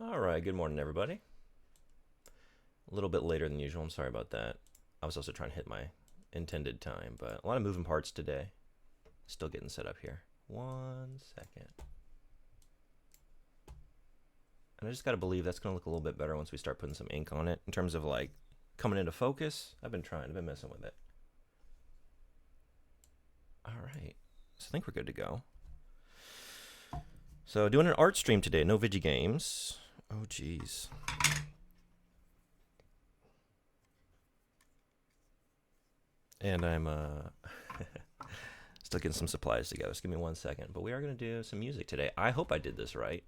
All right, good morning, everybody. A little bit later than usual. I'm sorry about that. I was also trying to hit my intended time, but a lot of moving parts today. Still getting set up here. 1 second. And I just got to believe that's going to look a little bit better once we start putting some ink on it in terms of like coming into focus. I've been messing with it. All right. So I think we're good to go. So doing an art stream today. No Vigi games. Oh, geez. And I'm still getting some supplies together. Just give me 1 second. But we are going to do some music today. I hope I did this right.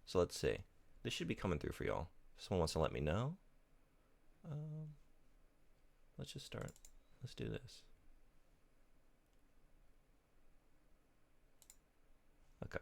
So let's see. This should be coming through for y'all. If someone wants to let me know. Let's just start. Let's do this. Okay.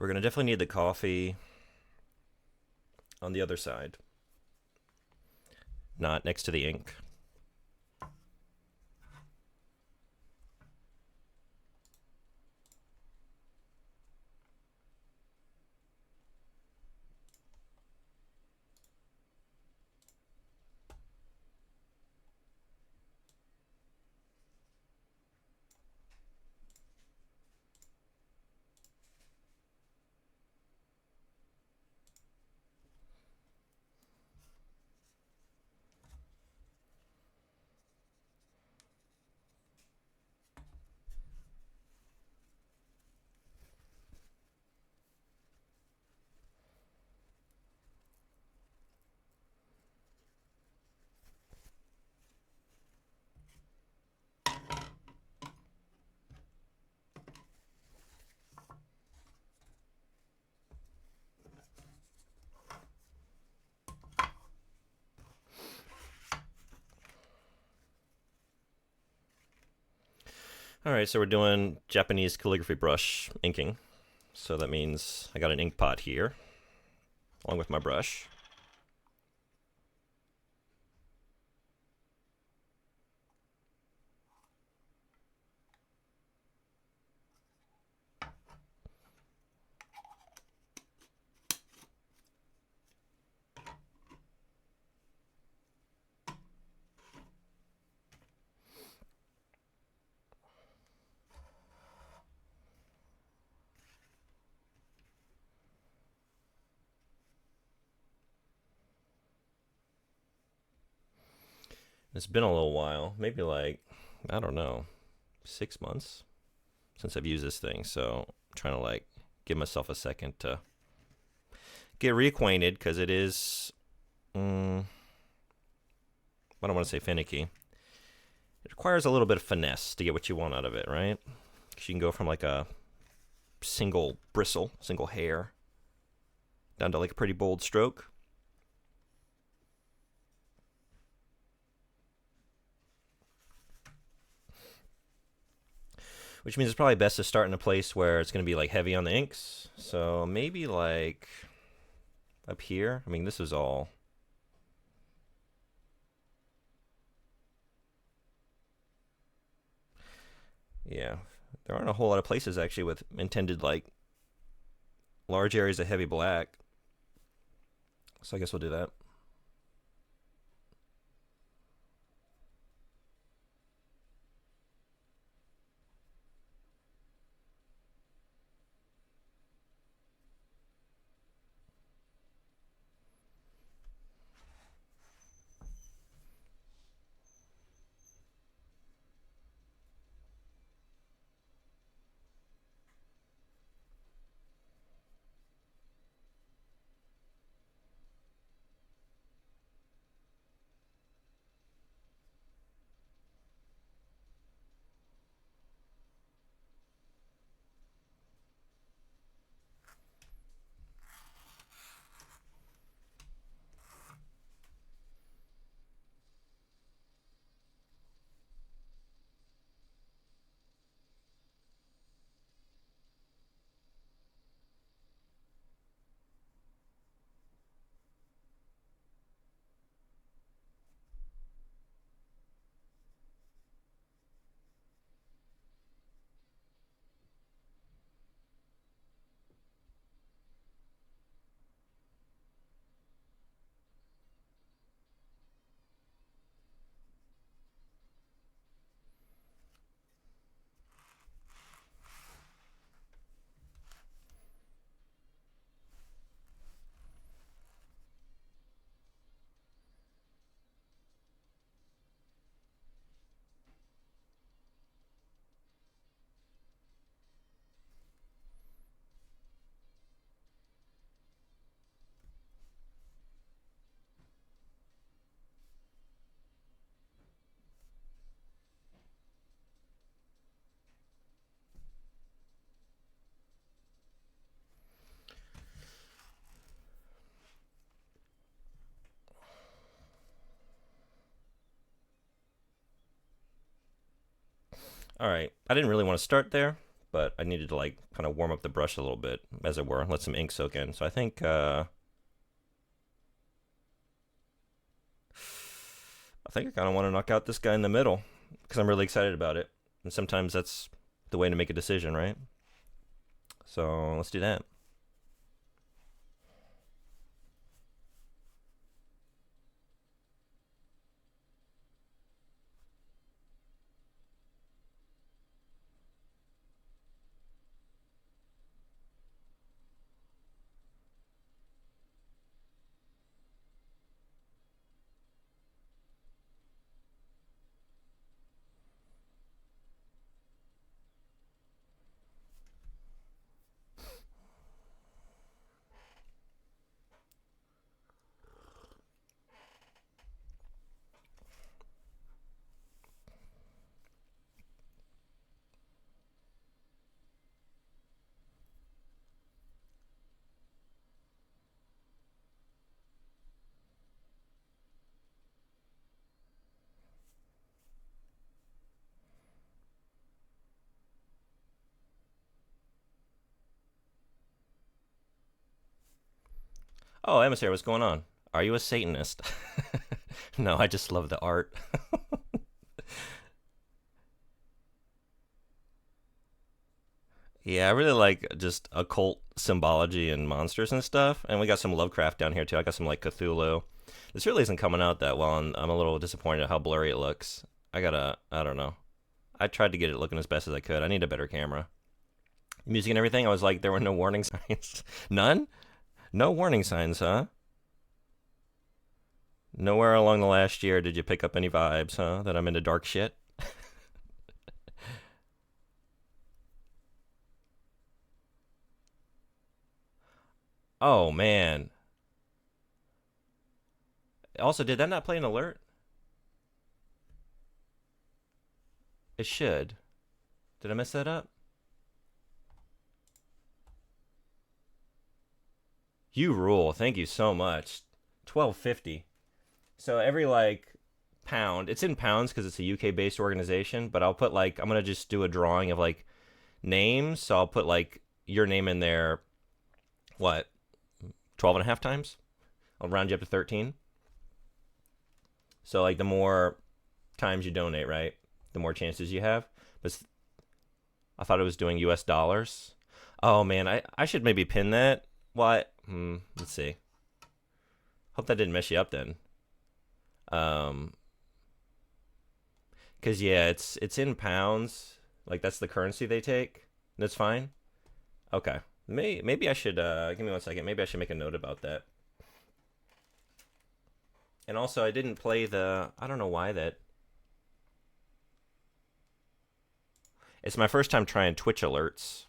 We're going to definitely need the coffee on the other side, not next to the ink. All right, so we're doing Japanese calligraphy brush inking. So that means I got an ink pot here, along with my brush. It's been a little while, maybe like, I don't know, 6 months since I've used this thing. So I'm trying to like give myself a second to get reacquainted because it is, I don't want to say finicky. It requires a little bit of finesse to get what you want out of it, right? Because you can go from like a single bristle, single hair, down to like a pretty bold stroke. Which means it's probably best to start in a place where it's going to be like heavy on the inks. So maybe like up here. I mean, this is all. Yeah, there aren't a whole lot of places actually with intended like large areas of heavy black. So I guess we'll do that. All right. I didn't really want to start there, but I needed to like kind of warm up the brush a little bit, as it were, let some ink soak in. So I think I kind of want to knock out this guy in the middle because I'm really excited about it. And sometimes that's the way to make a decision, right? So let's do that. Oh, Emissary, what's going on? Are you a Satanist? No, I just love the art. Yeah, I really like just occult symbology and monsters and stuff. And we got some Lovecraft down here too. I got some like Cthulhu. This really isn't coming out that well, and I'm a little disappointed at how blurry it looks. I don't know. I tried to get it looking as best as I could. I need a better camera. Music and everything, I was like, there were no warning signs. None? No warning signs, huh? Nowhere along the last year did you pick up any vibes, huh? That I'm into dark shit? Oh, man. Also, did that not play an alert? It should. Did I mess that up? You rule. Thank you so much. 12.50. So every like pound, it's in pounds because it's a UK based organization, but I'll put like I'm gonna just do a drawing of like names. So I'll put like your name in there. What 12 and a half times? I'll round you up to 13. So like the more times you donate, right, the more chances you have. But I thought it was doing US dollars. Oh man, I should maybe pin that. What? Let's see. Hope that didn't mess you up then. Um, cause yeah, it's in pounds. Like that's the currency they take. That's fine. Okay. Maybe I should give me one second. Maybe I should make a note about that. And also, I didn't play the. I don't know why that. It's my first time trying Twitch alerts.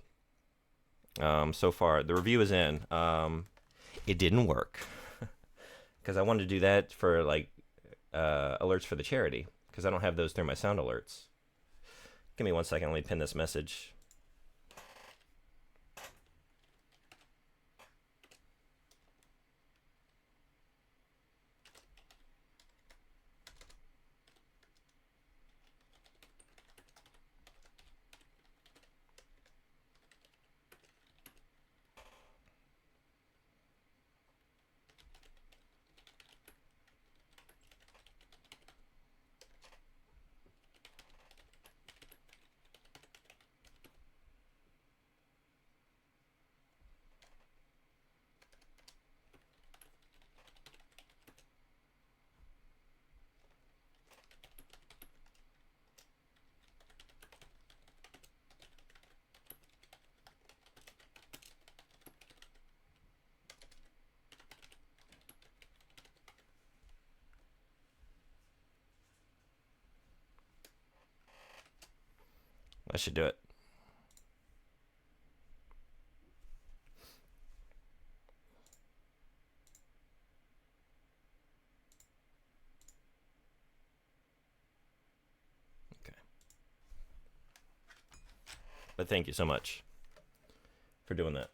So far the review is in. It didn't work because I wanted to do that for like alerts for the charity because I don't have those through my sound alerts. Give me one second. Let me pin this message. I should do it. Okay. But thank you so much for doing that.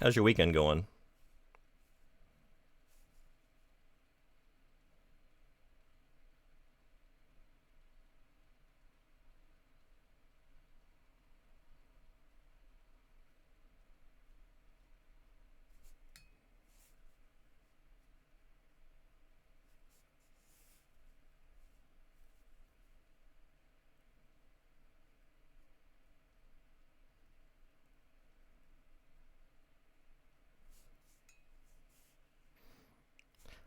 How's your weekend going?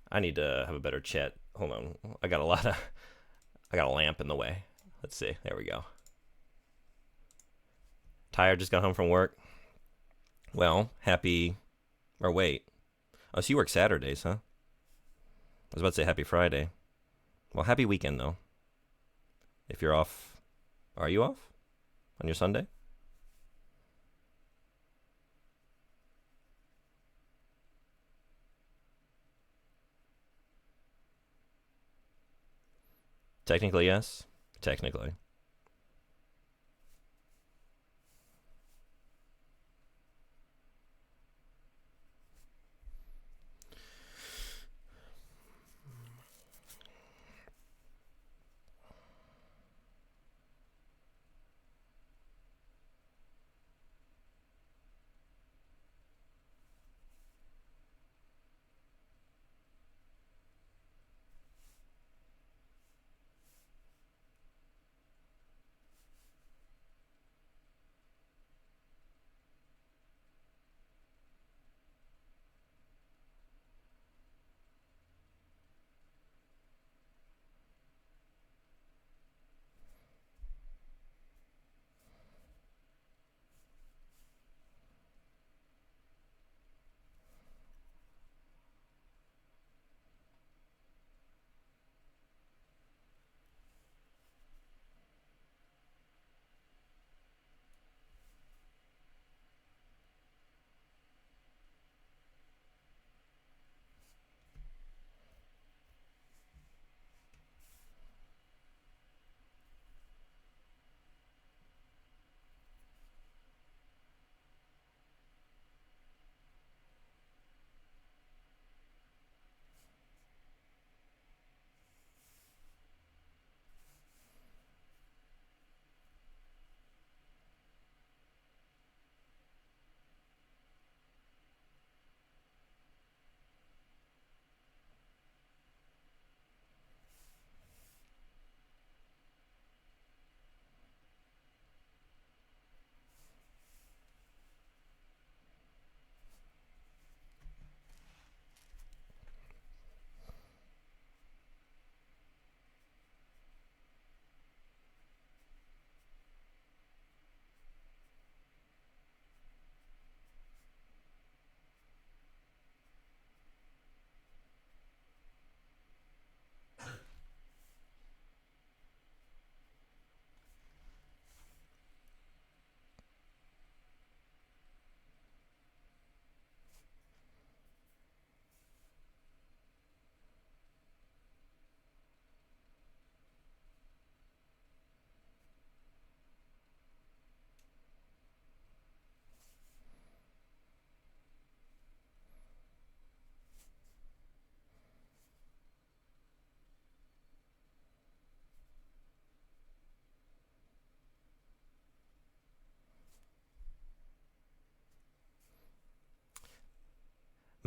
I need to have a better chat. Hold on. I got a lamp in the way. Let's see. There we go. Tired, just got home from work. Well, happy, or wait. Oh, so you work Saturdays, huh? I was about to say happy Friday. Well, happy weekend, though. If you're off, are you off on your Sunday? Technically, yes. Technically.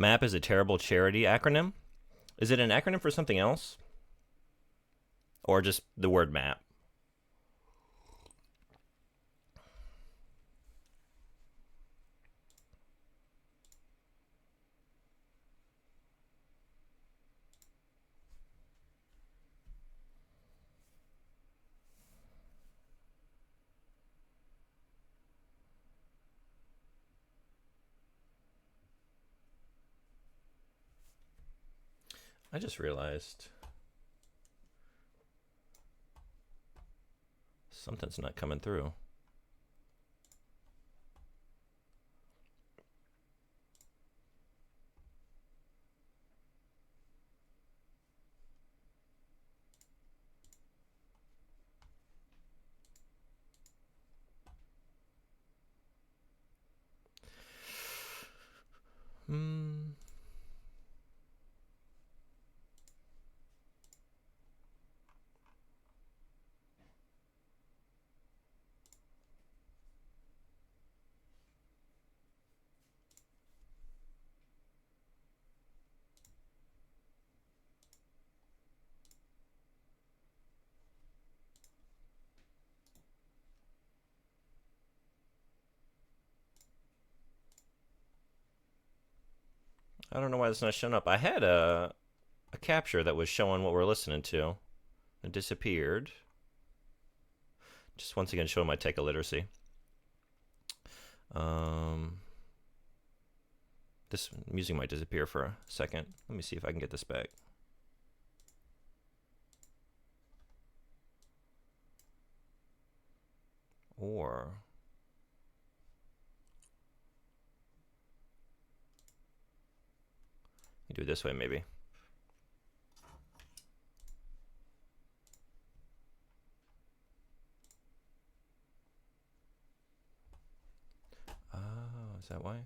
MAP is a terrible charity acronym. Is it an acronym for something else? Or just the word MAP? I just realized something's not coming through. Hmm. I don't know why it's not showing up. I had a capture that was showing what we're listening to. It disappeared. Just once again showing my tech illiteracy. This music might disappear for a second. Let me see if I can get this back. Or you do it this way, maybe. Oh, is that why?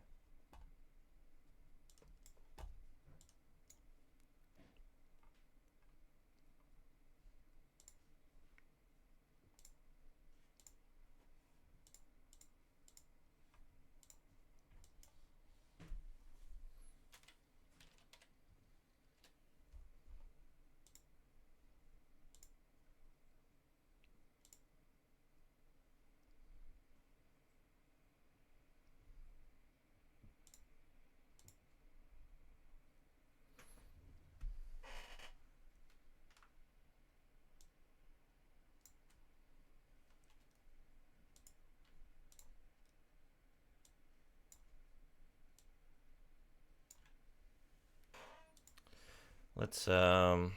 Let's 1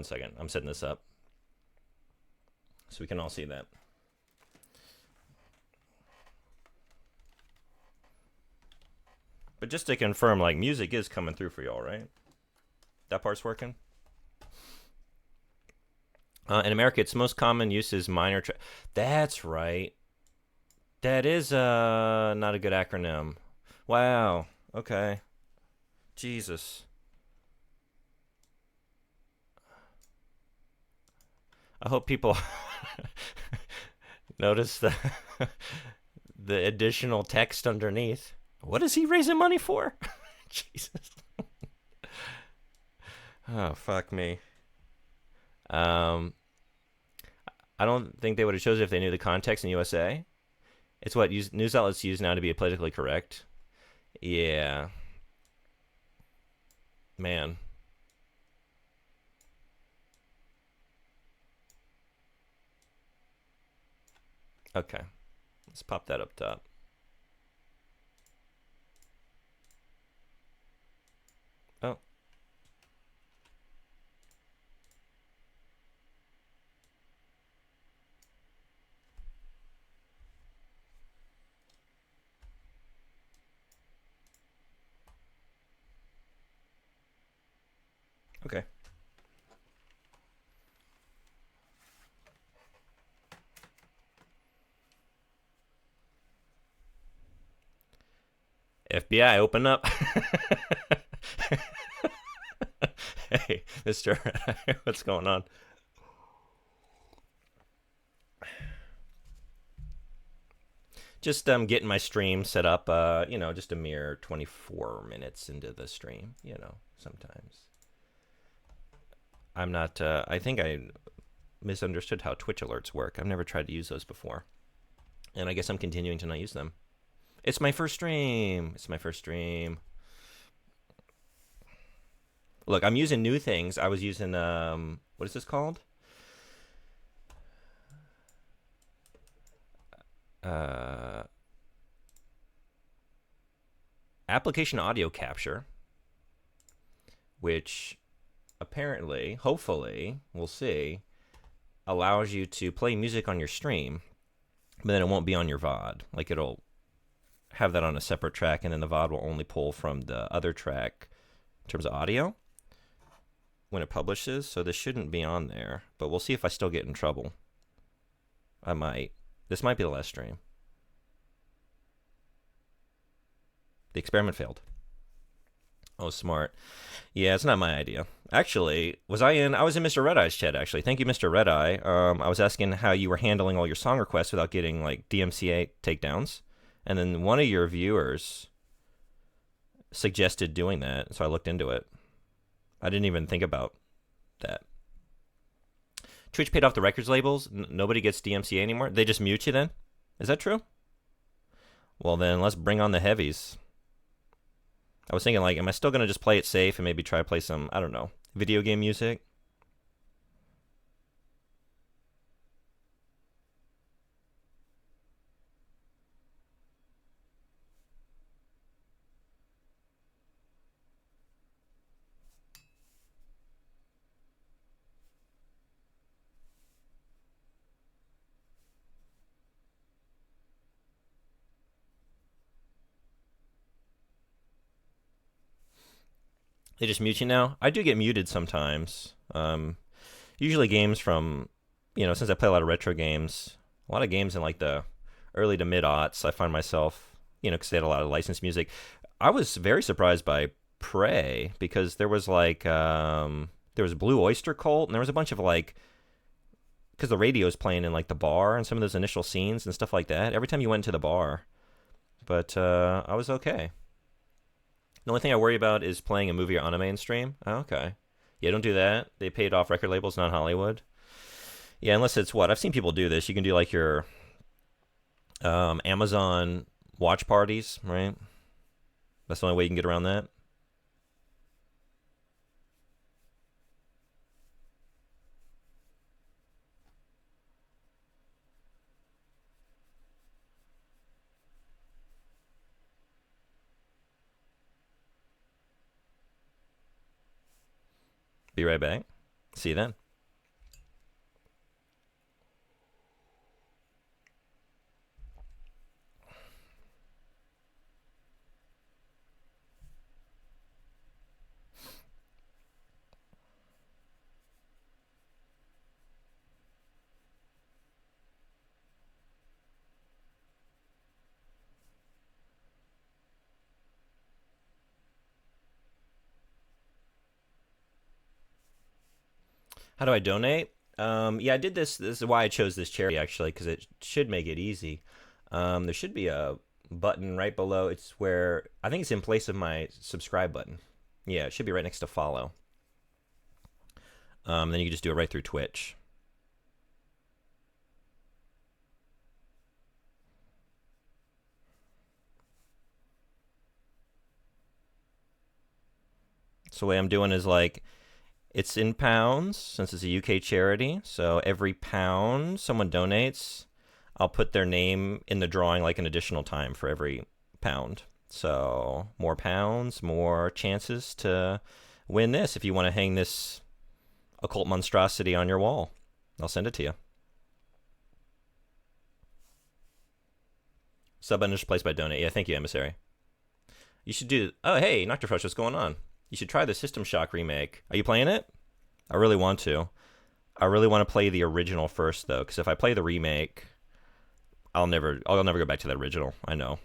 second. I'm setting this up so we can all see that. But just to confirm, like, music is coming through for y'all, right? That part's working? In America, its most common use is minor. That's right. That is not a good acronym. Wow. Okay. Jesus. I hope people notice the additional text underneath. What is he raising money for? Jesus. Oh, fuck me. I don't think they would have chosen it if they knew the context in USA. It's what news outlets use now to be politically correct. Yeah. Man. Okay. Let's pop that up top. Oh. Okay. FBI, open up. Hey, mister, what's going on? Just getting my stream set up, just a mere 24 minutes into the stream, sometimes. I'm not, I think I misunderstood how Twitch alerts work. I've never tried to use those before. And I guess I'm continuing to not use them. It's my first stream. Look, I'm using new things. I was using, what is this called? Application audio capture, which apparently, hopefully, we'll see, allows you to play music on your stream, but then it won't be on your VOD. Like, it'll have that on a separate track, and then the VOD will only pull from the other track in terms of audio when it publishes. So this shouldn't be on there, but we'll see if I still get in trouble. I might. This might be the last stream. The experiment failed. Oh, smart. Yeah, it's not my idea. Actually, I was in Mr. Red Eye's chat, actually. Thank you, Mr. Red Eye. I was asking how you were handling all your song requests without getting, like, DMCA takedowns. And then one of your viewers suggested doing that, so I looked into it. I didn't even think about that. Twitch paid off the records labels. Nobody gets DMCA anymore. They just mute you then? Is that true? Well, then let's bring on the heavies. I was thinking, like, am I still going to just play it safe and maybe try to play some, I don't know, video game music? They just mute you now? I do get muted sometimes. Usually games from, since I play a lot of retro games, a lot of games in like the early to mid aughts, I find myself, because they had a lot of licensed music. I was very surprised by Prey because there was like, there was Blue Oyster Cult and there was a bunch of like, because the radio's playing in like the bar and some of those initial scenes and stuff like that. Every time you went to the bar. But I was okay. The only thing I worry about is playing a movie or anime in stream. Oh, okay. Yeah, don't do that. They paid off record labels, not Hollywood. Yeah, unless it's what? I've seen people do this. You can do like your Amazon watch parties, right? That's the only way you can get around that. Be right back. See you then. How do I donate? Yeah, I did this. This is why I chose this charity actually, because it should make it easy. There should be a button right below. It's where I think it's in place of my subscribe button. Yeah, it should be right next to follow. Then you can just do it right through Twitch. So the way I'm doing is like, it's in pounds since it's a UK charity. So every pound someone donates, I'll put their name in the drawing like an additional time for every pound. So more pounds, more chances to win this if you want to hang this occult monstrosity on your wall. I'll send it to you. Sub under placed by donate. Yeah, thank you, Emissary. You should do. Oh, hey, Noctifrush, what's going on? You should try the System Shock remake. Are you playing it? I really want to. I really want to play the original first, though, because if I play the remake, I'll never go back to the original. I know.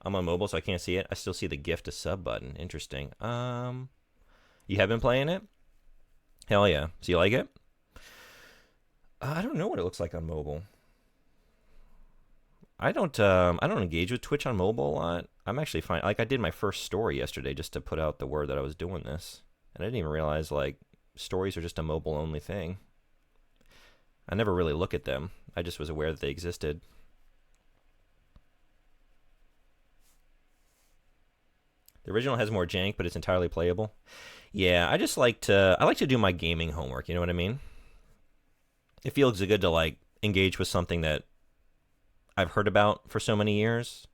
I'm on mobile, so I can't see it. I still see the gift a sub button. Interesting. You have been playing it? Hell yeah. So you like it? I don't know what it looks like on mobile. I don't engage with Twitch on mobile a lot. I'm actually fine. Like I did my first story yesterday just to put out the word that I was doing this, and I didn't even realize like stories are just a mobile only thing. I never really look at them. I just was aware that they existed. The original has more jank, but it's entirely playable. Yeah, I like to do my gaming homework. You know what I mean? It feels good to like engage with something that I've heard about for so many years,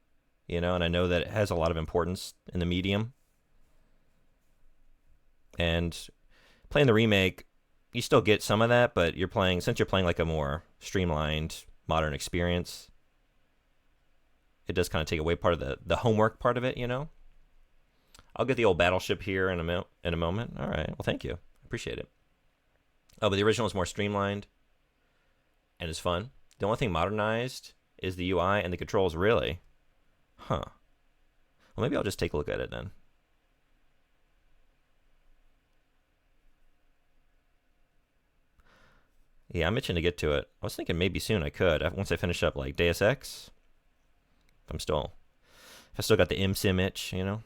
and I know that it has a lot of importance in the medium. And playing the remake, you still get some of that, but since you're playing like a more streamlined, modern experience, it does kind of take away part of the homework part of it, I'll get the old battleship here in a moment. All right, well, thank you. Appreciate it. Oh, but the original is more streamlined. and it's fun. The only thing modernized is the UI and the controls, really. Huh. Well, maybe I'll just take a look at it then. Yeah, I'm itching to get to it. I was thinking maybe soon I could. Once I finish up like Deus Ex. If I still got the MSim itch, you know?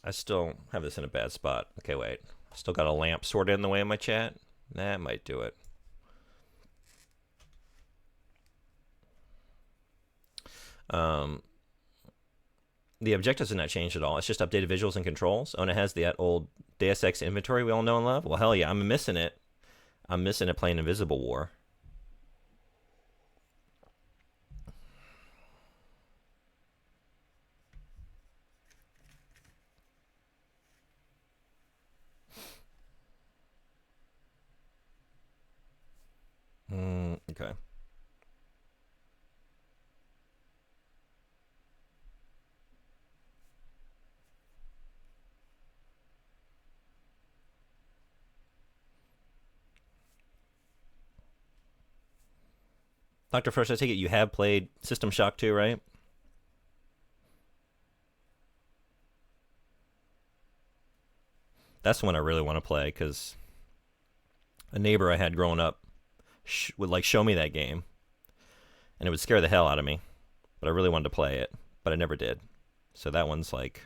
I still have this in a bad spot. Okay, wait. I still got a lamp sorted in the way of my chat. That might do it. The objectives have not changed at all. It's just updated visuals and controls. Oh, and it has that old Deus Ex inventory we all know and love. Well, hell yeah, I'm missing it. I'm missing it playing Invisible War. Okay. Dr. First, I take it you have played System Shock 2, right? That's the one I really want to play because a neighbor I had growing up would like show me that game, and it would scare the hell out of me. But I really wanted to play it, but I never did. So that one's like,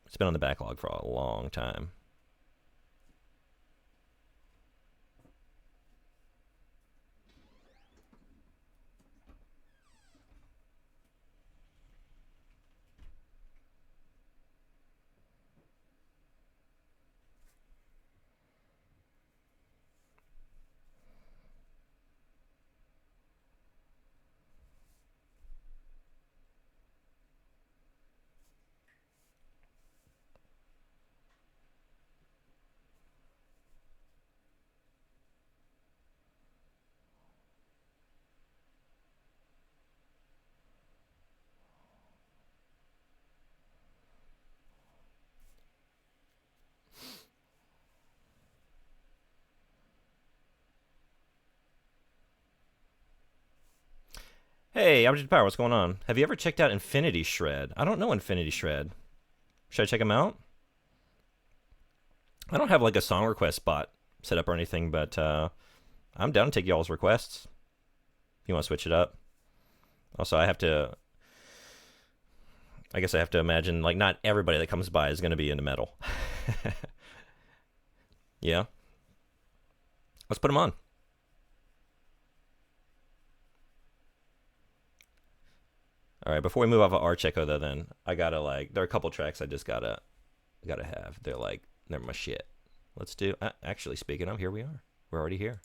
it's been on the backlog for a long time. Hey, Object Power, what's going on? Have you ever checked out Infinity Shred? I don't know Infinity Shred. Should I check him out? I don't have like a song request bot set up or anything, but I'm down to take y'all's requests. If you want to switch it up. Also, I guess I have to imagine like not everybody that comes by is going to be into metal. Yeah. Let's put them on. All right, before we move off of Archeco though, then I gotta like there are a couple tracks I just gotta have. They're my shit. Let's do. Actually, speaking of, here we are. We're already here.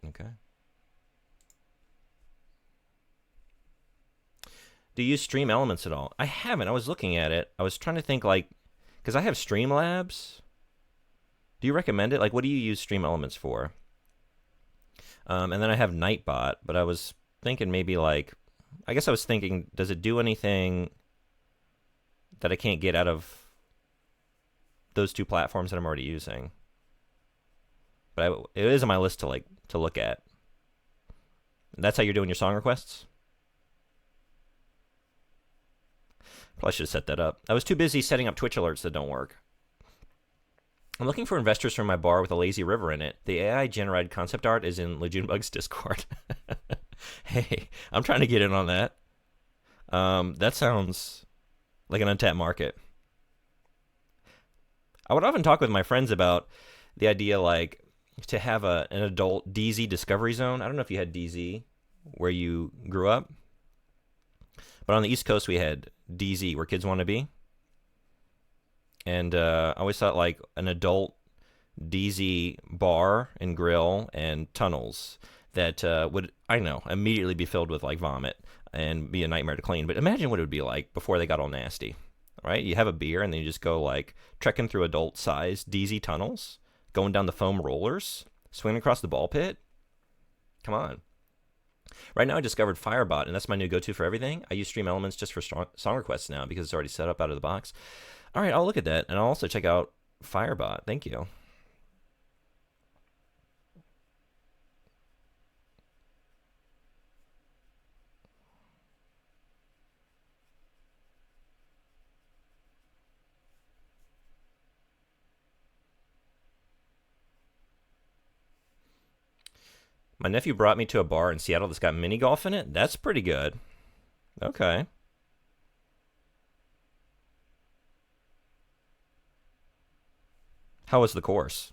Okay. Do you stream Elements at all? I haven't. I was looking at it. I was trying to think like, because I have Streamlabs. Do you recommend it? Like, what do you use Stream Elements for? And then I have Nightbot, but I was thinking maybe like, I guess I was thinking, does it do anything that I can't get out of those two platforms that I'm already using? But it is on my list to look at. That's how you're doing your song requests? Probably should have set that up. I was too busy setting up Twitch alerts that don't work. I'm looking for investors for my bar with a lazy river in it. The AI generated concept art is in Lejunebug's Discord. Hey, I'm trying to get in on that. That sounds like an untapped market. I would often talk with my friends about the idea like to have an adult DZ Discovery Zone. I don't know if you had DZ where you grew up, But on the East Coast, we had DZ, where kids want to be. And I always thought like an adult DZ bar and grill and tunnels that would, I know, immediately be filled with like vomit and be a nightmare to clean. But imagine what it would be like before they got all nasty, right? You have a beer and then you just go like trekking through adult-sized DZ tunnels, going down the foam rollers, swinging across the ball pit. Come on. Right now I discovered Firebot, and that's my new go-to for everything. I use Stream Elements just for song requests now because it's already set up out of the box. All right, I'll look at that, and I'll also check out Firebot. Thank you. My nephew brought me to a bar in Seattle that's got mini golf in it. That's pretty good. Okay. How was the course?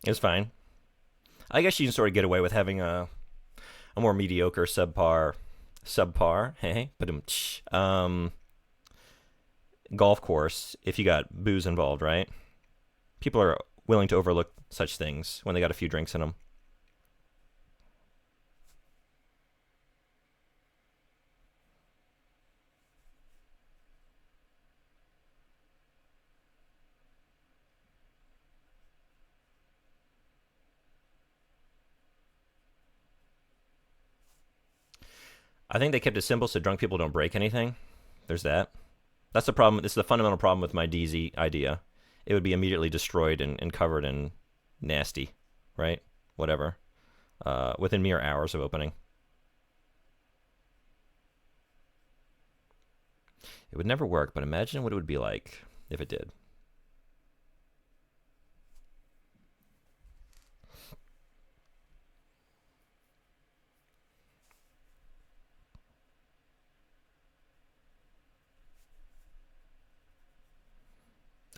It was fine. I guess you can sort of get away with having a more mediocre subpar, hey, but golf course if you got booze involved, right? People are willing to overlook such things when they got a few drinks in them. I think they kept it simple so drunk people don't break anything. There's that. That's the problem. This is the fundamental problem with my DZ idea. It would be immediately destroyed and covered in nasty, right? Whatever. Within mere hours of opening. It would never work, but imagine what it would be like if it did.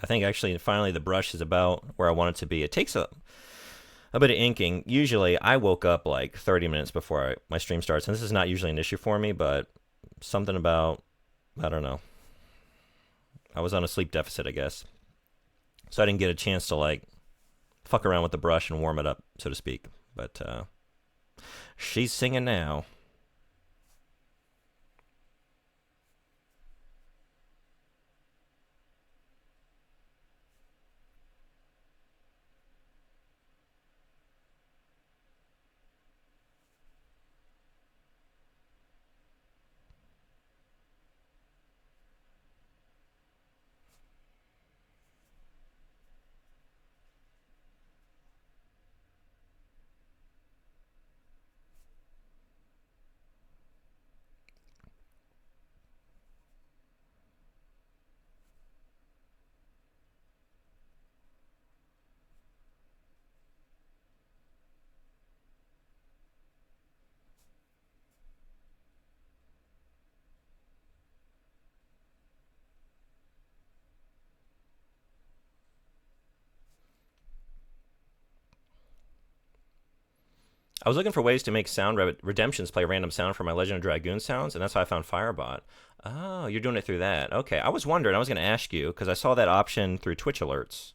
I think actually finally the brush is about where I want it to be. It takes a bit of inking. Usually I woke up like 30 minutes before my stream starts, and this is not usually an issue for me, but something about, I don't know. I was on a sleep deficit, I guess. So I didn't get a chance to like fuck around with the brush and warm it up, so to speak. But she's singing now. I was looking for ways to make sound redemptions play random sound for my Legend of Dragoon sounds, and that's how I found Firebot. Oh, you're doing it through that. Okay, I was wondering. I was going to ask you because I saw that option through Twitch alerts.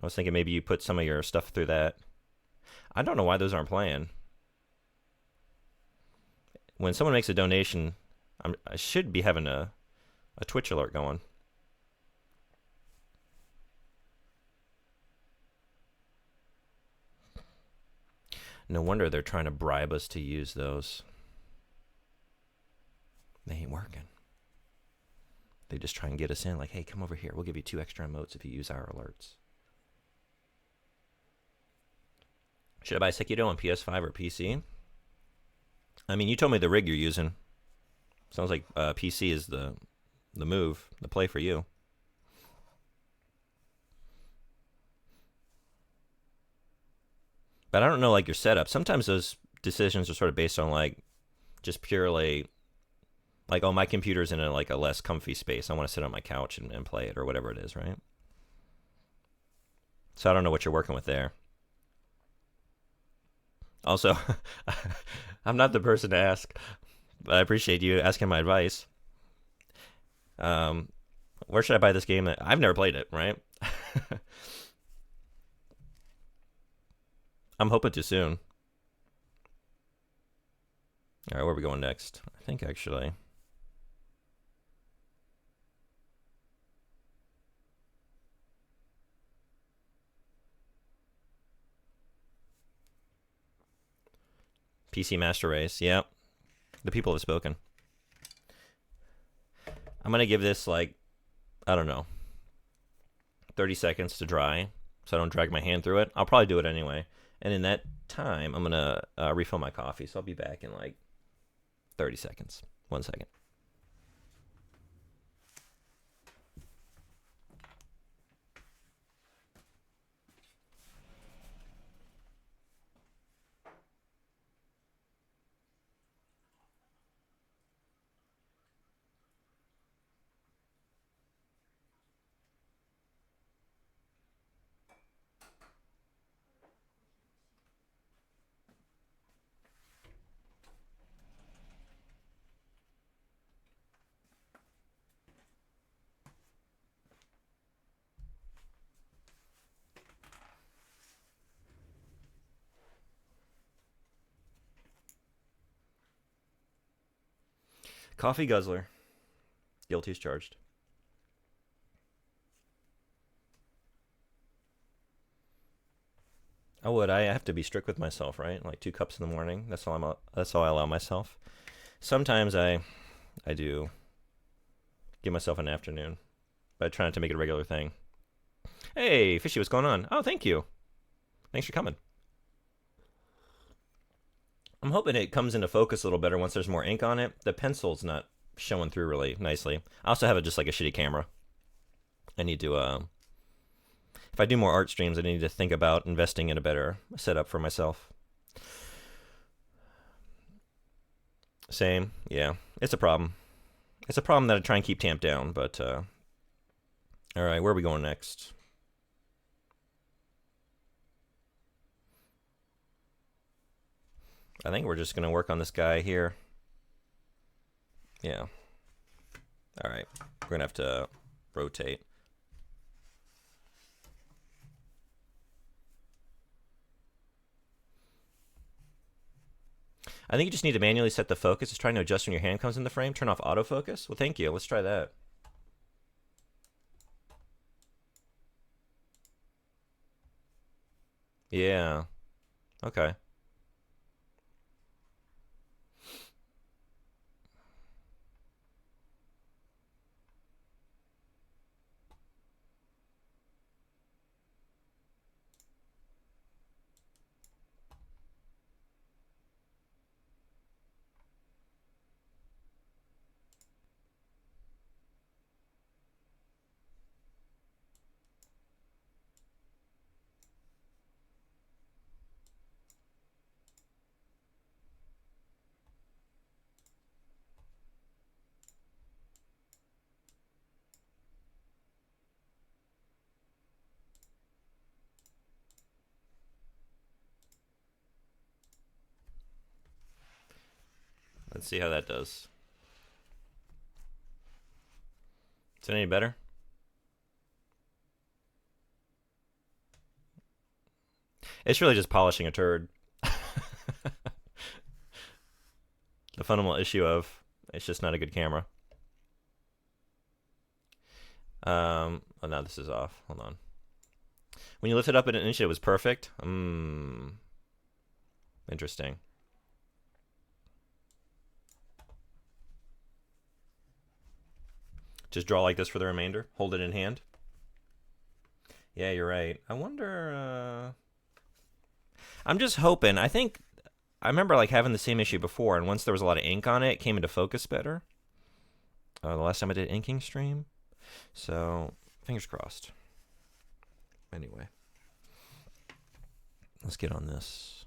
I was thinking maybe you put some of your stuff through that. I don't know why those aren't playing. When someone makes a donation, I should be having a Twitch alert going. No wonder they're trying to bribe us to use those. They ain't working. They just try and get us in like, hey, come over here. We'll give you 2 extra emotes if you use our alerts. Should I buy Sekido on PS5 or PC? I mean, you told me the rig you're using. Sounds like PC is the move, the play for you. But I don't know, like, your setup. Sometimes those decisions are sort of based on, like, just purely Like, oh, my computer's in a less comfy space. I want to sit on my couch and play it or whatever it is, right? So I don't know what you're working with there. Also, I'm not the person to ask, but I appreciate you asking my advice. Where should I buy this game? I've never played it, right? I'm hoping to soon. All right, where are we going next? I think actually. PC Master Race. Yep. The people have spoken. I'm going to give this, like, I don't know, 30 seconds to dry so I don't drag my hand through it. I'll probably do it anyway. And in that time, I'm going to refill my coffee. So I'll be back in like 30 seconds. 1 second. Coffee guzzler. Guilty as charged. I would. I have to be strict with myself, right? Like 2 cups in the morning. That's all I allow myself. Sometimes I do give myself an afternoon, but I try not to make it a regular thing. Hey, Fishy, what's going on? Oh, thank you. Thanks for coming. I'm hoping it comes into focus a little better once there's more ink on it. The pencil's not showing through really nicely. I also have just like a shitty camera. I need to, if I do more art streams, I need to think about investing in a better setup for myself. Same, yeah. It's a problem. It's a problem that I try and keep tamped down, but, all right, where are we going next? I think we're just going to work on this guy here. Yeah. All right. We're going to have to rotate. I think you just need to manually set the focus. It's trying to adjust when your hand comes in the frame. Turn off autofocus. Well, thank you. Let's try that. Yeah. Okay. Let's see how that does. Is it any better? It's really just polishing a turd. The fundamental issue of it's just not a good camera. Oh, now this is off. Hold on. When you lift it up an inch, it was perfect. Interesting. Just draw like this for the remainder. Hold it in hand. Yeah, you're right. I wonder. I'm just hoping. I remember like having the same issue before, and once there was a lot of ink on it, it came into focus better. The last time I did inking stream. So, fingers crossed. Anyway. Let's get on this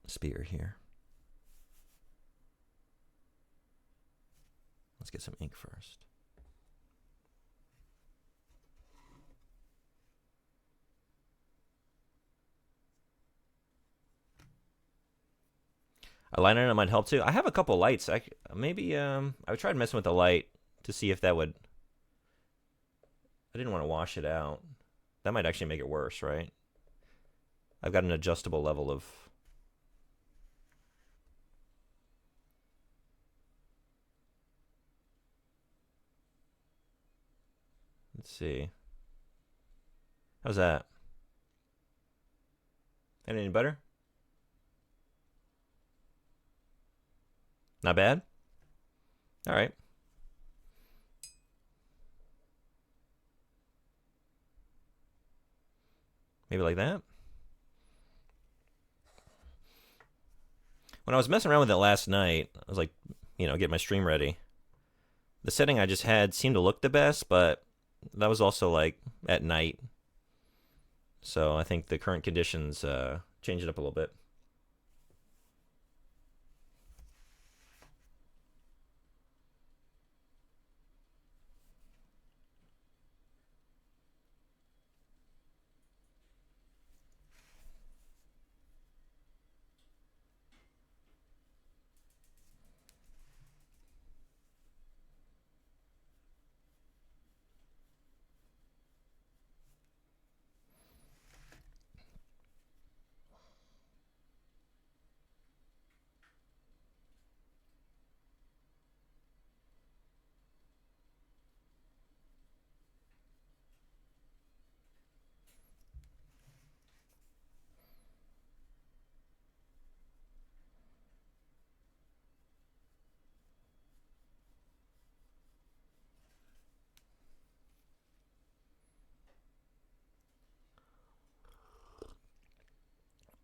spear here. Let's get some ink first. A light on it might help too. I have a couple lights. I tried messing with the light to see if that would. I didn't want to wash it out. That might actually make it worse, right? I've got an adjustable level of. Let's see. How's that? Any better? Not bad? All right. Maybe like that? When I was messing around with it last night, I was like, get my stream ready. The setting I just had seemed to look the best, but that was also like at night. So I think the current conditions change it up a little bit.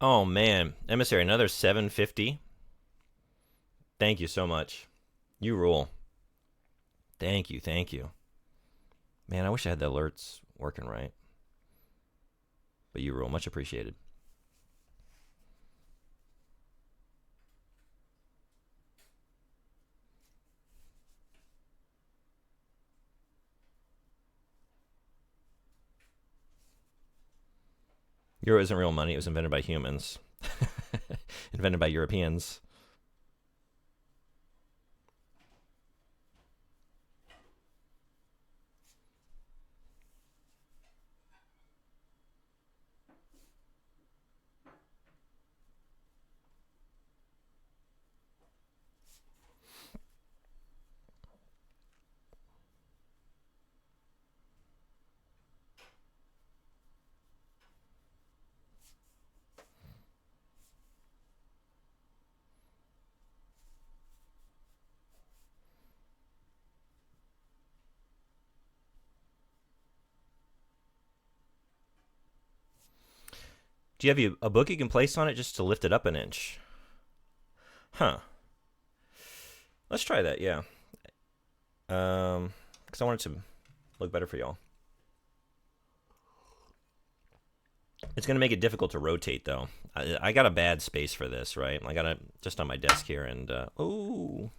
Oh man, Emissary, another 750. Thank you so much. You rule. Thank you, thank you. Man, I wish I had the alerts working right. But you rule, much appreciated. Euro isn't real money. It was invented by humans. Invented by Europeans. Do you have a book you can place on it just to lift it up an inch? Huh. Let's try that, yeah. Because I want it to look better for y'all. It's going to make it difficult to rotate, though. I got a bad space for this, right? I got it just on my desk here, and, ooh.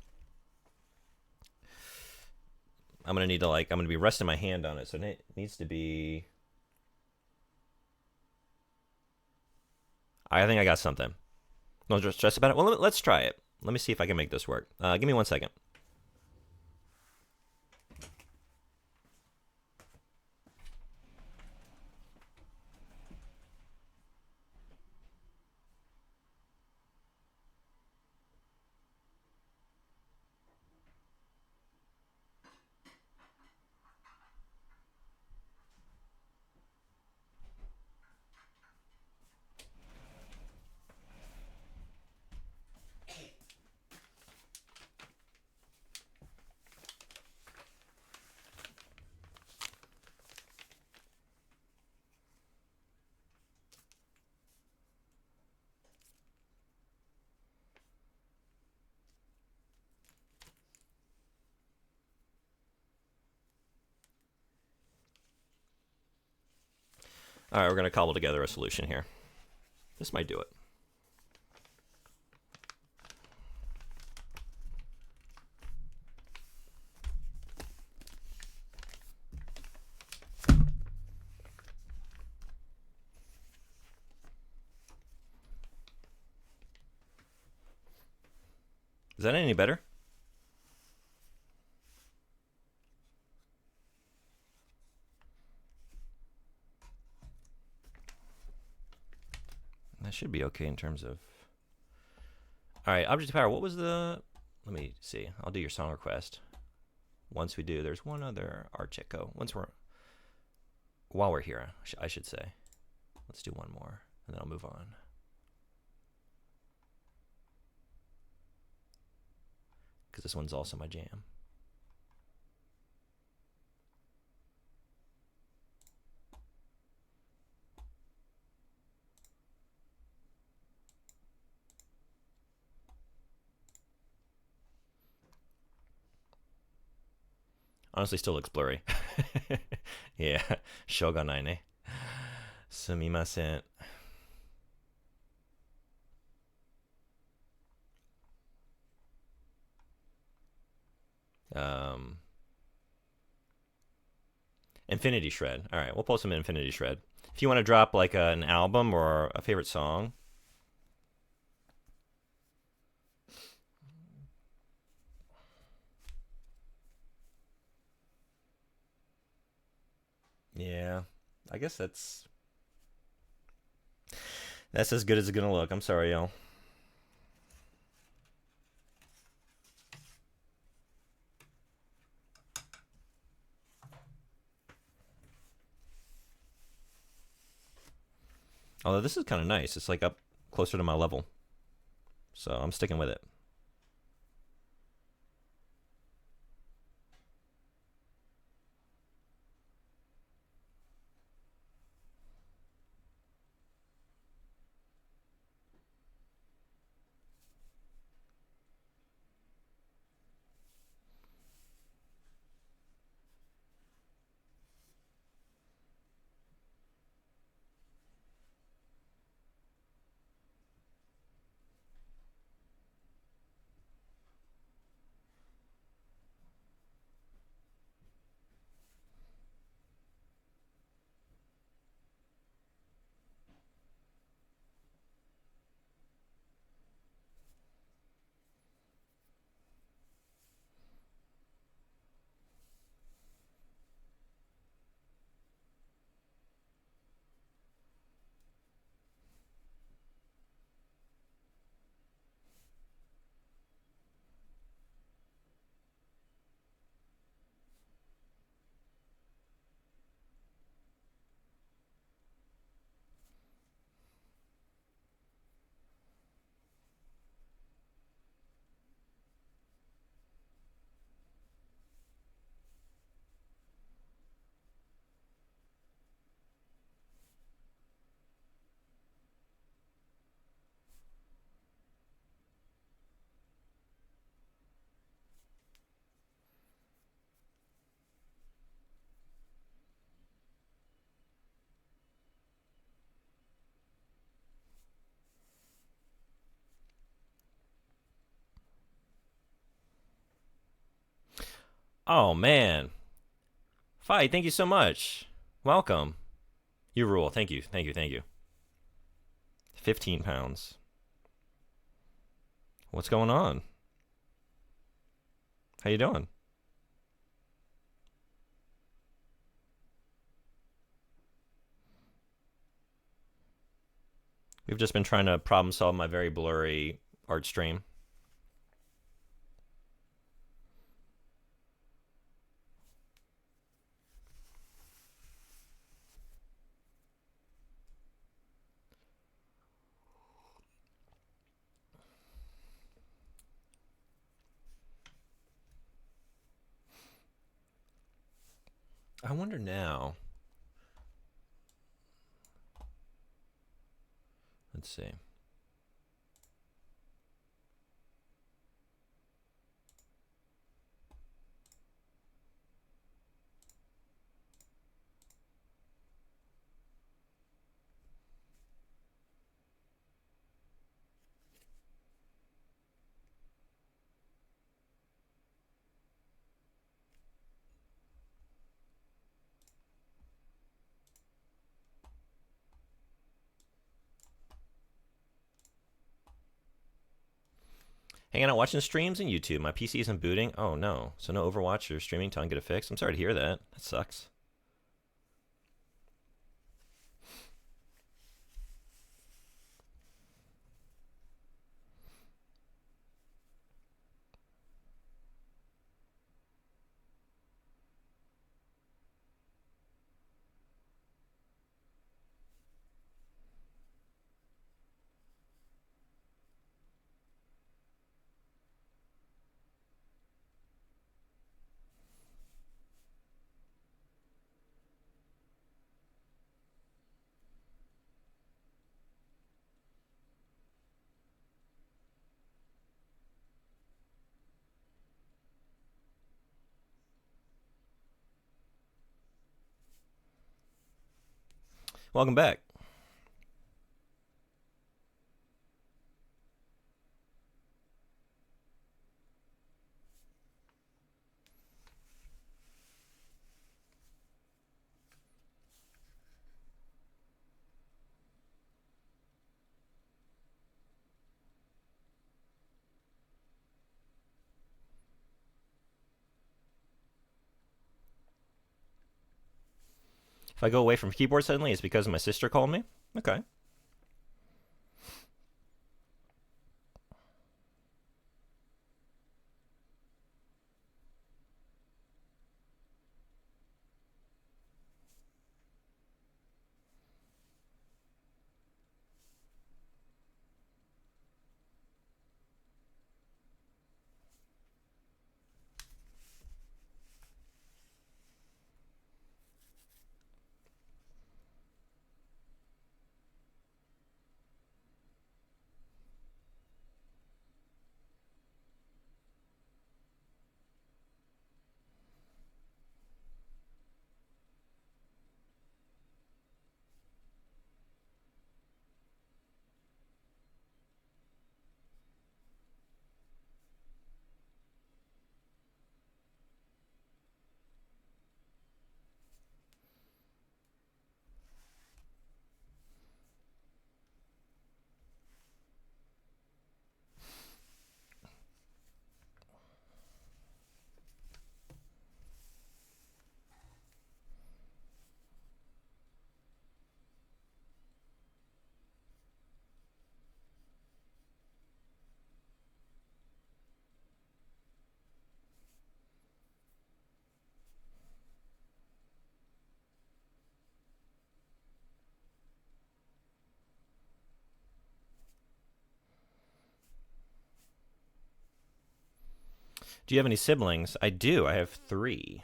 I'm going to need to, I'm going to be resting my hand on it, so it needs to be... I think I got something. Don't stress about it. Well, let's try it. Let me see if I can make this work. Give me 1 second. All right, we're going to cobble together a solution here. This might do it. Is that any better? That should be okay in terms of... All right, Object Power, what was the... Let me see. I'll do your song request. Once we do, there's one other Archeco. While we're here, I should say. Let's do one more, and then I'll move on. Because this one's also my jam. Honestly, still looks blurry. Yeah, shoganai ne. Sumimasen. Infinity Shred. All right, we'll pull some Infinity Shred. If you want to drop like an album or a favorite song. Yeah, I guess that's as good as it's gonna look. I'm sorry, y'all. Although this is kind of nice. It's like up closer to my level. So I'm sticking with it. Oh man, Fight, thank you so much. Welcome. You rule. Thank you. Thank you. Thank you. 15 pounds. What's going on? How you doing? We've just been trying to problem solve my very blurry art stream. I wonder now. Let's see. Hanging out watching streams and YouTube. My PC isn't booting. Oh no. So no Overwatch or streaming till I can get it fixed. I'm sorry to hear that. That sucks. Welcome back. If I go away from keyboard suddenly, it's because my sister called me? Okay. Do you have any siblings? I do. I have 3.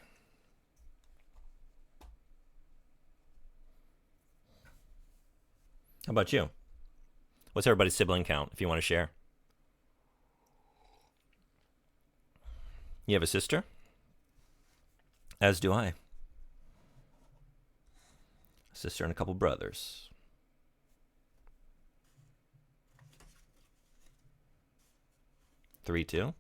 How about you? What's everybody's sibling count, if you want to share? You have a sister? As do I. A sister and a couple brothers. 3 too?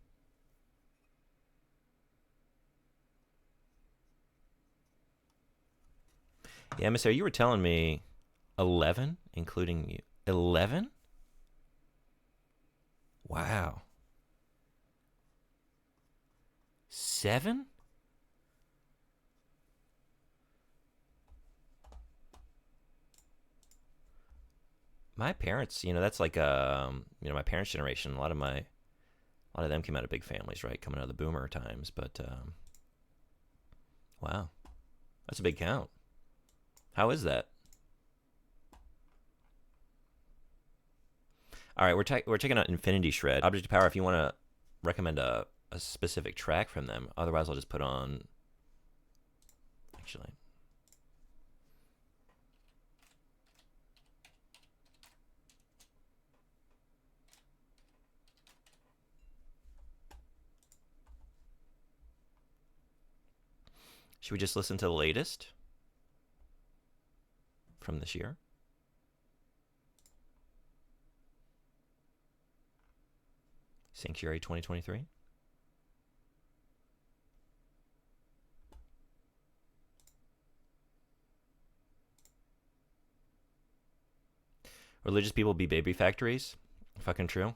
Yeah, emissary, you were telling me 11, including you. 11? Wow. 7? My parents, that's like my parents' generation. A lot of them came out of big families, right? Coming out of the boomer times, but wow. That's a big count. How is that? All right, we're checking out Infinity Shred. Object of Power, if you want to recommend a specific track from them. Otherwise, I'll just put on... Actually... Should we just listen to the latest from this year? Sanctuary 2023. Religious people be baby factories? Fucking true.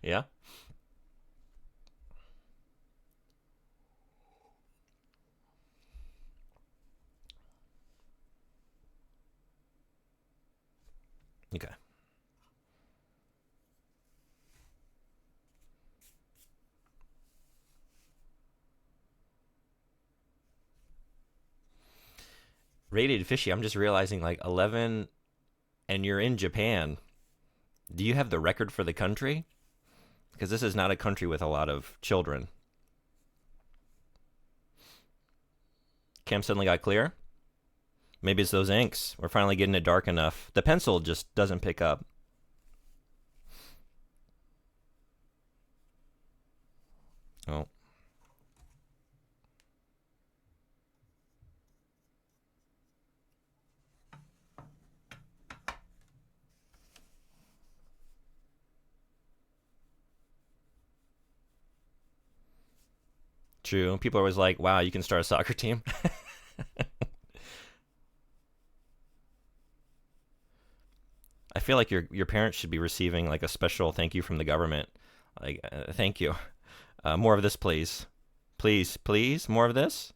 Yeah. Okay. Radiated fishy. I'm just realizing like 11, and you're in Japan. Do you have the record for the country? Because this is not a country with a lot of children. Cam suddenly got clear. Maybe it's those inks. We're finally getting it dark enough. The pencil just doesn't pick up. Oh. True. People are always like, wow, you can start a soccer team. I feel like your parents should be receiving like a special thank you from the government. Like, thank you. More of this, please. Please, please, more of this.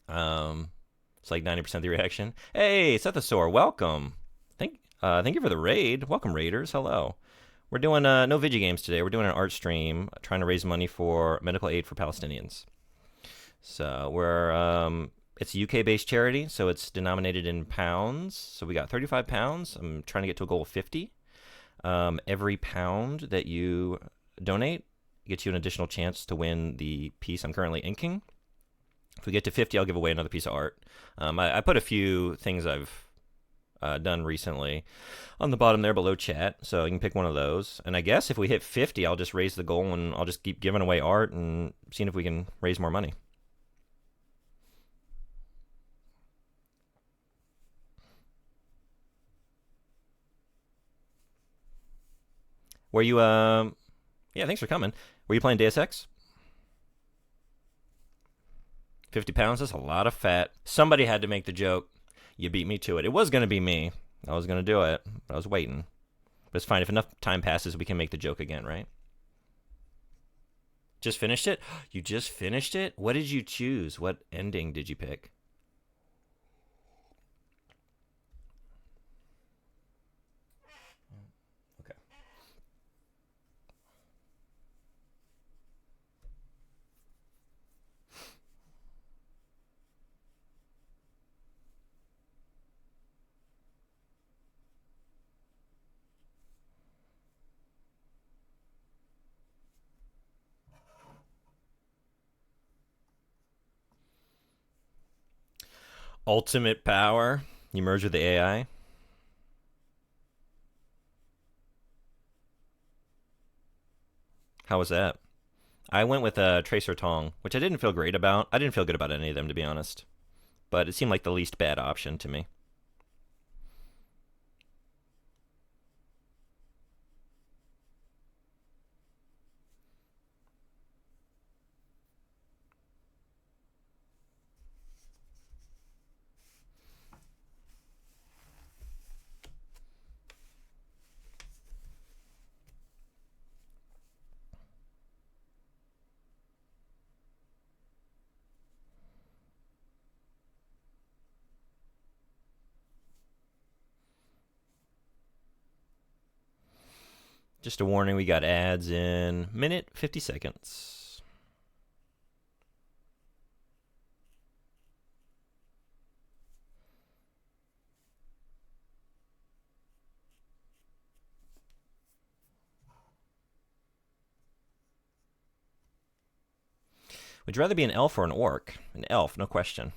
It's like 90% of the reaction. Hey, Sethosaur, welcome. Thank you for the raid. Welcome, raiders. Hello. We're doing no video games today. We're doing an art stream, trying to raise money for medical aid for Palestinians. So it's a UK-based charity, so it's denominated in pounds. So we got 35 pounds. I'm trying to get to a goal of 50. Every pound that you donate gets you an additional chance to win the piece I'm currently inking. If we get to 50, I'll give away another piece of art. I put a few things I've done recently on the bottom there below chat, so you can pick one of those. And I guess if we hit 50, I'll just raise the goal and I'll just keep giving away art and seeing if we can raise more money. Were you, yeah, thanks for coming. Were you playing Deus Ex? 50 pounds, that's a lot of fat. Somebody had to make the joke. You beat me to it. It was going to be me. I was going to do it, but I was waiting. But it's fine. If enough time passes, we can make the joke again, right? Just finished it? You just finished it? What did you choose? What ending did you pick? Okay. Ultimate power. You merge with the AI. How was that? I went with Tracer Tong, which I didn't feel great about. I didn't feel good about any of them, to be honest. But it seemed like the least bad option to me. Just a warning, we got ads in minute 50 seconds. Would you rather be an elf or an orc? An elf, no question.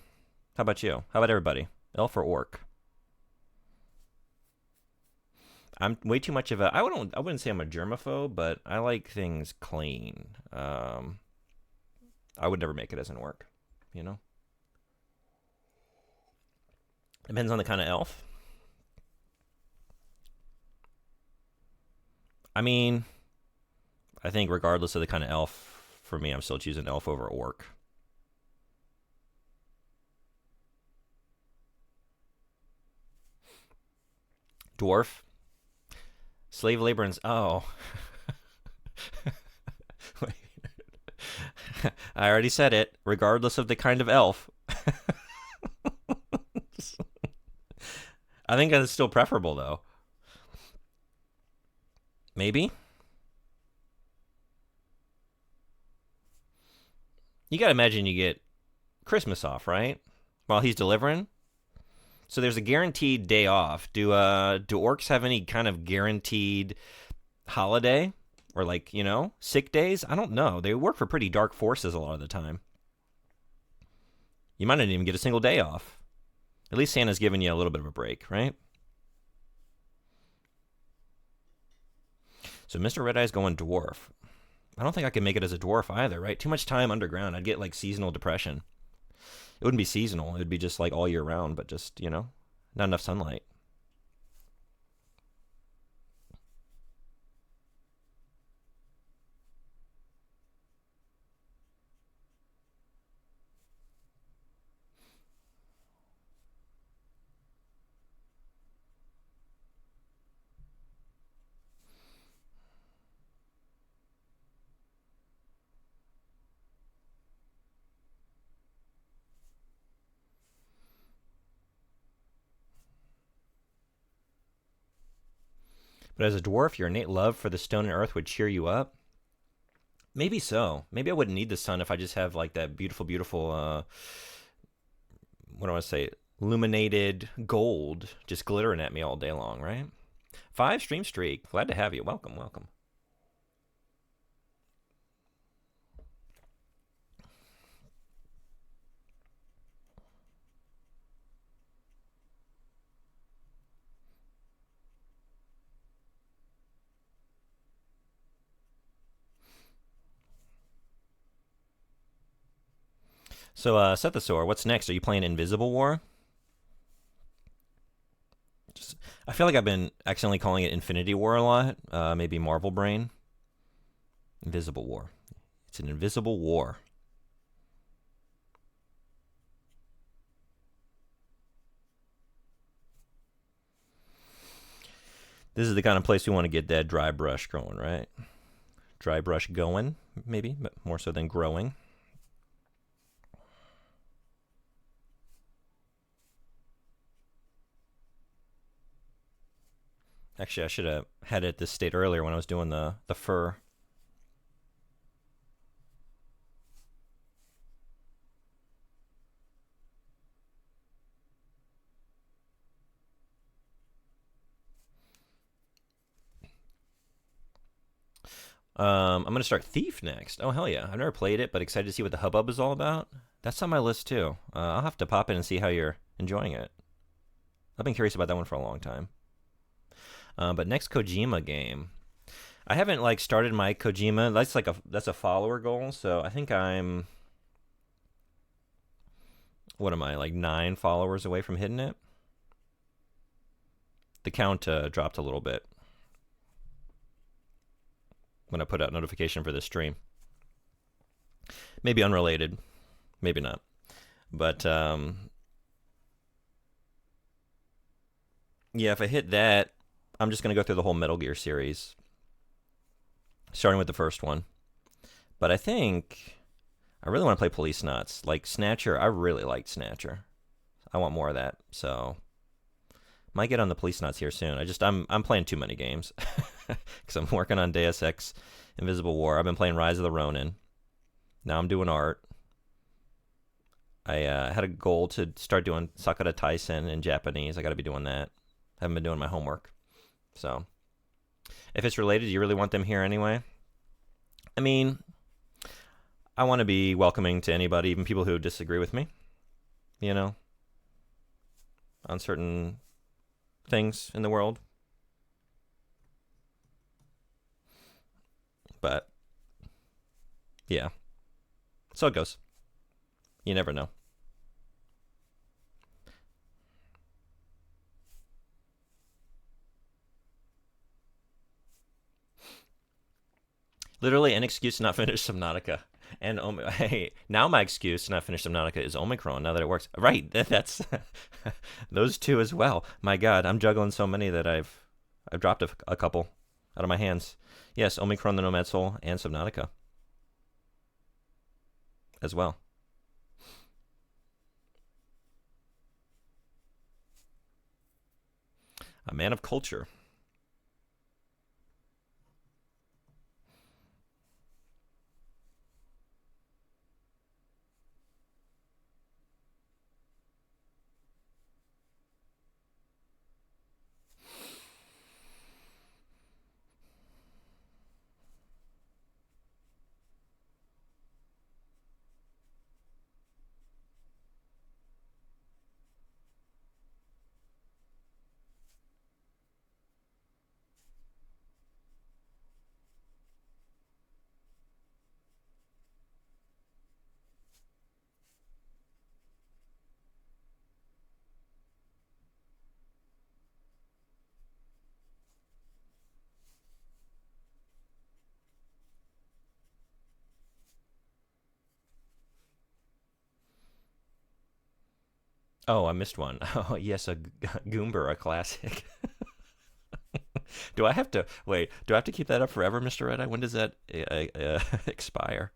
How about you? How about everybody? Elf or orc? I'm way too much of a. I wouldn't say I'm a germaphobe, but I like things clean. I would never make it as an orc. You know. Depends on the kind of elf. I mean, I think regardless of the kind of elf, for me, I'm still choosing elf over orc. Dwarf. Slave labor and oh, I already said it. Regardless of the kind of elf, I think that's still preferable though. Maybe you gotta imagine you get Christmas off, right? While he's delivering. So there's a guaranteed day off. Do orcs have any kind of guaranteed holiday or like, sick days? I don't know. They work for pretty dark forces a lot of the time. You might not even get a single day off. At least Santa's giving you a little bit of a break, right? So Mr. Red Eye's going dwarf. I don't think I can make it as a dwarf either, right? Too much time underground. I'd get like seasonal depression. It wouldn't be seasonal. It would be just like all year round, but just, not enough sunlight. But as a dwarf, your innate love for the stone and earth would cheer you up. Maybe so. Maybe I wouldn't need the sun if I just have like that beautiful, beautiful, what do I want to say, illuminated gold just glittering at me all day long, right? 5 stream streak. Glad to have you. Welcome, welcome. So, Sethosaur, what's next? Are you playing Invisible War? I feel like I've been accidentally calling it Infinity War a lot. Maybe Marvel Brain. Invisible War. It's an invisible war. This is the kind of place we want to get that dry brush going, right? Dry brush going, maybe, but more so than growing. Actually, I should have had it this state earlier when I was doing the fur. I'm going to start Thief next. Oh, hell yeah. I've never played it, but excited to see what the hubbub is all about. That's on my list, too. I'll have to pop in and see how you're enjoying it. I've been curious about that one for a long time. But next Kojima game. I haven't, started my Kojima. That's a follower goal, so I think I'm... What am I, 9 followers away from hitting it? The count dropped a little bit when I put out notification for this stream. Maybe unrelated. Maybe not. But, yeah, if I hit that, I'm just going to go through the whole Metal Gear series, starting with the first one. But I think I really want to play Police Knots. Like Snatcher, I really liked Snatcher. I want more of that, so might get on the Police Knots here soon. I'm playing too many games because I'm working on Deus Ex, Invisible War. I've been playing Rise of the Ronin. Now I'm doing art. I had a goal to start doing Sakura Taisen in Japanese. I got to be doing that. I haven't been doing my homework. So, if it's related, do you really want them here anyway? I mean, I want to be welcoming to anybody, even people who disagree with me, on certain things in the world. But, yeah. So it goes. You never know. Literally an excuse to not finish Subnautica. And hey, now my excuse to not finish Subnautica is Omicron, now that it works. Right, that's those two as well. My God, I'm juggling so many that I've dropped a couple. out of my hands. Yes, Omicron, the Nomad Soul, and Subnautica as well. A man of culture. Oh, I missed one. Oh, yes, a Goomber, a classic. Do I have to wait? Do I have to keep that up forever, Mr. Red Eye? When does that expire?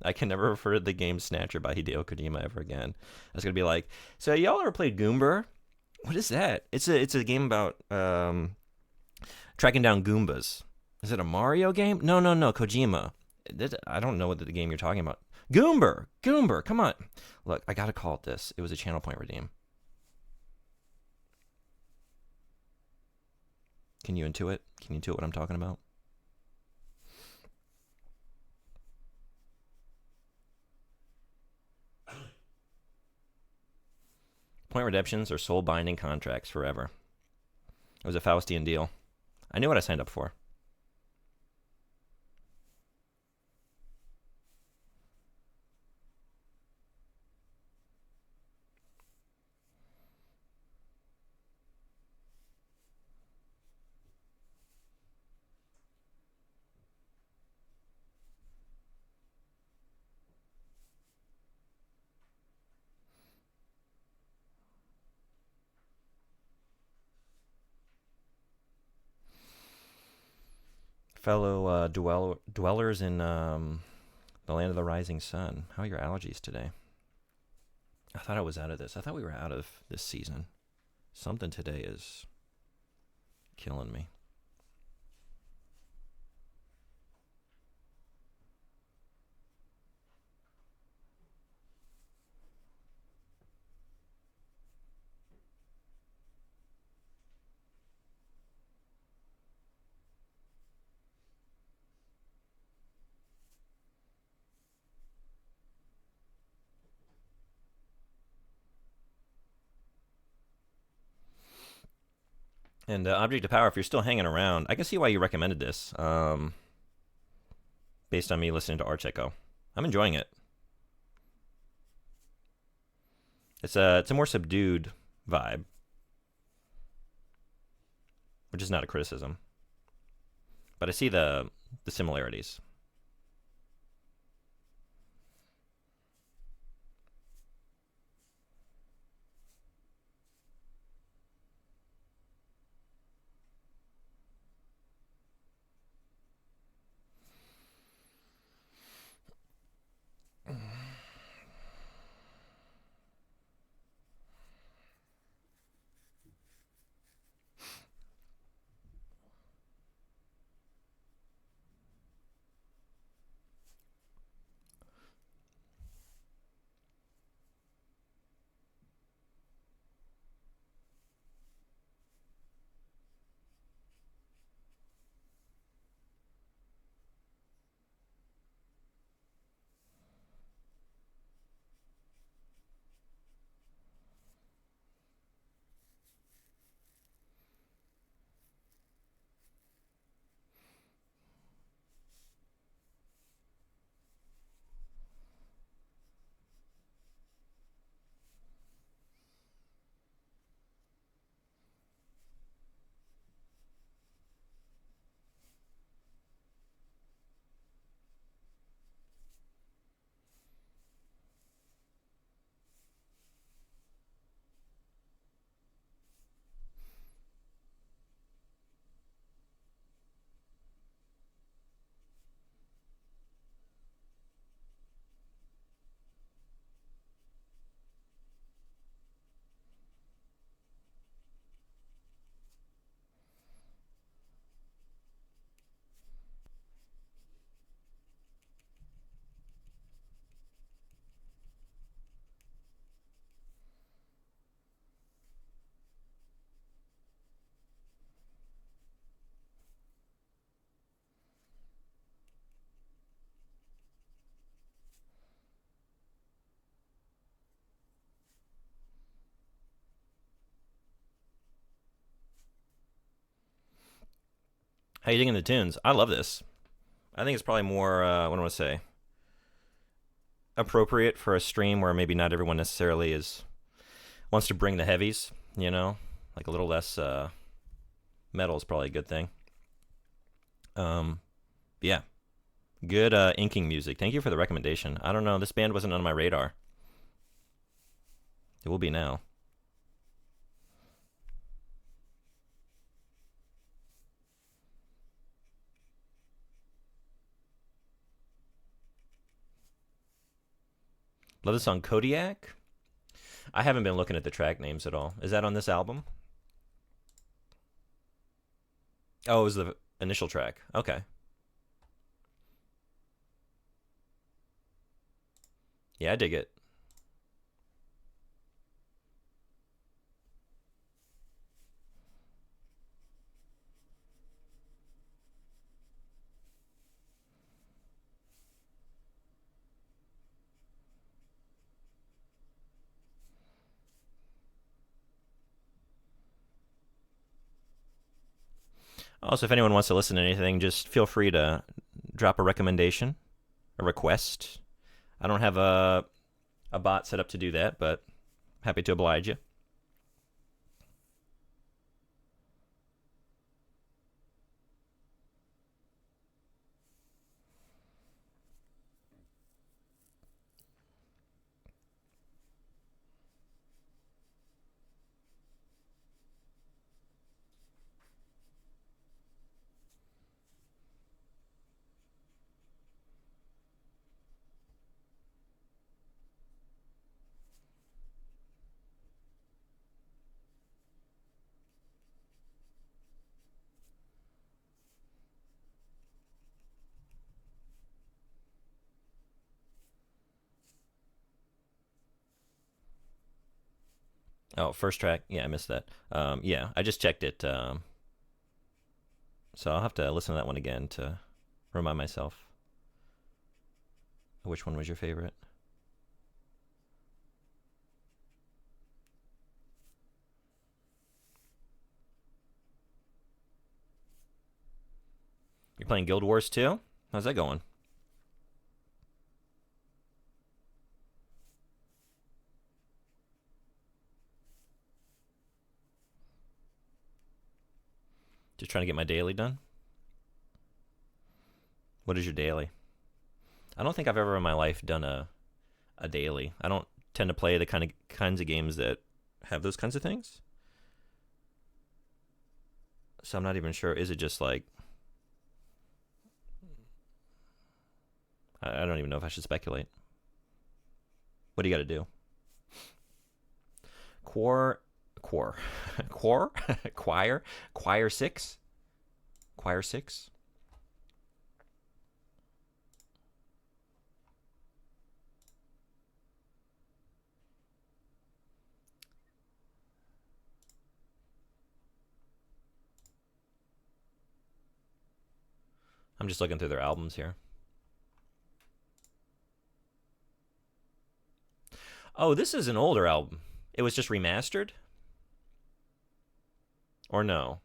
I can never refer to the game Snatcher by Hideo Kojima ever again. I was gonna be like, so y'all ever played Goomber? What is that? It's a game about tracking down Goombas. Is it a Mario game? No, Kojima. I don't know what the game you're talking about. Goomber, come on. Look, I gotta call it this. It was a channel point redeem. Can you intuit? Can you intuit what I'm talking about? Point redemptions are soul binding contracts forever. It was a Faustian deal. I knew what I signed up for. Fellow dwellers in the land of the rising sun. How are your allergies today? I thought I was out of this. I thought we were out of this season. Something today is killing me. And Object of Power, if you're still hanging around, I can see why you recommended this. Based on me listening to Archeco, I'm enjoying it. It's a more subdued vibe, which is not a criticism, but I see the similarities. How you digging the tunes? I love this. I think it's probably more, what do I want to say, appropriate for a stream where maybe not everyone necessarily is wants to bring the heavies. You know, like a little less metal is probably a good thing. Yeah, good inking music. Thank you for the recommendation. I don't know, this band wasn't on my radar. It will be now. Love the song Kodiak. I haven't been looking at the track names at all. Is that on this album? Oh, it was the initial track. Okay. Yeah, I dig it. Also, if anyone wants to listen to anything, just feel free to drop a recommendation, a request. I don't have a bot set up to do that, but happy to oblige you. Oh, first track. Yeah, I missed that. Yeah, I just checked it. So I'll have to listen to that one again to remind myself. Which one was your favorite? You're playing Guild Wars 2? How's that going? Just trying to get my daily done? What is your daily? I don't think I've ever in my life done a daily. I don't tend to play the kinds of games that have those kinds of things. So I'm not even sure. Is it just like I don't even know if I should speculate. What do you got to do? Quar, quar, quar, choir 6, choir 6. I'm just looking through their albums here. Oh, this is an older album. It was just remastered? Or no?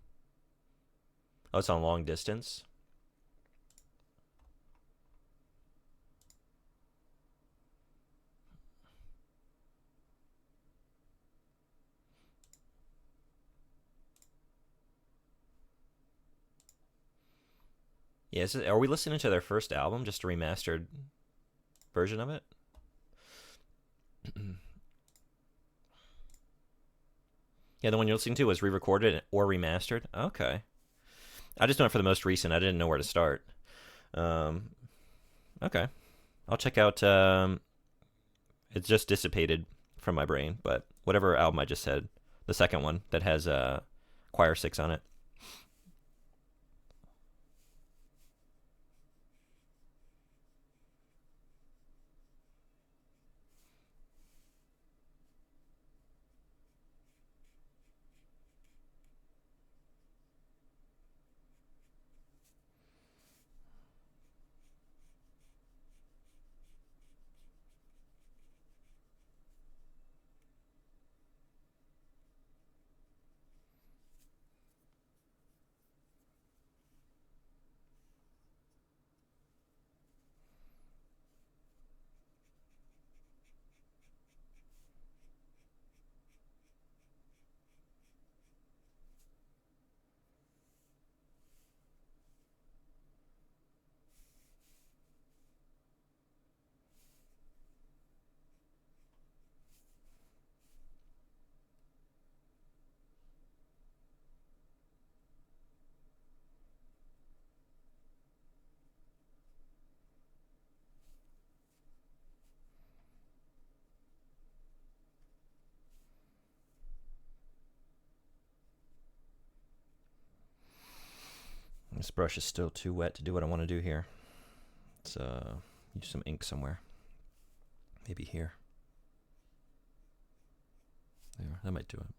Oh, it's on long distance. Yeah, are we listening to their first album, just a remastered version of it? Yeah, the one you're listening to was re-recorded or remastered. Okay, I just went for the most recent. I didn't know where to start. Um, okay, I'll check out. It's just dissipated from my brain, but whatever album I just said, the second one that has Choir 6 on it. This brush is still too wet to do what I want to do here. Let's use some ink somewhere. Maybe here. There, that might do it.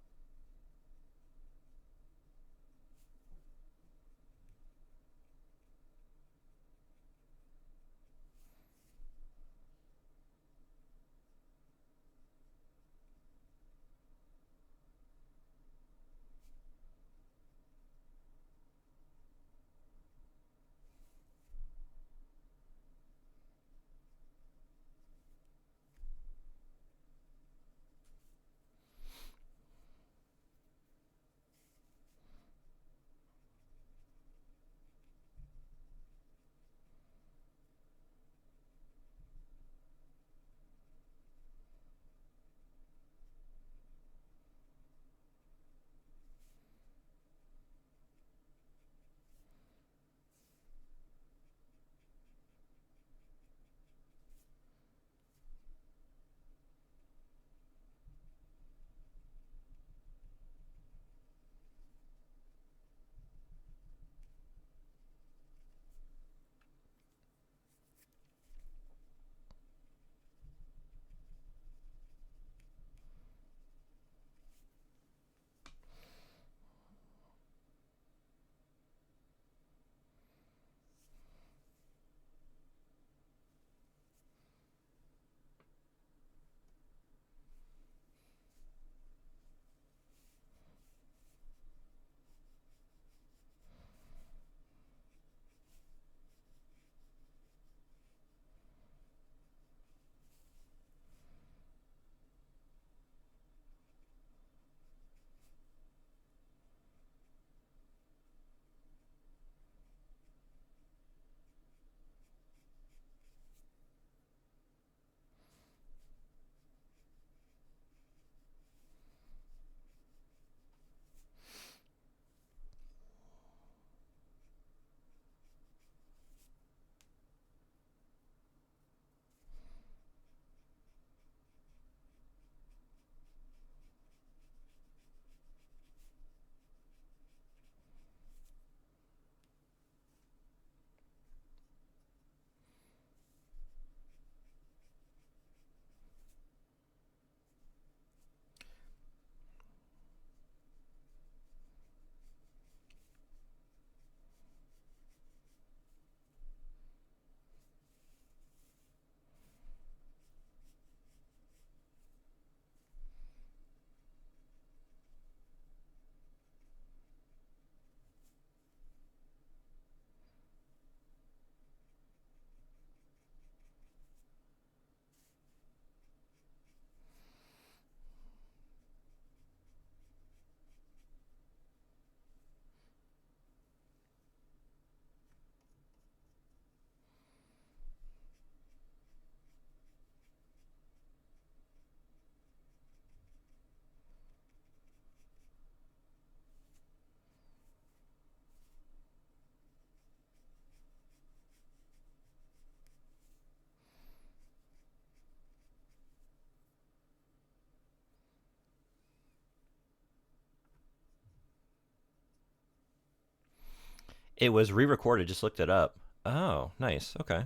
It was re-recorded. Just looked it up. Oh, nice. Okay.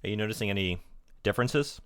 Are you noticing any differences?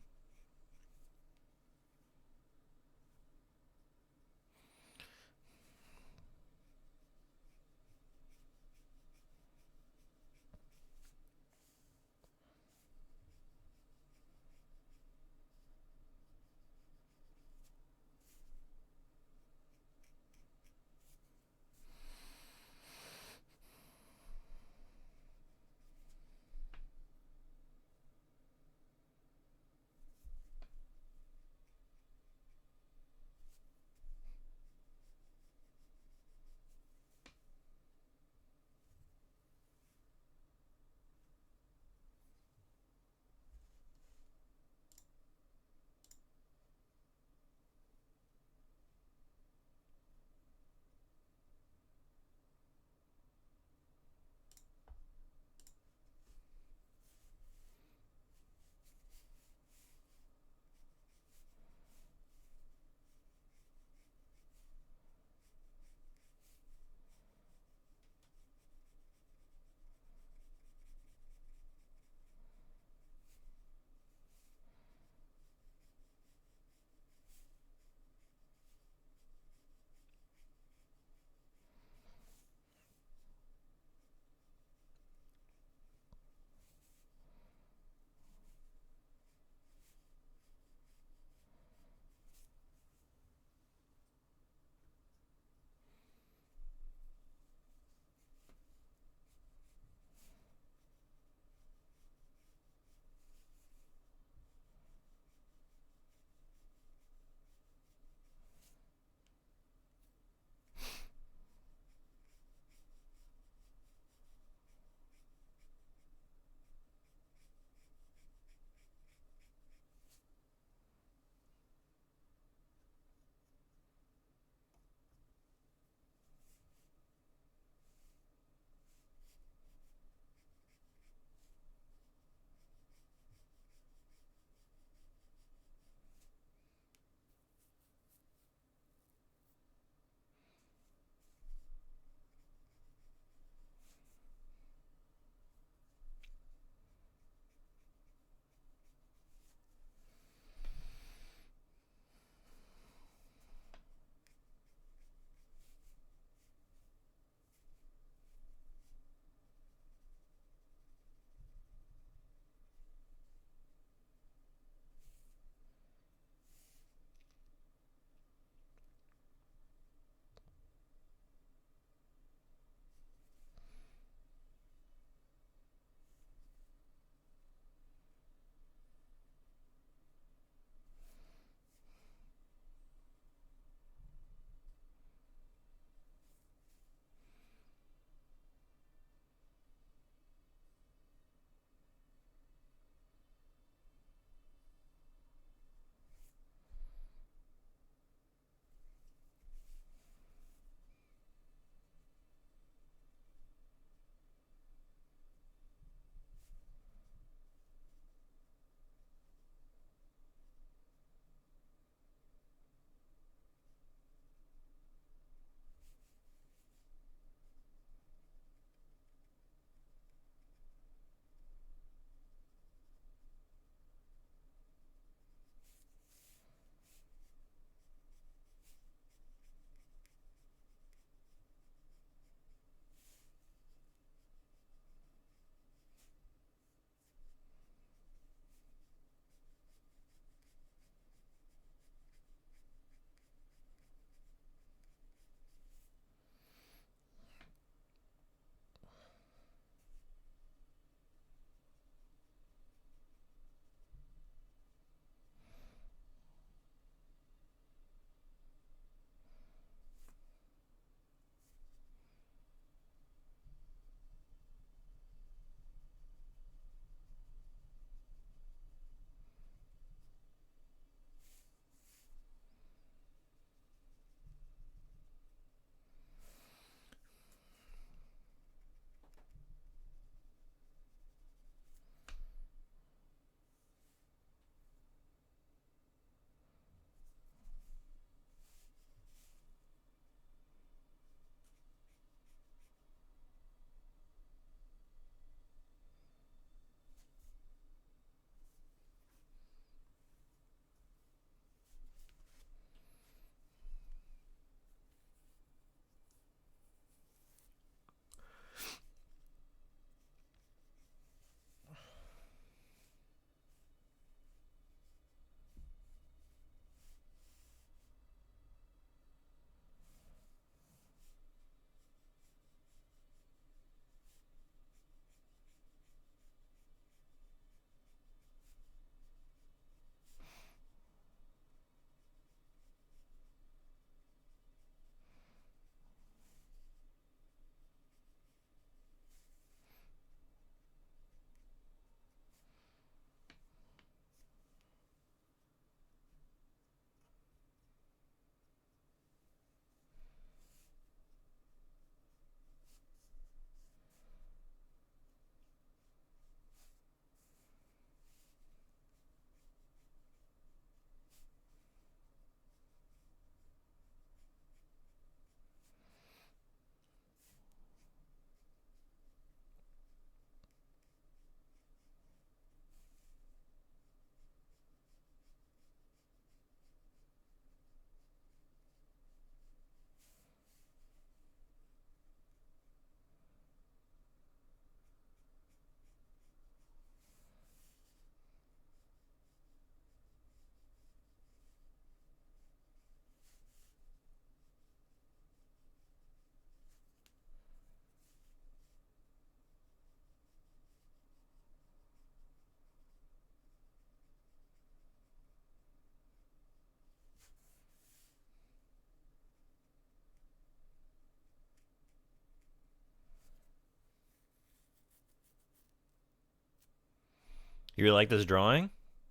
You really like this drawing?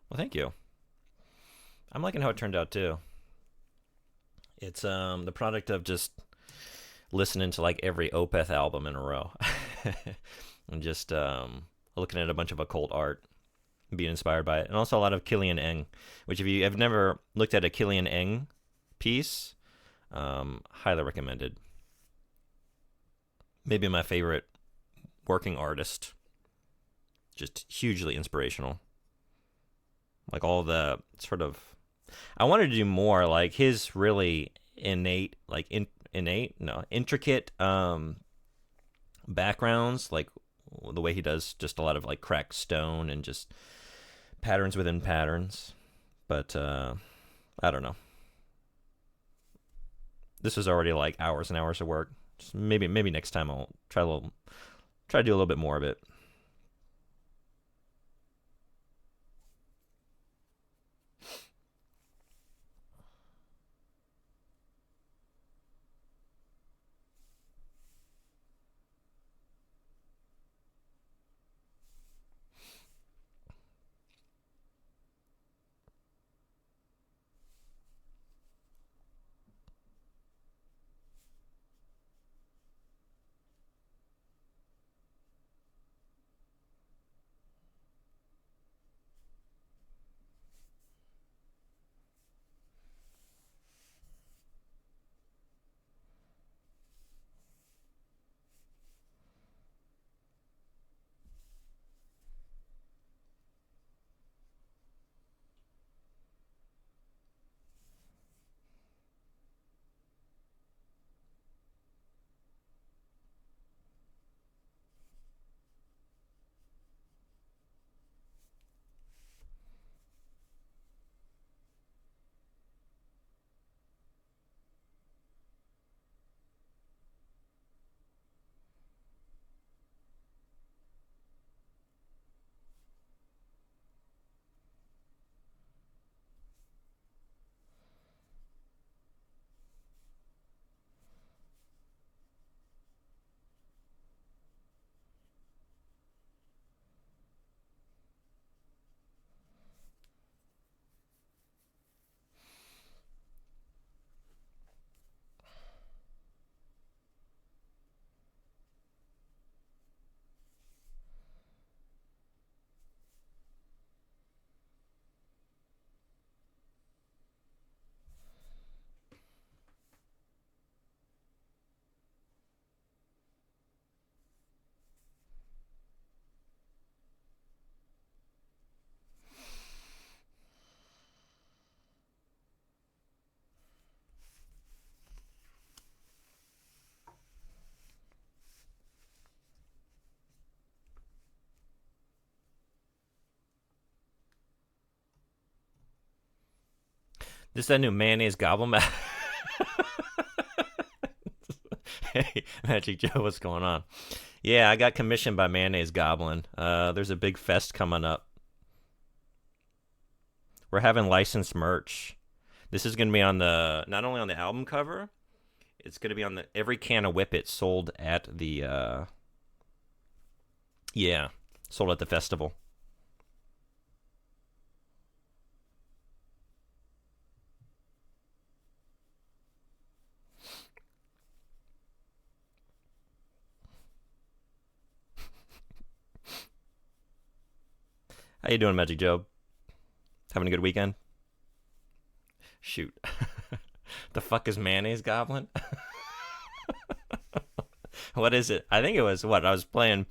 Well, thank you. I'm liking how it turned out too. It's the product of just listening to like every Opeth album in a row, and just looking at a bunch of occult art, being inspired by it, and also a lot of Killian Eng. Which, if you have never looked at a Killian Eng piece, highly recommended. Maybe my favorite working artist. Just hugely inspirational. Like all the sort of, I wanted to do more like his really intricate backgrounds, like the way he does just a lot of like cracked stone and just patterns within patterns. But I don't know. This was already like hours and hours of work. Just maybe next time I'll try to do a little bit more of it. This is that new mayonnaise goblin. Hey, Magic Joe, what's going on? Yeah, I got commissioned by Mayonnaise Goblin. There's a big fest coming up. We're having licensed merch. This is gonna be on the not only on the album cover, it's gonna be on the every can of Whippet sold at the yeah, sold at the festival. How you doing, Magic Joe? Having a good weekend? Shoot. The fuck is Mayonnaise Goblin? What is it? I think it was what I was playing.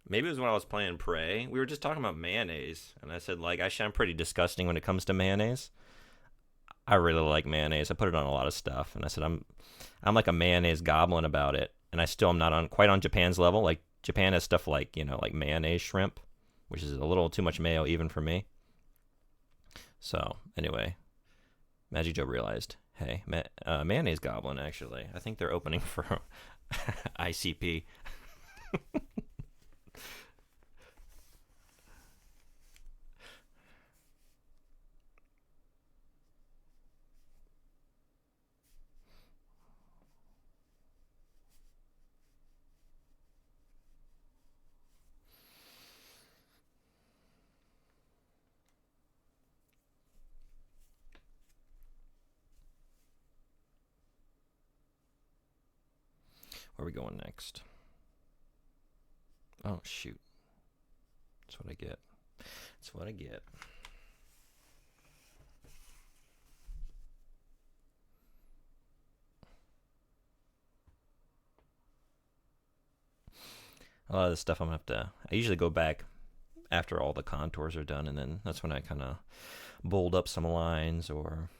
Maybe it was when I was playing Prey. We were just talking about mayonnaise, and I said like I'm pretty disgusting when it comes to mayonnaise. I really like mayonnaise. I put it on a lot of stuff, and I said I'm like a mayonnaise goblin about it, and I still am not on quite on Japan's level. Like Japan has stuff like like mayonnaise shrimp, which is a little too much mayo even for me. So anyway, Magic Joe realized, hey, mayonnaise goblin actually. I think they're opening for ICP. Where are we going next? Oh, shoot. That's what I get. That's what I get. A lot of this stuff I'm going to have to... I usually go back after all the contours are done, and then that's when I kind of bold up some lines or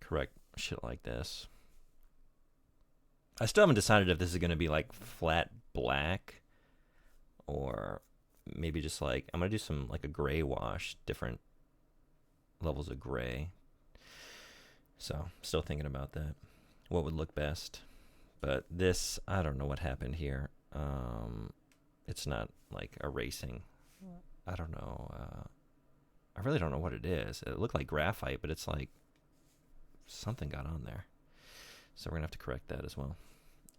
correct shit like this. I still haven't decided if this is going to be like flat black or maybe just like... I'm going to do some like a gray wash, different levels of gray. So, still thinking about that. What would look best. But this, I don't know what happened here. It's not like erasing. I don't know. I really don't know what it is. It looked like graphite, but it's like something got on there. So we're going to have to correct that as well.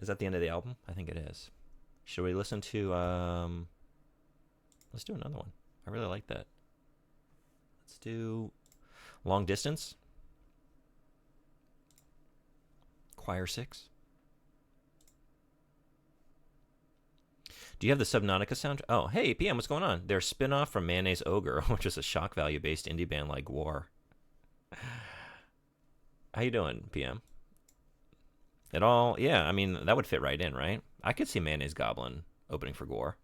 Is that the end of the album? I think it is. Should we listen to... let's do another one. I really like that. Let's do Long Distance. Choir 6. Do you have the Subnautica soundtrack? Oh, hey, PM, what's going on? They're a spin-off from Mayonnaise Ogre, which is a shock value-based indie band like War. How you doing, PM? It all, yeah, I mean, that would fit right in, right? I could see Mayonnaise Goblin opening for Gore.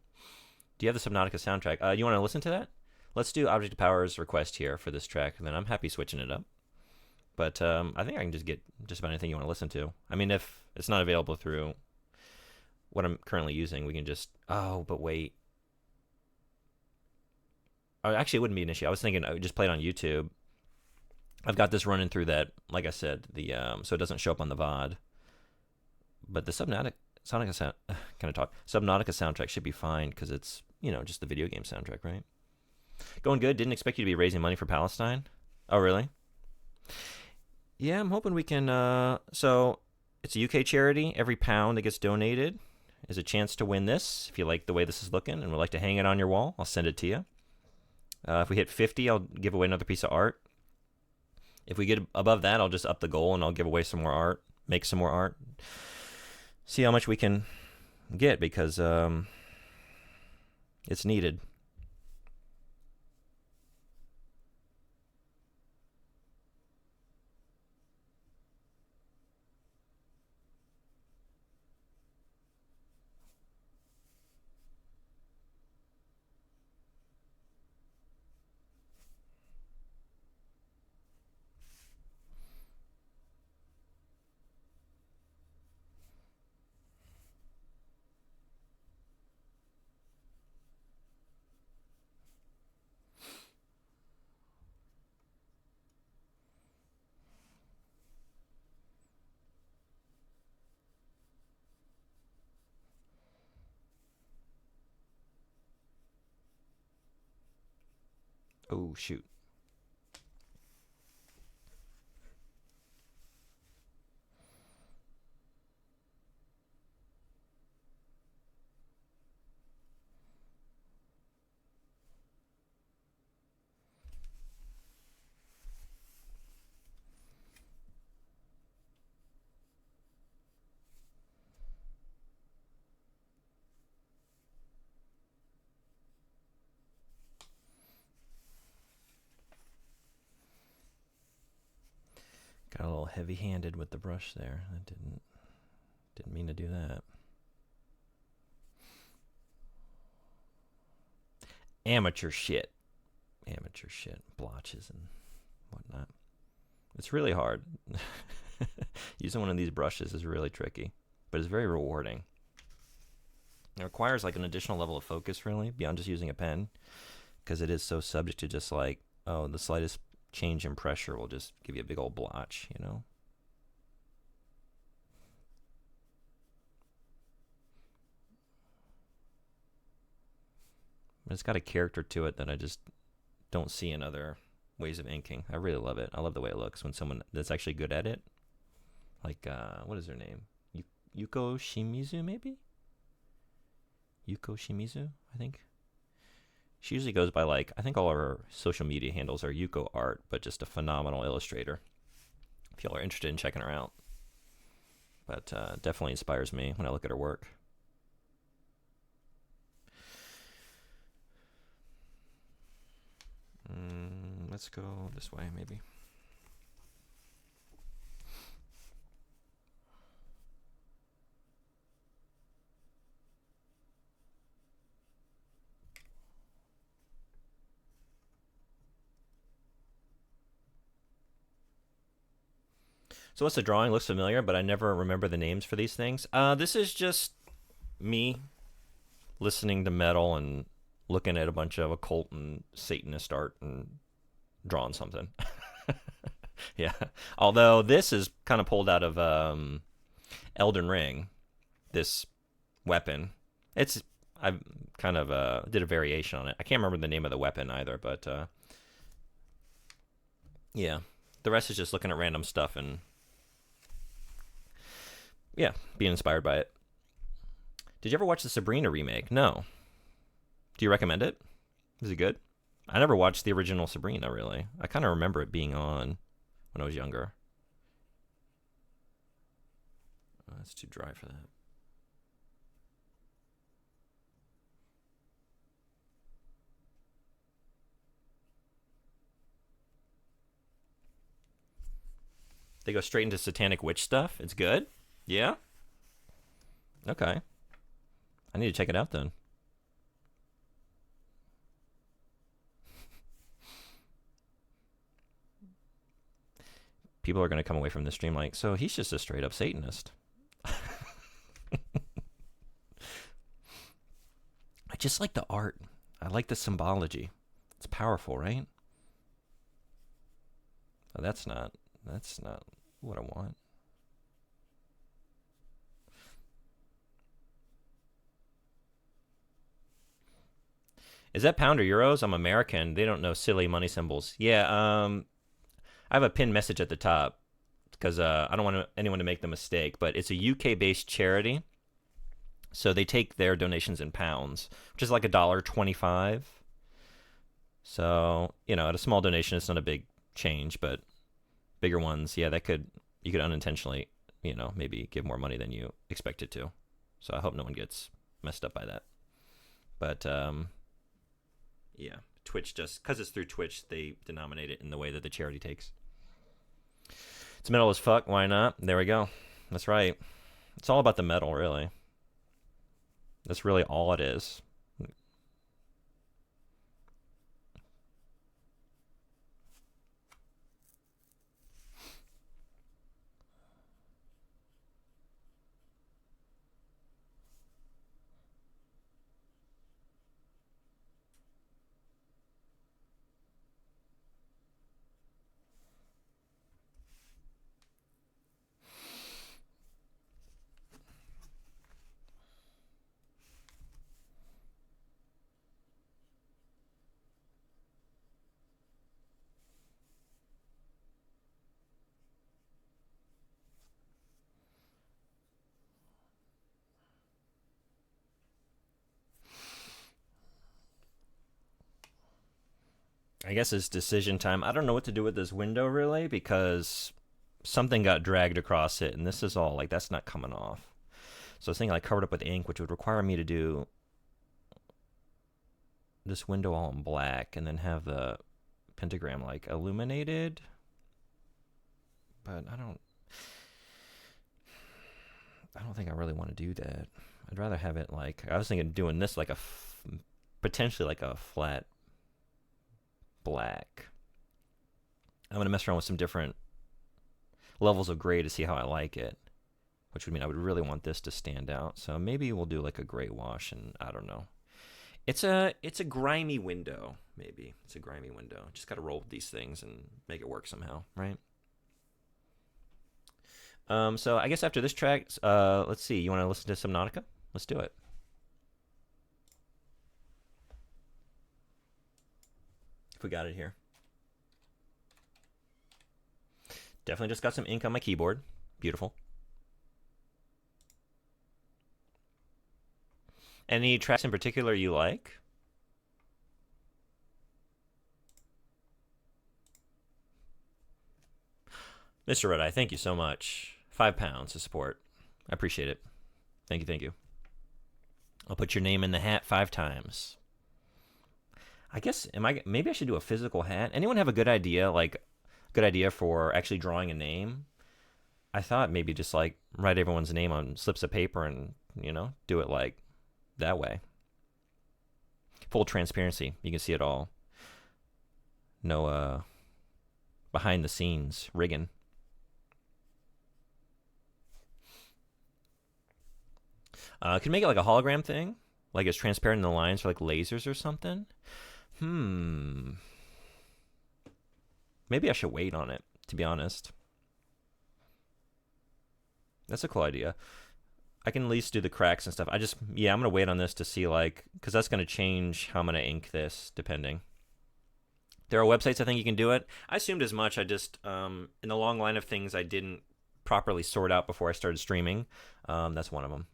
Do you have the Subnautica soundtrack? You want to listen to that? Let's do Object of Power's request here for this track, and then I'm happy switching it up. But I think I can just get just about anything you want to listen to. I mean, if it's not available through what I'm currently using, we can just... Oh, but wait. Oh, actually, it wouldn't be an issue. I was thinking I would just play it on YouTube. I've got this running through that, like I said, the so it doesn't show up on the VOD. But the Subnautica soundtrack should be fine because it's, you know, just the video game soundtrack, right? Going good. Didn't expect you to be raising money for Palestine. Oh, really? Yeah, I'm hoping we can... So, it's a UK charity. Every pound that gets donated is a chance to win this. If you like the way this is looking and would like to hang it on your wall, I'll send it to you. If we hit 50, I'll give away another piece of art. If we get above that, I'll just up the goal and I'll give away some more art, make some more art. See how much we can get because it's needed. Oh, shoot. Got a little heavy-handed with the brush there. I didn't mean to do that. Amateur shit. Amateur shit. Blotches and whatnot. It's really hard. Using one of these brushes is really tricky, but it's very rewarding. It requires like an additional level of focus, really, beyond just using a pen, because it is so subject to just like, oh, the slightest change in pressure will just give you a big old blotch, you know? But it's got a character to it that I just don't see in other ways of inking. I really love it. I love the way it looks when someone that's actually good at it. Like, what is her name? Yuko Shimizu, maybe? Yuko Shimizu, I think. She usually goes by, like, I think all of her social media handles are Yuko Art, but just a phenomenal illustrator. If y'all are interested in checking her out. but definitely inspires me when I look at her work. Let's go this way, maybe. So what's the drawing? Looks familiar, but I never remember the names for these things. This is just me listening to metal and looking at a bunch of occult and Satanist art and drawing something. Yeah. Although this is kind of pulled out of Elden Ring, this weapon. It's I kind of did a variation on it. I can't remember the name of the weapon either, but yeah. The rest is just looking at random stuff and yeah, being inspired by it. Did you ever watch the Sabrina remake? No. Do you recommend it? Is it good? I never watched the original Sabrina, really. I kind of remember it being on when I was younger. Oh, that's too dry for that. They go straight into satanic witch stuff. It's good? Yeah? Okay. I need to check it out then. People are going to come away from the stream like, so he's just a straight up Satanist. I just like the art. I like the symbology. It's powerful, right? Oh, that's not what I want. Is that pound or euros? I'm American. They don't know silly money symbols. Yeah, I have a pinned message at the top because I don't want anyone to make the mistake, but it's a UK-based charity. So they take their donations in pounds, which is like $1.25. So, at a small donation, it's not a big change, but bigger ones, yeah, you could unintentionally, maybe give more money than you expected to. So I hope no one gets messed up by that. But, yeah, Twitch just, because it's through Twitch, they denominate it in the way that the charity takes. It's metal as fuck, why not? There we go. That's right. It's all about the metal, really. That's really all it is. I guess it's decision time. I don't know what to do with this window, really, because something got dragged across it, and this is all, that's not coming off. So I was thinking, covered up with ink, which would require me to do this window all in black and then have the pentagram, illuminated. But I don't think I really want to do that. I'd rather have it I was thinking doing this potentially like a flat black. I'm going to mess around with some different levels of gray to see how I like it, which would mean I would really want this to stand out. So maybe we'll do a gray wash, and I don't know. It's a grimy window, maybe. It's a grimy window. Just got to roll with these things and make it work somehow, right? So I guess after this track, let's see. You want to listen to Subnautica? Let's do it. If we got it here. Definitely just got some ink on my keyboard. Beautiful. Any tracks in particular you like? Mr. Red Eye, thank you so much. £5 to support. I appreciate it. Thank you, thank you. I'll put your name in the hat 5 times. I guess maybe I should do a physical hat. Anyone have a good idea, like good idea for actually drawing a name? I thought maybe just like write everyone's name on slips of paper and, do it like that way. Full transparency. You can see it all. No behind the scenes rigging. Could make it like a hologram thing, like it's transparent in the lines for like lasers or something. Maybe I should wait on it, to be honest. That's a cool idea. I can at least do the cracks and stuff. I'm going to wait on this to see, like, because that's going to change how I'm going to ink this, depending. There are websites I think you can do it. I assumed as much. I just, in the long line of things I didn't properly sort out before I started streaming, that's one of them.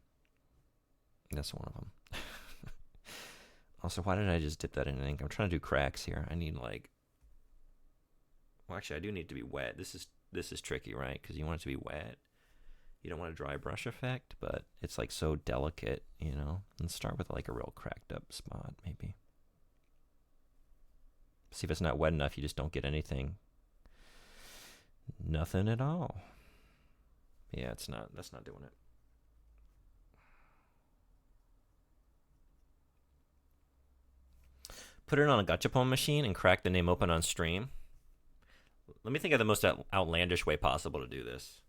Also, why did I just dip that in ink? I'm trying to do cracks here. I need like... Well, actually, I do need to be wet. This is tricky, right? Because you want it to be wet. You don't want a dry brush effect, but it's like so delicate, Let's start with like a real cracked up spot, maybe. See if it's not wet enough, you just don't get anything. Nothing at all. Yeah, that's not doing it. Put it on a gachapon machine and crack the name open on stream. Let me think of the most outlandish way possible to do this.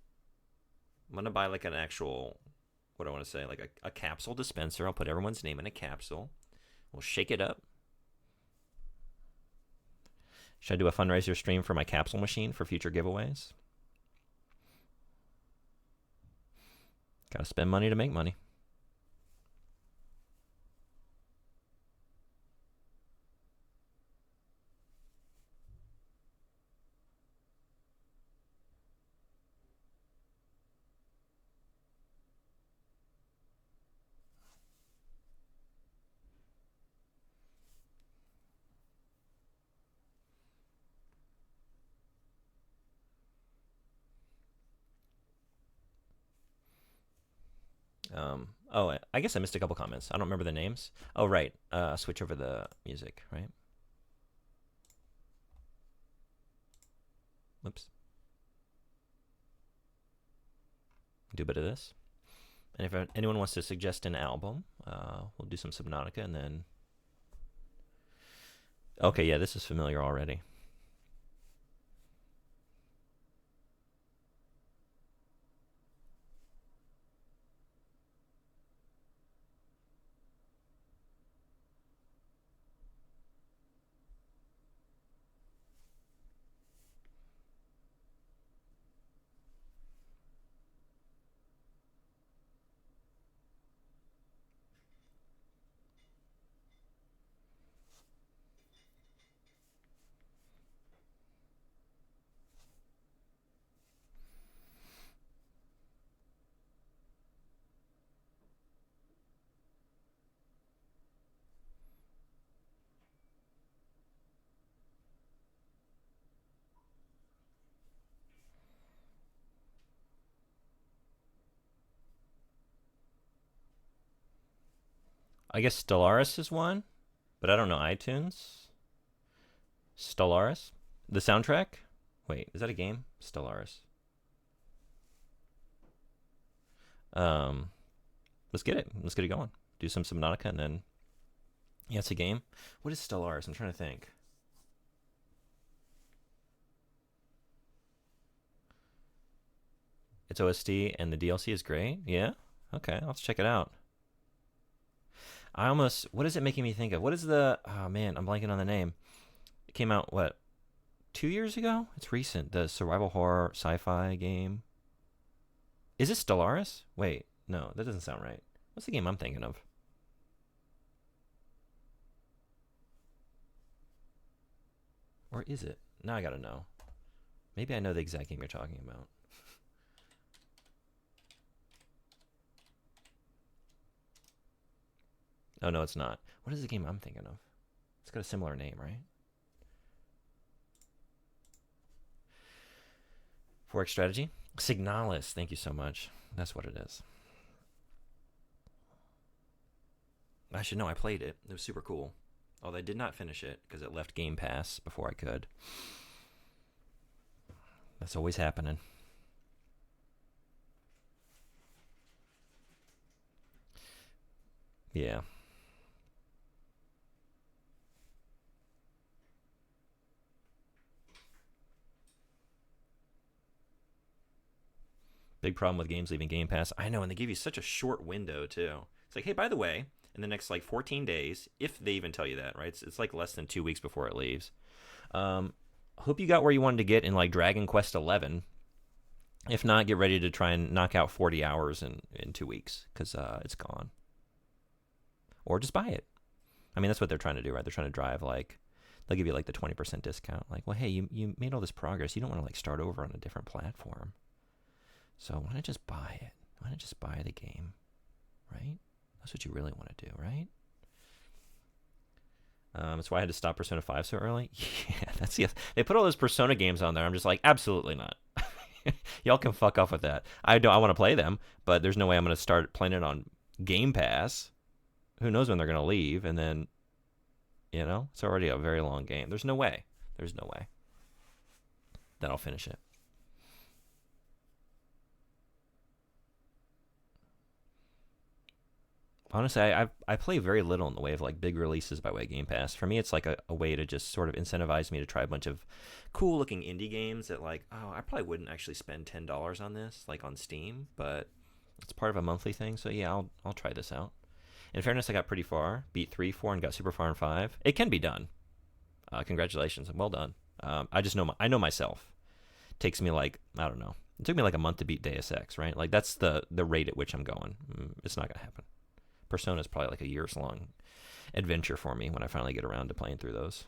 I'm going to buy like an actual, what do I want to say, like a capsule dispenser. I'll put everyone's name in a capsule. We'll shake it up. Should I do a fundraiser stream for my capsule machine for future giveaways? Gotta spend money to make money. I guess I missed a couple comments. I don't remember the names. Oh, right. Switch over the music, right? Whoops. Do a bit of this. And if anyone wants to suggest an album, we'll do some Subnautica and then... Okay, yeah, this is familiar already. I guess Stellaris is one, but I don't know iTunes. Stellaris? The soundtrack? Wait, is that a game? Stellaris. Let's get it. Let's get it going. Do some Subnautica and then... Yeah, it's a game. What is Stellaris? I'm trying to think. It's OST and the DLC is great? Yeah? Okay, let's check it out. What is it making me think of? What is oh man, I'm blanking on the name. It came out, 2 years ago? It's recent. The survival horror sci-fi game. Is it Stellaris? Wait, no, that doesn't sound right. What's the game I'm thinking of? Or is it? Now I gotta know. Maybe I know the exact game you're talking about. Oh, no, it's not. What is the game I'm thinking of? It's got a similar name, right? Forex strategy. Signalis, thank you so much. That's what it is. I should know. I played it. It was super cool. Although I did not finish it because it left Game Pass before I could. That's always happening. Yeah. Big problem with games leaving Game Pass. I know, and they give you such a short window too. It's like, hey, by the way, in the next like 14 days, if they even tell you that, right? It's like less than 2 weeks before it leaves. Hope you got where you wanted to get in like Dragon Quest 11. If not, get ready to try and knock out 40 hours in 2 weeks because it's gone. Or just buy it. I mean, that's what they're trying to do, right? They're trying to drive like, they'll give you like the 20% discount. Like, well, hey, you made all this progress. You don't want to like start over on a different platform. So why not just buy it? Why not just buy the game, right? That's what you really want to do, right? That's why I had to stop Persona 5 so early. Yeah, that's yes. They put all those Persona games on there. I'm just like, absolutely not. Y'all can fuck off with that. I want to play them, but there's no way I'm going to start playing it on Game Pass. Who knows when they're going to leave? And then, it's already a very long game. There's no way. There's no way that I'll finish it. Honestly, I play very little in the way of like big releases by way of Game Pass. For me, it's like a way to just sort of incentivize me to try a bunch of cool looking indie games that like, oh, I probably wouldn't actually spend $10 on this like on Steam, but it's part of a monthly thing. So yeah, I'll try this out. In fairness, I got pretty far, beat 3, 4, and got super far in 5. It can be done. Congratulations, well done. I just know I know myself. It takes me like, I don't know. It took me like a month to beat Deus Ex, right? Like that's the rate at which I'm going. It's not gonna happen. Persona is probably like a years long adventure for me when I finally get around to playing through those.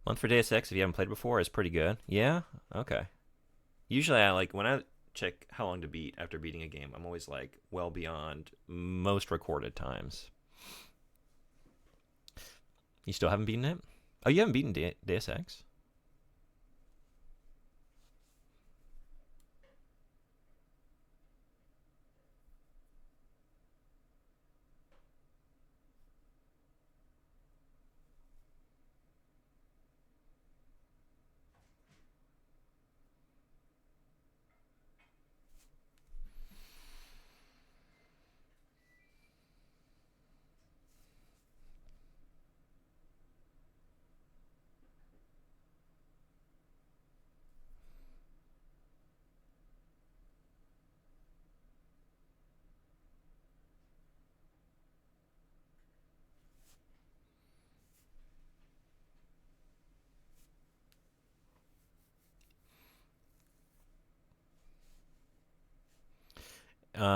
Month for Deus Ex, if you haven't played before, is pretty good. Yeah? Okay. Usually I like, when I check how long to beat after beating a game, I'm always like well beyond most recorded times. You still haven't beaten it? Oh, you haven't beaten Deus Ex?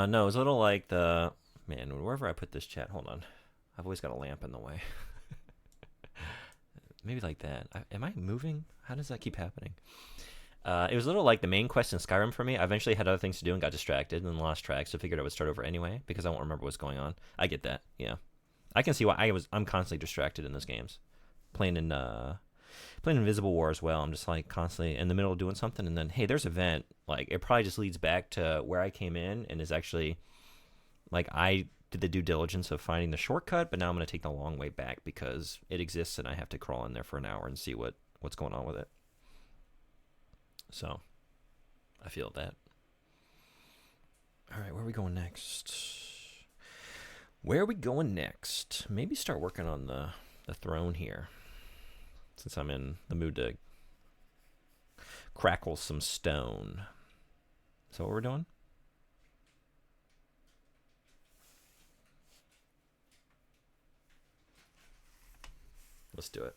No, it's a little like the man. Wherever I put this chat, hold on. I've always got a lamp in the way. Maybe like that. Am I moving? How does that keep happening? It was a little like the main quest in Skyrim for me. I eventually had other things to do and got distracted and lost track, so figured I would start over anyway because I won't remember what's going on. I get that. Yeah, I can see why I'm constantly distracted in those games. Playing in Invisible War as well. I'm just like constantly in the middle of doing something, and then hey, there's an event. Like it probably just leads back to where I came in, and is actually like I did the due diligence of finding the shortcut, but now I'm going to take the long way back because it exists, and I have to crawl in there for an hour and see what's going on with it. So I feel that. All right, where are we going next? Where are we going next? Maybe start working on the throne here, since I'm in the mood to crackle some stone. So what we're doing? Let's do it.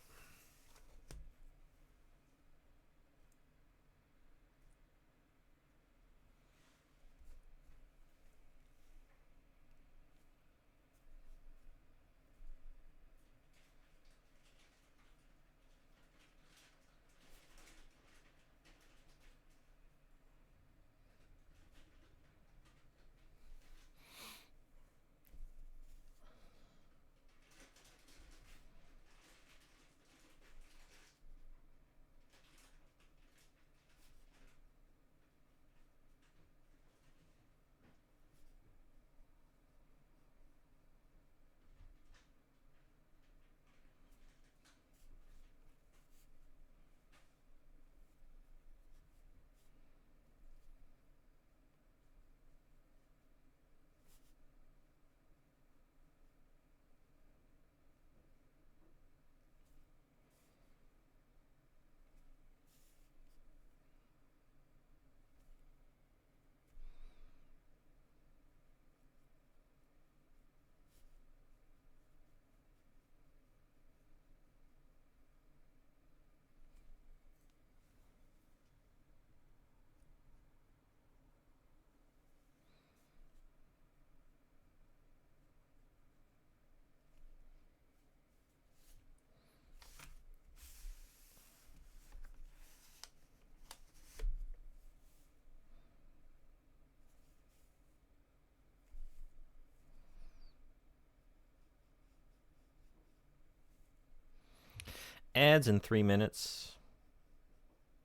Ads in 3 minutes.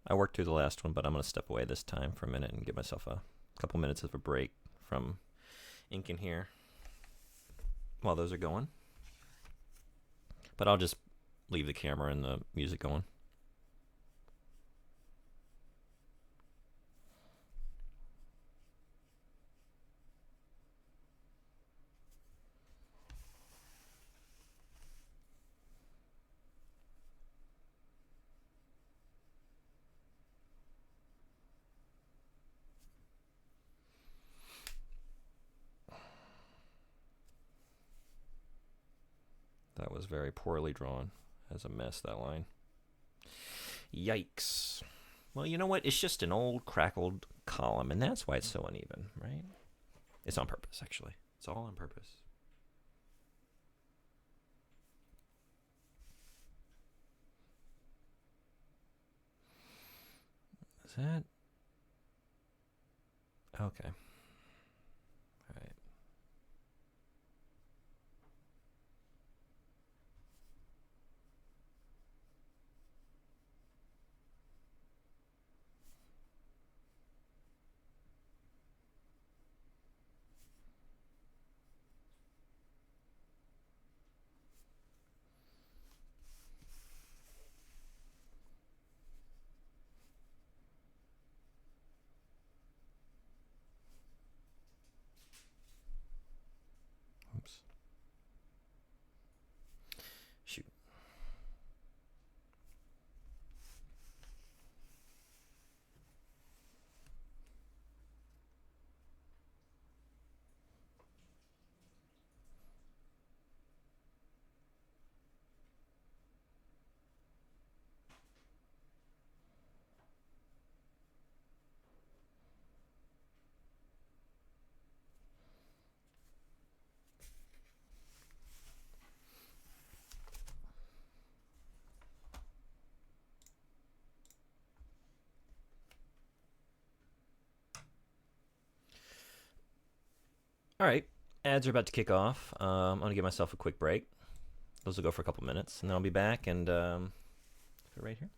I worked through the last one, but I'm going to step away this time for a minute and give myself a couple minutes of a break from inking here while those are going. But I'll just leave the camera and the music going. That was very poorly drawn. As a mess, that line. Yikes. Well, you know what? It's just an old crackled column, and that's why it's so uneven, right? It's on purpose, actually. It's all on purpose. Is that... Okay. All right. Oops. Shoot. All right. Ads are about to kick off. I'm going to give myself a quick break. Those will go for a couple minutes, and then I'll be back and right here.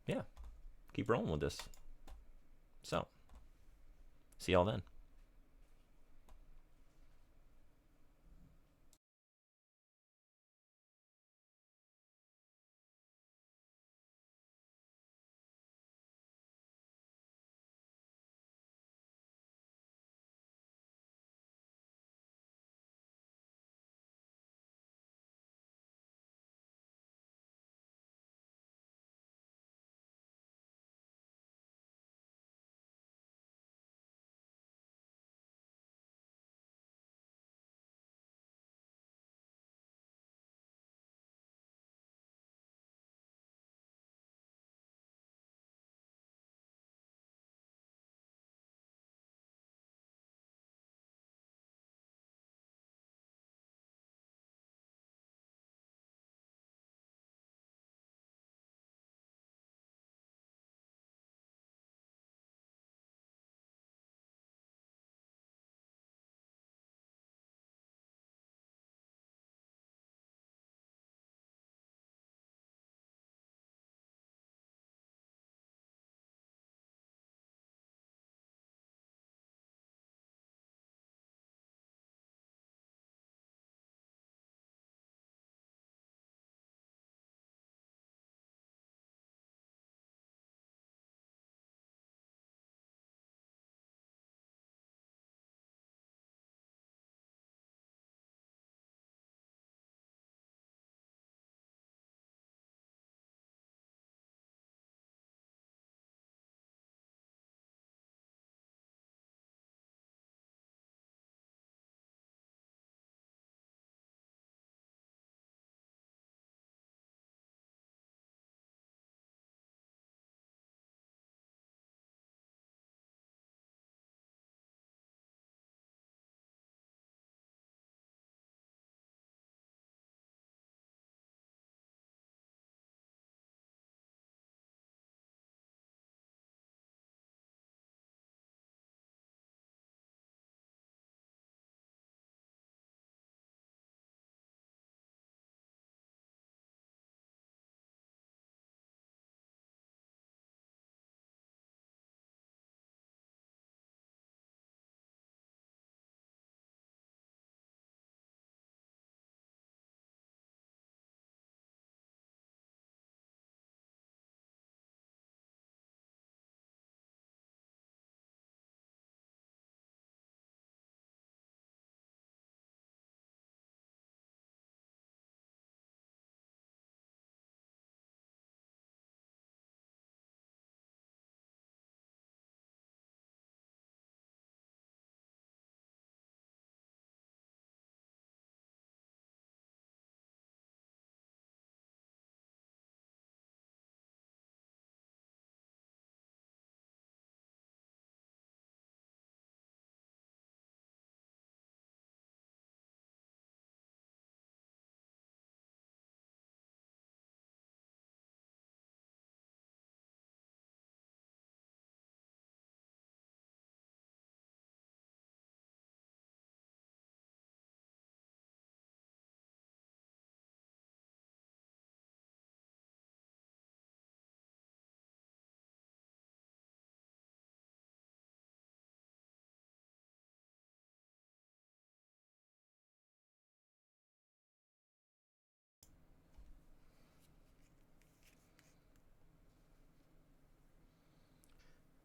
Yeah. Keep rolling with this. So, see y'all then.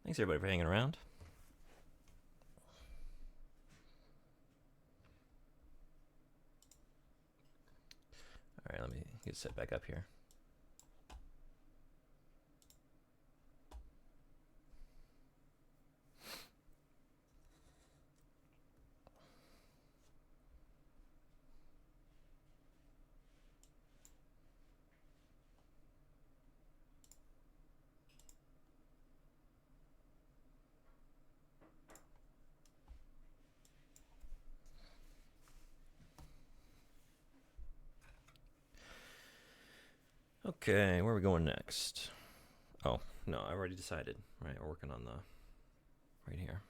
Thanks everybody for hanging around. All right, let me get set back up here. Okay, where are we going next? Oh, no, I already decided. Right, we're working on the right here.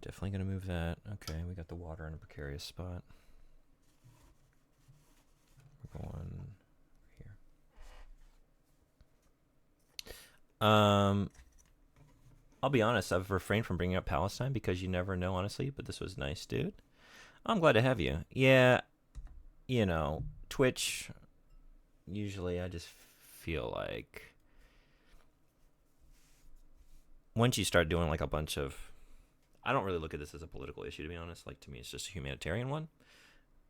Definitely going to move that. Okay, we got the water in a precarious spot. We're going here. I'll be honest, I've refrained from bringing up Palestine because you never know, honestly, but this was nice, dude. I'm glad to have you. Yeah, you know, Twitch, usually I just feel like once you start doing like a bunch of, I don't really look at this as a political issue, to be honest. Like, to me, it's just a humanitarian one.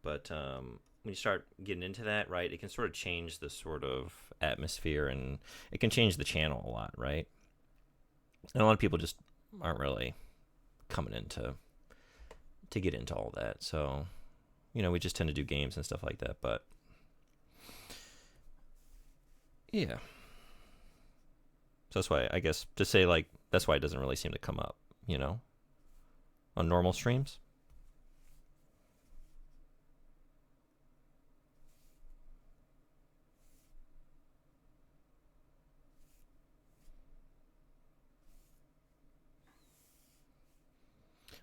But when you start getting into that, right, it can sort of change the sort of atmosphere, and it can change the channel a lot, right? And a lot of people just aren't really coming in to get into all that. So, you know, we just tend to do games and stuff like that. But yeah. So that's why, I guess, to say, like, that's why it doesn't really seem to come up, you know, on normal streams.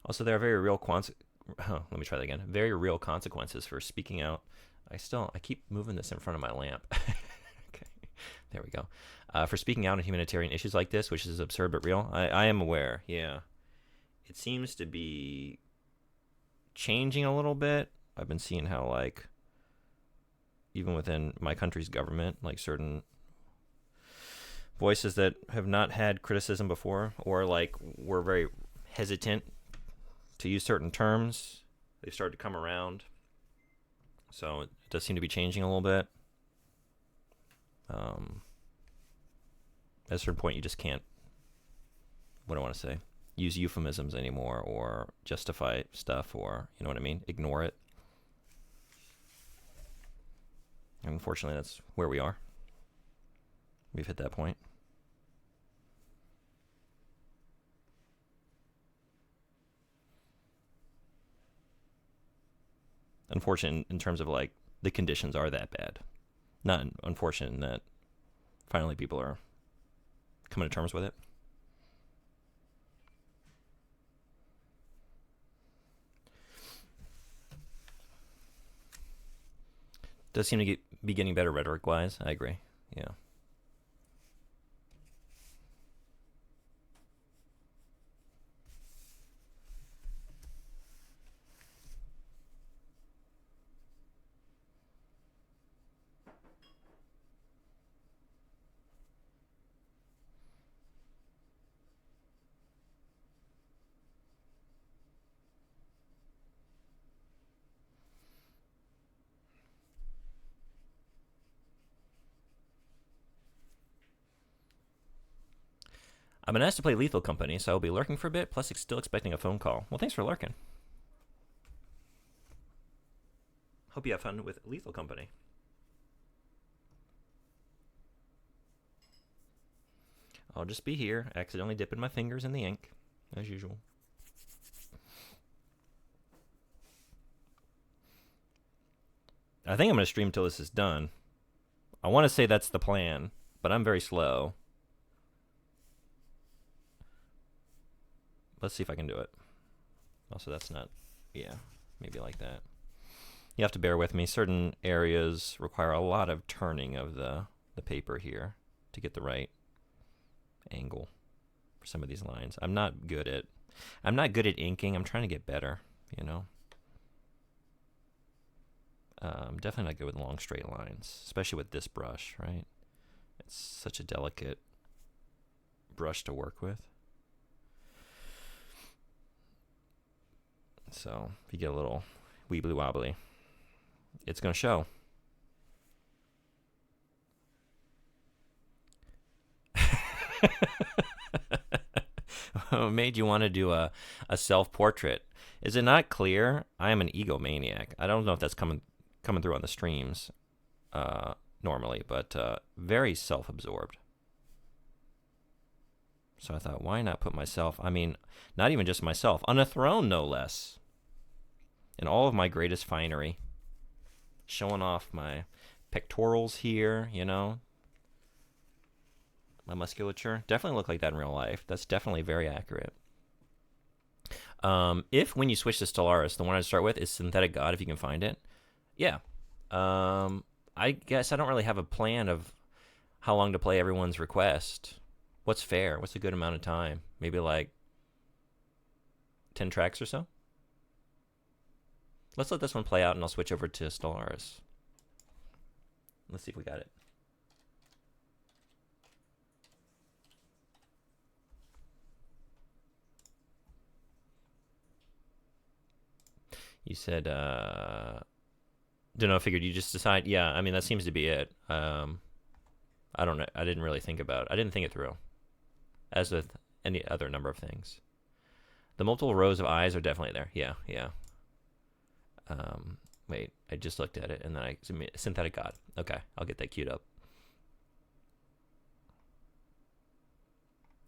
Also, there are very real let me try that again. Very real consequences for speaking out. I keep moving this in front of my lamp. Okay, there we go. For speaking out on humanitarian issues like this, which is absurd but real. I am aware. Yeah, it seems to be changing a little bit. I've been seeing how, like, even within my country's government, like, certain voices that have not had criticism before, or like were very hesitant to use certain terms, they've started to come around. So it does seem to be changing a little bit. At a certain point, you just can't, what do I want to say, use euphemisms anymore, or justify stuff, or, you know what I mean, ignore it. And unfortunately, that's where we are. We've hit that point. Unfortunate in terms of, like, the conditions are that bad. Not unfortunate in that finally people are coming to terms with it. Does seem to be getting better rhetoric-wise. I agree. Yeah. I've been asked to play Lethal Company, so I'll be lurking for a bit, plus still expecting a phone call. Well, thanks for lurking. Hope you have fun with Lethal Company. I'll just be here, accidentally dipping my fingers in the ink, as usual. I think I'm going to stream till this is done. I want to say that's the plan, but I'm very slow. Let's see if I can do it. Also, that's not, yeah, maybe like that. You have to bear with me. Certain areas require a lot of turning of the paper here to get the right angle. for some of these lines. I'm not good at inking. I'm trying to get better, you know. Definitely not good with long straight lines, especially with this brush, right? It's such a delicate brush to work with. So if you get a little weebly wobbly, it's going to show. What made you want to do a self-portrait? Is it not clear? I am an egomaniac. I don't know if that's coming through on the streams normally, but very self-absorbed. So I thought, why not put myself, I mean, not even just myself, on a throne, no less, in all of my greatest finery, showing off my pectorals here, you know, my musculature. Definitely look like that in real life. That's definitely very accurate. If when you switch to Stellaris, the one I start with is Synthetic God, if you can find it. Yeah. I guess I don't really have a plan of how long to play everyone's request. What's fair? What's a good amount of time? Maybe like 10 tracks or so? Let's let this one play out and I'll switch over to Stellaris. Let's see if we got it. You said, don't know, I figured you just decide. Yeah, I mean, that seems to be it. I don't know. I didn't really think about it. I didn't think it through, as with any other number of things. The multiple rows of eyes are definitely there. Yeah, yeah. Wait, I just looked at it, and then Synthetic God. Okay, I'll get that queued up.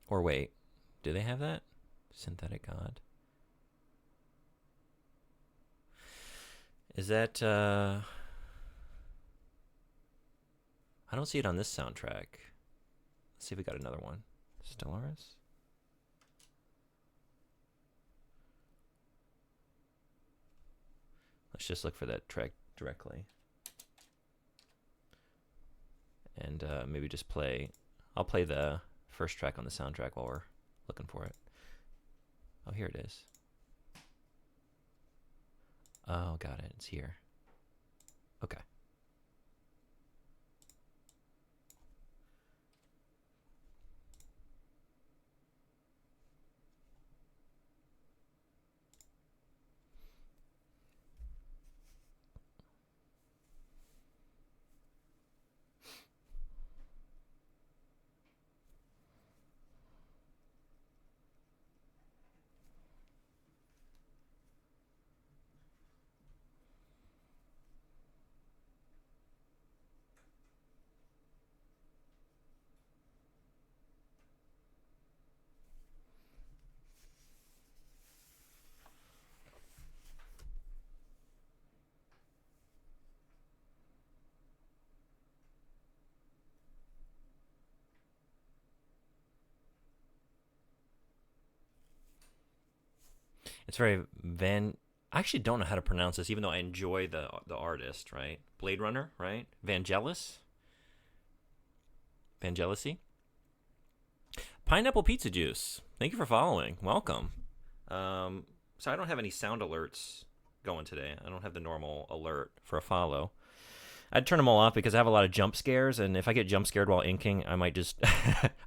Or wait, do they have that? Synthetic God. Is that, I don't see it on this soundtrack. Let's see if we got another one. Stellaris? Let's just look for that track directly. And maybe just I'll play the first track on the soundtrack while we're looking for it. Oh, here it is. Oh, got it. It's here. Okay. It's very I actually don't know how to pronounce this, even though I enjoy the artist, right? Blade Runner, right? Vangelis? Vangelisy? Pineapple Pizza Juice. Thank you for following. Welcome. So I don't have any sound alerts going today. I don't have the normal alert for a follow. I'd turn them all off because I have a lot of jump scares, and if I get jump scared while inking, I might just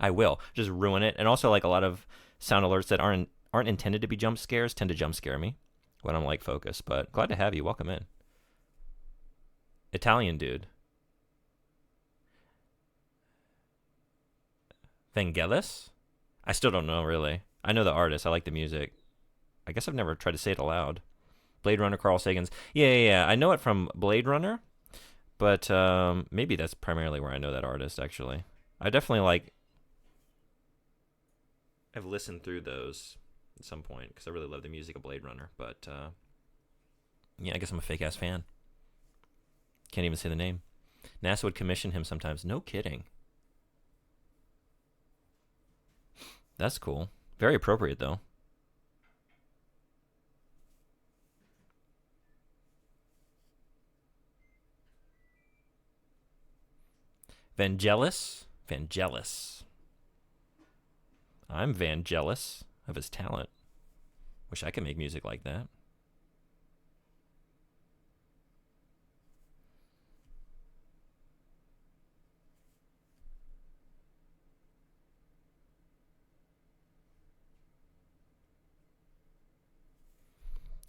I will just ruin it. And also, like, a lot of sound alerts that aren't intended to be jump scares tend to jump scare me when I'm like focused. But glad to have you. Welcome in. Italian dude. Vangelis? I still don't know, really. I know the artist. I like the music. I guess I've never tried to say it aloud. Blade Runner, Carl Sagan's. Yeah. I know it from Blade Runner, but maybe that's primarily where I know that artist, actually. I definitely I've listened through those at some point because I really love the music of Blade Runner. But yeah, I guess I'm a fake-ass fan. Can't even say the name. NASA would commission him sometimes. No kidding. That's cool. Very appropriate, though. Vangelis. I'm jealous of his talent. Wish I could make music like that.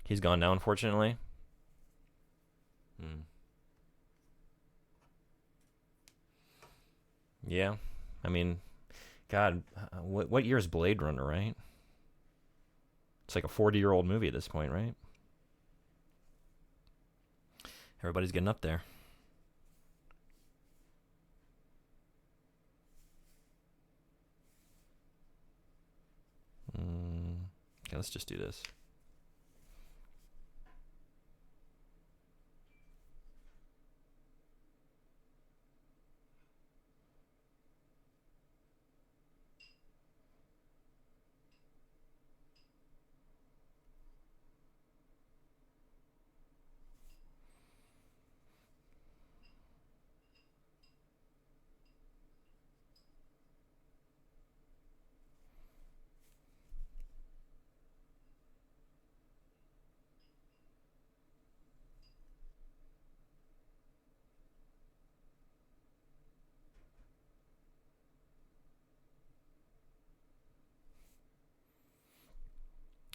He's gone now, unfortunately. Hmm. Yeah. I mean, God, what year is Blade Runner, right? It's like a 40-year-old movie at this point, right? Everybody's getting up there. Okay, let's just do this.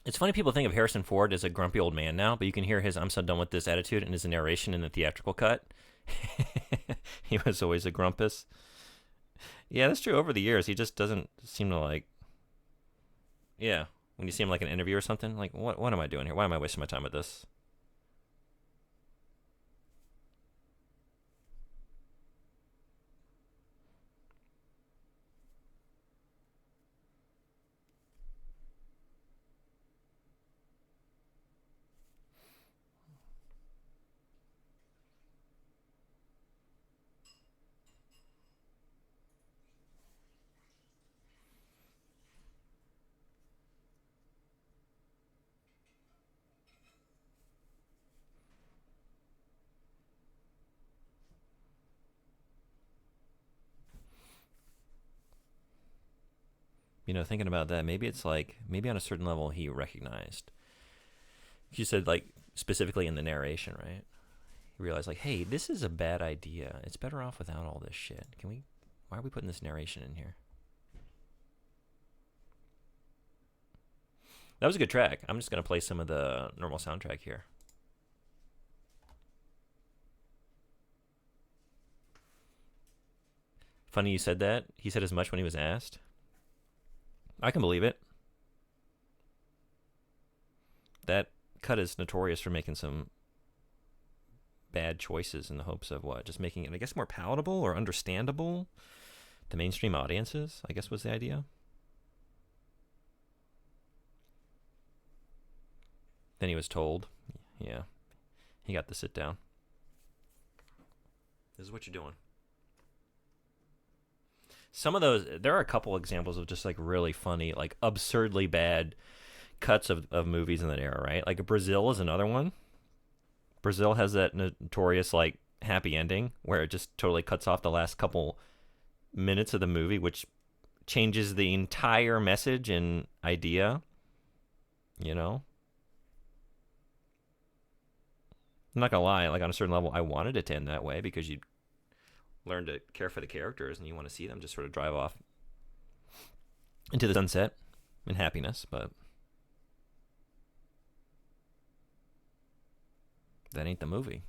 It's funny people think of Harrison Ford as a grumpy old man now, but you can hear his "I'm so done with this" attitude in his narration in the theatrical cut. He was always a grumpus. Yeah, that's true. Over the years, he just doesn't seem to like. Yeah, when you see him like in an interview or something, like what am I doing here? Why am I wasting my time with this? Thinking about that, maybe it's like maybe on a certain level he recognized. You said like specifically in the narration, right? He realized like, hey, this is a bad idea. It's better off without all this shit. Can we? Why are we putting this narration in here? That was a good track. I'm just gonna play some of the normal soundtrack here. Funny you said that. He said as much when he was asked. I can believe it. That cut is notorious for making some bad choices in the hopes of what? Just making it, I guess, more palatable or understandable to mainstream audiences, I guess was the idea. Then he was told, yeah, he got to sit down. This is what you're doing. Some of those, there are a couple examples of just like really funny, like absurdly bad cuts of movies in that era, right? Like Brazil is another one. Brazil has that notorious like happy ending where it just totally cuts off the last couple minutes of the movie, which changes the entire message and idea. You know, I'm not gonna lie, like on a certain level, I wanted it to end that way because you learn to care for the characters and you want to see them just sort of drive off into the sunset in happiness, but that ain't the movie.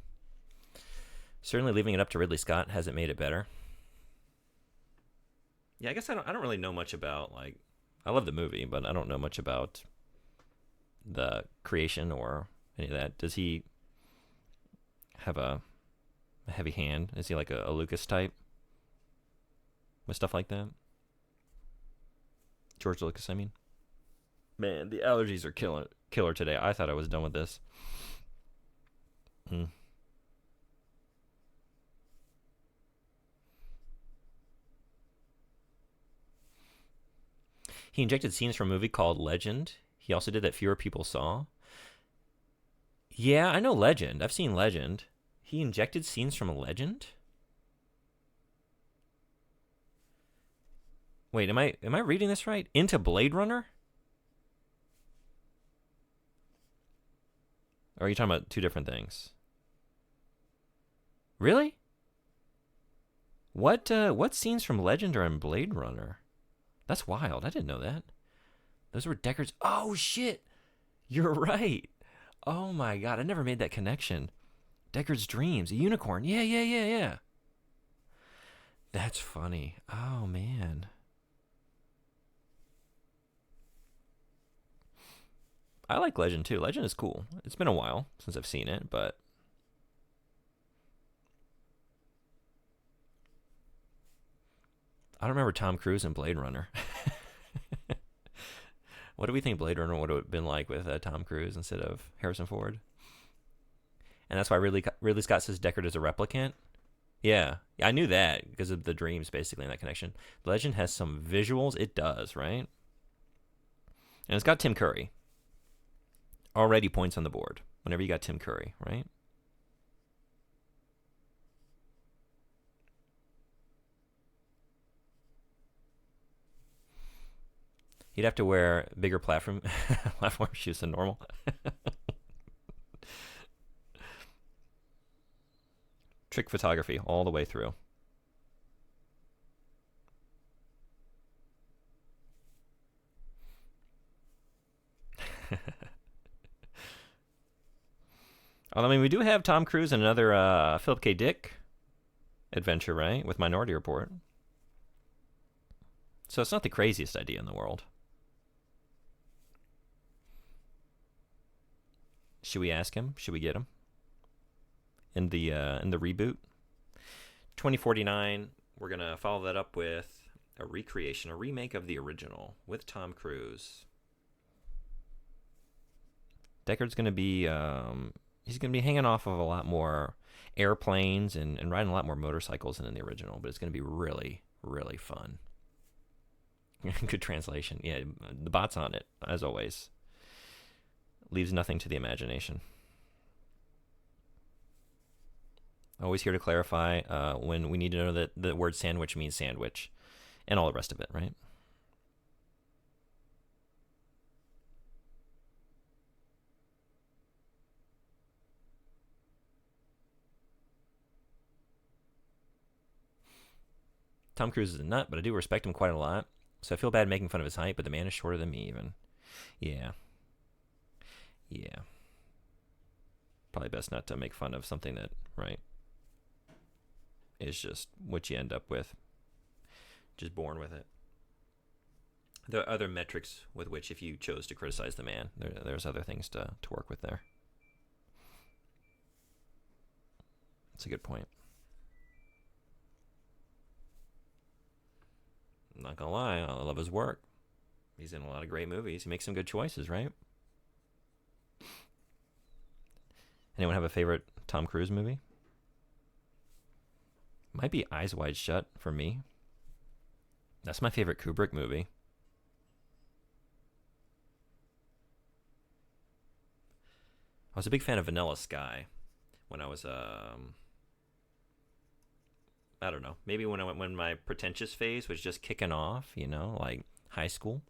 Certainly leaving it up to Ridley Scott hasn't made it better. Yeah, I guess I don't really know much about like I love the movie, but I don't know much about the creation or any of that. Does he have a heavy hand? Is he like a Lucas type with stuff like that? George Lucas, I mean. Man, the allergies are killer today. I thought I was done with this. Hmm. He injected scenes from a movie called Legend. He also did that Fewer People Saw. Yeah, I know Legend. I've seen Legend. He injected scenes from a Legend? Wait, am I reading this right? Into Blade Runner? Or are you talking about two different things? Really? What scenes from Legend are in Blade Runner? That's wild. I didn't know that. Those were Deckard's. Oh shit! You're right. Oh my god, I never made that connection. Deckard's dreams, a unicorn. Yeah, yeah, yeah, yeah. That's funny. Oh man. I like Legend too. Legend is cool. It's been a while since I've seen it, but I don't remember Tom Cruise in Blade Runner. What do we think Blade Runner would have been like with Tom Cruise instead of Harrison Ford? And that's why Ridley Scott says Deckard is a replicant. Yeah, I knew that because of the dreams, basically, in that connection. Legend has some visuals. It does, right? And it's got Tim Curry. Already points on the board whenever you got Tim Curry, right? He'd have to wear bigger platform shoes than normal. Trick photography all the way through. I mean, we do have Tom Cruise and another Philip K. Dick adventure, right? With Minority Report. So it's not the craziest idea in the world. Should we ask him? Should we get him? In the reboot? 2049, we're going to follow that up with a recreation, a remake of the original with Tom Cruise. Deckard's going to be he's going to be hanging off of a lot more airplanes and riding a lot more motorcycles than in the original, but it's going to be really, really fun. Good translation. Yeah, the bot's on it, as always. Leaves nothing to the imagination. Always here to clarify when we need to know that the word sandwich means sandwich and all the rest of it, right? Tom Cruise is a nut, but I do respect him quite a lot. So I feel bad making fun of his height, but the man is shorter than me even. Yeah. Yeah. Probably best not to make fun of something that, right, is just what you end up with. Just born with it. There are other metrics with which, if you chose to criticize the man, there's other things to work with there. That's a good point. I'm not gonna lie, I love his work. He's in a lot of great movies. He makes some good choices, right? Anyone have a favorite Tom Cruise movie? Might be Eyes Wide Shut for me. That's my favorite Kubrick movie. I was a big fan of Vanilla Sky when I was I don't know, maybe when my pretentious phase was just kicking off, like high school.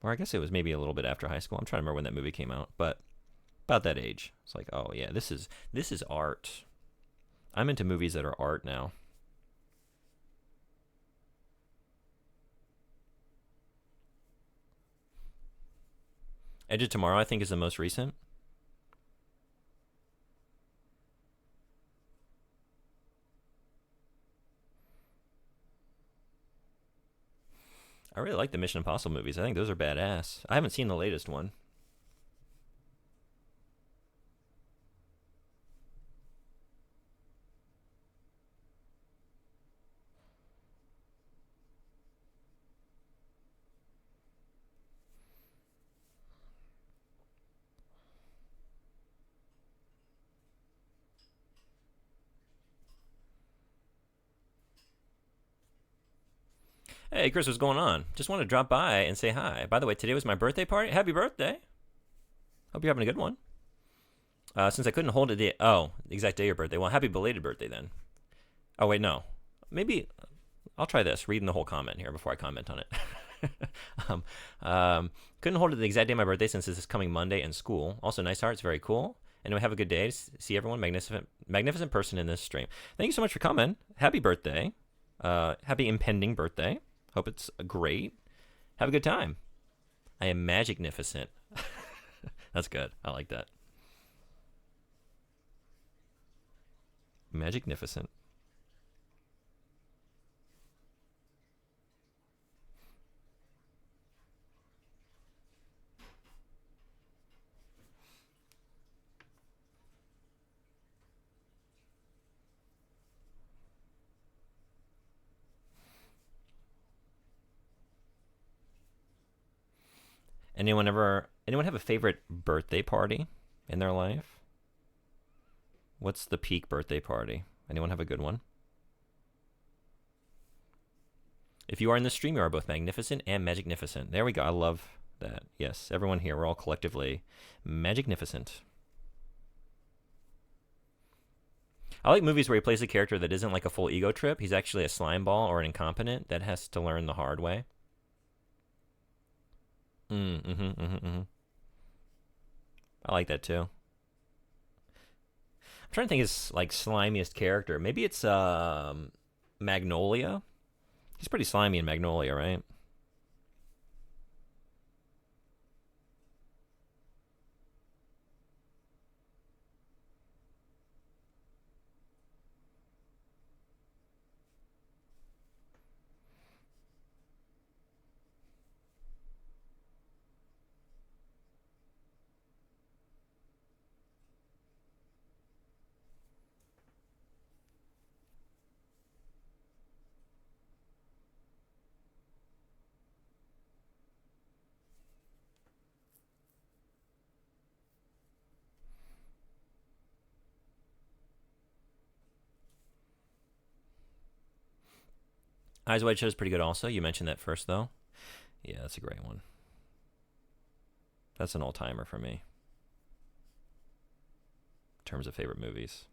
Or I guess it was maybe a little bit after high school. I'm trying to remember when that movie came out, but about that age. It's like, oh yeah, this is art. I'm into movies that are art now. Edge of Tomorrow, I think, is the most recent. I really like the Mission Impossible movies. I think those are badass. I haven't seen the latest one. Hey, Chris, what's going on? Just want to drop by and say hi. By the way, today was my birthday party. Happy birthday. Hope you're having a good one. Since I couldn't hold it the exact day of your birthday. Well, happy belated birthday then. Oh, wait, no. Maybe I'll try this, reading the whole comment here before I comment on it. um, couldn't hold it the exact day of my birthday since this is coming Monday in school. Also, nice hearts, very cool. Anyway, have a good day. See everyone. Magnificent person in this stream. Thank you so much for coming. Happy birthday. Happy impending birthday. Hope it's great. Have a good time. I am magnificent. That's good. I like that. Magnificent. Anyone have a favorite birthday party in their life? What's the peak birthday party? Anyone have a good one? If you are in the stream, you are both magnificent and magnificent. There we go. I love that. Yes, everyone here, we're all collectively magnificent. I like movies where he plays a character that isn't like a full ego trip. He's actually a slime ball or an incompetent that has to learn the hard way. I like that too. I'm trying to think his like slimiest character. Maybe it's Magnolia. He's pretty slimy in Magnolia, right? Eyes Wide Shut is pretty good also. You mentioned that first, though. Yeah, that's a great one. That's an all-timer for me. In terms of favorite movies.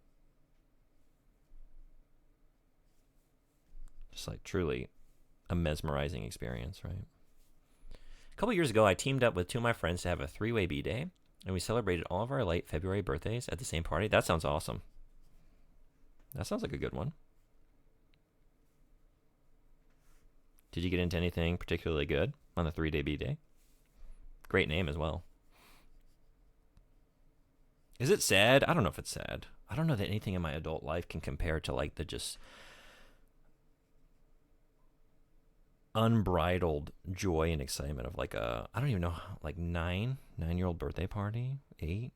Just like truly a mesmerizing experience, right? A couple years ago, I teamed up with two of my friends to have a three-way B-Day, and we celebrated all of our late February birthdays at the same party. That sounds awesome. That sounds like a good one. Did you get into anything particularly good on the 3-day B-Day? Great name as well. Is it sad? I don't know if it's sad. I don't know that anything in my adult life can compare to like the just unbridled joy and excitement of like I don't even know, like 9-year-old birthday party, 8.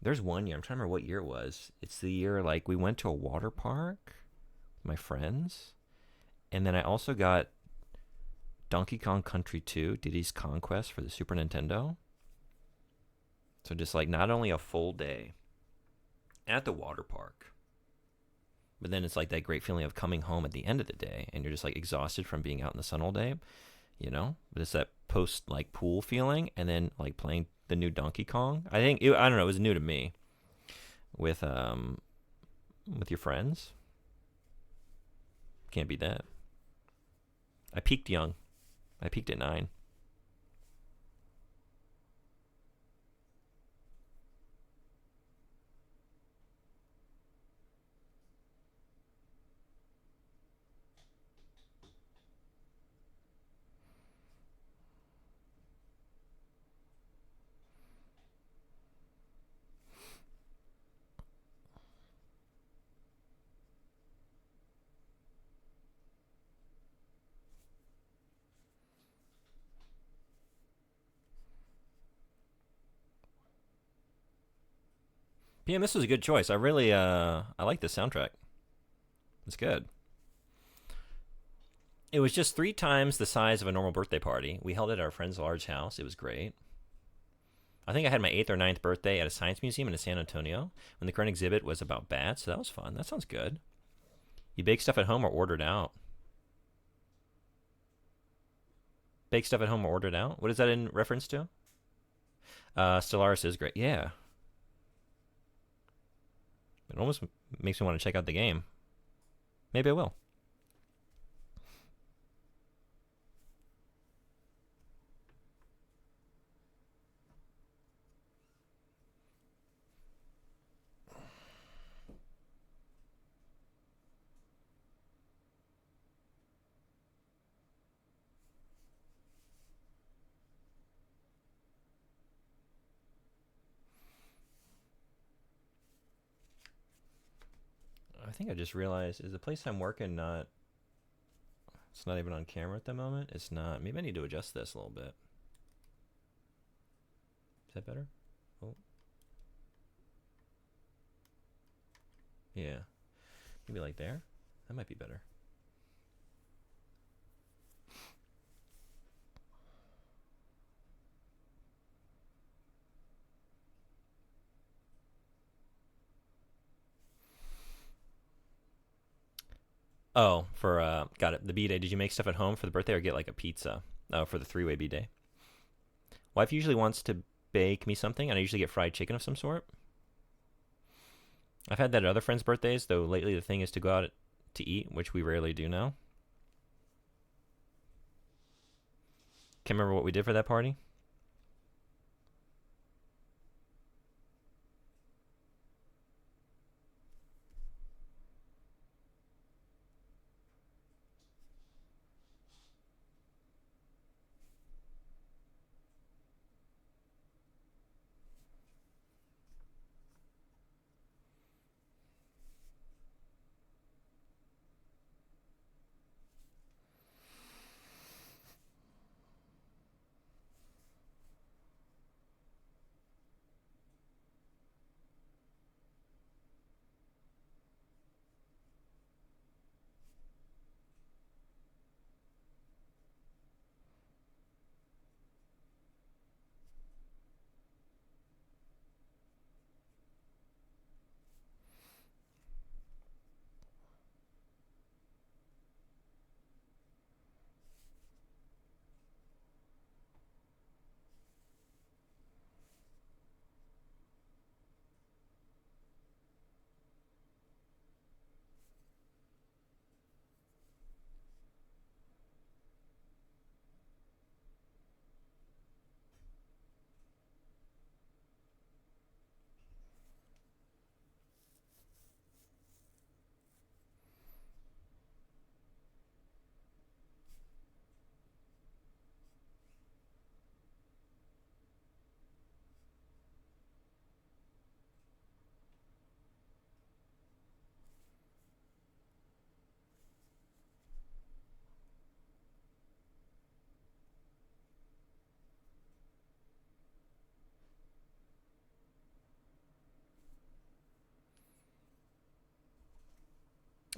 There's one year, I'm trying to remember what year it was. It's the year like we went to a water park with my friends. And then I also got Donkey Kong Country 2, Diddy's Conquest for the Super Nintendo. So just like not only a full day at the water park, but then it's like that great feeling of coming home at the end of the day and you're just like exhausted from being out in the sun all day, you know? But it's that post like pool feeling and then like playing the new Donkey Kong. I don't know, it was new to me with your friends. Can't beat that. I peaked young. I peaked at 9. PM, this was a good choice. I really I like this soundtrack. It's good. It was just 3 times the size of a normal birthday party. We held it at our friend's large house. It was great. I think I had my 8th or 9th birthday at a science museum in San Antonio when the current exhibit was about bats, so that was fun. That sounds good. You bake stuff at home or ordered out? Bake stuff at home or ordered out? What is that in reference to? Stellaris is great. Yeah. It almost makes me want to check out the game. Maybe I will. think I just realized, is the place I'm working not, it's not even on camera at the moment? It's not. Maybe I need to adjust this a little bit. Is that better? Oh. Yeah. Maybe like there? That might be better. Oh, for got it. The B day. Did you make stuff at home for the birthday or get like a pizza? Oh, for the three-way B day. Wife usually wants to bake me something, and I usually get fried chicken of some sort. I've had that at other friends' birthdays, though lately the thing is to go out to eat, which we rarely do now. Can't remember what we did for that party.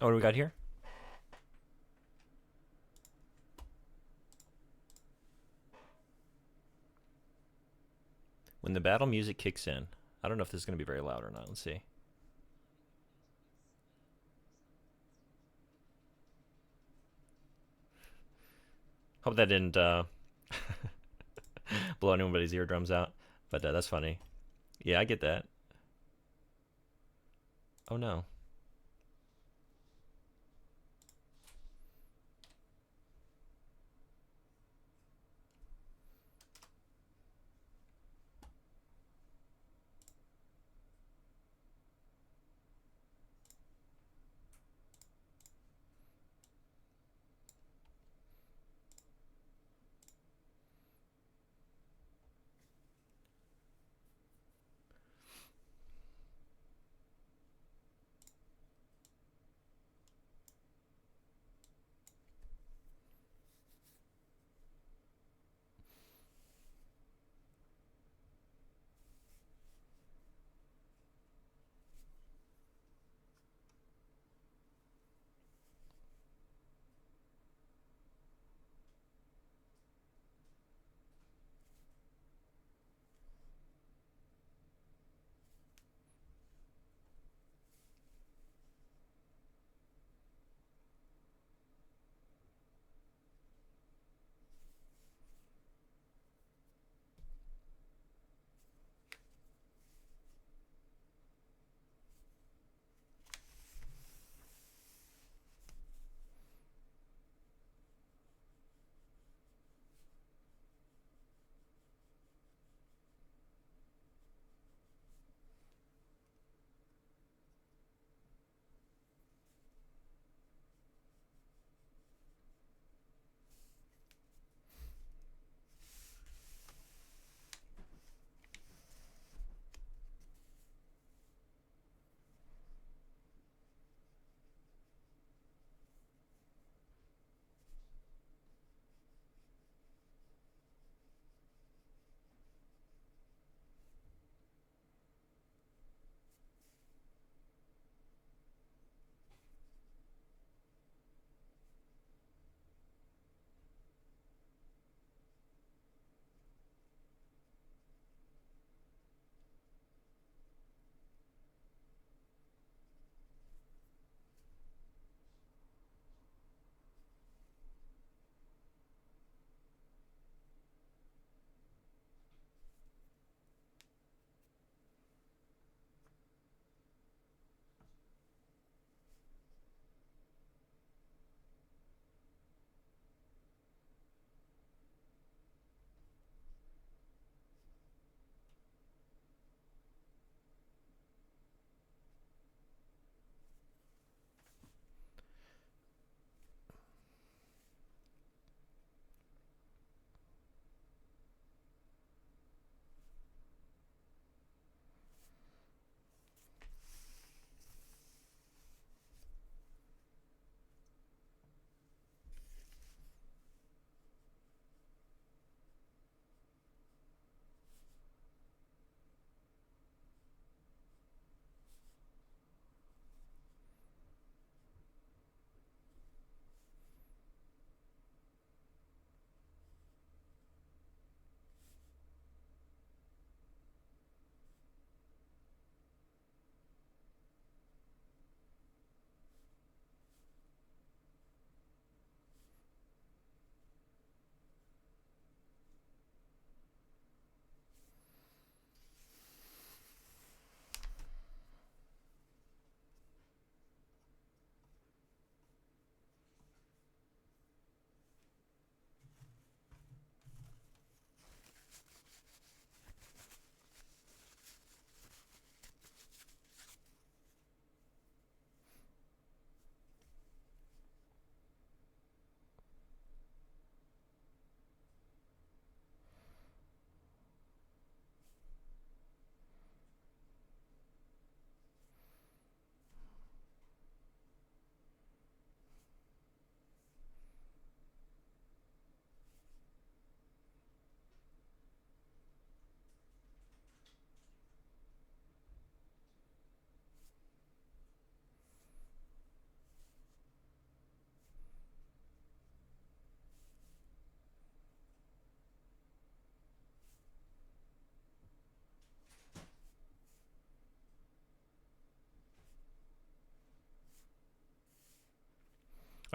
Oh, what do we got here? When the battle music kicks in. I don't know if this is going to be very loud or not. Let's see. Hope that didn't blow anybody's eardrums out. But that's funny. Yeah, I get that. Oh no.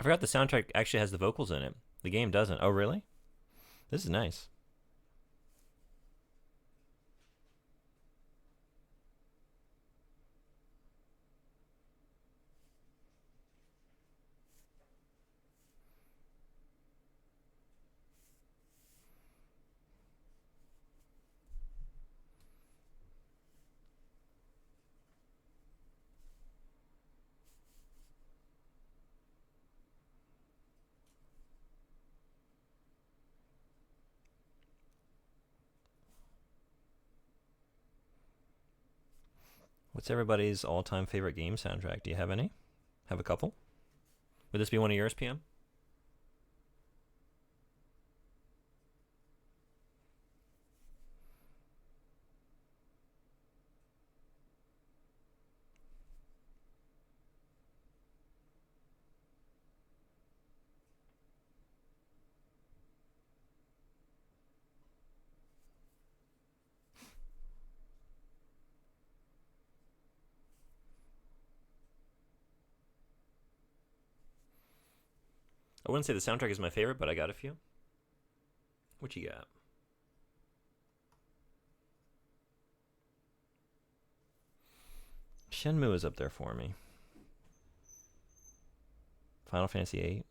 I forgot the soundtrack actually has the vocals in it. The game doesn't. Oh, really? This is nice. What's everybody's all-time favorite game soundtrack? Do you have any? Have a couple? Would this be one of yours, PM? I wouldn't say the soundtrack is my favorite, but I got a few. What you got? Shenmue is up there for me. Final Fantasy VIII.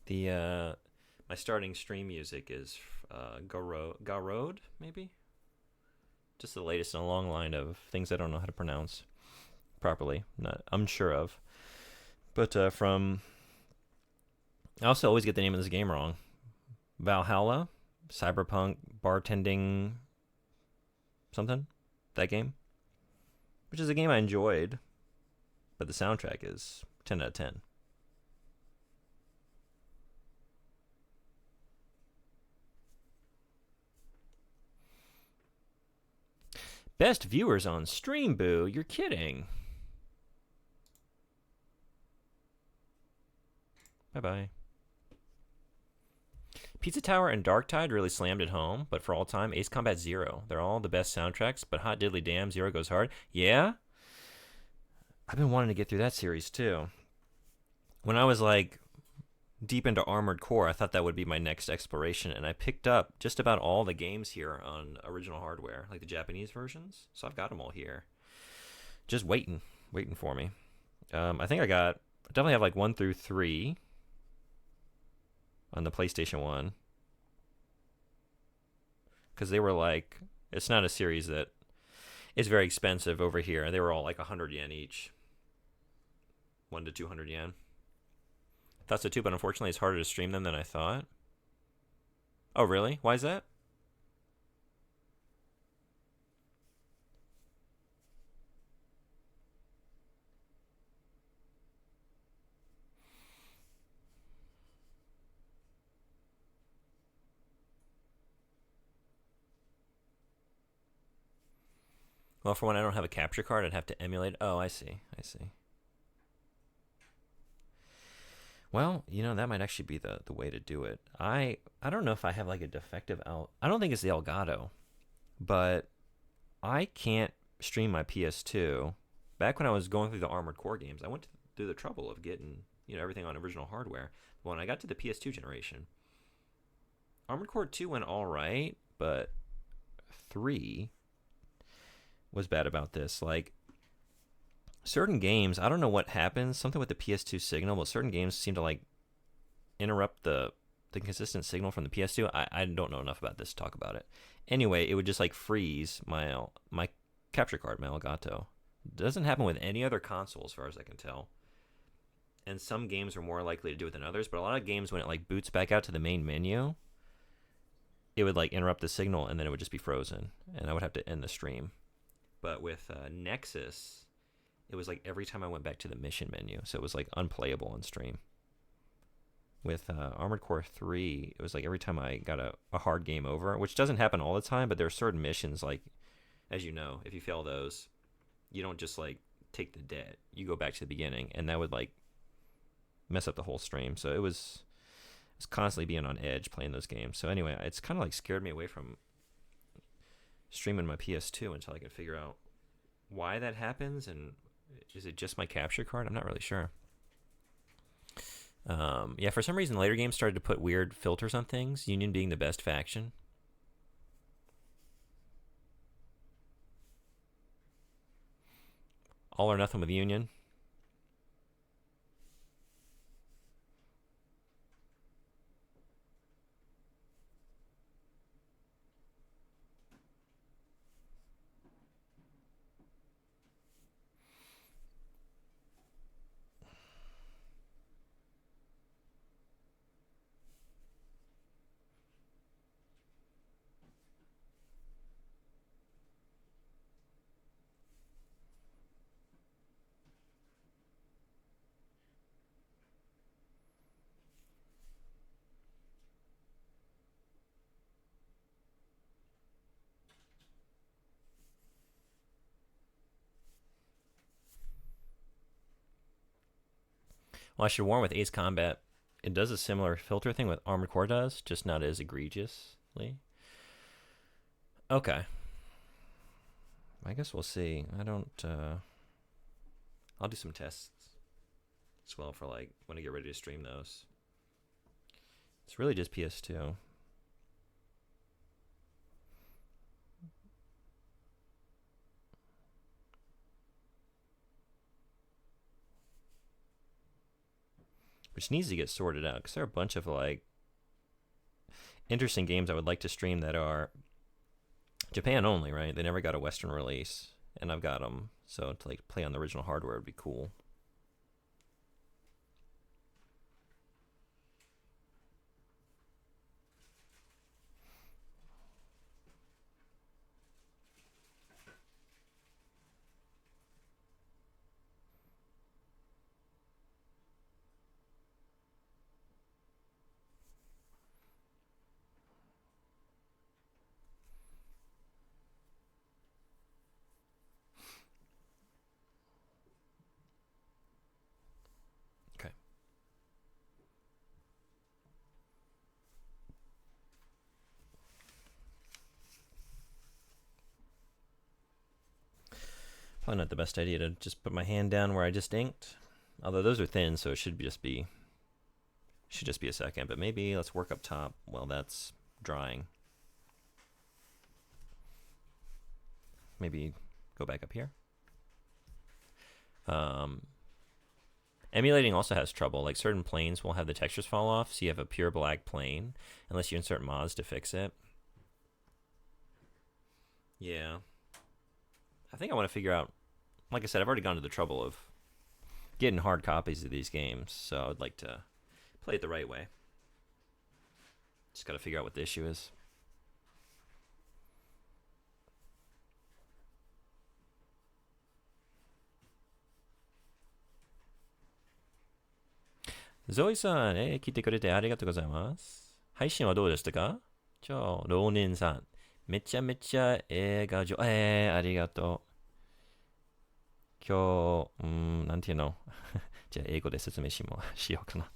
The my starting stream music is Garode, maybe? Just the latest in a long line of things I don't know how to pronounce properly. Not unsure of. But from I also always get the name of this game wrong. Valhalla, Cyberpunk, Bartending something? That game? Which is a game I enjoyed, but the soundtrack is 10 out of 10. Best viewers on stream, boo. You're kidding. Bye-bye. Pizza Tower and Darktide really slammed it home, but for all time, Ace Combat Zero. They're all the best soundtracks, but hot diddly damn, Zero goes hard. Yeah? I've been wanting to get through that series, too. When I was, like, deep into Armored Core, I thought that would be my next exploration, and I picked up just about all the games here on original hardware, like the Japanese versions. So I've got them all here. Just waiting for me. I think I definitely have like 1 through 3 on the PlayStation 1. Because they were like, it's not a series that is very expensive over here. They were all like 100 yen each. 1 to 200 yen. Thought so too, but unfortunately it's harder to stream them than I thought. Oh, really? Why is that? Well, for one, I don't have a capture card. I'd have to emulate. Oh, I see. Well, that might actually be the way to do it. I don't know if I have like a defective I don't think it's the Elgato, but I can't stream my PS2. Back when I was going through the Armored Core games, I went through the trouble of getting everything on original hardware. When I got to the PS2 generation, Armored Core 2 went all right, but 3 was bad about this. Like, certain games, I don't know what happens, something with the PS2 signal, but certain games seem to like interrupt the consistent signal from the PS2. I don't know enough about this to talk about it. Anyway, it would just like freeze my capture card, my Elgato. It doesn't happen with any other console as far as I can tell. And some games are more likely to do it than others, but a lot of games, when it like boots back out to the main menu, it would like interrupt the signal and then it would just be frozen and I would have to end the stream. But with Nexus, it was like every time I went back to the mission menu, so it was like unplayable on stream. With Armored Core 3, it was like every time I got a hard game over, which doesn't happen all the time, but there are certain missions, like, as you know, if you fail those, you don't just like take the debt. You go back to the beginning, and that would like mess up the whole stream. So it was was constantly being on edge playing those games. So anyway, it's kind of like scared me away from streaming my PS2 until I could figure out why that happens, and is it just my capture card? I'm not really sure. Yeah, for some reason later games started to put weird filters on things, Union being the best faction. All or nothing with Union. Well, I should warn with Ace Combat, it does a similar filter thing with Armored Core does, just not as egregiously. Okay. I guess we'll see. I'll do some tests as well for like when I get ready to stream those. It's really just PS2. Which needs to get sorted out, because there are a bunch of like interesting games I would like to stream that are Japan only, right? They never got a Western release, and I've got them, so to like play on the original hardware would be cool. Okay. Probably not the best idea to just put my hand down where I just inked. Although those are thin, so it should just be a second. But maybe let's work up top while that's drying. Maybe go back up here. Emulating also has trouble. Like certain planes will have the textures fall off, so you have a pure black plane unless you insert mods to fix it. Yeah. I think I want to figure out, like I said, I've already gone to the trouble of getting hard copies of these games, so I'd like to play it the right way. Just got to figure out what the issue is.ゾイさん、聞いてくれてありがとうございます。配信はどうでしたか？じゃあ、浪人さん。めちゃめちゃ映画上、ありがとう。今日、なんていうのじゃあ、英語で説明しようかな。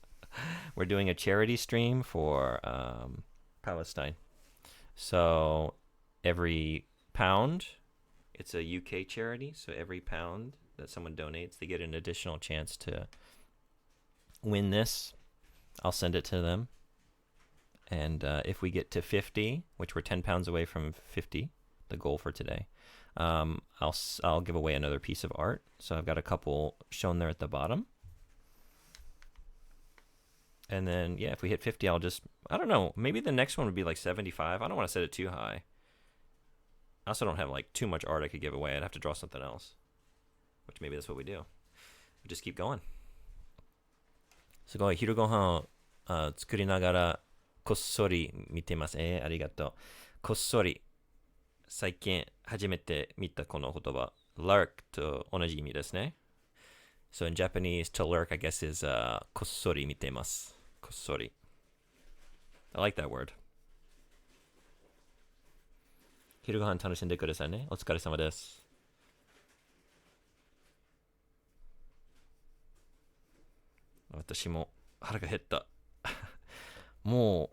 We're doing a charity stream for Palestine. So, every pound, it's a UK charity, so every pound that someone donates, they get an additional chance to win this. I'll send it to them. And if we get to 50, which we're 10 pounds away from 50, the goal for today, I'll give away another piece of art. So I've got a couple shown there at the bottom. And then, yeah, if we hit 50, I don't know, maybe the next one would be like 75. I don't want to set it too high. I also don't have like too much art I could give away. I'd have to draw something else, which maybe that's what we do. We just keep going. すごい、昼ご飯を作りながらこっそり見てます。ありがとう。こっそり。最近初めて見たこの言葉。lurk と同じ意味ですね。So in Japanese, to lurk, I guess, is こっそり見てます。こっそり。I like that word. 昼ご飯楽しんでくださいね。お疲れ様です。私も腹が減った。も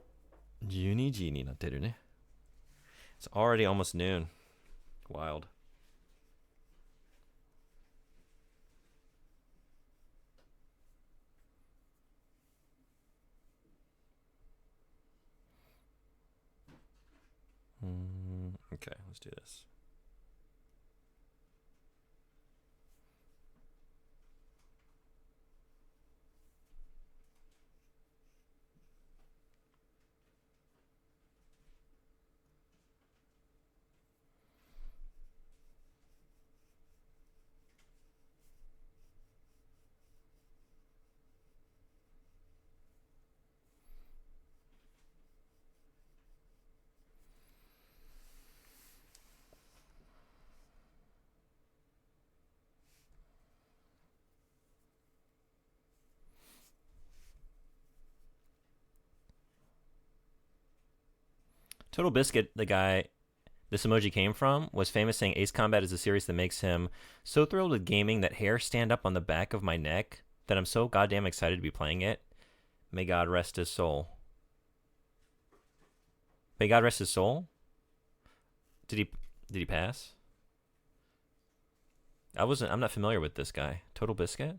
う12時になってるね. It's already almost noon. Wild. Okay, let's do this. Total Biscuit, the guy this emoji came from, was famous saying Ace Combat is a series that makes him so thrilled with gaming that hairs stand up on the back of my neck that I'm so goddamn excited to be playing it. May God rest his soul. May God rest his soul? Did he pass? I'm not familiar with this guy. Total Biscuit?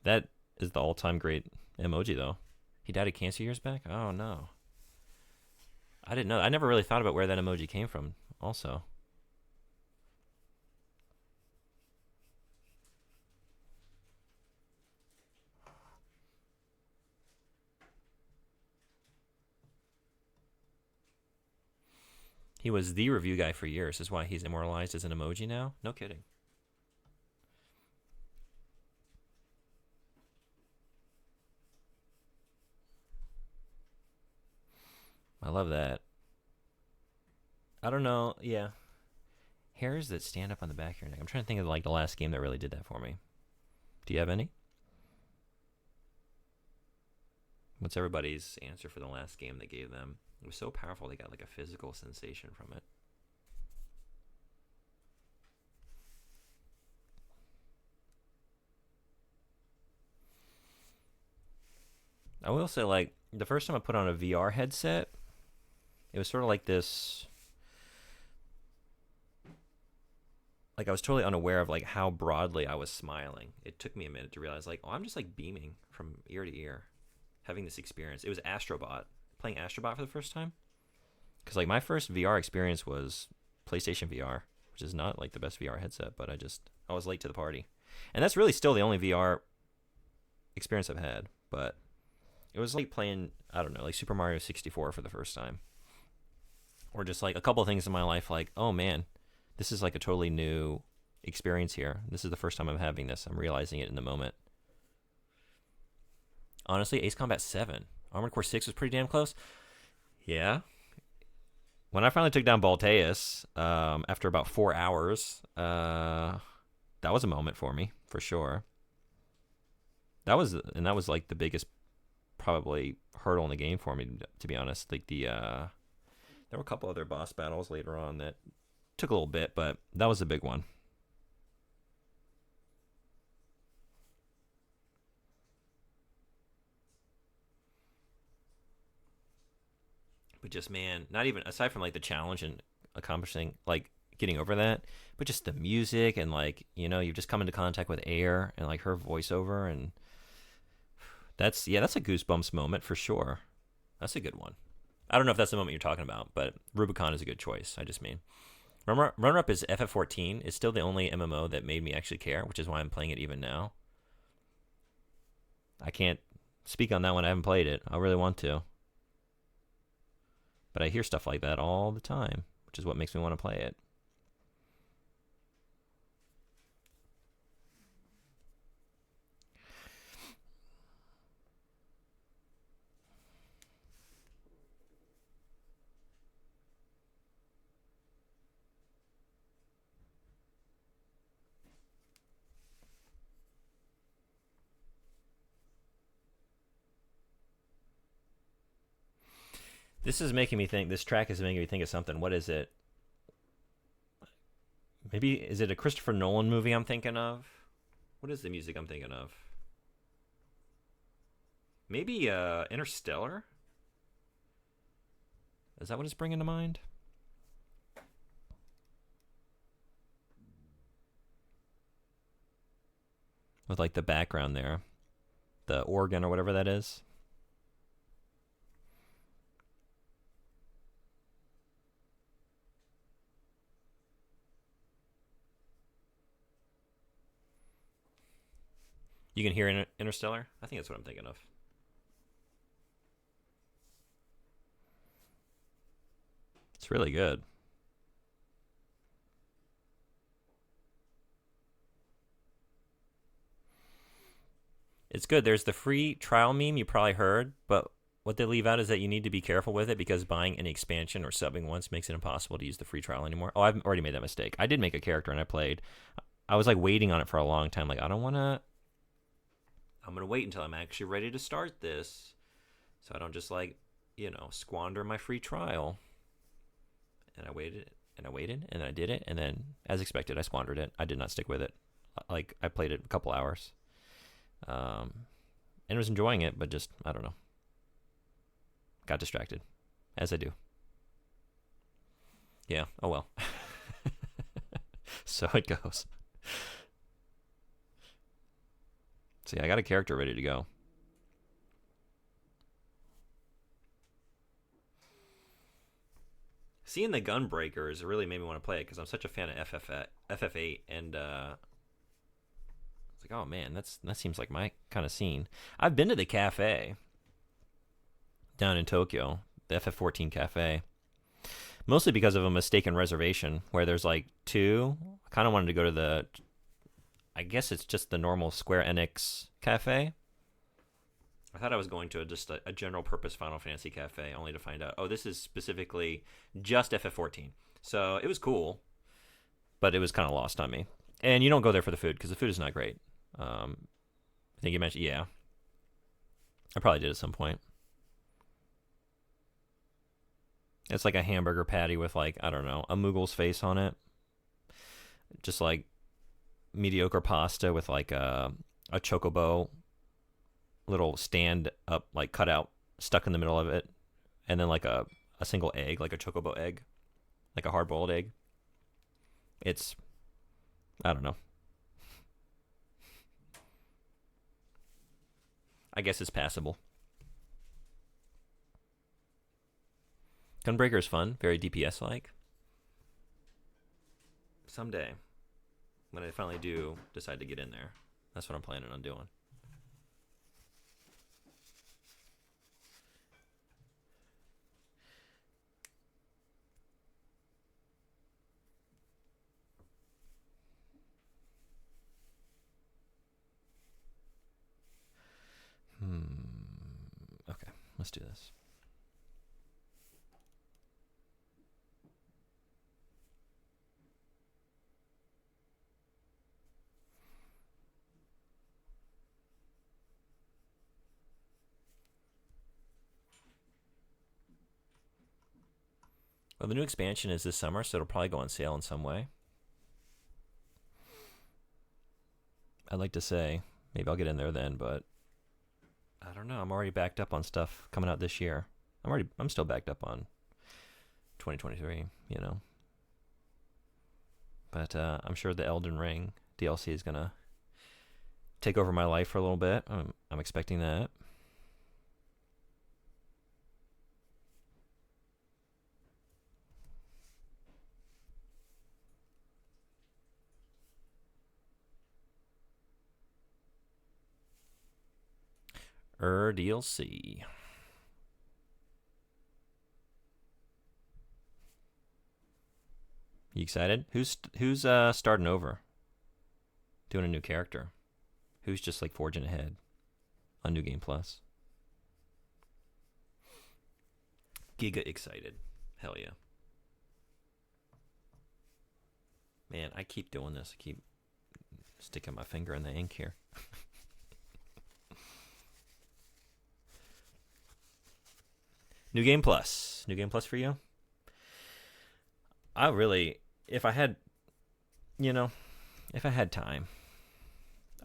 That is the all-time great emoji though. He died of cancer years back? Oh no. I didn't know. I never really thought about where that emoji came from also. He was the review guy for years. Is why he's immortalized as an emoji now? No kidding. I love that. I don't know. Yeah. Hairs that stand up on the back of your neck. I'm trying to think of like the last game that really did that for me. Do you have any? What's everybody's answer for the last game they gave them? It was so powerful they got like a physical sensation from it. I will say, like, the first time I put on a VR headset, it was sort of like this. Like, I was totally unaware of like how broadly I was smiling. It took me a minute to realize, like, oh, I'm just like beaming from ear to ear, having this experience. It was Astrobot, playing Astrobot for the first time. Because like my first VR experience was PlayStation VR, which is not like the best VR headset, but I was late to the party, and that's really still the only VR experience I've had. But it was like playing, I don't know, like Super Mario 64 for the first time, or just like a couple of things in my life. Like, oh man, this is like a totally new experience here. This is the first time I'm having this. I'm realizing it in the moment. Honestly, Ace Combat 7, Armored Core 6 was pretty damn close. Yeah. When I finally took down Balteus, after about 4 hours, that was a moment for me, for sure. That was like the biggest, probably, hurdle in the game for me, to be honest. Like there were a couple other boss battles later on that took a little bit, but that was a big one. But just, man, not even aside from like the challenge and accomplishing, like getting over that, but just the music and like, you've just come into contact with Air and like her voiceover, and that's a goosebumps moment for sure. That's a good one. I don't know if that's the moment you're talking about, but Rubicon is a good choice. I just mean runner up is FF14. It's still the only MMO that made me actually care, which is why I'm playing it even now. I can't speak on that one. I haven't played it. I really want to. But I hear stuff like that all the time, which is what makes me want to play it. This track is making me think of something. What is it? Maybe, is it a Christopher Nolan movie I'm thinking of? What is the music I'm thinking of? Maybe Interstellar? Is that what it's bringing to mind? With like the background there, the organ or whatever that is. You can hear Interstellar? I think that's what I'm thinking of. It's really good. It's good. There's the free trial meme you probably heard, but what they leave out is that you need to be careful with it because buying any expansion or subbing once makes it impossible to use the free trial anymore. Oh, I've already made that mistake. I did make a character and I played. I was like waiting on it for a long time. Like, I don't want to. I'm going to wait until I'm actually ready to start this so I don't just like, squander my free trial. And I waited and I waited and I did it. And then, as expected, I squandered it. I did not stick with it. Like, I played it a couple hours. And was enjoying it, but just, I don't know. Got distracted, as I do. Yeah, oh well. So it goes. See, I got a character ready to go. Seeing the Gunbreakers really made me want to play it because I'm such a fan of FF8, and it's like, oh man, that seems like my kind of scene. I've been to the cafe down in Tokyo, the FF14 cafe, mostly because of a mistaken reservation where there's like two. I kind of wanted to go to I guess it's just the normal Square Enix cafe. I thought I was going to just a general purpose Final Fantasy cafe, only to find out, oh, this is specifically just FF14. So it was cool, but it was kind of lost on me. And you don't go there for the food because the food is not great. I think you mentioned, yeah. I probably did at some point. It's like a hamburger patty with like, I don't know, a Moogle's face on it. Just like mediocre pasta with like a chocobo little stand up, like cut out, stuck in the middle of it. And then like a single egg, like a chocobo egg, like a hard boiled egg. It's, I don't know. I guess it's passable. Gunbreaker is fun, very DPS like. Someday, when I finally do decide to get in there, that's what I'm planning on doing. Okay, let's do this. Well, the new expansion is this summer, so it'll probably go on sale in some way. I'd like to say maybe I'll get in there then, but I don't know. I'm already backed up on stuff coming out this year. I'm still backed up on 2023, But I'm sure the Elden Ring DLC is gonna take over my life for a little bit. I'm expecting that. DLC. You excited? Who's starting over? Doing a new character? Who's just like forging ahead on New Game Plus? Giga excited. Hell yeah. Man, I keep doing this. I keep sticking my finger in the ink here. New Game Plus. New Game Plus for you? I really, if I had time,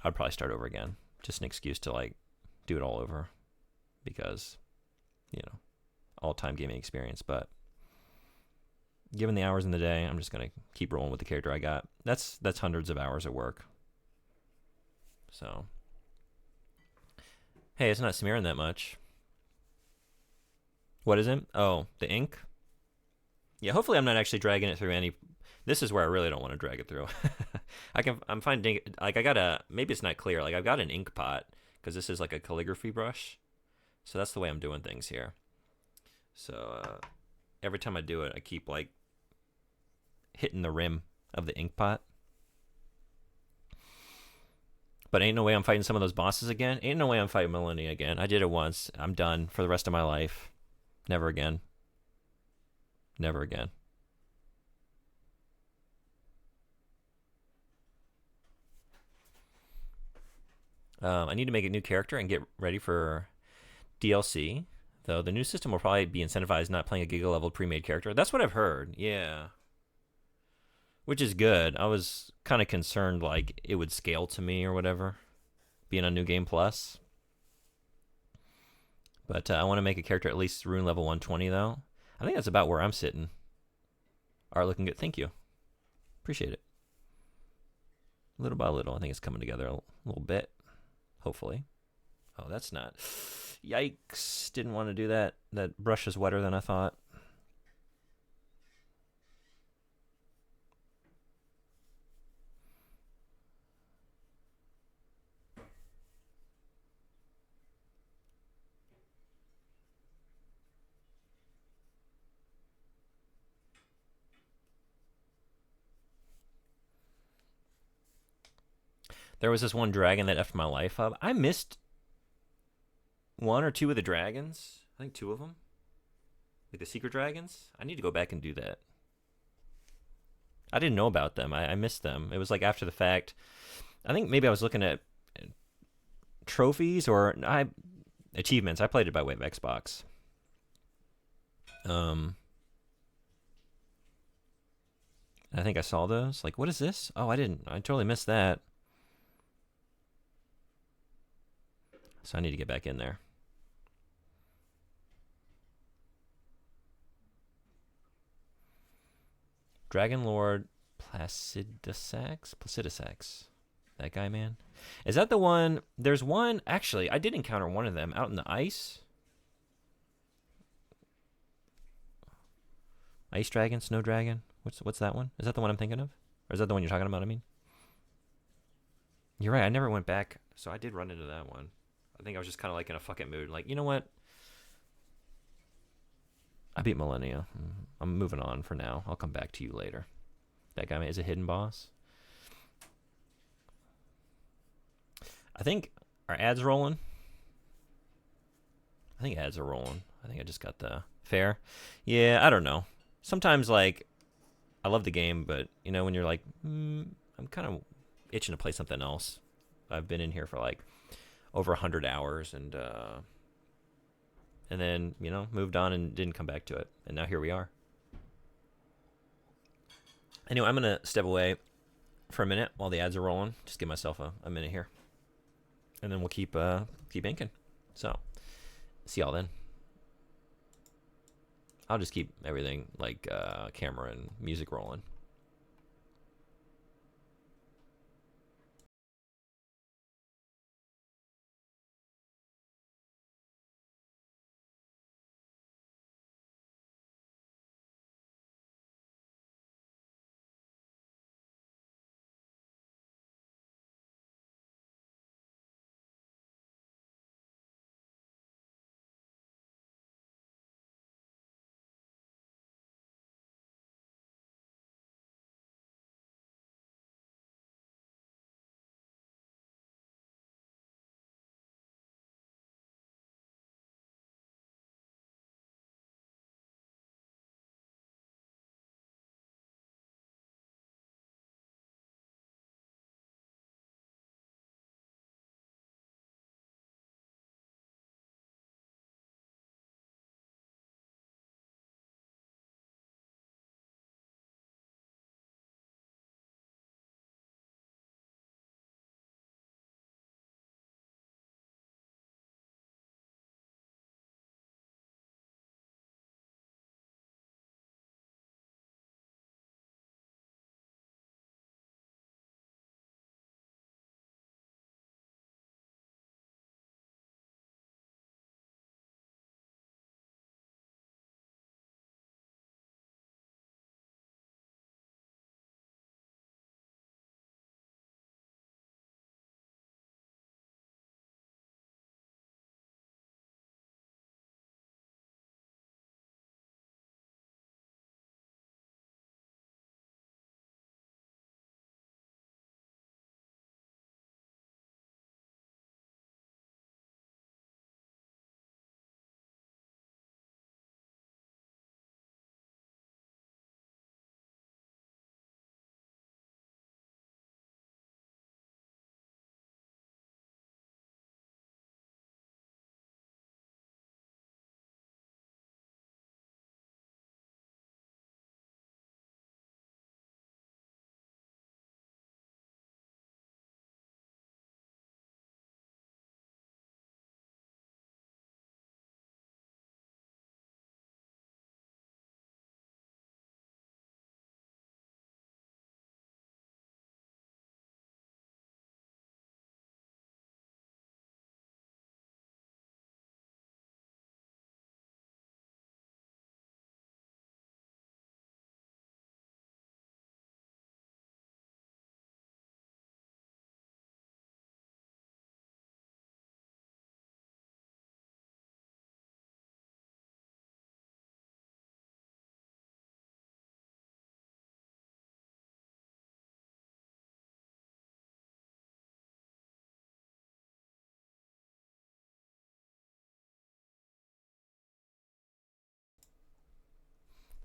I'd probably start over again. Just an excuse to like do it all over. because, all-time gaming experience. But given the hours in the day, I'm just going to keep rolling with the character I got. That's hundreds of hours of work. So, hey, it's not smearing that much. What is it? Oh, the ink? Yeah, hopefully I'm not actually dragging it through any... This is where I really don't want to drag it through. I'm finding... Like, maybe it's not clear. Like, I've got an ink pot, because this is like a calligraphy brush. So that's the way I'm doing things here. So, every time I do it, I keep, like, hitting the rim of the ink pot. But ain't no way I'm fighting some of those bosses again. Ain't no way I'm fighting Millennia again. I did it once. I'm done for the rest of my life. Never again. Never again. I need to make a new character and get ready for DLC. Though the new system will probably be incentivized not playing a Giga level pre-made character. That's what I've heard. Yeah. Which is good. I was kind of concerned like it would scale to me or whatever, being on New Game Plus. But I want to make a character at least rune level 120 though. I think that's about where I'm sitting. Art looking good. Thank you. Appreciate it. Little by little, I think it's coming together a little bit. Hopefully. Oh, that's not... Yikes. Didn't want to do that. That brush is wetter than I thought. There was this one dragon that effed my life up. I missed one or two of the dragons. I think two of them. Like the secret dragons. I need to go back and do that. I didn't know about them. I missed them. It was like after the fact. I think maybe I was looking at trophies or achievements. I played it by way of Xbox. I think I saw those. Like, what is this? Oh, I didn't. I totally missed that. So I need to get back in there. Dragon Lord Placidusax. That guy, man. Is that the one? There's one. Actually, I did encounter one of them out in the ice. Ice dragon, snow dragon. What's that one? Is that the one I'm thinking of? Or is that the one you're talking about, I mean? You're right, I never went back. So I did run into that one. I think I was just kind of like in a fucking mood. Like, you know what? I beat Millennia. I'm moving on for now. I'll come back to you later. That guy is a hidden boss. I think our ads rolling. I think ads are rolling. I think I just got the fair. Yeah, I don't know. Sometimes, like, I love the game, but, you know, when you're like, I'm kind of itching to play something else. I've been in here for, like, over 100 hours, and then, you know, moved on and didn't come back to it. And now here we are. Anyway, I'm going to step away for a minute while the ads are rolling. Just give myself a minute here. And then we'll keep inking. So, see y'all then. I'll just keep everything like camera and music rolling.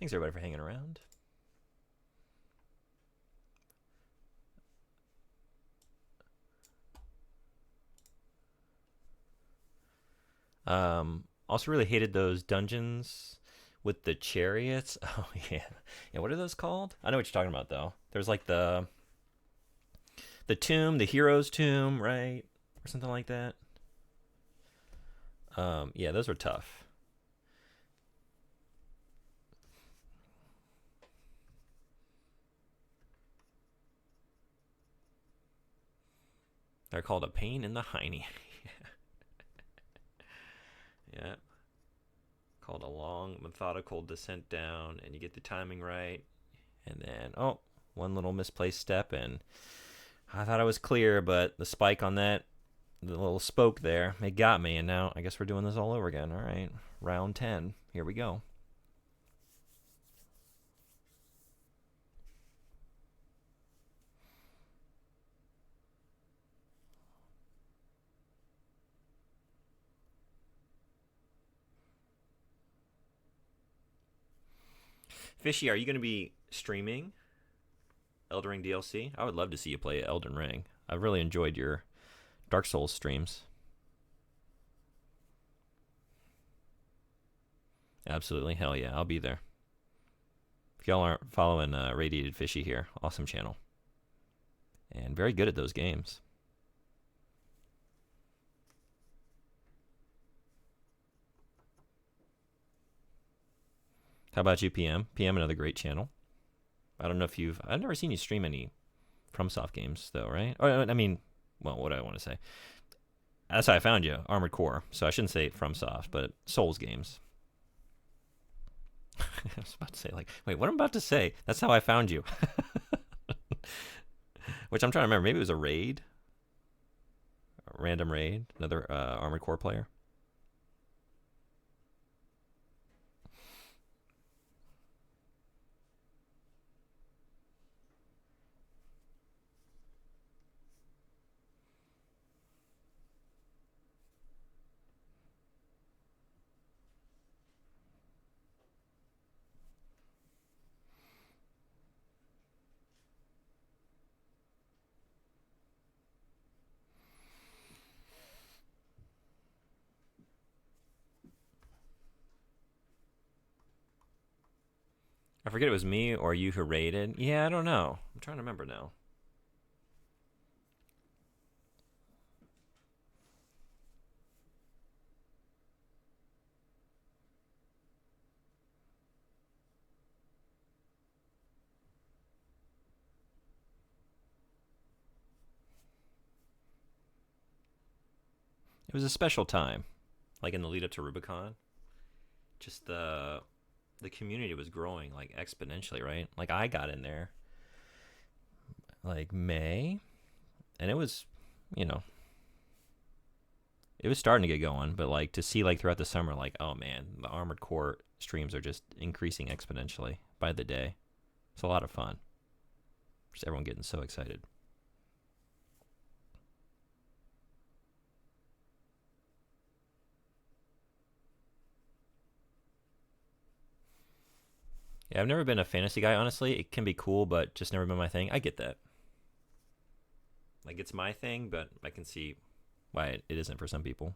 Thanks everybody for hanging around. Also really hated those dungeons with the chariots. Oh yeah, yeah. What are those called? I know what you're talking about though. There's like the tomb, the hero's tomb, right, or something like that. Yeah, those were tough. They're called a pain in the hiney. Yeah, called a long methodical descent down, and you get the timing right, and then one little misplaced step, and I thought I was clear, but the spike on that, the little spoke there, it got me, and now I guess we're doing this all over again. All right, round 10. Here we go. Fishy, are you going to be streaming Elden Ring DLC? I would love to see you play Elden Ring. I've really enjoyed your Dark Souls streams. Absolutely. Hell yeah. I'll be there. If y'all aren't following Radiated Fishy here, awesome channel. And very good at those games. How about you, PM? PM, another great channel. I don't know if I've never seen you stream any FromSoft games, though, right? Or, I mean, well, what do I want to say? That's how I found you, Armored Core. So I shouldn't say FromSoft, but Souls games. I was about to say, like, wait, what I'm about to say? That's how I found you. Which I'm trying to remember. Maybe it was a raid, a random raid, another Armored Core player. I forget it was me or you who raided. Yeah, I don't know. I'm trying to remember now. It was a special time, like in the lead up to Rubicon. Just the community was growing like exponentially, right? Like I got in there like May, and it was, you know, it was starting to get going, but like to see like throughout the summer, like, oh man, the Armored Core streams are just increasing exponentially by the day. It's a lot of fun. Just everyone getting so excited. Yeah, I've never been a fantasy guy, honestly. It can be cool, but just never been my thing. I get that. Like, it's my thing, but I can see why it isn't for some people.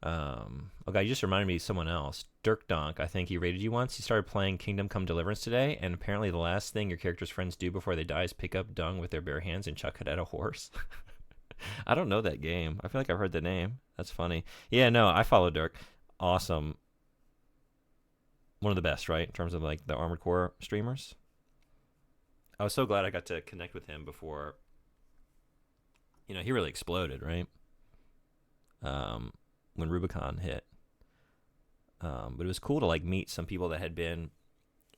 Okay, you just reminded me of someone else. Dirk Donk, I think he rated you once. He started playing Kingdom Come Deliverance today, and apparently the last thing your character's friends do before they die is pick up dung with their bare hands and chuck it at a horse. I don't know that game. I feel like I've heard the name. That's funny. Yeah, no, I follow Dirk. Awesome. One of the best, right? In terms of like the Armored Core streamers. I was so glad I got to connect with him before, he really exploded, right? When Rubicon hit. But it was cool to like meet some people that had been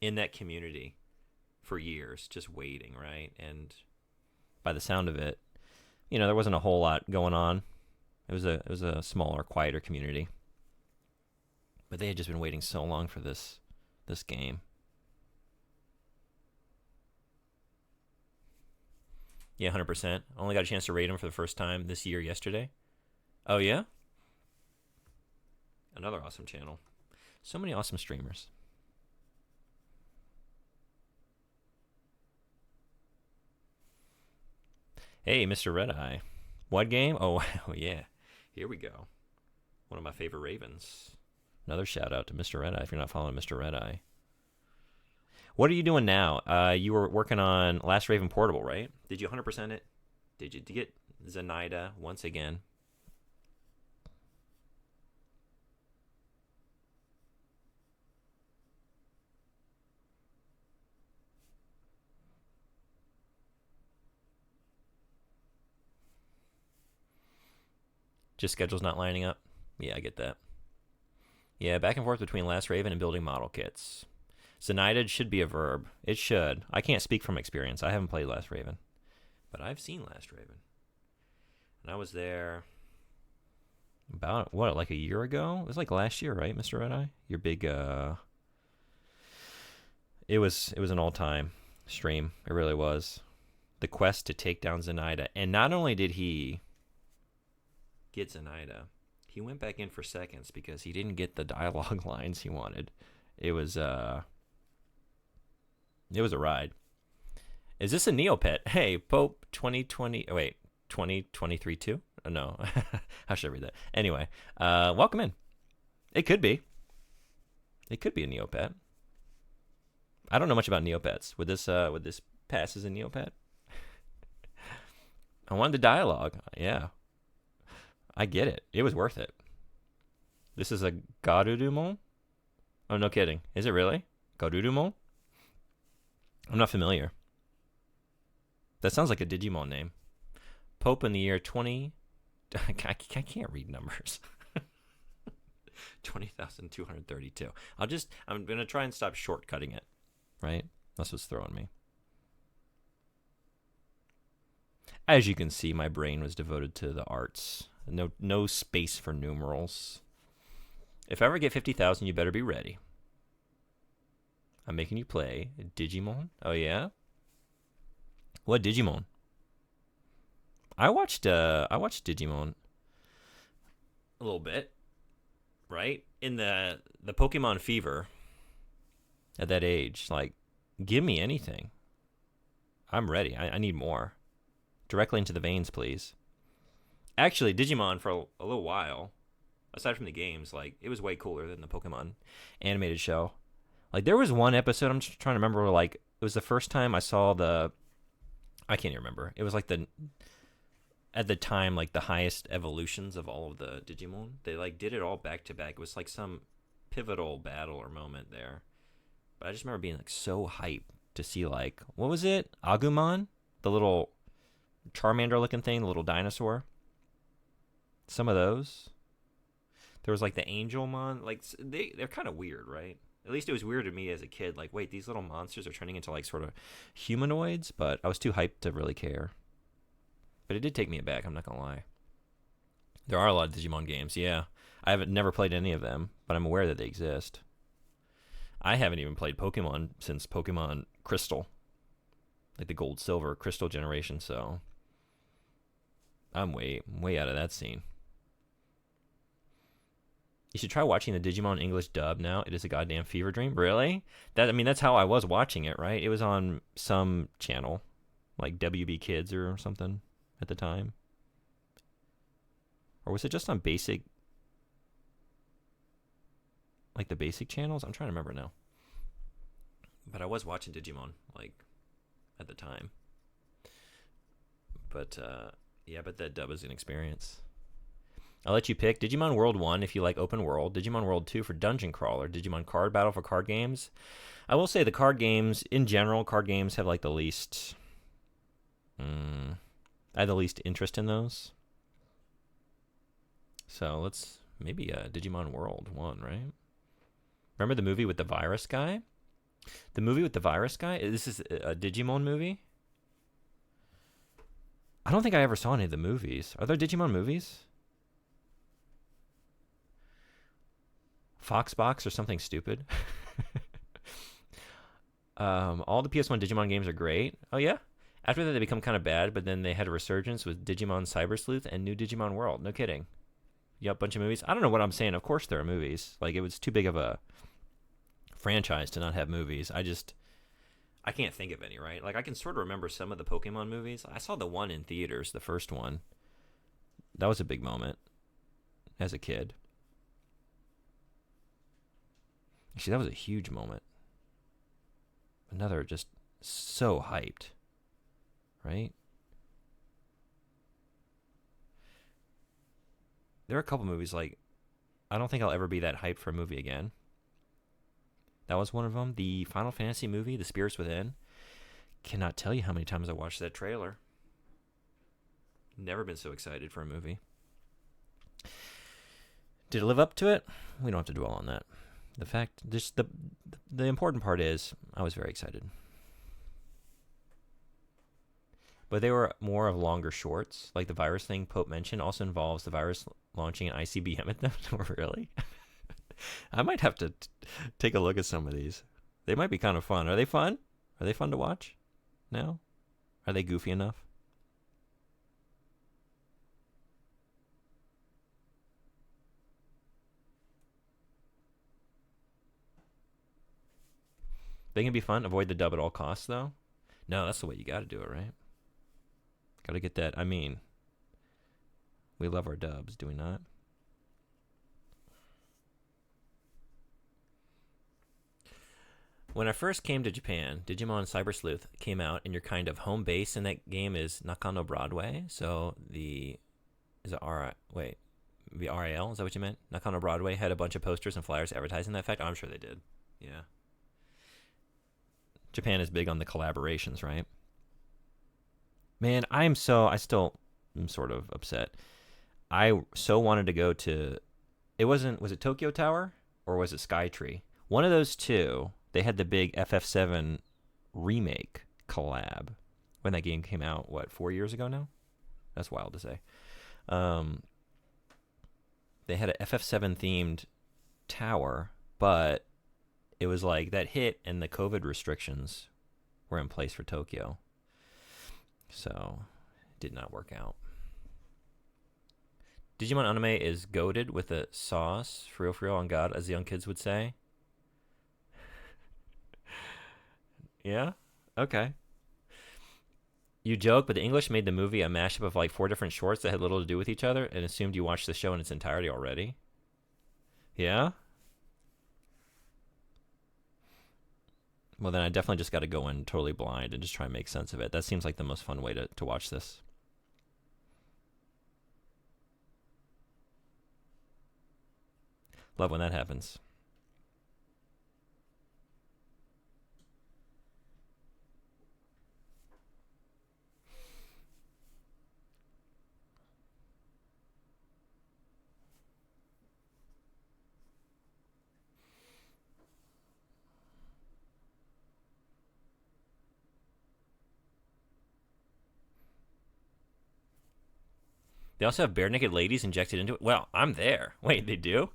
in that community for years, just waiting, right? And by the sound of it, there wasn't a whole lot going on. It was a smaller, quieter community. But they had just been waiting so long for this game. Yeah, 100%. Only got a chance to rate him for the first time this year yesterday. Oh, yeah? Another awesome channel. So many awesome streamers. Hey, Mr. Red Eye. What game? Oh, wow, yeah. Here we go. One of my favorite Ravens. Another shout out to Mr. Red Eye if you're not following Mr. Red Eye. What are you doing now? You were working on Last Raven Portable, right? Did you 100% it? Did you get Zenaida once again? Just schedule's not lining up? Yeah, I get that. Yeah, back and forth between Last Raven and building model kits. Zenaida should be a verb. It should. I can't speak from experience. I haven't played Last Raven. But I've seen Last Raven. And I was there about, what, like a year ago? It was like last year, right, Mr. Red Eye? Your big, It was an all-time stream. It really was. The quest to take down Zenaida. And not only did he get Zenaida, he went back in for seconds because he didn't get the dialogue lines he wanted. It was a ride. Is this a Neopet? Hey, Pope 2020. Oh, wait, 2023 too? Oh, no. How should I read that? Anyway, welcome in. It could be. It could be a Neopet. I don't know much about Neopets. Would this pass as a Neopet? I wanted the dialogue. Yeah. I get it. It was worth it. This is a Garurumon? Oh, no kidding. Is it really? Garurumon? I'm not familiar. That sounds like a Digimon name. Pope in the year 20... I can't read numbers. 20,232. I'm going to try and stop shortcutting it. Right? That's what's throwing me. As you can see, my brain was devoted to the arts. No space for numerals. If I ever get 50,000, you better be ready. I'm making you play Digimon. Oh yeah? What Digimon? I watched Digimon a little bit, right? In the Pokemon fever at that age, like, give me anything. I'm ready. I need more. Directly into the veins, please. Actually, Digimon for a little while, aside from the games, like, it was way cooler than the Pokemon animated show. Like, there was one episode, I'm just trying to remember, where, like, it was the first time I saw I can't even remember. It was like at the time, like, the highest evolutions of all of the Digimon. They, like, did it all back to back. It was like some pivotal battle or moment there. But I just remember being, like, so hyped to see, like, what was it? Agumon? The little Charmander-looking thing, the little dinosaur. Some of those. There was, like, the Angelmon. Like, they're kind of weird, right? At least it was weird to me as a kid. Like, wait, these little monsters are turning into, like, sort of humanoids? But I was too hyped to really care. But it did take me aback, I'm not going to lie. There are a lot of Digimon games, yeah. I haven't never played any of them, but I'm aware that they exist. I haven't even played Pokemon since Pokemon Crystal. Like the Gold, Silver, Crystal generation, so I'm way out of that scene. You should try watching the Digimon English dub now. It is a goddamn fever dream. Really? That's how I was watching it, right? It was on some channel, like WB Kids or something at the time. Or was it just on basic, like the basic channels? I'm trying to remember now. But I was watching Digimon, like, at the time. But, yeah, but that dub was an experience. I'll let you pick Digimon World 1 if you like open world, Digimon World 2 for dungeon crawler, Digimon Card Battle for card games. I will say the card games, in general, card games have like the least... I have the least interest in those. So let's maybe Digimon World 1, right? Remember the movie with the virus guy? The movie with the virus guy? This is a Digimon movie? I don't think I ever saw any of the movies. Are there Digimon movies? Foxbox or something stupid. All the PS1 Digimon games are great. Oh, yeah? After that, they become kind of bad, but then they had a resurgence with Digimon Cyber Sleuth and New Digimon World. No kidding. Yeah, a bunch of movies. I don't know what I'm saying. Of course there are movies. Like, it was too big of a franchise to not have movies. I can't think of any, right? Like, I can sort of remember some of the Pokemon movies. I saw the one in theaters, the first one. That was a big moment as a kid. Actually, that was a huge moment. Another just so hyped, right? There are a couple movies like I don't think I'll ever be that hyped for a movie again. That was one of them. The Final Fantasy movie, The Spirits Within. Cannot tell you how many times I watched that trailer. Never been so excited for a movie. Did it live up to it? We don't have to dwell on that. The important part is I was very excited. But they were more of longer shorts. Like the virus thing Pope mentioned also involves the virus launching an ICBM at them. Really? I might have to take a look at some of these. They might be kind of fun. Are they fun? Are they fun to watch now? Are they goofy enough? They can be fun. Avoid the dub at all costs, though. No, that's the way you got to do it, right? Got to get that. I mean, we love our dubs, do we not? When I first came to Japan, Digimon Cyber Sleuth came out, and your kind of home base in that game is Nakano Broadway. So the RAL, is that what you meant? Nakano Broadway had a bunch of posters and flyers advertising that fact. Oh, I'm sure they did. Yeah. Japan is big on the collaborations, right? Man, I still am sort of upset. I so wanted to go to, was it Tokyo Tower or was it Skytree? One of those two, they had the big FF7 remake collab when that game came out, 4 years ago now? That's wild to say. They had an FF7 themed tower, but it was like that hit and the COVID restrictions were in place for Tokyo. So, it did not work out. Digimon anime is goated with a sauce, for real on God, as the young kids would say. Yeah? Okay. You joke, but the English made the movie a mashup of like 4 different shorts that had little to do with each other and assumed you watched the show in its entirety already. Yeah? Well, then I definitely just got to go in totally blind and just try and make sense of it. That seems like the most fun way to watch this. Love when that happens. They also have bare naked ladies injected into it. Well, I'm there. Wait, they do?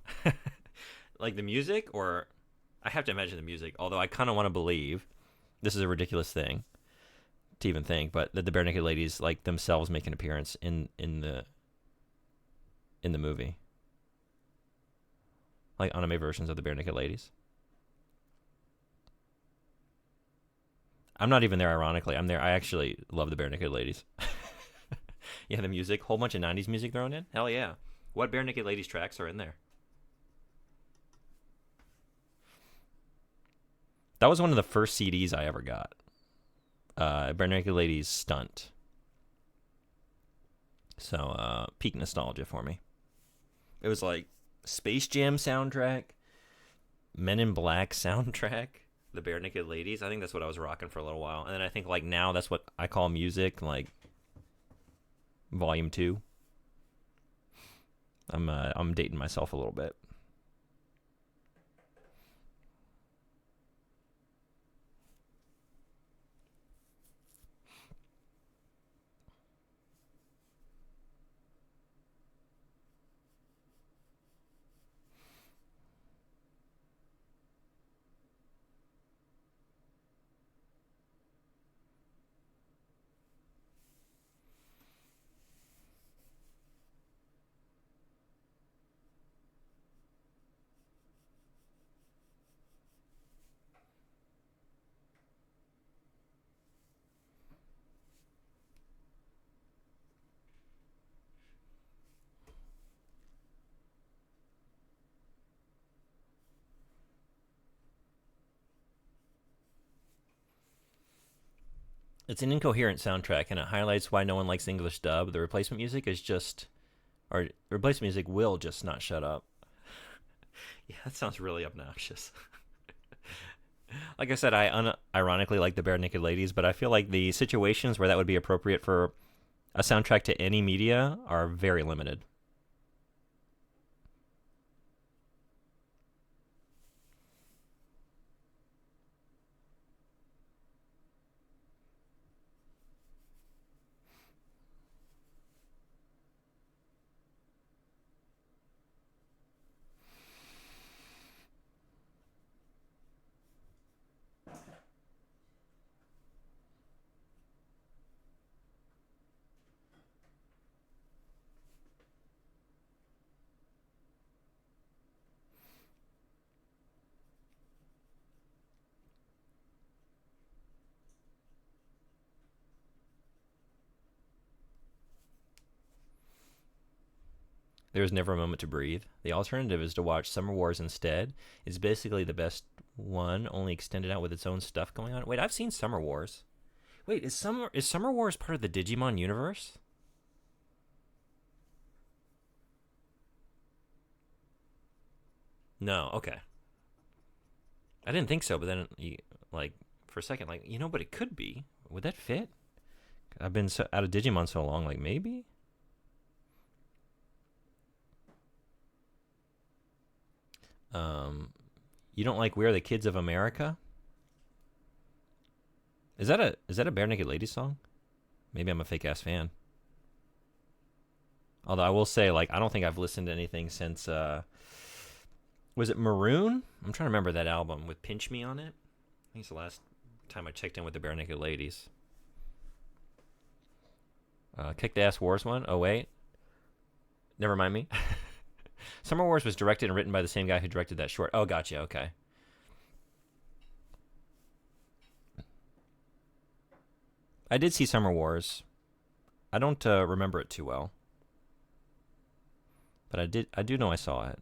Like the music, or I have to imagine the music. Although I kind of want to believe this is a ridiculous thing to even think, but that the bare naked ladies like themselves make an appearance in the movie, like anime versions of the bare naked ladies. I'm not even there. Ironically, I'm there. I actually love the bare naked ladies. Yeah, the music, whole bunch of '90s music thrown in. Hell yeah! What bare naked ladies tracks are in there? That was one of the first CDs I ever got. Bare Naked Ladies Stunt. So, peak nostalgia for me. It was like Space Jam soundtrack, Men in Black soundtrack, the Bare Naked Ladies. I think that's what I was rocking for a little while. And then I think like now that's what I call music, like Volume 2. I'm dating myself a little bit. It's an incoherent soundtrack, and it highlights why no one likes the English dub. The replacement music is just, or replacement music will just not shut up. Yeah, that sounds really obnoxious. Like I said, I ironically like the Bare Naked Ladies, but I feel like the situations where that would be appropriate for a soundtrack to any media are very limited. There was never a moment to breathe. The alternative is to watch Summer Wars instead. It's basically the best one, only extended out with its own stuff going on. Wait, I've seen Summer Wars. Wait, is Summer Wars part of the Digimon universe? No, okay. I didn't think so, but then like for a second, like but it could be. Would that fit? I've been out of Digimon so long, like maybe. Um, you don't like "We Are the Kids of America"? Is that a Bare Naked Ladies song? Maybe I'm a fake ass fan. Although I will say, like, I don't think I've listened to anything since. Was it Maroon? I'm trying to remember that album with "Pinch Me" on it. I think it's the last time I checked in with the Bare Naked Ladies. Kicked Ass Wars one. Oh wait, never mind me. Summer Wars was directed and written by the same guy who directed that short. Oh, gotcha. Okay. I did see Summer Wars. I don't remember it too well, but I did. I do know I saw it.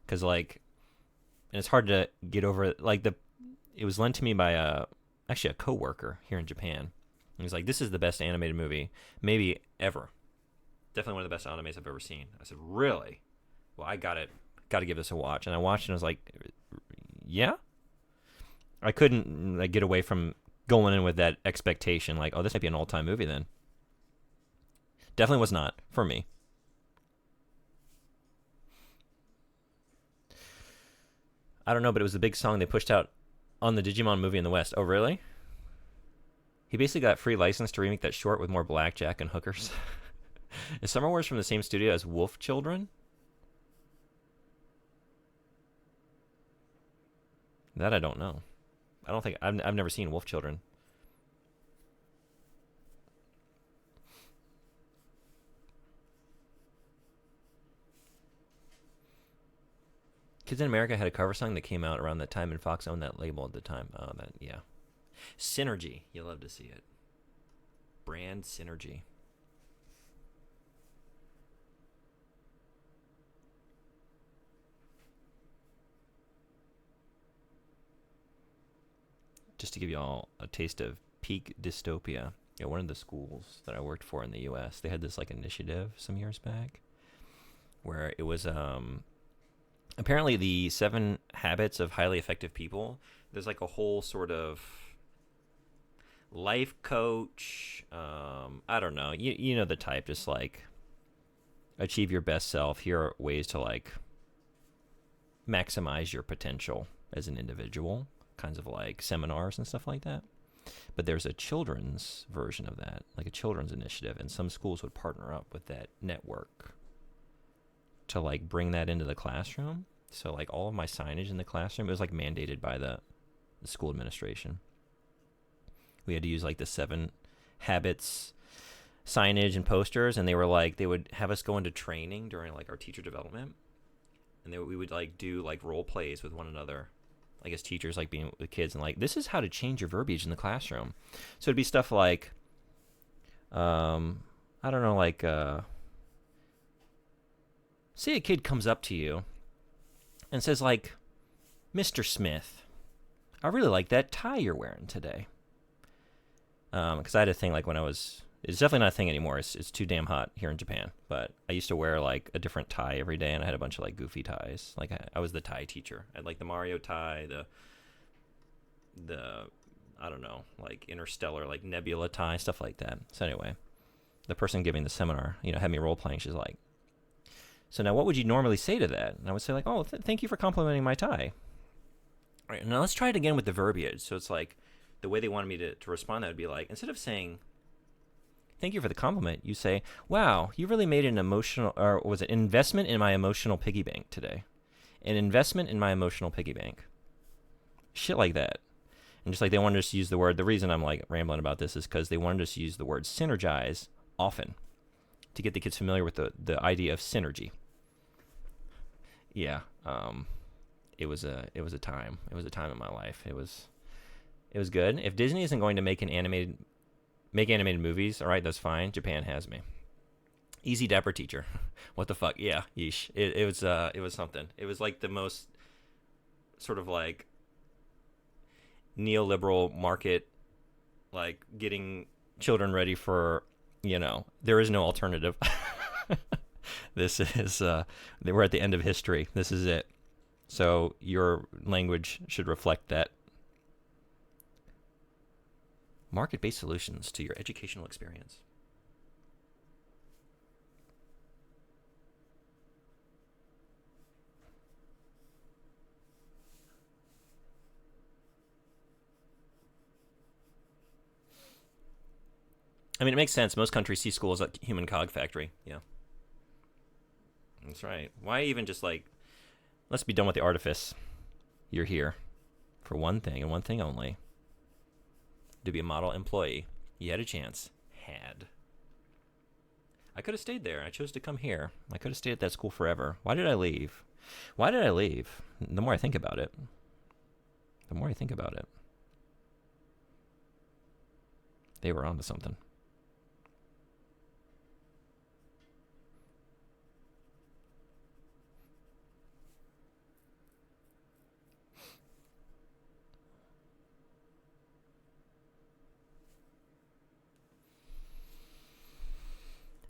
Because like, and it's hard to get over. Like it was lent to me by actually a coworker here in Japan. He was like, "This is the best animated movie, maybe ever. Definitely one of the best animes I've ever seen." I said, "Really? Well, I got to give this a watch." And I watched it and I was like, "Yeah." I couldn't like get away from going in with that expectation, like, "Oh, this might be an all-time movie." Then definitely was not for me. I don't know, but it was a big song they pushed out on the Digimon movie in the West. Oh, really? He basically got free license to remake that short with more blackjack and hookers. Is Summer Wars from the same studio as Wolf Children? That I don't know. I don't think I've never seen Wolf Children. Kids in America had a cover song that came out around that time, and Fox owned that label at the time. Oh, that yeah. Synergy. You love to see it. Brand synergy. Just to give you all a taste of peak dystopia. Yeah, one of the schools that I worked for in the U.S., they had this like initiative some years back, where it was apparently the 7 habits of highly effective people. There's like a whole sort of life coach. I don't know. You know the type. Just like achieve your best self. Here are ways to like maximize your potential as an individual. Kinds of like seminars and stuff like that. But there's a children's version of that, like a children's initiative, and some schools would partner up with that network to like bring that into the classroom. So like all of my signage in the classroom, it was like mandated by the school administration. We had to use like the 7 habits signage and posters, and they were like, they would have us go into training during like our teacher development, and we would like do like role plays with one another, like as teachers, like being with kids, and like, this is how to change your verbiage in the classroom. So it'd be stuff like I don't know, like say a kid comes up to you and says like, "Mr. Smith, I really like that tie you're wearing today. Because I had a thing like when I was. It's definitely not a thing anymore. It's too damn hot here in Japan. But I used to wear like a different tie every day, and I had a bunch of like goofy ties. Like I was the tie teacher. I had like the Mario tie, the I don't know, like interstellar, like nebula tie, stuff like that. So anyway, the person giving the seminar, had me role playing. She's like, "So now, what would you normally say to that?" And I would say like, "Oh, thank you for complimenting my tie." All right, now let's try it again with the verbiage. So it's like the way they wanted me to respond. That would be like, instead of saying thank you for the compliment, you say, wow, you really made an emotional, or was it investment in my emotional piggy bank today? An investment in my emotional piggy bank. Shit like that. And just like they wanted us to use the word, the reason I'm like rambling about this is because they wanted us to use the word synergize often to get the kids familiar with the idea of synergy. Yeah. It was a time. It was a time in my life. It was good. If Disney isn't going to make animated movies, all right, that's fine. Japan has me. Easy Dapper Teacher. What the fuck? Yeah, yeesh. It was something. It was like the most sort of like neoliberal market, like getting children ready for, there is no alternative. This is we're at the end of history. This is it. So your language should reflect that. Market-based solutions to your educational experience. I mean, it makes sense. Most countries see school as a human cog factory. Yeah. That's right. Why even just like, let's be done with the artifice. You're here for one thing and one thing only. To be a model employee. You had a chance. I could have stayed there. I chose to come here. I could have stayed at that school forever. Why did I leave? The more I think about it. They were onto something.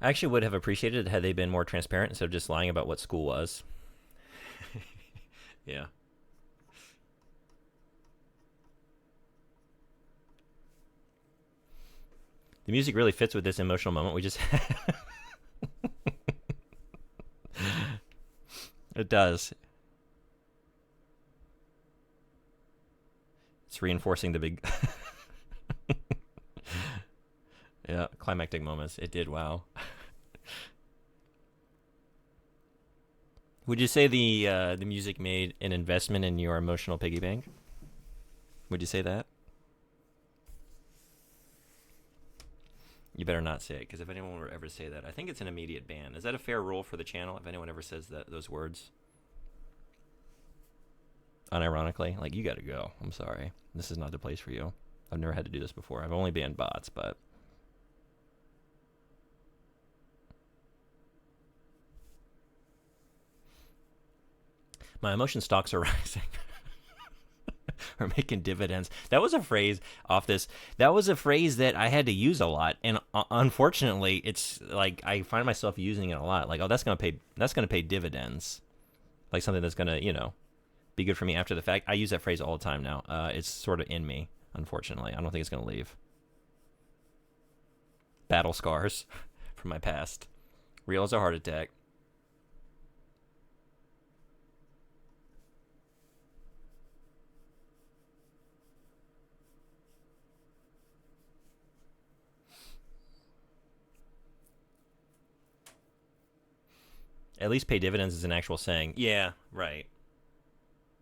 I actually would have appreciated it had they been more transparent instead of just lying about what school was. Yeah. The music really fits with this emotional moment we just had. It does. It's reinforcing the big yeah, climactic moments. It did. Wow. Would you say the music made an investment in your emotional piggy bank? Would you say that? You better not say it, because if anyone would ever say that, I think it's an immediate ban. Is that a fair rule for the channel? If anyone ever says those words, unironically, like, you got to go. I'm sorry, this is not the place for you. I've never had to do this before. I've only banned bots, but my emotion stocks are rising. Or making dividends. That was a phrase off this. That was a phrase that I had to use a lot, and unfortunately, it's like I find myself using it a lot. Like, oh, that's gonna pay dividends. Like something that's gonna be good for me after the fact. I use that phrase all the time now. It's sort of in me. Unfortunately, I don't think it's gonna leave. Battle scars from my past. Real as a heart attack. At least pay dividends is an actual saying. Yeah, right.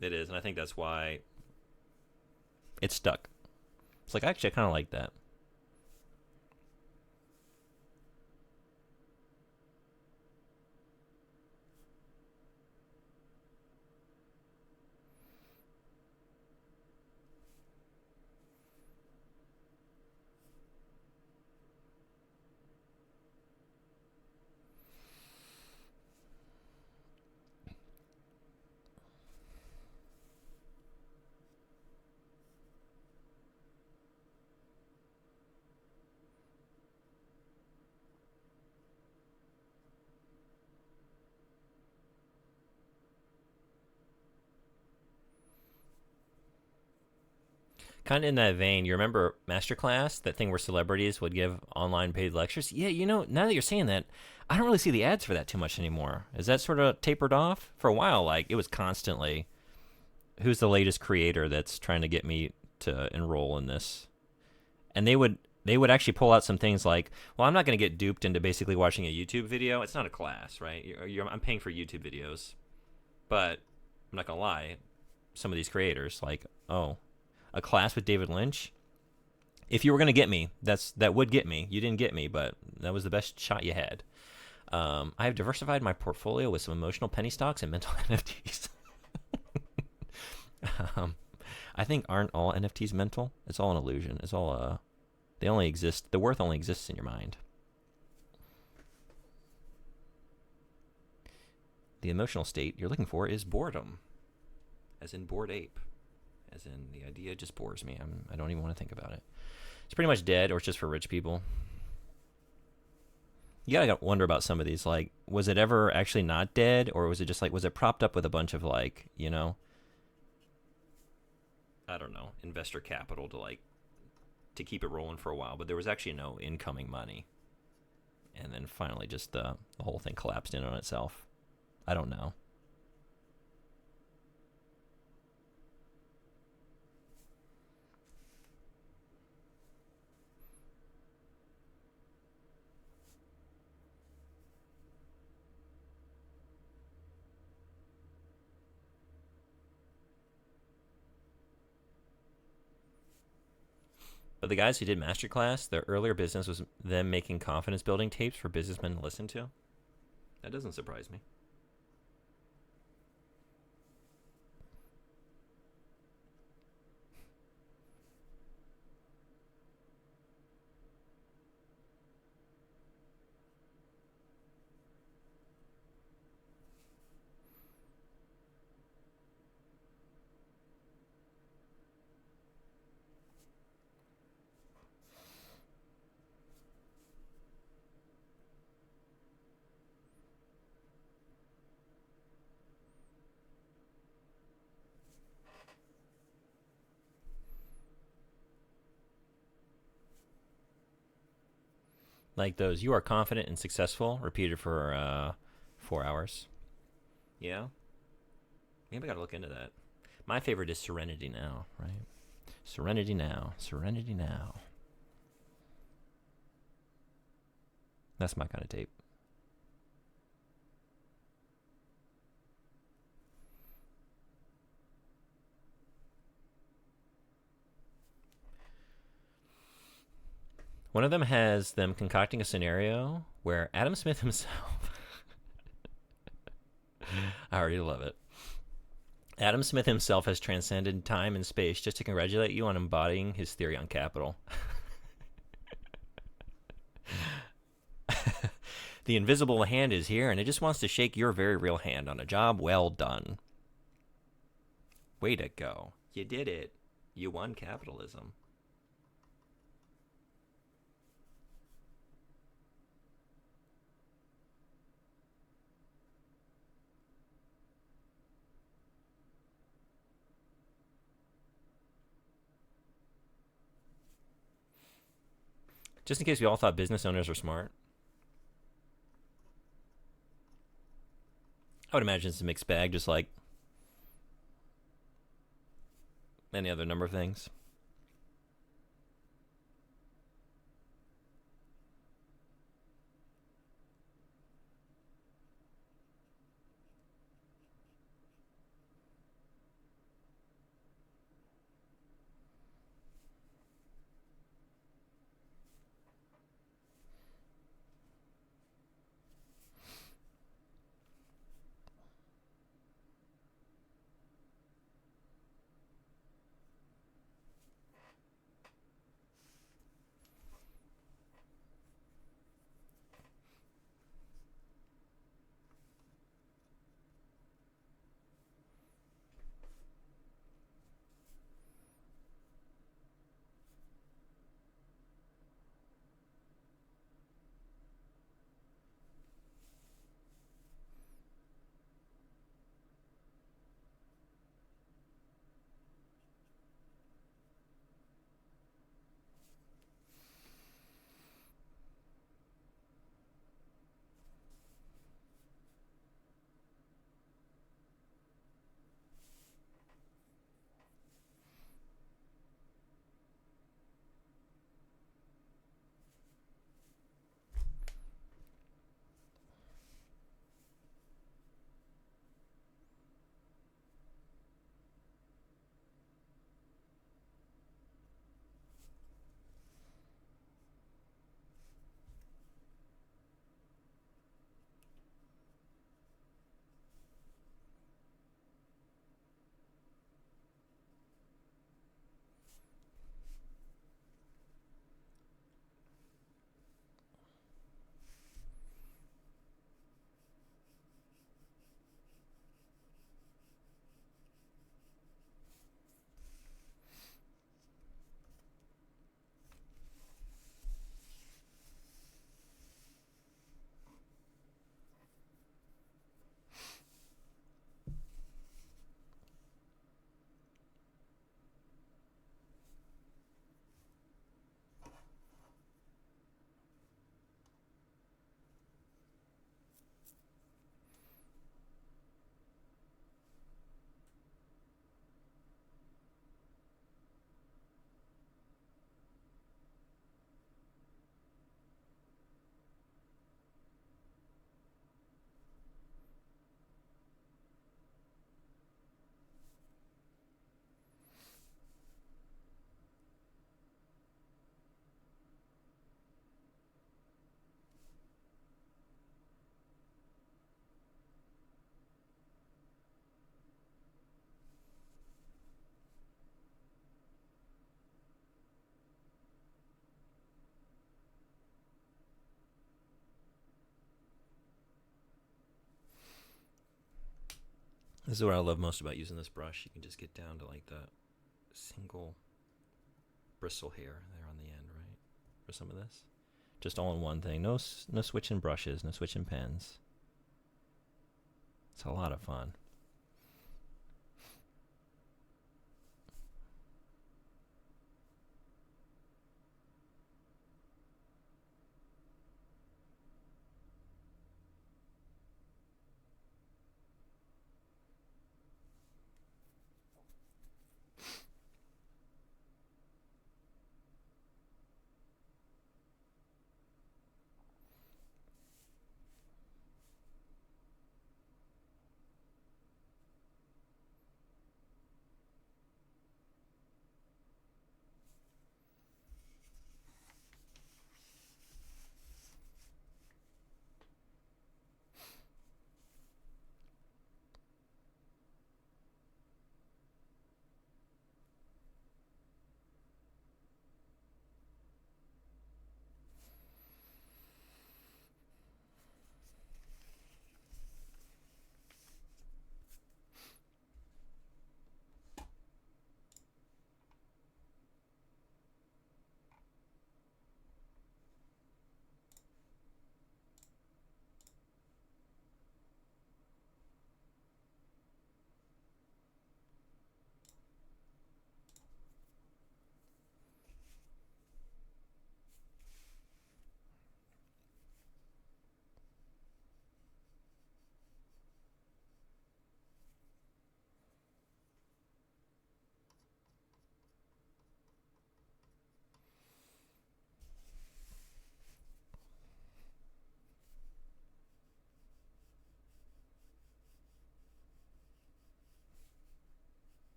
It is, and I think that's why it stuck. It's like, actually, I kind of like that. Kind of in that vein, you remember Masterclass, that thing where celebrities would give online paid lectures? Yeah, now that you're saying that, I don't really see the ads for that too much anymore. Is that sort of tapered off? For a while, like, it was constantly, who's the latest creator that's trying to get me to enroll in this? And they would actually pull out some things like, well, I'm not going to get duped into basically watching a YouTube video. It's not a class, right? I'm paying for YouTube videos. But I'm not going to lie, some of these creators, like, oh, a class with David Lynch. If you were going to get me, that would get me. You didn't get me, but that was the best shot you had. I have diversified my portfolio with some emotional penny stocks and mental NFTs. I think aren't all NFTs mental? It's all an illusion. It's all they only exist. The worth only exists in your mind. The emotional state you're looking for is boredom, as in bored ape. As in, the idea just bores me. I don't even want to think about it. It's pretty much dead, or it's just for rich people. You gotta wonder about some of these. Like, was it ever actually not dead, or was it just like, was it propped up with a bunch of like, I don't know, investor capital to keep it rolling for a while, but there was actually no incoming money, and then finally just the whole thing collapsed in on itself. I don't know. But the guys who did Masterclass, their earlier business was them making confidence building tapes for businessmen to listen to. That doesn't surprise me. Like those, you are confident and successful, repeated for 4 hours. Yeah, maybe I gotta look into that. My favorite is Serenity Now, right? Serenity Now, Serenity Now. That's my kind of tape. One of them has them concocting a scenario where Adam Smith himself. I already love it. Adam Smith himself has transcended time and space just to congratulate you on embodying his theory on capital. The invisible hand is here, and it just wants to shake your very real hand on a job well done. Way to go. You did it. You won capitalism. Just in case we all thought business owners were smart, I would imagine it's a mixed bag, just like any other number of things. This is what I love most about using this brush. You can just get down to like the single bristle hair there on the end, right? For some of this. Just all in one thing. No switching brushes, no switching pens. It's a lot of fun.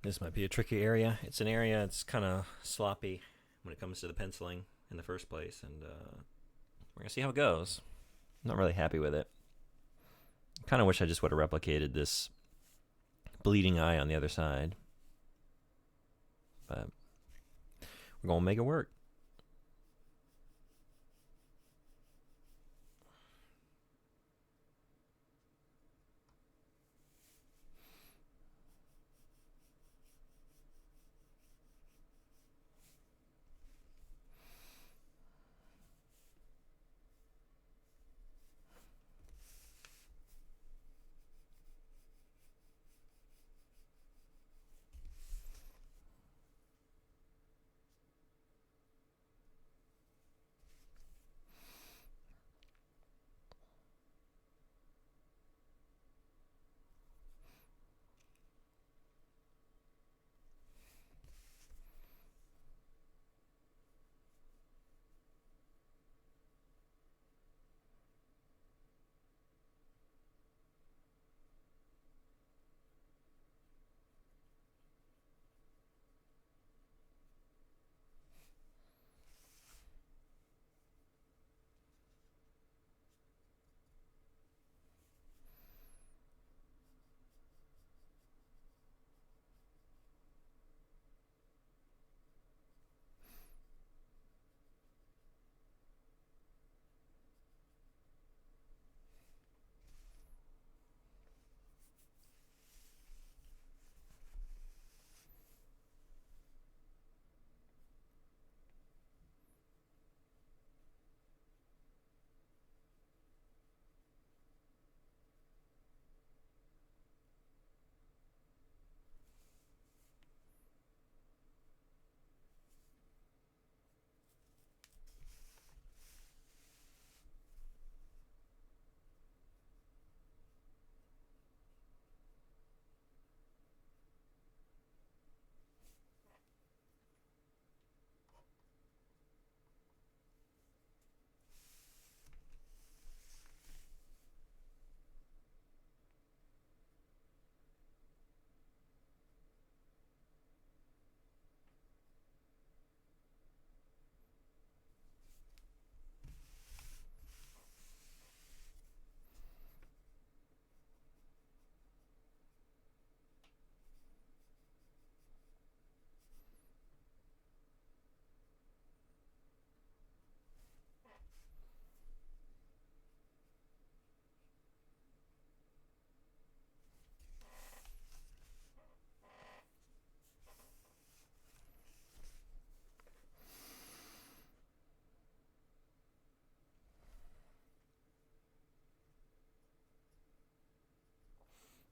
This might be a tricky area. It's an area that's kind of sloppy when it comes to the penciling in the first place, and we're going to see how it goes. I'm not really happy with it. I kind of wish I just would have replicated this bleeding eye on the other side. But we're going to make it work.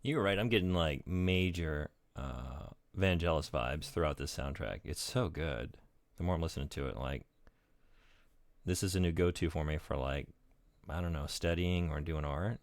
You're right. I'm getting like major Vangelis vibes throughout this soundtrack. It's so good. The more I'm listening to it, like this is a new go-to for me for like I don't know, studying or doing art.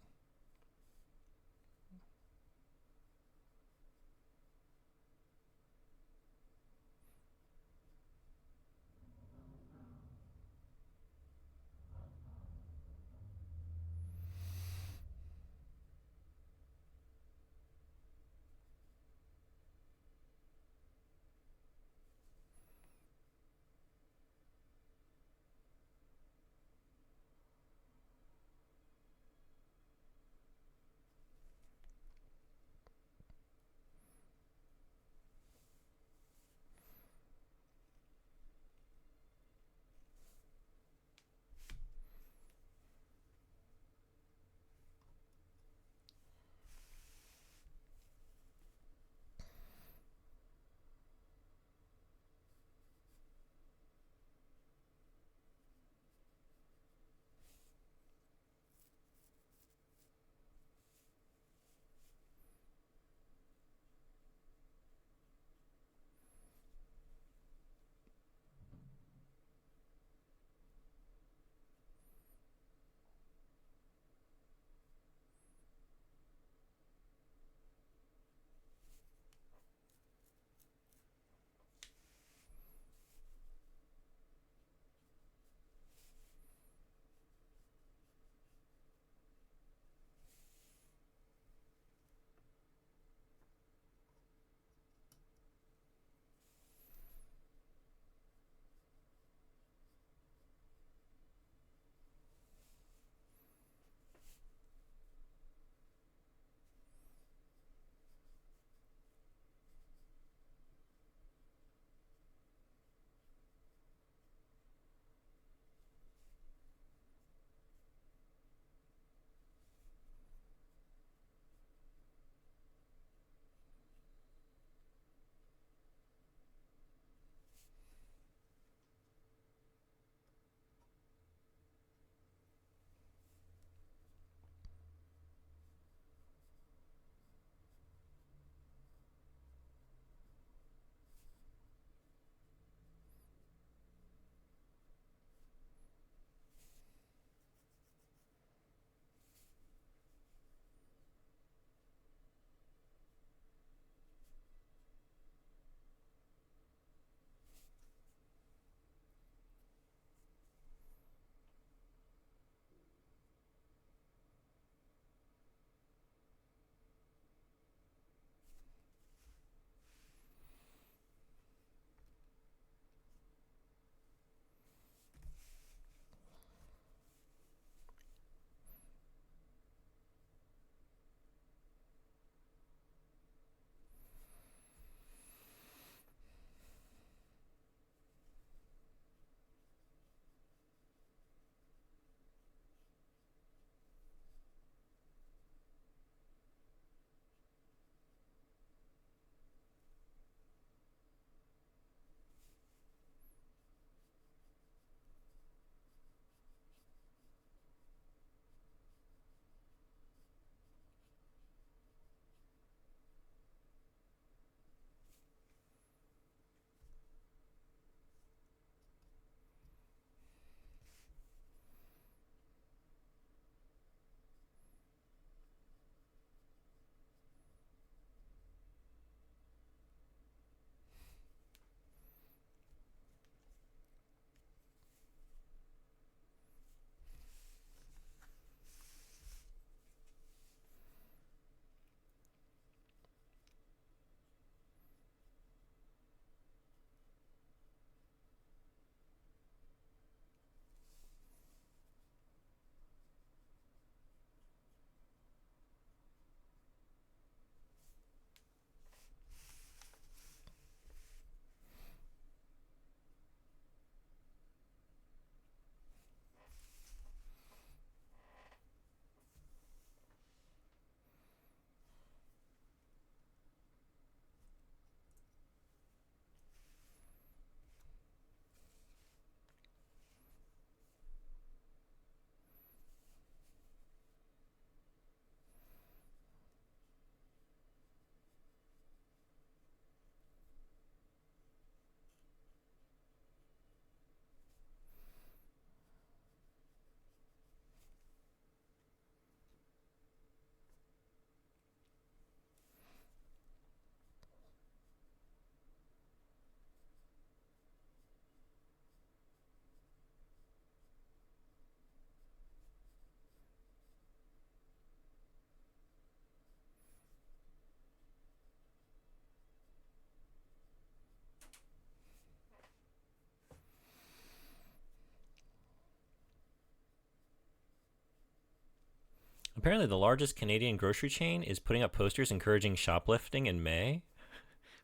Apparently, the largest Canadian grocery chain is putting up posters encouraging shoplifting in May.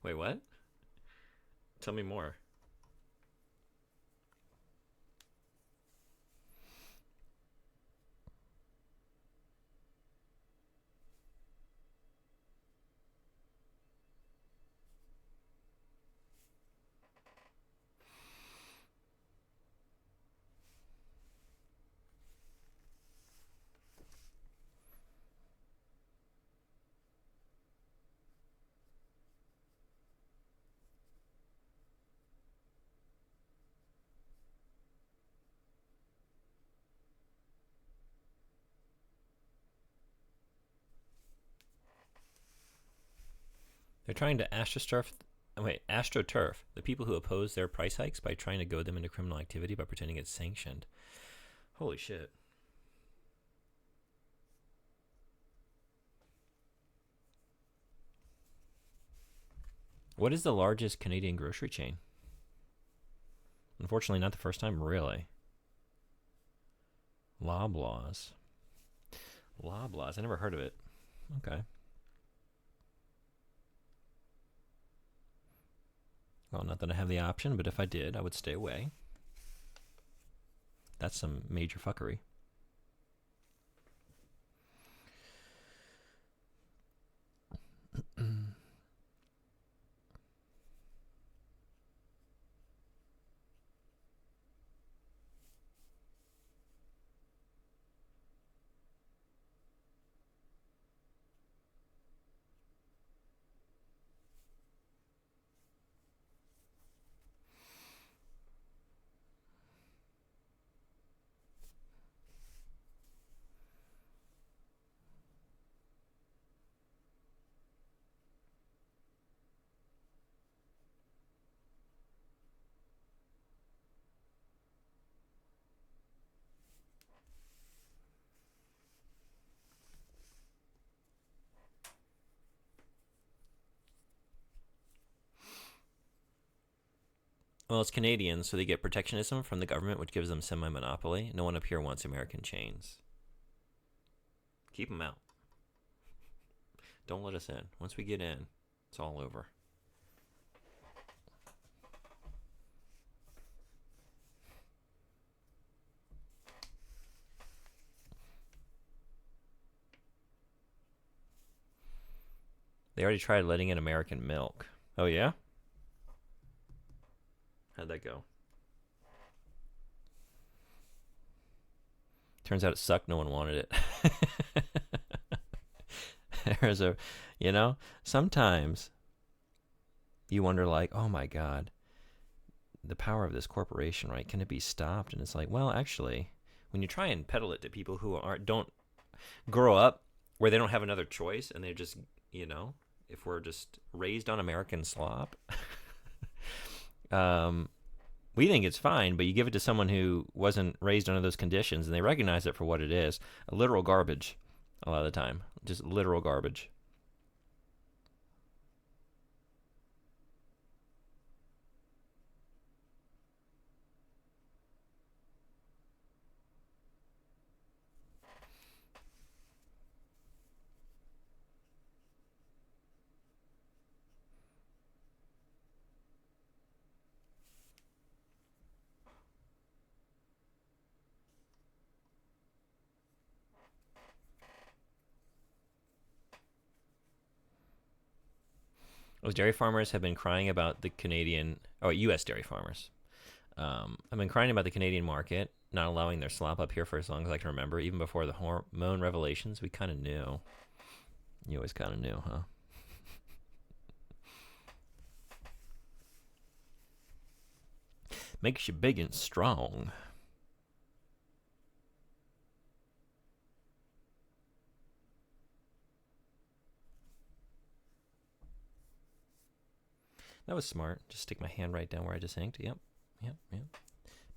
Wait, what? Tell me more. They're trying to astroturf the people who oppose their price hikes by trying to goad them into criminal activity by pretending it's sanctioned. Holy shit. What is the largest Canadian grocery chain? Unfortunately, not the first time, really. Loblaws. Loblaws. I never heard of it. Okay. Well, not that I have the option, but if I did, I would stay away. That's some major fuckery. Well, it's Canadian, so they get protectionism from the government, which gives them semi-monopoly. No one up here wants American chains. Keep them out. Don't let us in. Once we get in, it's all over. They already tried letting in American milk. Oh, yeah? How'd that go? Turns out it sucked. No one wanted it. There's a, sometimes you wonder, like, oh my God, the power of this corporation, right? Can it be stopped? And it's like, well, actually, when you try and peddle it to people who don't grow up where they don't have another choice, and they're just, if we're just raised on American slop, we think it's fine, but you give it to someone who wasn't raised under those conditions, and they recognize it for what it is, a literal garbage a lot of the time. Just literal garbage. Those dairy farmers have been crying about the U.S. dairy farmers. I've been crying about the Canadian market not allowing their slop up here for as long as I can remember. Even before the hormone revelations, we kind of knew. You always kind of knew, huh? Makes you big and strong. That was smart. Just stick my hand right down where I just inked. Yep.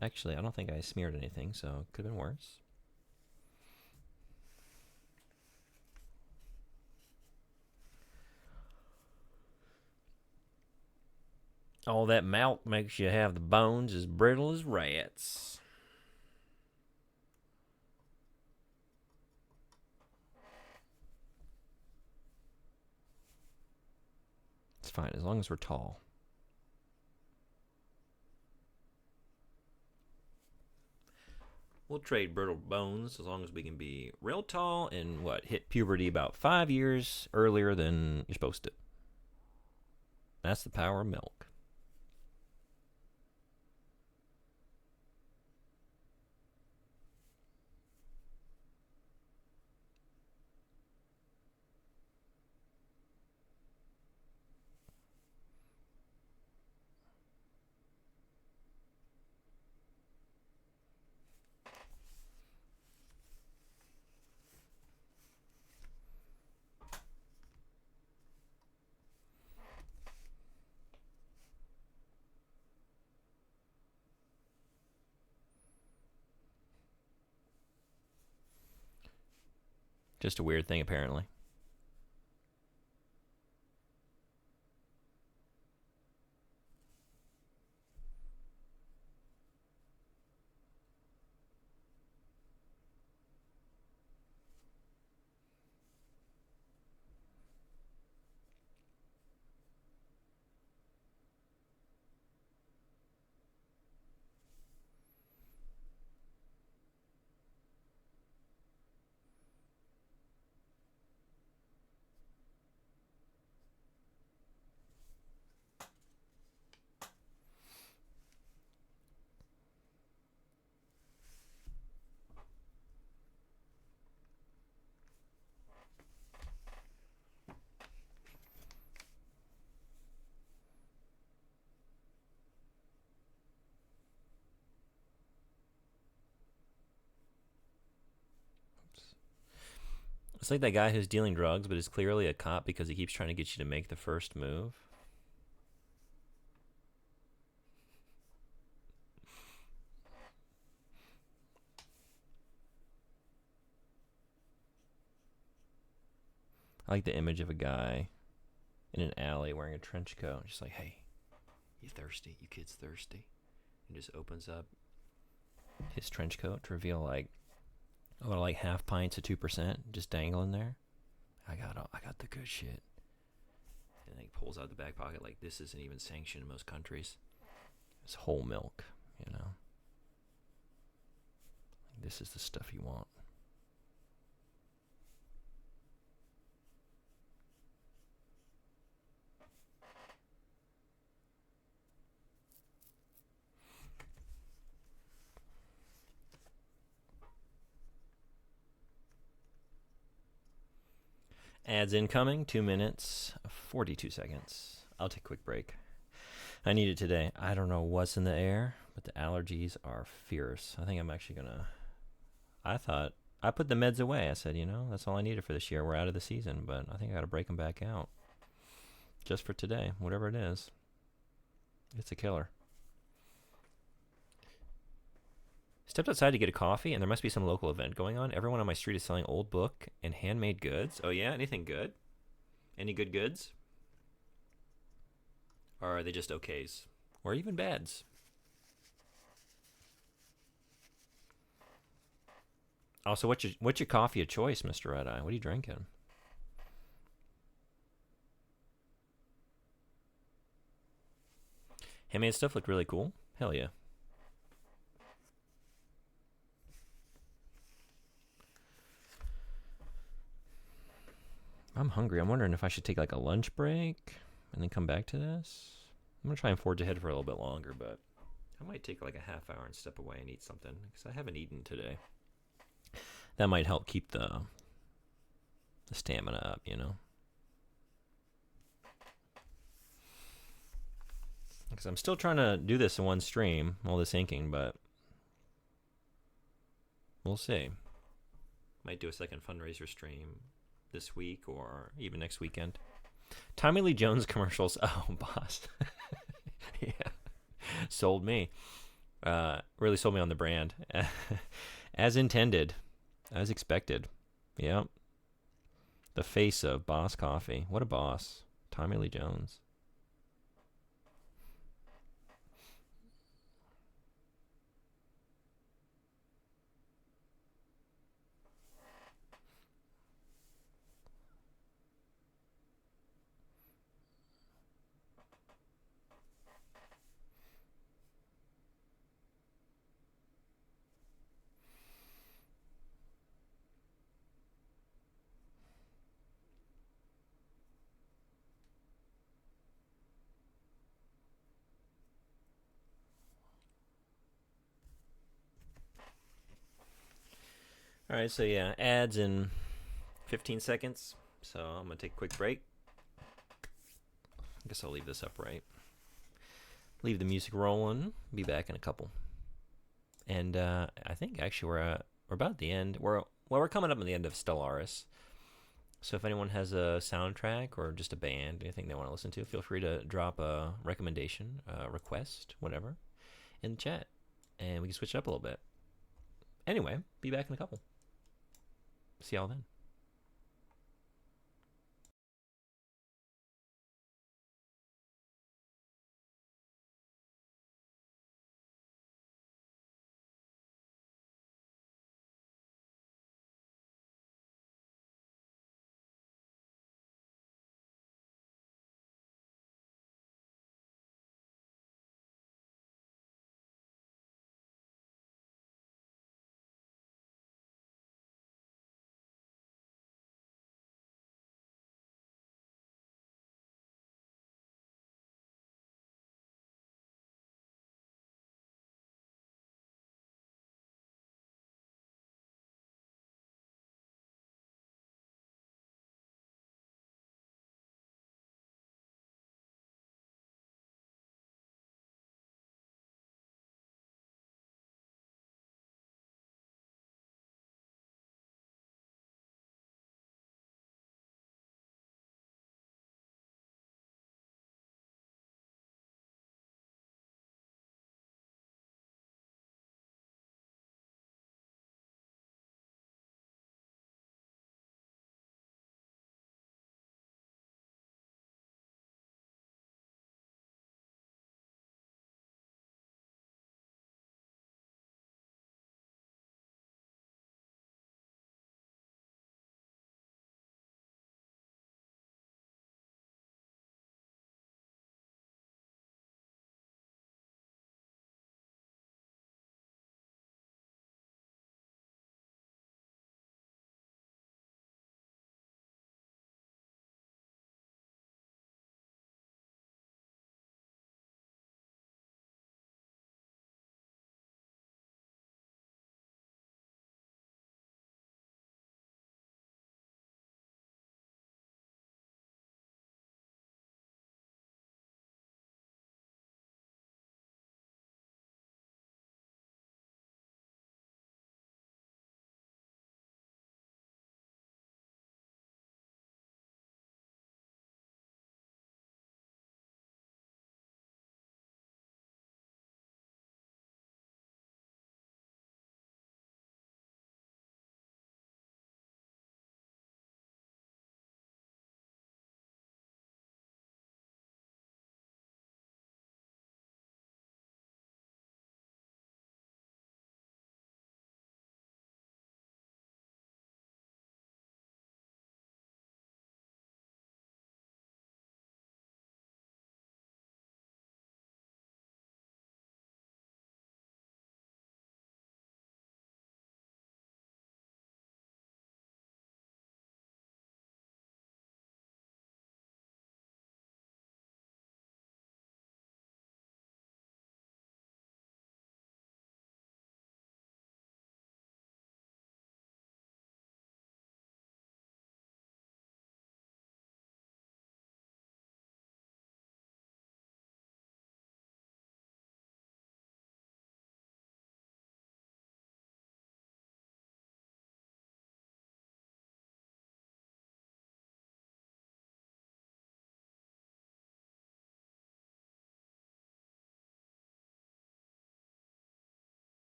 Actually, I don't think I smeared anything, so it could have been worse. All that milk makes you have the bones as brittle as rats. fine as long as we're tall. We'll trade brittle bones as long as we can be real tall and hit puberty about 5 years earlier than you're supposed to. That's the power of milk. Just a weird thing, apparently. It's like that guy who's dealing drugs but is clearly a cop because he keeps trying to get you to make the first move. I like the image of a guy in an alley wearing a trench coat. Just like, hey, you thirsty? You kids thirsty? And just opens up his trench coat to reveal like half pints of 2% just dangling there. I got the good shit. And then he pulls out the back pocket like this isn't even sanctioned in most countries. It's whole milk, you know. This is the stuff you want. Ads incoming, 2 minutes, 42 seconds. I'll take a quick break. I need it today. I don't know what's in the air, but the allergies are fierce. I think I'm actually going to... I put the meds away. I said, that's all I needed for this year. We're out of the season, but I think I got to break them back out. Just for today, whatever it is. It's a killer. Stepped outside to get a coffee, and there must be some local event going on. Everyone on my street is selling old book and handmade goods. Oh, yeah? Anything good? Any good goods? Or are they just okays? Or even bads? Also, what's your coffee of choice, Mr. Red Eye? What are you drinking? Handmade stuff looked really cool. Hell yeah. I'm hungry. I'm wondering if I should take like a lunch break and then come back to this. I'm going to try and forge ahead for a little bit longer, but I might take like a half hour and step away and eat something because I haven't eaten today. That might help keep the stamina up, Because I'm still trying to do this in one stream, all this inking, but we'll see. Might do a second fundraiser stream this week or even next weekend. Tommy Lee Jones commercials. Oh, boss. Yeah. Sold me. Really sold me on the brand. As intended. As expected. Yep. The face of Boss Coffee. What a boss. Tommy Lee Jones. All right, so yeah, ads in 15 seconds. So I'm going to take a quick break. I guess I'll leave this up right. Leave the music rolling. Be back in a couple. And I think actually we're about at the end. We're coming up at the end of Stellaris. So if anyone has a soundtrack or just a band, anything they want to listen to, feel free to drop a recommendation, a request, whatever, in the chat, and we can switch it up a little bit. Anyway, be back in a couple. See y'all then.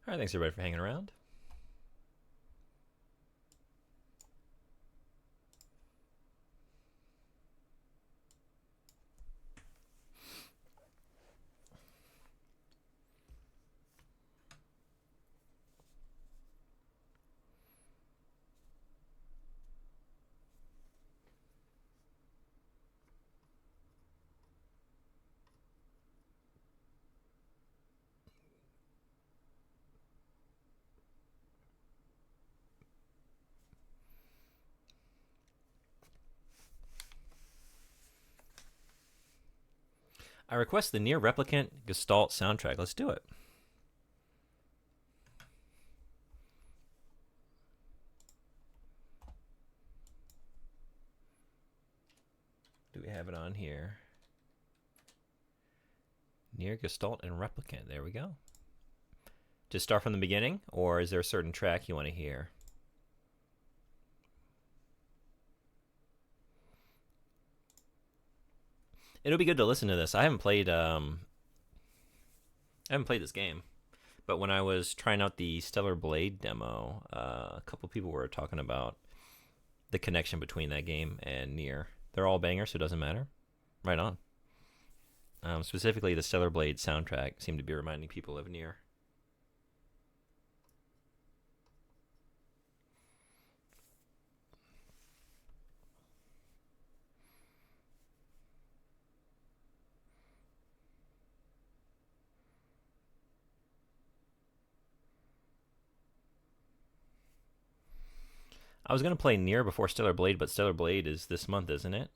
All right, thanks everybody for hanging around. I request the Nier Replicant Gestalt soundtrack. Let's do it. Do we have it on here? Nier Gestalt and Replicant. There we go. Just start from the beginning, or is there a certain track you want to hear? It'll be good to listen to this. I haven't played this game, but when I was trying out the Stellar Blade demo, a couple people were talking about the connection between that game and Nier. They're all bangers, so it doesn't matter. Right on. Specifically, the Stellar Blade soundtrack seemed to be reminding people of Nier. I was gonna play Nier before Stellar Blade, but Stellar Blade is this month, isn't it?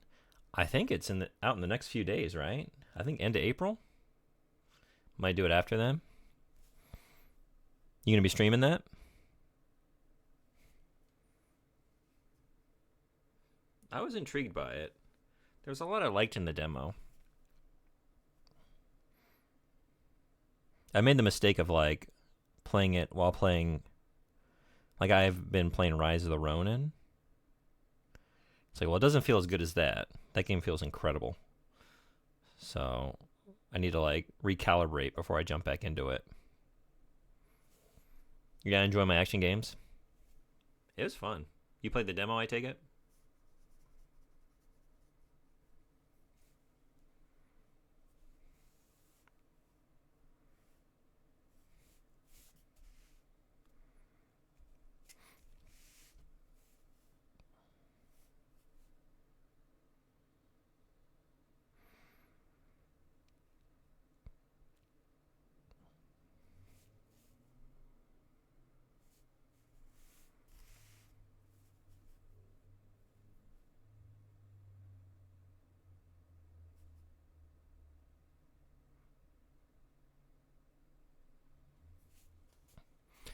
I think it's out in the next few days, right? I think end of April. Might do it after then. You gonna be streaming that? I was intrigued by it. There's a lot I liked in the demo. I made the mistake of like playing it while playing. Like I've been playing Rise of the Ronin. It's like, well, it doesn't feel as good as that. That game feels incredible. So I need to like recalibrate before I jump back into it. You gotta enjoy my action games. It was fun. You played the demo, I take it?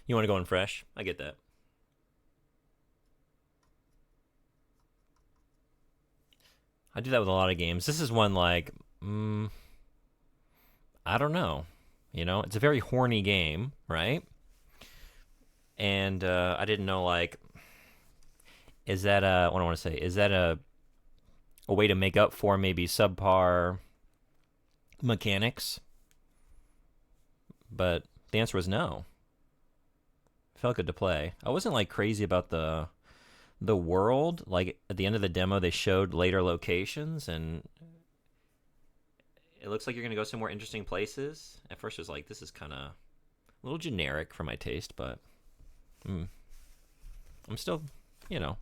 You want to go in fresh? I get that. I do that with a lot of games. This is one like, I don't know. You know, it's a very horny game, right? And I didn't know like, is that what I want to say? Is that a way to make up for maybe subpar mechanics? But the answer was no. It felt good to play. I wasn't like crazy about the world. Like at the end of the demo, they showed later locations, and it looks like you're gonna go some more interesting places. At first, it was like, this is kind of a little generic for my taste, but I'm still, I'm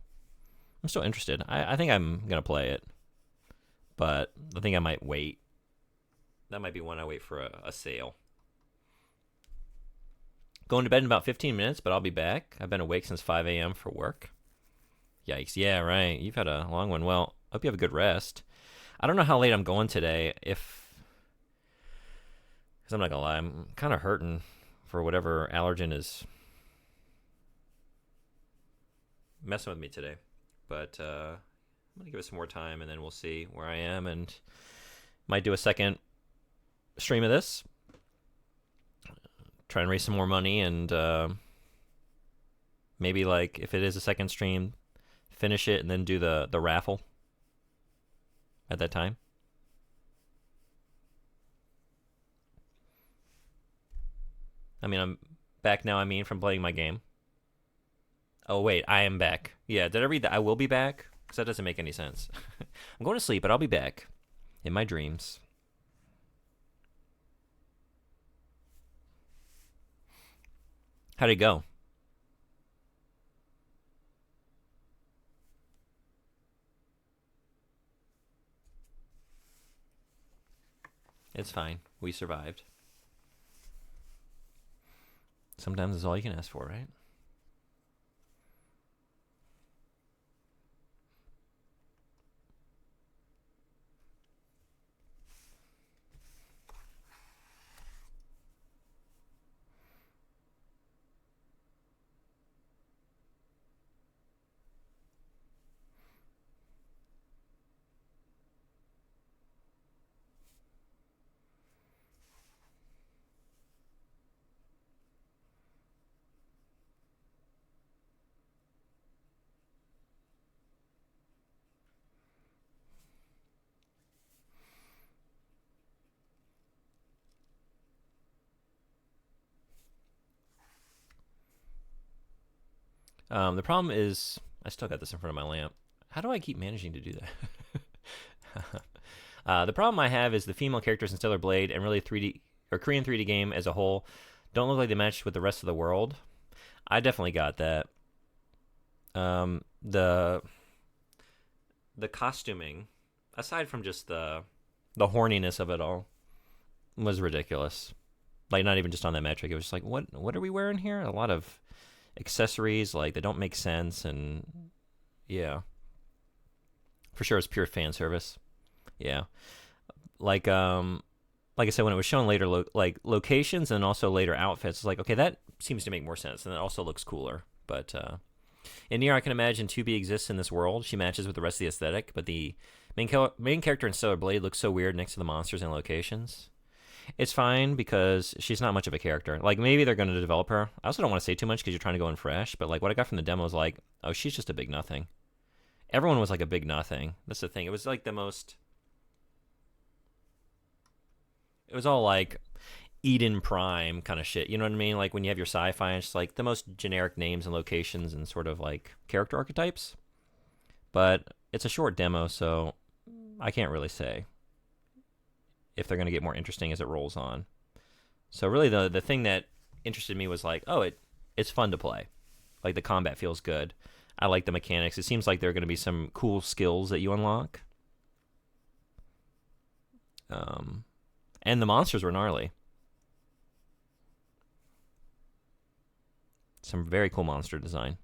still interested. I think I'm gonna play it, but I think I might wait. That might be one I wait for a sale. Going to bed in about 15 minutes, but I'll be back. I've been awake since 5 a.m. for work. Yikes. Yeah, right. You've had a long one. Well, I hope you have a good rest. I don't know how late I'm going today. Because I'm not going to lie, I'm kind of hurting for whatever allergen is messing with me today. But I'm going to give it some more time, and then we'll see where I am, and might do a second stream of this. Try and raise some more money, and maybe like if it is a second stream, finish it and then do the raffle at that time. I mean, I'm back now, from playing my game. Oh, wait, I am back. Yeah, did I read that? I will be back? Because that doesn't make any sense. I'm going to sleep, but I'll be back in my dreams. How'd it go? It's fine. We survived. Sometimes it's all you can ask for, right? The problem is, I still got this in front of my lamp. How do I keep managing to do that? The problem I have is the female characters in Stellar Blade and really 3D or Korean 3D game as a whole don't look like they match with the rest of the world. I definitely got that. The costuming, aside from just the horniness of it all, was ridiculous. Like, not even just on that metric. It was just like, what are we wearing here? A lot of accessories, like, they don't make sense, and yeah. For sure, it's pure fan service. Yeah. Like I said, when it was shown later, locations and also later outfits, it's like, okay, that seems to make more sense, and it also looks cooler. But in Nier, I can imagine 2B exists in this world. She matches with the rest of the aesthetic, but the main character in Stellar Blade looks so weird next to the monsters and locations. It's fine because she's not much of a character. Like, maybe they're going to develop her. I also don't want to say too much because you're trying to go in fresh, but like what I got from the demo is like, oh, she's just a big nothing. Everyone was like a big nothing. That's the thing. It was like the most... It was all like Eden Prime kind of shit. You know what I mean? Like when you have your sci-fi, it's like the most generic names and locations and sort of like character archetypes. But it's a short demo, so I can't really say if they're going to get more interesting as it rolls on. So really the thing that interested me was like, oh, it's fun to play. Like the combat feels good. I like the mechanics. It seems like there are going to be some cool skills that you unlock. And the monsters were gnarly. Some very cool monster design.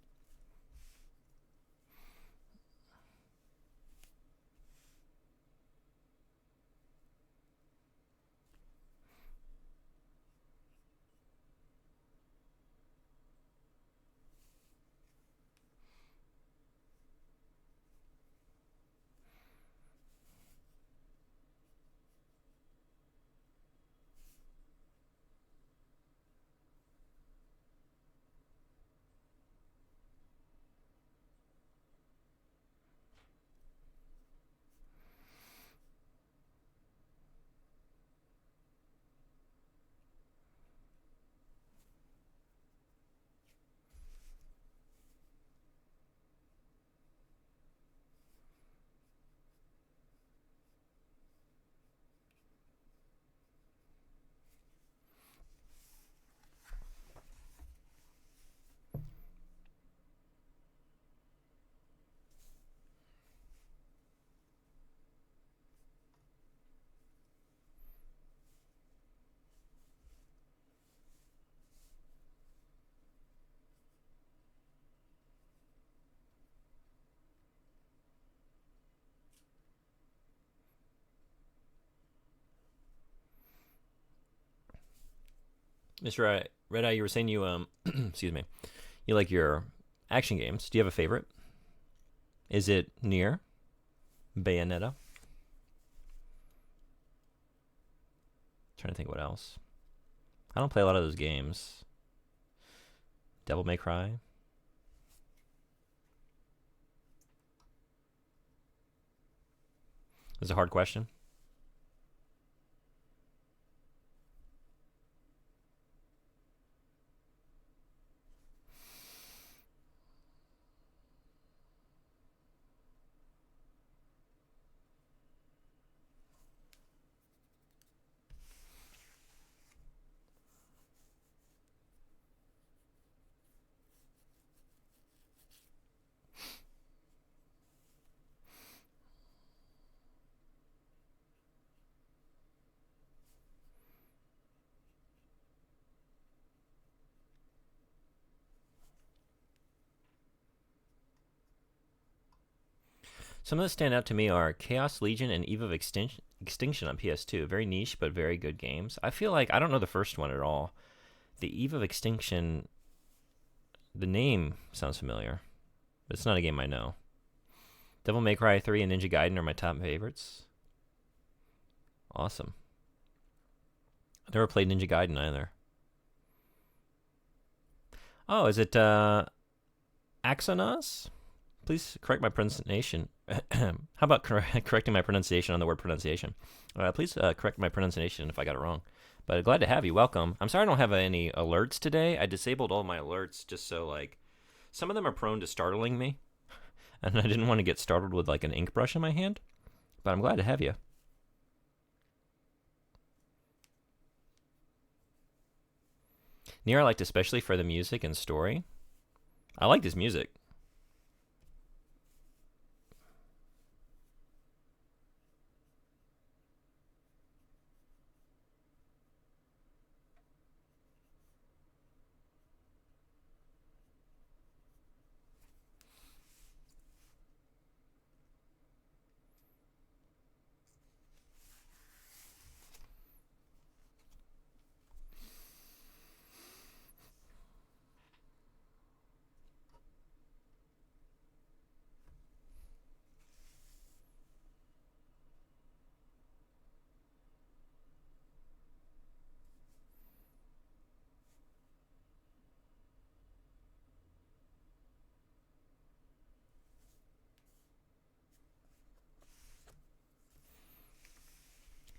Mr. Red Eye, you were saying you excuse me, you like your action games. Do you have a favorite? Is it Nier, Bayonetta? Trying to think what else. I don't play a lot of those games. Devil May Cry. That's a hard question. Some of that stand out to me are Chaos Legion and Eve of Extinction on PS2. Very niche, but very good games. I feel like I don't know the first one at all. The Eve of Extinction, the name sounds familiar, but it's not a game I know. Devil May Cry 3 and Ninja Gaiden are my top favorites. Awesome. I've never played Ninja Gaiden either. Oh, is it Axonas? Please correct my pronunciation. How about correcting my pronunciation on the word pronunciation? Please correct my pronunciation if I got it wrong. But glad to have you. Welcome. I'm sorry I don't have any alerts today. I disabled all my alerts just so like Some of them are prone to startling me, and I didn't want to get startled with like an ink brush in my hand, but I'm glad to have you. Nier I liked especially for the music and story. I like this music.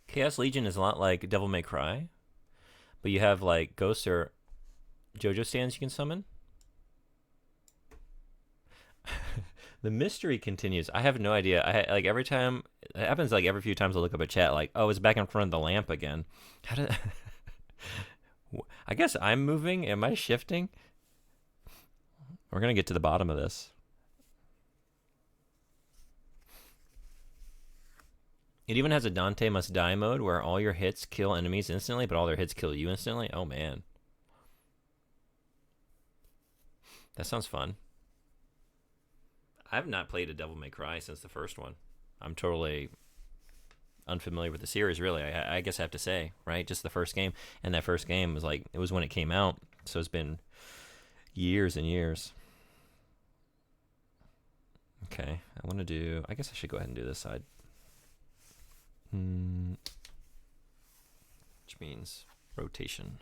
Chaos Legion is a lot like Devil May Cry, but you have like ghosts or JoJo stands you can summon. The mystery continues. I have no idea. I like every time it happens. Like every few times I look up a chat, like, oh, it's back in front of the lamp again. How did? I guess I'm moving. Am I shifting? We're gonna get to the bottom of this. It even has a Dante Must Die mode where all your hits kill enemies instantly, but all their hits kill you instantly. Oh man, that sounds fun. I've not played a Devil May Cry since the first one. I'm totally unfamiliar with the series, really. I guess I have to say, right? Just the first game, and that first game was like it was when it came out, so it's been years and years. Okay, I want to do. I guess I should go ahead and do this side. Which means rotation.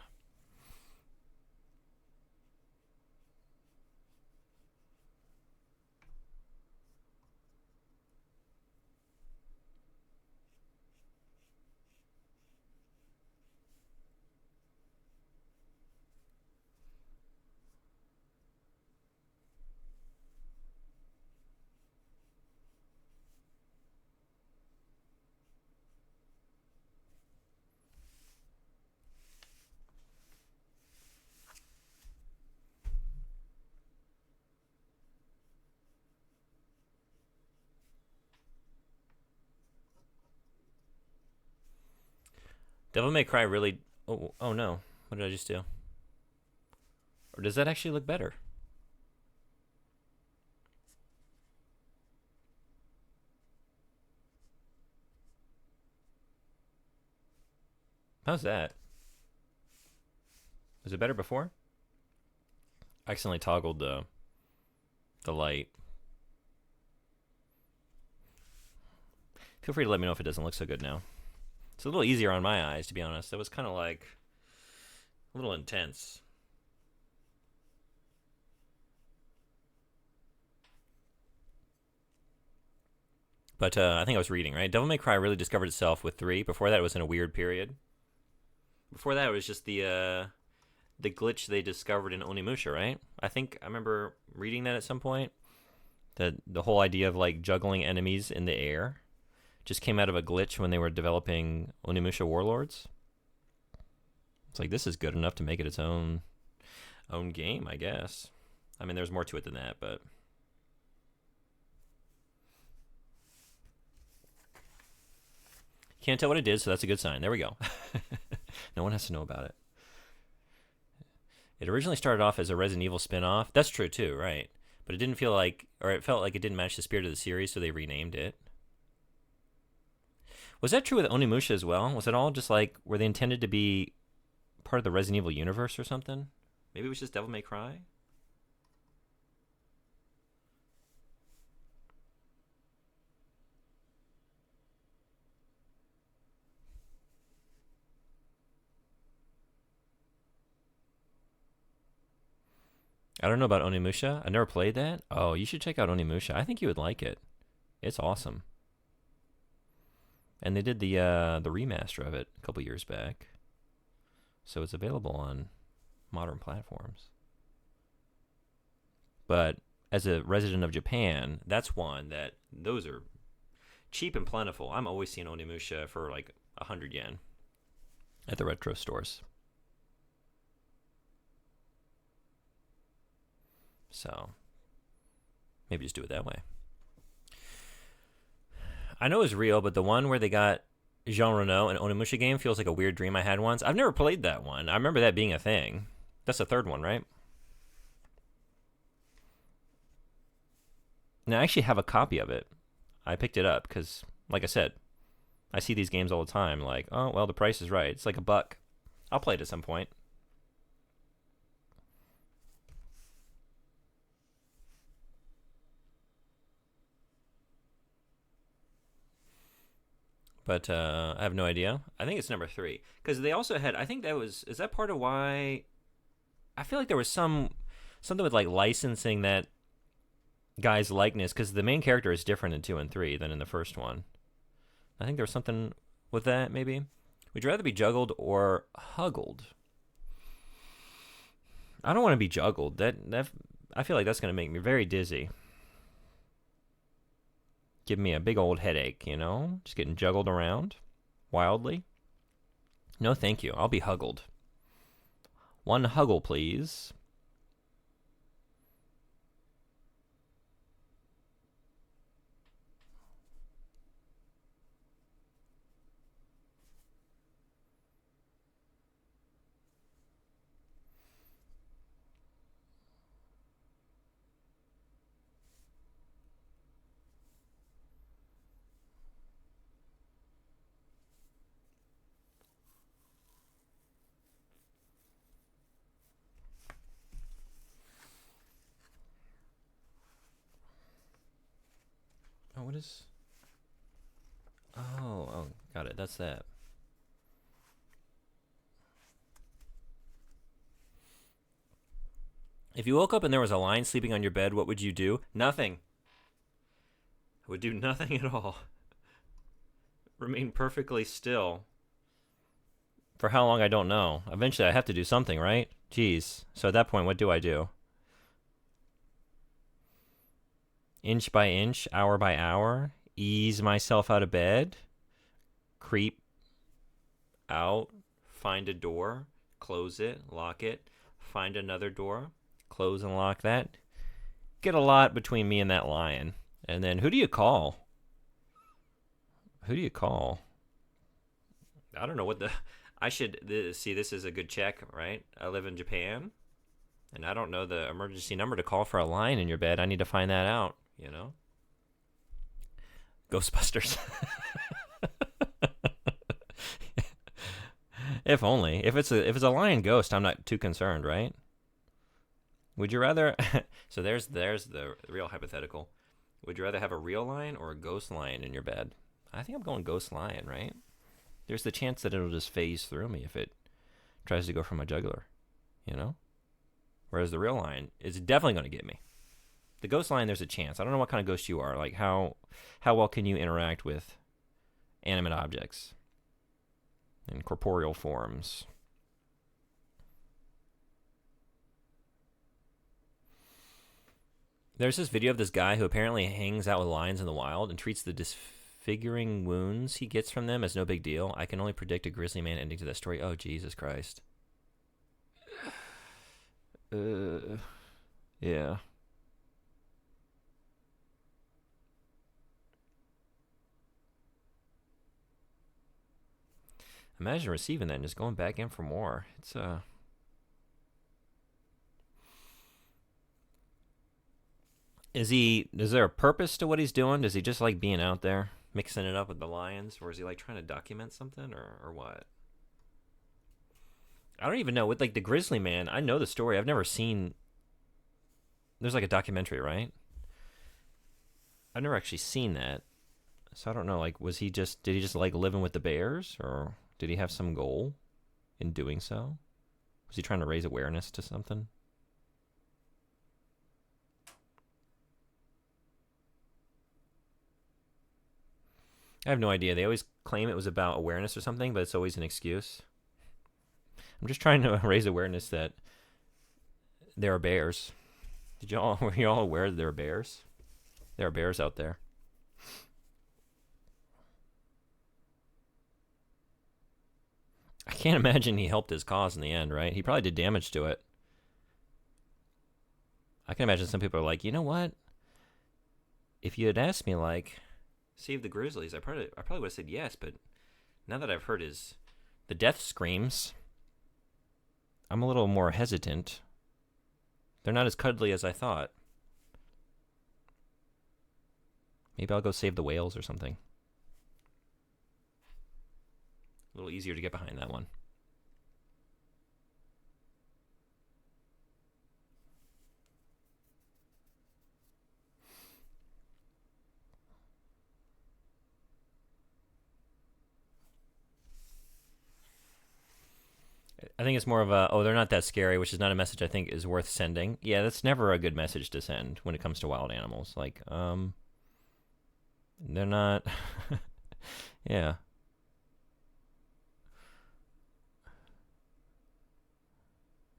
Devil May Cry really. Oh no! What did I just do? Or does that actually look better? How's that? Was it better before? I accidentally toggled the light. Feel free to let me know if it doesn't look so good now. It's a little easier on my eyes, to be honest. It was kind of like a little intense. But I think I was reading, right? Devil May Cry really discovered itself with 3. Before that, it was in a weird period. Before that, it was just the glitch they discovered in Onimusha, right? I think I remember reading that at some point. That the whole idea of like juggling enemies in the air just came out of a glitch when they were developing Onimusha Warlords. It's like, this is good enough to make it its own game, I guess. I mean, there's more to it than that, but can't tell what it did, so that's a good sign. There we go. No one has to know about it. It originally started off as a Resident Evil spin-off. That's true too, right? But it didn't feel like, or it felt like it didn't match the spirit of the series, so they renamed it. Was that true with Onimusha as well? Was it all just like, were they intended to be part of the Resident Evil universe or something? Maybe it was just Devil May Cry? I don't know about Onimusha. I never played that. Oh, you should check out Onimusha. I think you would like it. It's awesome. And they did the remaster of it a couple years back. So it's available on modern platforms. But as a resident of Japan, that's one that those are cheap and plentiful. I'm always seeing Onimusha for like 100 yen at the retro stores. So maybe just do it that way. I know it's real, but the one where they got Jean Reno and Onimusha game feels like a weird dream I had once. I've never played that one. I remember that being a thing. That's the third one, right? Now, I actually have a copy of it. I picked it up because, like I said, I see these games all the time. Like, oh, well, the price is right. It's like $1. I'll play it at some point. But I have no idea. I think it's number 3 because they also had. I think that was. Is that part of why? I feel like there was something with like licensing that guy's likeness because the main character is different in 2 and 3 than in the first one. I think there was something with that. Maybe. Would you rather be juggled or huggled? I don't want to be juggled. That I feel like that's going to make me very dizzy. Give me a big old headache, you know? Just getting juggled around wildly. No, thank you. I'll be huggled. One huggle, please. Oh, what is... Oh, got it. That's that. If you woke up and there was a lion sleeping on your bed, what would you do? Nothing. I would do nothing at all. Remain perfectly still. For how long, I don't know. Eventually, I have to do something, right? Jeez. So at that point, what do I do? Inch by inch, hour by hour, ease myself out of bed, creep out, find a door, close it, lock it, find another door, close and lock that. Get a lot between me and that lion. And then who do you call? Who do you call? I don't know what the... I should... See, this is a good check, right? I live in Japan, and I don't know the emergency number to call for a lion in your bed. I need to find that out, you know? Ghostbusters. If only. If it's a lion ghost, I'm not too concerned, right? Would you rather... So there's the real hypothetical. Would you rather have a real lion or a ghost lion in your bed? I think I'm going ghost lion, right? There's the chance that it'll just phase through me if it tries to go for my jugular, you know? Whereas the real lion is definitely going to get me. The ghost lion, there's a chance. I don't know what kind of ghost you are. Like, how well can you interact with animate objects and corporeal forms? There's this video of this guy who apparently hangs out with lions in the wild and treats the disfiguring wounds he gets from them as no big deal. I can only predict a grizzly man ending to that story. Oh, Jesus Christ. Yeah. Imagine receiving that and just going back in for more. It's Is there a purpose to what he's doing? Does he just like being out there, mixing it up with the lions? Or is he like trying to document something or what? I don't even know. With like the grizzly man, I know the story. I've never seen... There's like a documentary, right? I've never actually seen that. So I don't know, like, did he just like living with the bears? Or did he have some goal in doing so? Was he trying to raise awareness to something? I have no idea. They always claim it was about awareness or something, but it's always an excuse. I'm just trying to raise awareness that there are bears, Were y'all aware that there are bears? There are bears out there. I can't imagine he helped his cause in the end, right? He probably did damage to it. I can imagine some people are like, you know what? If you had asked me, like, save the Grizzlies, I probably would have said yes, but now that I've heard the death screams, I'm a little more hesitant. They're not as cuddly as I thought. Maybe I'll go save the whales or something. A little easier to get behind that one. I think it's more of a, oh, they're not that scary, which is not a message I think is worth sending. Yeah, that's never a good message to send when it comes to wild animals. Like, they're not. Yeah.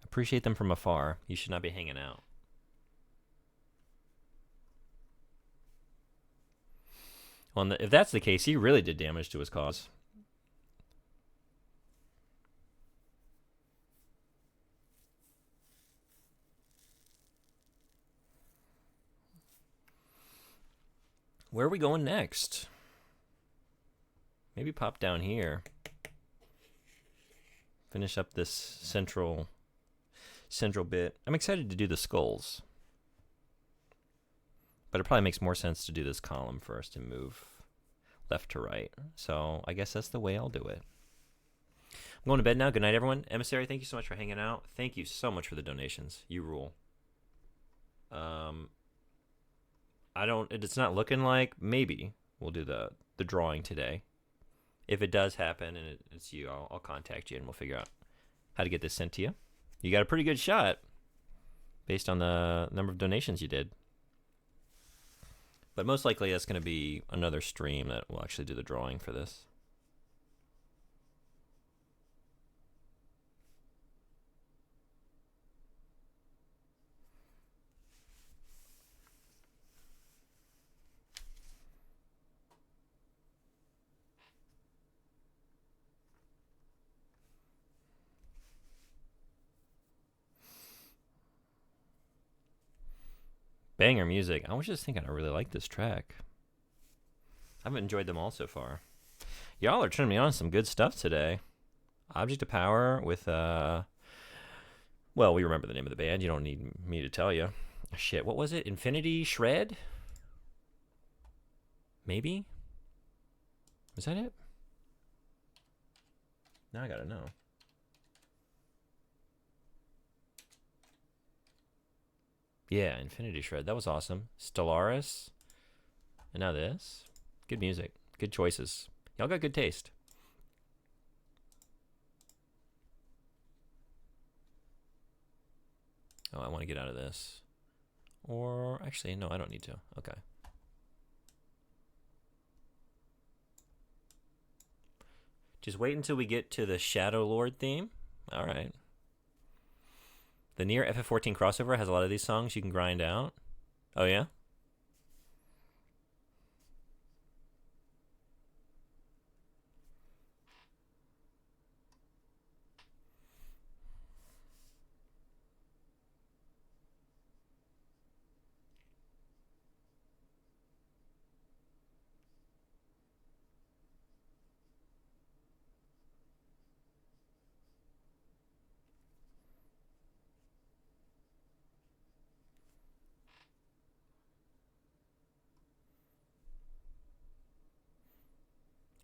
Appreciate them from afar. You should not be hanging out. Well, if that's the case, he really did damage to his cause. Where are we going next? Maybe pop down here. Finish up this central bit. I'm excited to do the skulls. But it probably makes more sense to do this column first and move left to right. So I guess that's the way I'll do it. I'm going to bed now. Good night, everyone. Emissary, thank you so much for hanging out. Thank you so much for the donations. You rule. It's not looking like, maybe we'll do the drawing today. If it does happen and it's you, I'll contact you and we'll figure out how to get this sent to you. You got a pretty good shot based on the number of donations you did. But most likely that's going to be another stream that will actually do the drawing for this. Banger music. I was just thinking I really like this track. I've enjoyed them all so far. Y'all are turning me on some good stuff today. Object of Power with, well, we remember the name of the band. You don't need me to tell you. Shit, what was it? Infinity Shred? Maybe? Was that it? Now I gotta know. Yeah, Infinity Shred. That was awesome. Stellaris. And now this. Good music. Good choices. Y'all got good taste. Oh, I want to get out of this. Or, actually, no, I don't need to. Okay. Just wait until we get to the Shadow Lord theme. All right. The Nier FF14 crossover has a lot of these songs you can grind out. Oh, yeah?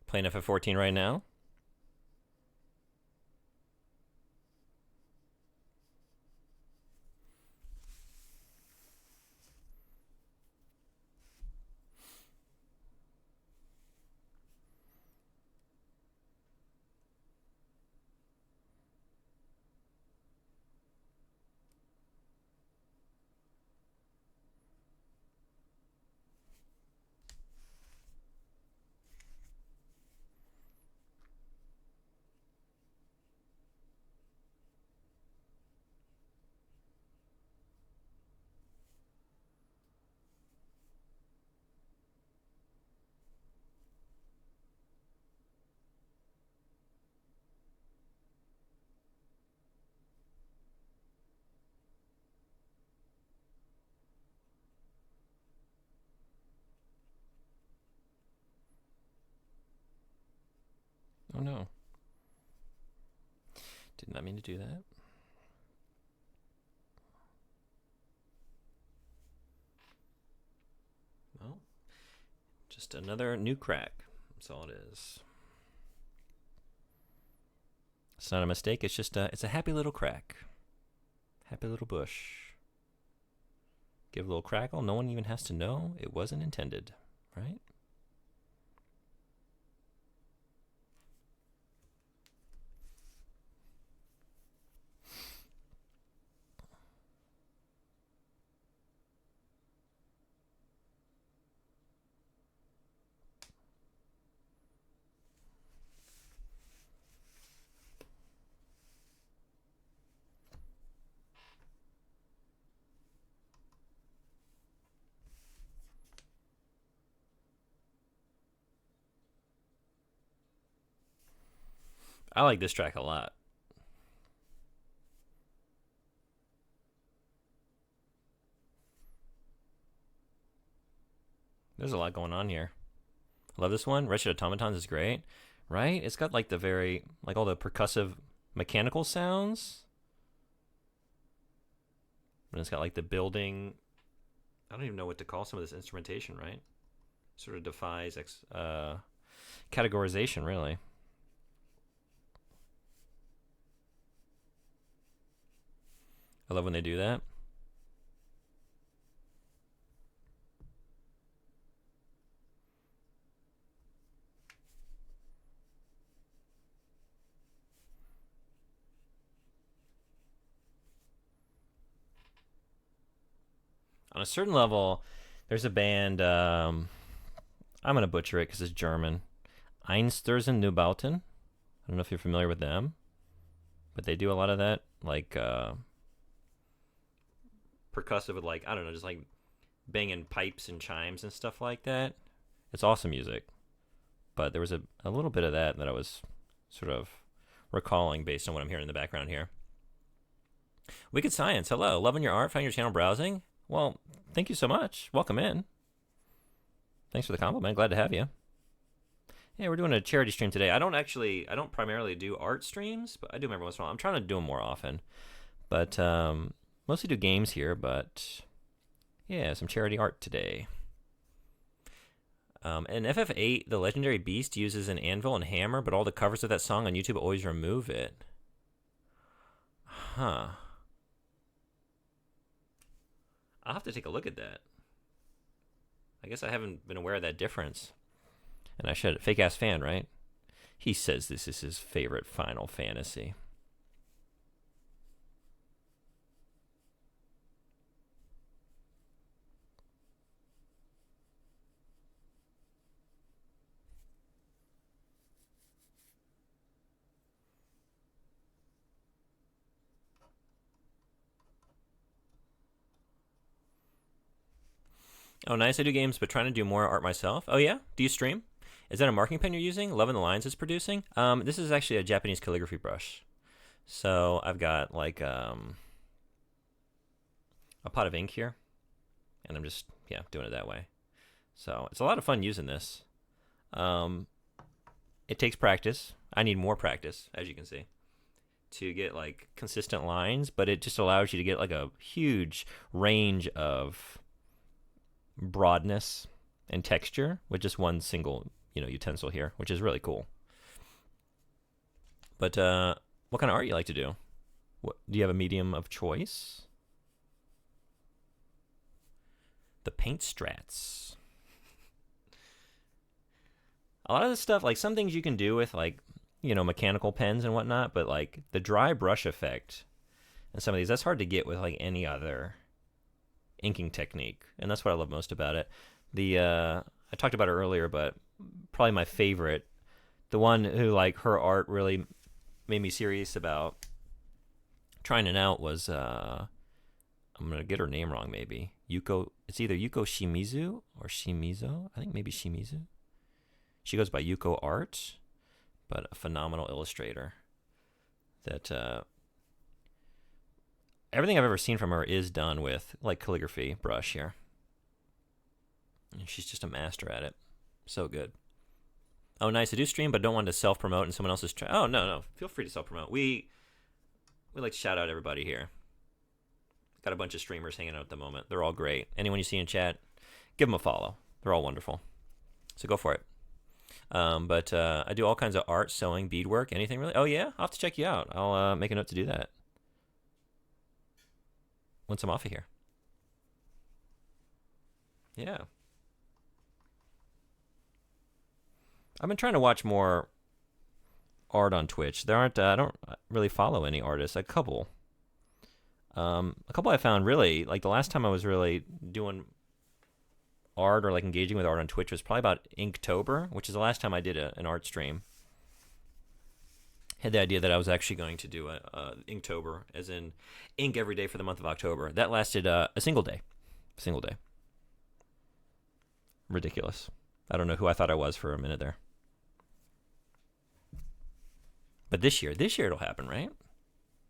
Playing FF14 right now. Did not mean to do that. Well, just another new crack. That's all it is. It's not a mistake. It's just it's a happy little crack. Happy little bush. Give a little crackle. No one even has to know it wasn't intended, right? I like this track a lot. There's a lot going on here. I love this one. Wretched Automatons is great, right? It's got like the very, like all the percussive mechanical sounds. And it's got like the building. I don't even know what to call some of this instrumentation, right? Sort of defies categorization, really. I love when they do that. On a certain level, there's a band, I'm going to butcher it because it's German. Einstürzen Neubauten. I don't know if you're familiar with them, but they do a lot of that, like percussive with like, I don't know, just like banging pipes and chimes and stuff like that. It's awesome music. But there was a little bit of that I was sort of recalling based on what I'm hearing in the background here. Wicked Science, hello. Loving your art, finding your channel browsing. Well, thank you so much. Welcome in. Thanks for the compliment. Glad to have you. Yeah, we're doing a charity stream today. I don't primarily do art streams, but I do them every once in a while. I'm trying to do them more often. But mostly do games here, but yeah, some charity art today. In FF8, the legendary beast uses an anvil and hammer, but all the covers of that song on YouTube always remove it. Huh. I'll have to take a look at that. I guess I haven't been aware of that difference. And I should. Fake-ass fan, right? He says this is his favorite Final Fantasy. Oh, nice. I do games, but trying to do more art myself. Oh, yeah? Do you stream? Is that a marking pen you're using? Loving the lines it's producing? This is actually a Japanese calligraphy brush. So I've got like a pot of ink here, and I'm just, doing it that way. So it's a lot of fun using this. It takes practice. I need more practice, as you can see, to get like consistent lines, but it just allows you to get like a huge range of broadness and texture with just one single, utensil here, which is really cool. But what kind of art you like to do? Do you have a medium of choice? The paint strats. A lot of this stuff, like some things you can do with like, mechanical pens and whatnot, but like the dry brush effect and some of these, that's hard to get with like any other inking technique, and that's what I love most about it. I talked about it earlier, but probably my favorite, the one who like her art really made me serious about trying it out was I'm gonna get her name wrong, maybe Yuko. It's either Yuko Shimizu or Shimizu. I think maybe Shimizu. She goes by Yuko Art, but a phenomenal illustrator. That everything I've ever seen from her is done with like calligraphy brush here. And she's just a master at it. So good. Oh, nice. I do stream, but don't want to self-promote in someone else's... Oh, no. Feel free to self-promote. we like to shout out everybody here. Got a bunch of streamers hanging out at the moment. They're all great. Anyone you see in chat, give them a follow. They're all wonderful. So go for it. But I do all kinds of art, sewing, beadwork, anything really. Oh yeah, I'll have to check you out. I'll make a note to do that once I'm off of here. Yeah. I've been trying to watch more art on Twitch. There aren't. I don't really follow any artists. A couple I found really like the last time I was really doing art or like engaging with art on Twitch was probably about Inktober, which is the last time I did an art stream. Had the idea that I was actually going to do a Inktober, as in ink every day for the month of October. That lasted a single day. Ridiculous. I don't know who I thought I was for a minute there. But this year it'll happen, right?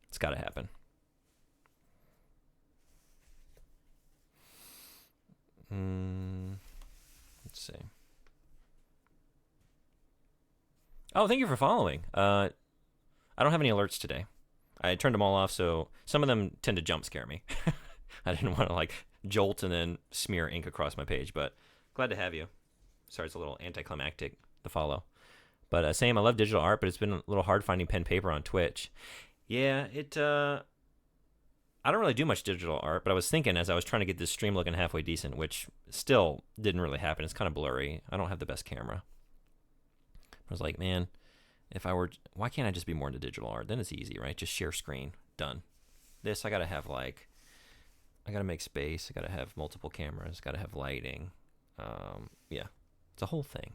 It's got to happen. Let's see. Oh, thank you for following. I don't have any alerts today. I turned them all off, so some of them tend to jump scare me. I didn't want to like jolt and then smear ink across my page, but glad to have you. Sorry, it's a little anticlimactic, the follow. But same, I love digital art, but it's been a little hard finding pen paper on Twitch. Yeah, I don't really do much digital art, but I was thinking as I was trying to get this stream looking halfway decent, which still didn't really happen. It's kind of blurry. I don't have the best camera. I was like, man, why can't I just be more into digital art? Then it's easy, right? Just share screen, done. This, I gotta make space. I gotta have multiple cameras. Gotta have lighting. Yeah, it's a whole thing.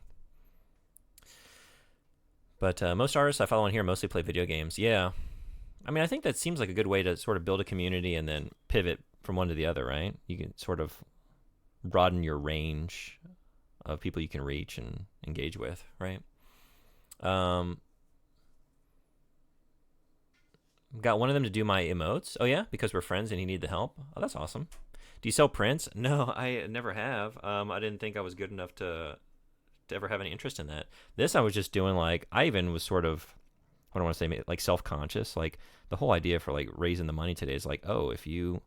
But most artists I follow on here mostly play video games. Yeah. I mean, I think that seems like a good way to sort of build a community and then pivot from one to the other, right? You can sort of broaden your range of people you can reach and engage with, right? Got one of them to do my emotes. Oh, yeah? Because we're friends and he needed the help? Oh, that's awesome. Do you sell prints? No, I never have. I didn't think I was good enough to ever have any interest in that. This I was just doing like, I even was sort of, what do I want to say, like self-conscious. Like the whole idea for like raising the money today is like, oh, if you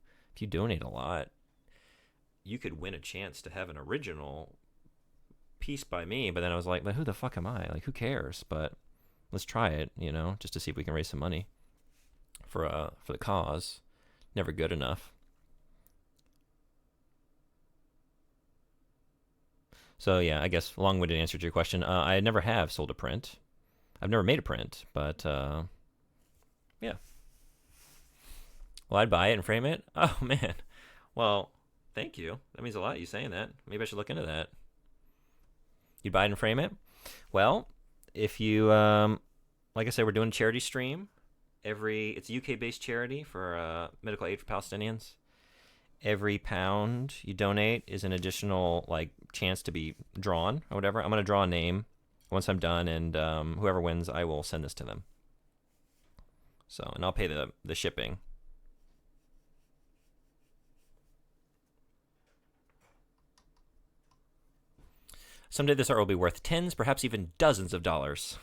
donate a lot, you could win a chance to have an original piece by me. But then I was like, who the fuck am I? Like, who cares? But let's try it, just to see if we can raise some money for the cause. Never good enough. So yeah, I guess long-winded answer to your question. I never have sold a print. I've never made a print, but yeah. Well, I'd buy it and frame it. Oh man. Well, thank you. That means a lot. You saying that? Maybe I should look into that. You'd buy it and frame it? Well, if you like I said, we're doing a charity stream. It's a UK-based charity for medical aid for Palestinians. Every pound you donate is an additional like chance to be drawn or whatever. I'm gonna draw a name once I'm done, and whoever wins, I will send this to them. So, and I'll pay the shipping. Someday this art will be worth tens, perhaps even dozens of dollars.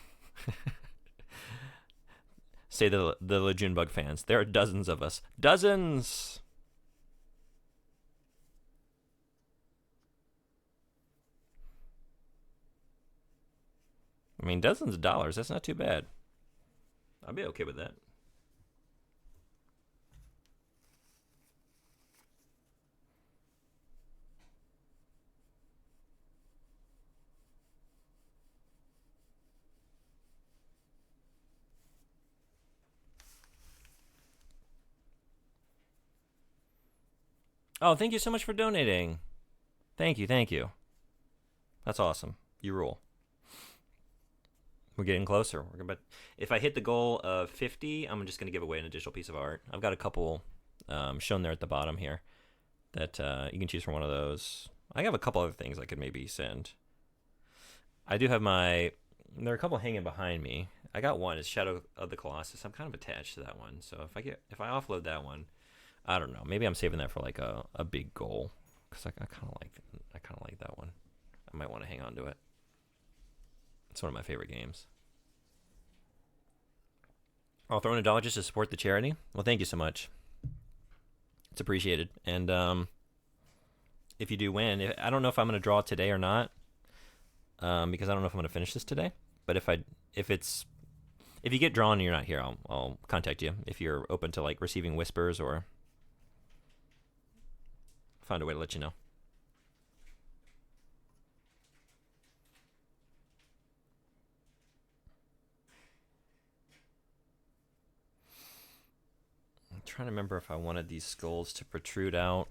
Say the Junebug fans. There are dozens of us. Dozens! I mean, dozens of dollars, that's not too bad. I'd be okay with that. Oh, thank you so much for donating. Thank you. That's awesome. You rule. We're getting closer. If I hit the goal of 50, I'm just going to give away an additional piece of art. I've got a couple shown there at the bottom here that you can choose from one of those. I have a couple other things I could maybe send. I do have there are a couple hanging behind me. I got one. It's Shadow of the Colossus. I'm kind of attached to that one. So if I offload that one, I don't know. Maybe I'm saving that for like a big goal because I kind of like that one. I might want to hang on to it. It's one of my favorite games. I'll throw in $1 just to support the charity. Well, thank you so much. It's appreciated. And if you do win, I don't know if I'm going to draw today or not, because I don't know if I'm going to finish this today. But if you get drawn and you're not here, I'll contact you if you're open to like receiving whispers or find a way to let you know. I'm trying to remember if I wanted these skulls to protrude out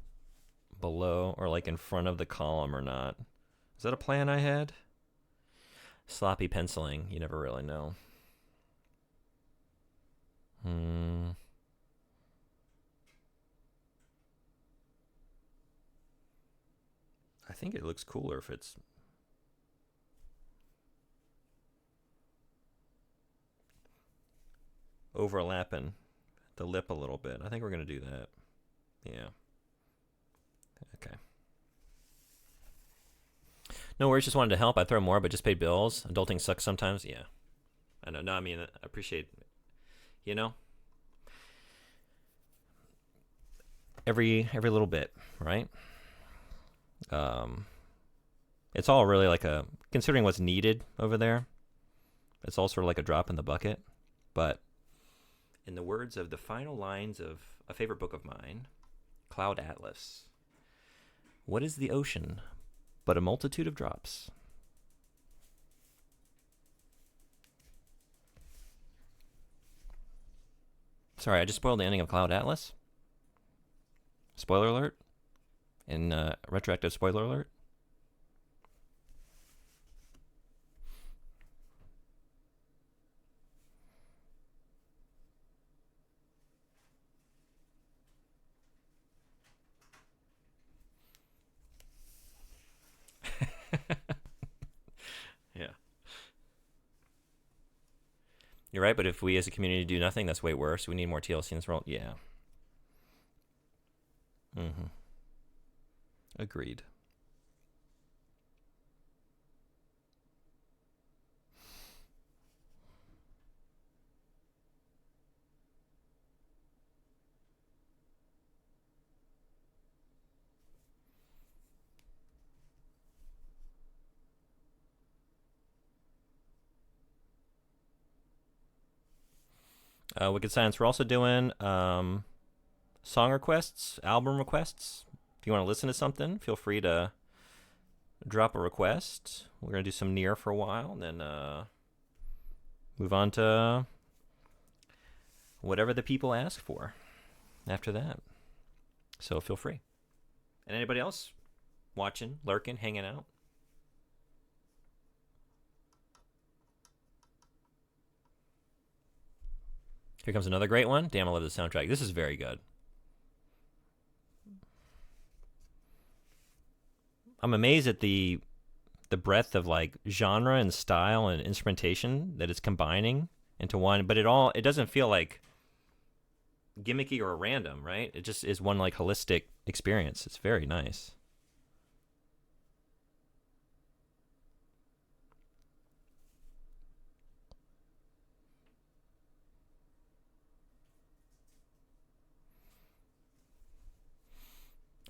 below or like in front of the column or not. Is that a plan I had? Sloppy penciling, you never really know. I think it looks cooler if it's overlapping the lip a little bit. I think we're going to do that. Yeah. Okay. No worries, just wanted to help. I'd throw more, but just paid bills. Adulting sucks sometimes. Yeah. I know. No, I mean, I appreciate, you know, every little bit, right? It's all really like considering what's needed over there, it's all sort of like a drop in the bucket. But in the words of the final lines of a favorite book of mine, Cloud Atlas, what is the ocean but a multitude of drops? Sorry, I just spoiled the ending of Cloud Atlas. Spoiler alert. Retroactive spoiler alert. Yeah. You're right, but if we as a community do nothing, that's way worse. We need more TLC in this world. Yeah. Mm-hmm. Agreed. Wicked Science, we're also doing song requests, album requests. If you want to listen to something, feel free to drop a request. We're going to do some Nier for a while, and then move on to whatever the people ask for after that. So feel free. And anybody else watching, lurking, hanging out? Here comes another great one. Damn, I love this soundtrack. This is very good. I'm amazed at the breadth of like genre and style and instrumentation that it's combining into one, but it doesn't feel like gimmicky or random, right? It just is one like holistic experience. It's very nice.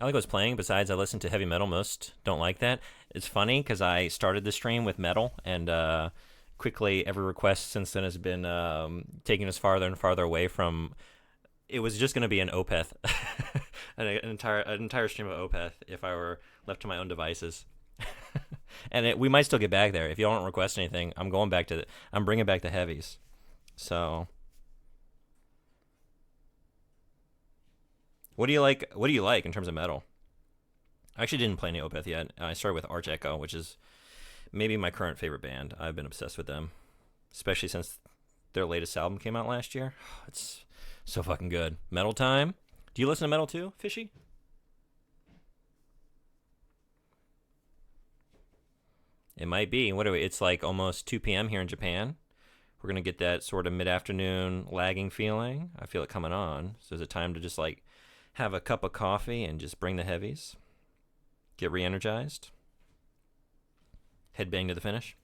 I like what's playing. Besides, I listen to heavy metal. Most don't like that. It's funny because I started the stream with metal, and quickly every request since then has been taking us farther and farther away from. It was just going to be an Opeth, an entire stream of Opeth if I were left to my own devices. And we might still get back there. If you don't request anything, I'm bringing back the heavies. So. What do you like? What do you like in terms of metal? I actually didn't play any Opeth yet. I started with Arch Echo, which is maybe my current favorite band. I've been obsessed with them, especially since their latest album came out last year. It's so fucking good. Metal time. Do you listen to metal too, Fishy? It might be. It's like almost 2 p.m. here in Japan. We're gonna get that sort of mid-afternoon lagging feeling. I feel it coming on. So is it time to just like have a cup of coffee and just bring the heavies? Get re-energized? Headbang to the finish?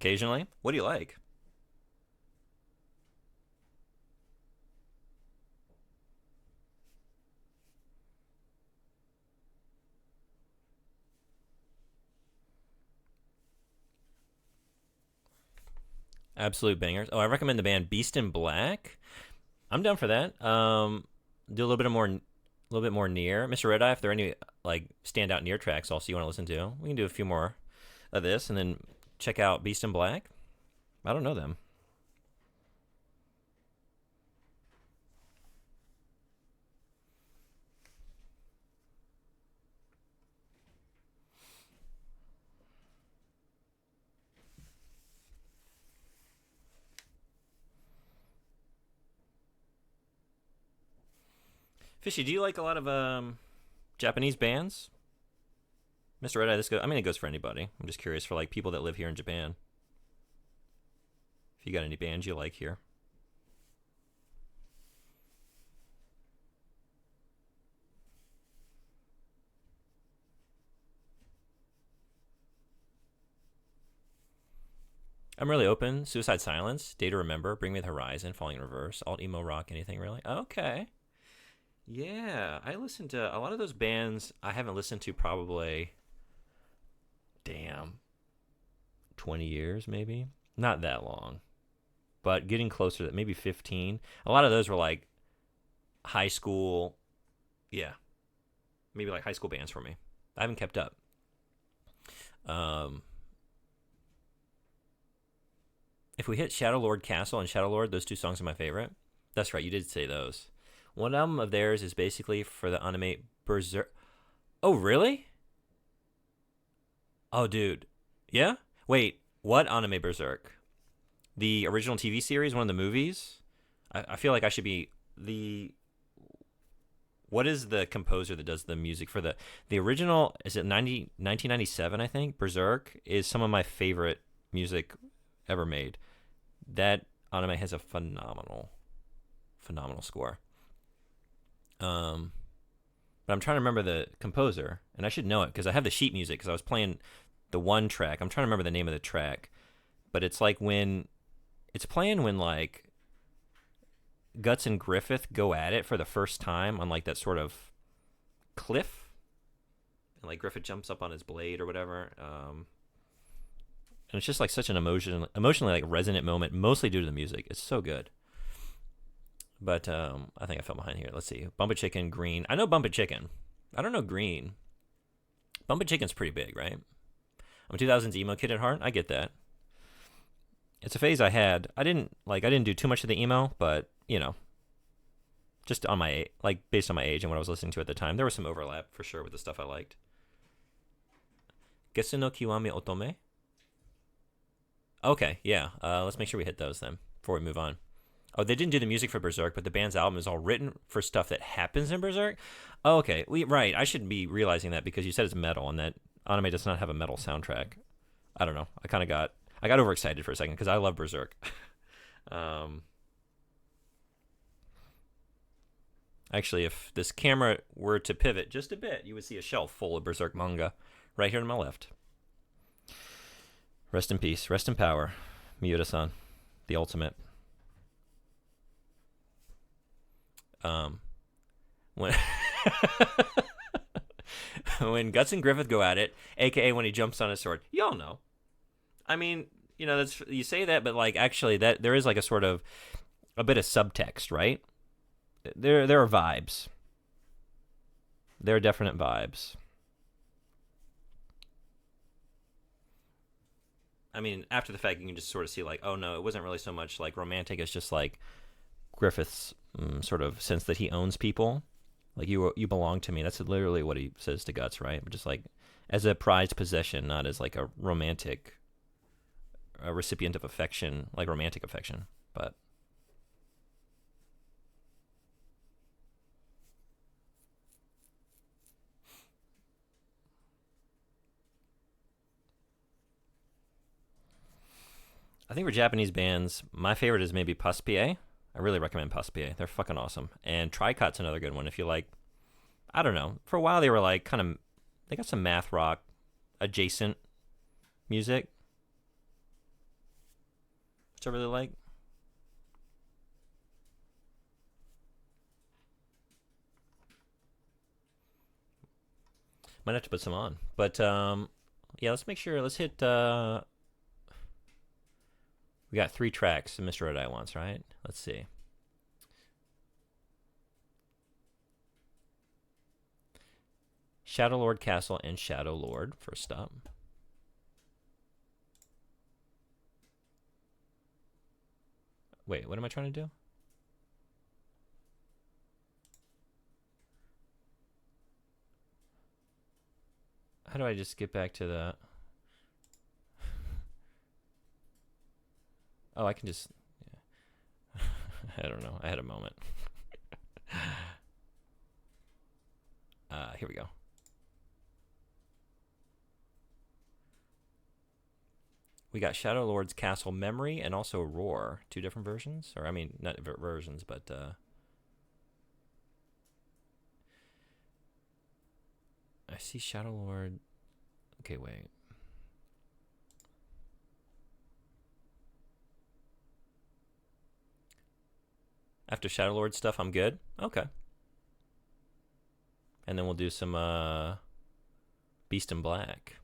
Occasionally. What do you like? Absolute bangers. Oh, I recommend the band Beast in Black. I'm down for that. Do a little bit more, a little bit more near Mr. Red Eye. If there are any like standout near tracks, also you want to listen to, we can do a few more of this, and then check out Beast in Black. I don't know them. Fishy, do you like a lot of Japanese bands? Mr. Red Eye, this goes. I mean, it goes for anybody. I'm just curious for like people that live here in Japan. If you got any bands you like here. I'm really open. Suicide Silence, Day to Remember, Bring Me the Horizon, Falling in Reverse, Alt Emo Rock, anything really? Okay. Yeah, I listened to a lot of those bands I haven't listened to probably, damn, 20 years maybe. Not that long, but getting closer to that, maybe 15. A lot of those were like high school, yeah, maybe like high school bands for me. I haven't kept up. Um, if we hit Shadow Lord Castle and Shadow Lord, those two songs are my favorite. That's right, you did say those. One album of theirs is basically for the anime Berserk. Oh, really? Oh, dude. Yeah? Wait, what anime Berserk? The original TV series, one of the movies? I feel like I should be the. What is the composer that does the music for the original? Is it 1997, I think? Berserk is some of my favorite music ever made. That anime has a phenomenal score. But I'm trying to remember the composer, and I should know it because I have the sheet music because I was playing the one track. I'm trying to remember the name of the track, but it's like when it's playing when like Guts and Griffith go at it for the first time on like that sort of cliff, and like Griffith jumps up on his blade or whatever. And it's just like such an emotionally like resonant moment, mostly due to the music. It's so good. But I think I fell behind here. Let's see. Bumpa Chicken, Green. I know Bumpa Chicken. I don't know Green. Bumpa Chicken's pretty big, right? I'm a 2000s emo kid at heart. I get that. It's a phase I had. I didn't do too much of the emo, but you know, just on my like based on my age and what I was listening to at the time, there was some overlap for sure with the stuff I liked. Getsu no Kiwami Otome. Okay, yeah. Let's make sure we hit those then before we move on. Oh, they didn't do the music for Berserk, but the band's album is all written for stuff that happens in Berserk. Oh, okay, right. I should be realizing that because you said it's metal, and that anime does not have a metal soundtrack. I don't know. I got overexcited for a second because I love Berserk. Actually, if this camera were to pivot just a bit, you would see a shelf full of Berserk manga right here to my left. Rest in peace. Rest in power. Miura-san. The ultimate. When when Guts and Griffith go at it, aka when he jumps on his sword, y'all know. I mean, you know, that's you say that, but like actually, that there is like a sort of a bit of subtext, right? There are vibes. There are definite vibes. I mean, after the fact, you can just sort of see like, oh no, it wasn't really so much like romantic. It's just like Griffith's sort of sense that he owns people. Like you belong to me. That's literally what he says to Guts, right? But just like as a prized possession, not as like a recipient of affection, like romantic affection. But I think for Japanese bands, my favorite is maybe Passpie. I really recommend Passpie. They're fucking awesome. And Tricot's another good one if you like. I don't know. For a while they were like kind of, they got some math rock adjacent music. which I really like. Might have to put some on. But yeah, let's make sure. Let's hit. We got 3 tracks Mr. Red Eye wants, right? Let's see. Shadow Lord Castle and Shadow Lord, first up. Wait, what am I trying to do? How do I just get back to the... Oh, I can just... Yeah. I don't know. I had a moment. Here we go. We got Shadow Lord's Castle Memory and also Roar. 2 different versions? Or, I mean, not versions, but... I see Shadow Lord... Okay, wait. After Shadow Lord stuff, I'm good? Okay. And then we'll do some Beast in Black.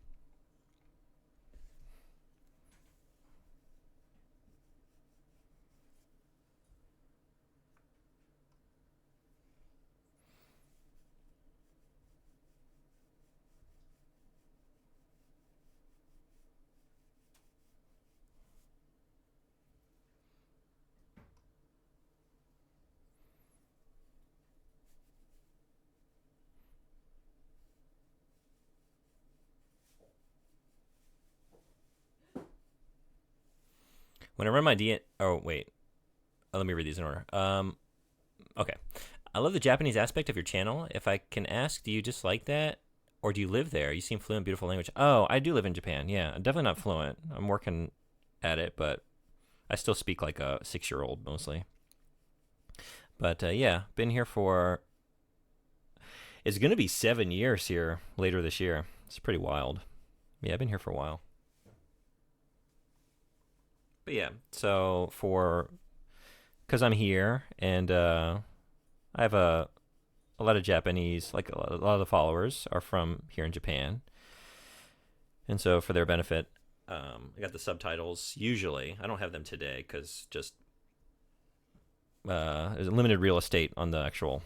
When I run my oh wait, let me read these in order. Okay, I love the Japanese aspect of your channel. If I can ask, do you just like that, or do you live there? You seem fluent, beautiful language. Oh, I do live in Japan. Yeah, I'm definitely not fluent. I'm working at it, but I still speak like a 6-year-old mostly. But yeah, been here for. It's gonna be 7 years here later this year. It's pretty wild. Yeah, I've been here for a while. But yeah, so because I'm here and I have a lot of Japanese, like a lot of the followers are from here in Japan, and so for their benefit, I got the subtitles. Usually, I don't have them today because just there's limited real estate on the actual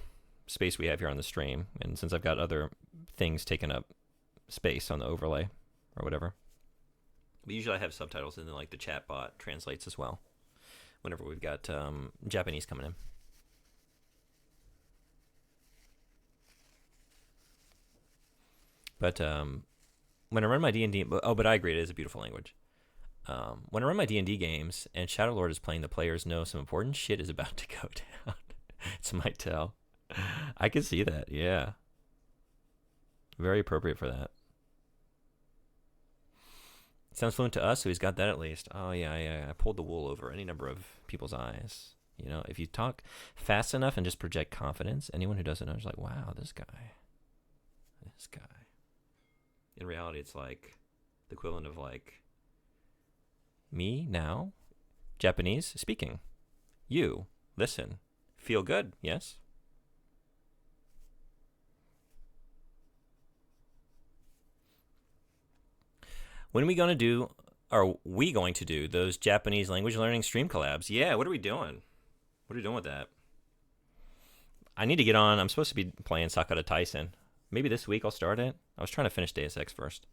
space we have here on the stream, and since I've got other things taking up space on the overlay or whatever. But usually I have subtitles, and then like the chat bot translates as well whenever we've got Japanese coming in. But when I run my D&D, but I agree, it is a beautiful language. When I run my D&D games and Shadow Lord is playing, the players know some important shit is about to go down. It's my tell. I can see that, yeah. Very appropriate for that. Sounds fluent to us, so he's got that at least. Oh, yeah. I pulled the wool over any number of people's eyes. You know, if you talk fast enough and just project confidence, anyone who doesn't know is like, wow, this guy. In reality, it's like the equivalent of like, me now, Japanese speaking. You, listen. Feel good, yes? When are we going to do those Japanese language learning stream collabs? Yeah, what are we doing? What are we doing with that? I need to get on. I'm supposed to be playing Sakura Taisen. Maybe this week I'll start it. I was trying to finish Deus Ex first.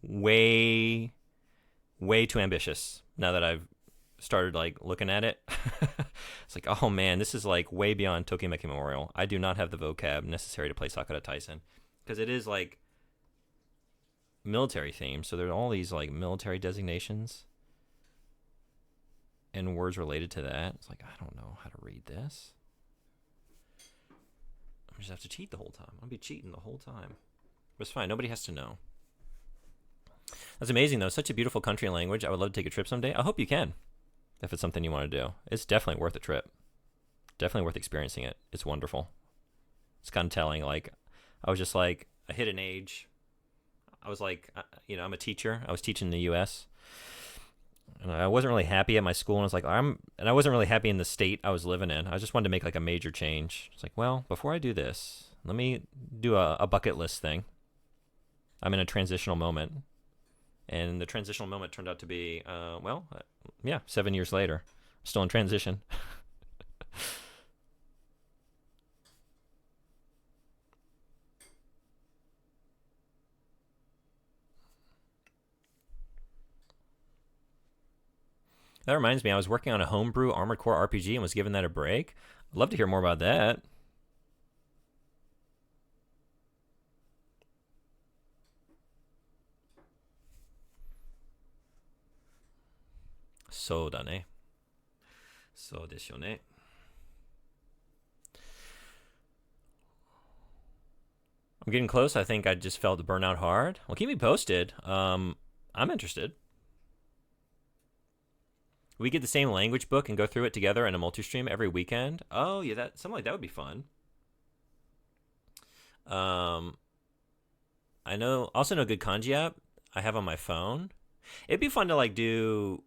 Way too ambitious now that I've started like looking at it. It's like, oh man, this is like way beyond Tokimeki Memorial. I do not have the vocab necessary to play Sakura Taisen because it is like military themed, so there are all these like military designations and words related to that. It's like, I don't know how to read this. I just have to cheat the whole time. I'll be cheating the whole time. But it's fine. Nobody has to know. That's amazing, though. Such a beautiful country and language. I would love to take a trip someday. I hope you can, if it's something you want to do. It's definitely worth a trip. Definitely worth experiencing it. It's wonderful. It's kind of telling. Like, I was just like, I hit an age. I was like, I'm a teacher. I was teaching in the U.S. And I wasn't really happy at my school, and I was like, and I wasn't really happy in the state I was living in. I just wanted to make like a major change. It's like, well, before I do this, let me do a bucket list thing. I'm in a transitional moment, and the transitional moment turned out to be, 7 years later, I'm still in transition. That reminds me, I was working on a homebrew Armored Core RPG and was given that a break. I'd love to hear more about that. So da ne. So desu yo ne. I'm getting close. I think I just felt the burnout hard. Well, keep me posted. I'm interested. We get the same language book and go through it together in a multi-stream every weekend. Oh yeah, that something like that would be fun. I know also know a good kanji app I have on my phone. It'd be fun to like do.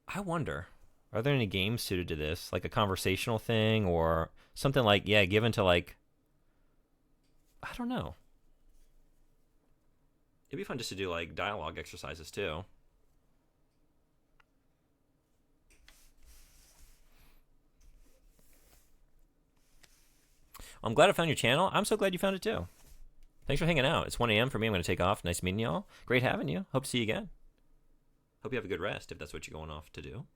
I wonder, are there any games suited to this, like a conversational thing or something like given to like. I don't know. It'd be fun just to do like dialogue exercises too. I'm glad I found your channel. I'm so glad you found it too. Thanks for hanging out. It's 1 a.m. for me. I'm going to take off. Nice meeting y'all. Great having you. Hope to see you again. Hope you have a good rest if that's what you're going off to do.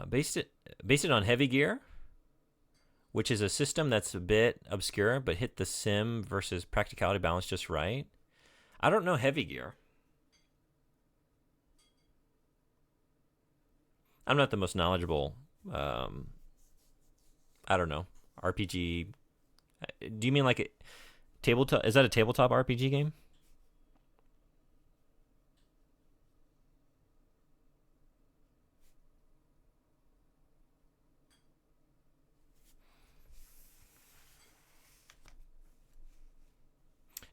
Based it on Heavy Gear, which is a system that's a bit obscure, but hit the sim versus practicality balance just right. I don't know Heavy Gear. I'm not the most knowledgeable. I don't know RPG. Do you mean like a tabletop? Is that a tabletop RPG game?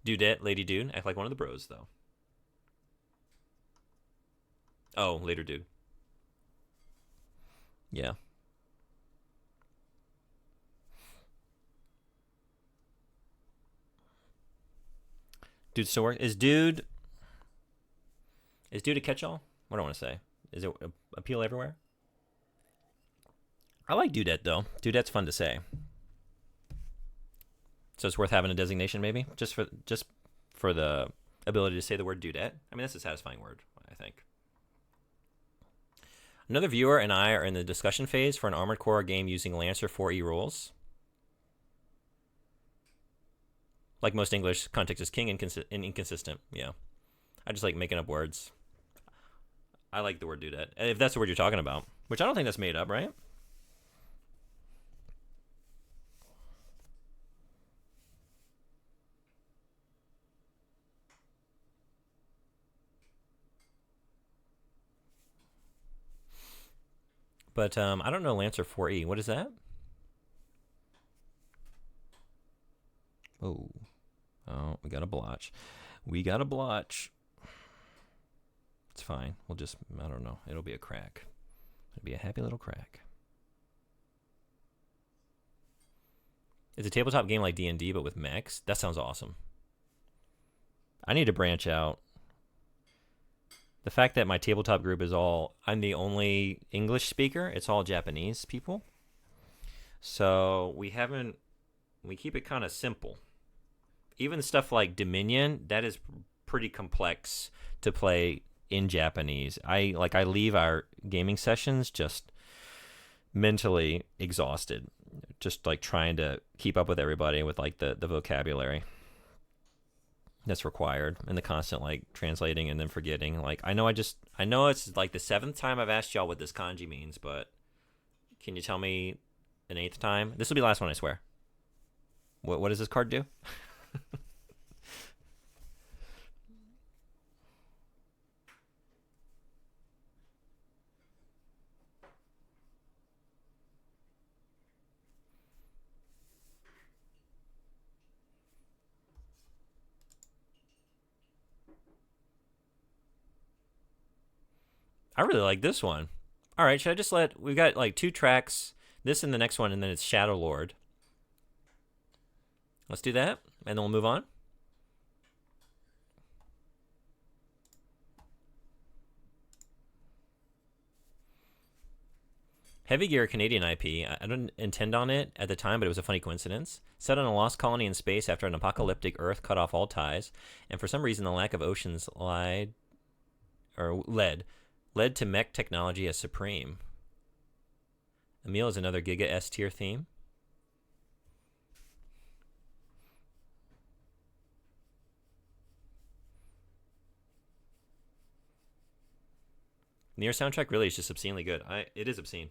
Dudette, Lady Dude, act like one of the bros though. Oh, later dude. Yeah. Dude still work? Is dude a catch-all? What do I want to say? Is it appeal everywhere? I like Dudette though. Dudette's fun to say. So it's worth having a designation maybe? Just for the ability to say the word dudette. I mean, that's a satisfying word, I think. Another viewer and I are in the discussion phase for an Armored Core game using Lancer 4E rules. Like most English, context is king and inconsistent. Yeah. I just like making up words. I like the word dudette. If that's the word you're talking about. Which I don't think that's made up, right? But I don't know Lancer 4E. What is that? Oh, we got a blotch. We got a blotch. It's fine. We'll just, I don't know. It'll be a crack. It'll be a happy little crack. It's a tabletop game like D&D, but with mechs. That sounds awesome. I need to branch out. The fact that my tabletop group is I'm the only English speaker. It's all Japanese people. So we keep it kind of simple. Even stuff like Dominion, that is pretty complex to play in Japanese. I leave our gaming sessions just mentally exhausted, just like trying to keep up with everybody with like the vocabulary that's required and the constant like translating and then forgetting. Like I know it's like the 7th time I've asked y'all what this kanji means, but can you tell me an 8th time? This will be the last one, I swear. What does this card do? I really like this one. All right, should I just we've got like 2 tracks, this and the next one, and then it's Shadow Lord. Let's do that, and then we'll move on. Heavy Gear, Canadian IP. I didn't intend on it at the time, but it was a funny coincidence. Set on a lost colony in space after an apocalyptic Earth cut off all ties, and for some reason the lack of oceans led to mech technology as supreme. Emil is another Giga S tier theme. Nier soundtrack really is just obscenely good. It is obscene.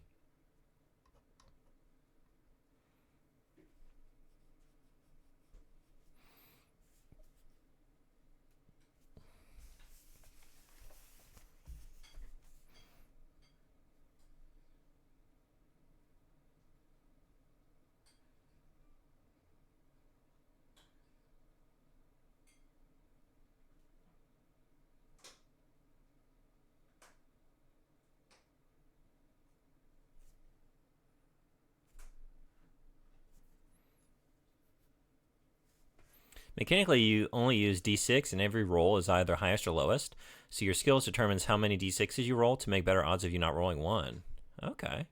Mechanically, you only use d6, and every roll is either highest or lowest. So your skills determines how many d6s you roll to make better odds of you not rolling 1. Okay.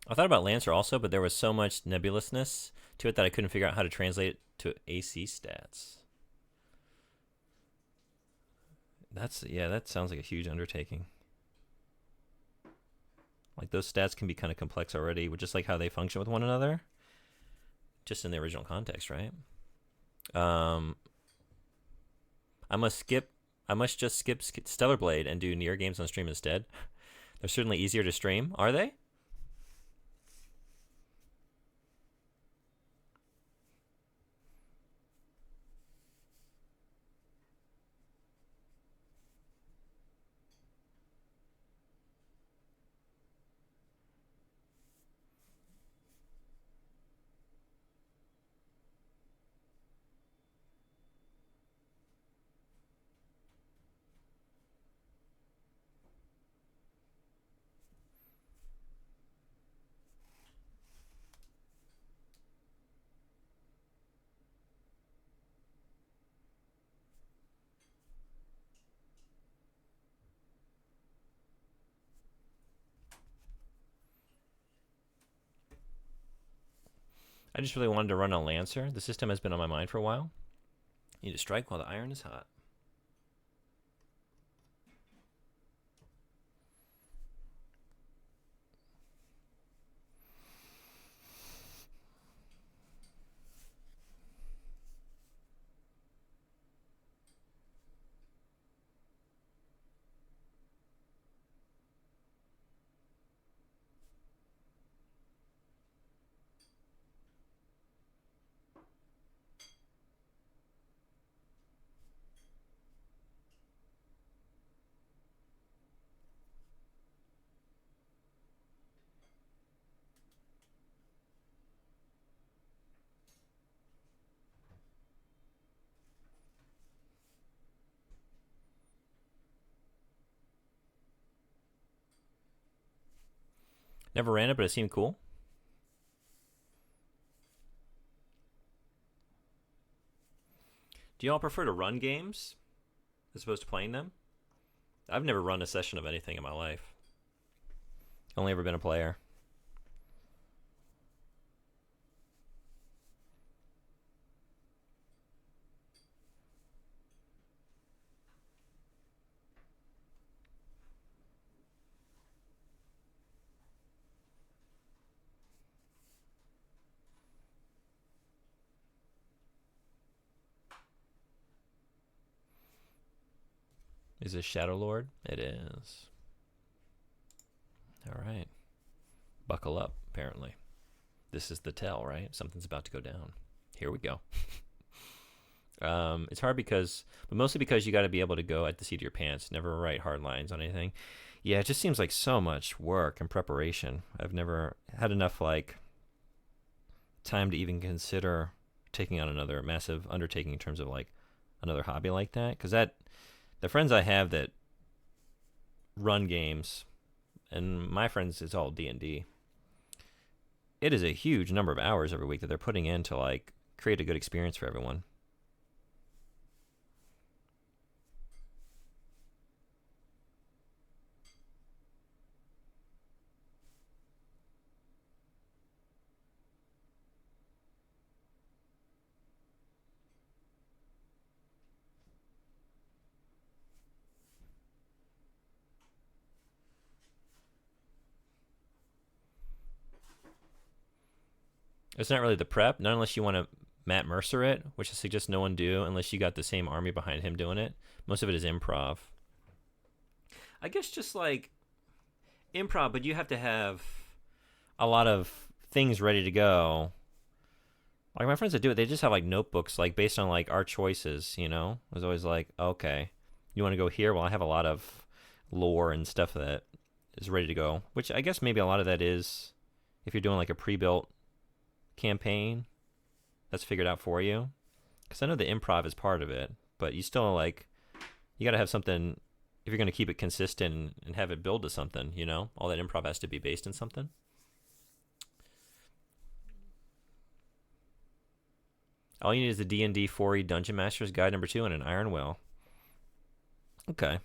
I thought about Lancer also, but there was so much nebulousness to it that I couldn't figure out how to translate it to AC stats. That sounds like a huge undertaking. Like those stats can be kind of complex already, with just like how they function with one another, just in the original context, right? I must just skip Stellar Blade and do Nier games on stream instead. They're certainly easier to stream, are they? I just really wanted to run a Lancer. The system has been on my mind for a while. You need to strike while the iron is hot. Never ran it, but it seemed cool. Do y'all prefer to run games as opposed to playing them? I've never run a session of anything in my life. Only ever been a player. Is this Shadow Lord? It is. All right. Buckle up, apparently. This is the tell, right? Something's about to go down. Here we go. It's hard but mostly because you got to be able to go at the seat of your pants. Never write hard lines on anything. Yeah, it just seems like so much work and preparation. I've never had enough time to even consider taking on another massive undertaking in terms of another hobby like that. Because the friends I have that run games, and my friends, it's all D&D. It is a huge number of hours every week that they're putting in to create a good experience for everyone. It's not really the prep, not unless you want to Matt Mercer it, which I suggest no one do unless you got the same army behind him doing it. Most of it is improv. I guess just improv, but you have to have a lot of things ready to go. Like my friends that do it, they just have notebooks based on our choices, you know? It was always okay, you want to go here? Well, I have a lot of lore and stuff that is ready to go, which I guess maybe a lot of that is if you're doing a pre-built campaign that's figured out for you. Because I know the improv is part of it, but you still you got to have something if you're going to keep it consistent and have it build to something, you know? All that improv has to be based in something. All you need is the D&D 4e Dungeon Master's Guide number 2 and an iron will. Okay.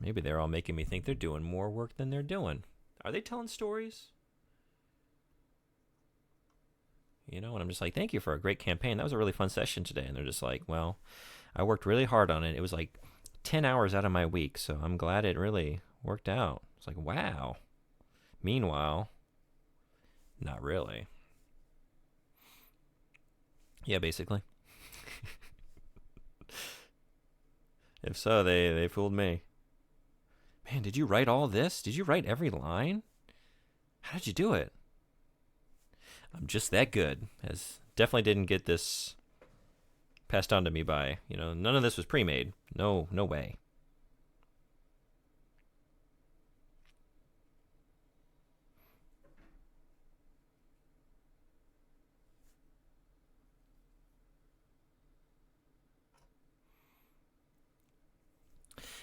Maybe they're all making me think they're doing more work than they're doing. Are they telling stories? You know, and I'm just thank you for a great campaign. That was a really fun session today. And they're just well, I worked really hard on it. It was 10 hours out of my week, so I'm glad it really worked out. It's wow. Meanwhile, not really. Yeah, basically. If so, they fooled me. Man, did you write all this? Did you write every line? How did you do it? I'm just that good. As definitely didn't get this passed on to me by, none of this was pre-made. No way.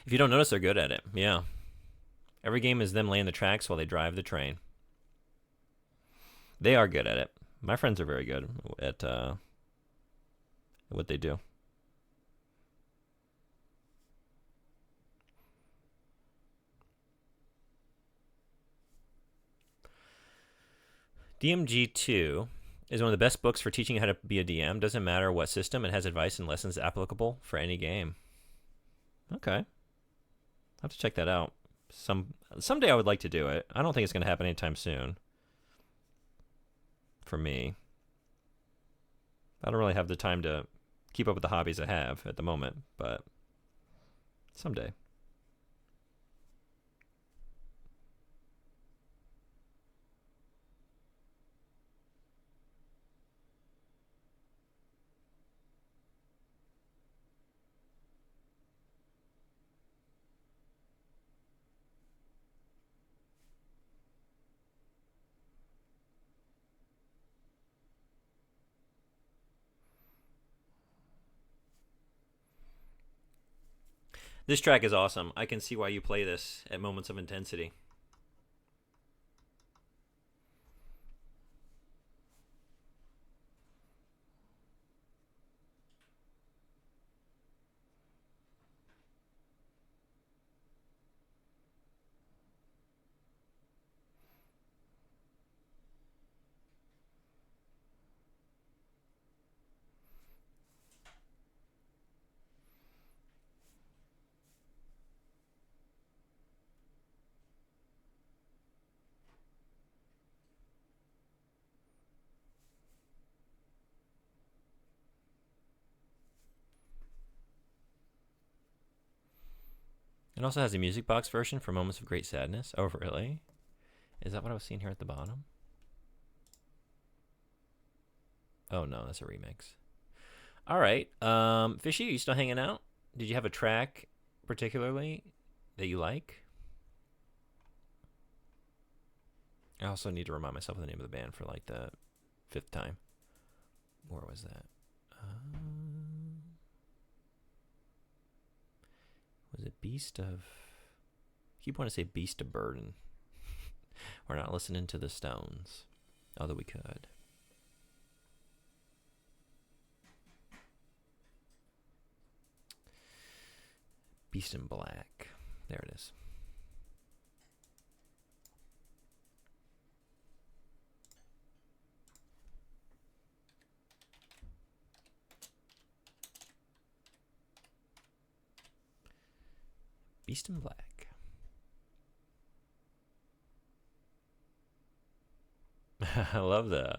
If you don't notice, they're good at it. Yeah. Every game is them laying the tracks while they drive the train. They are good at it. My friends are very good at what they do. DMG2 is one of the best books for teaching you how to be a DM. Doesn't matter what system, it has advice and lessons applicable for any game. Okay. I'll have to check that out. Someday I would like to do it. I don't think it's going to happen anytime soon. For me. I don't really have the time to keep up with the hobbies I have at the moment, but someday. This track is awesome. I can see why you play this at moments of intensity. It also has a music box version for Moments of Great Sadness. Oh, really? Is that what I was seeing here at the bottom? Oh, no, that's a remix. All right. Fishy, are you still hanging out? Did you have a track particularly that you like? I also need to remind myself of the name of the band for like the 5th time. Where was that? Was it Beast of... I keep wanting to say Beast of Burden. We're not listening to the Stones. Although we could. Beast in Black. There it is. Beast in Black. I love the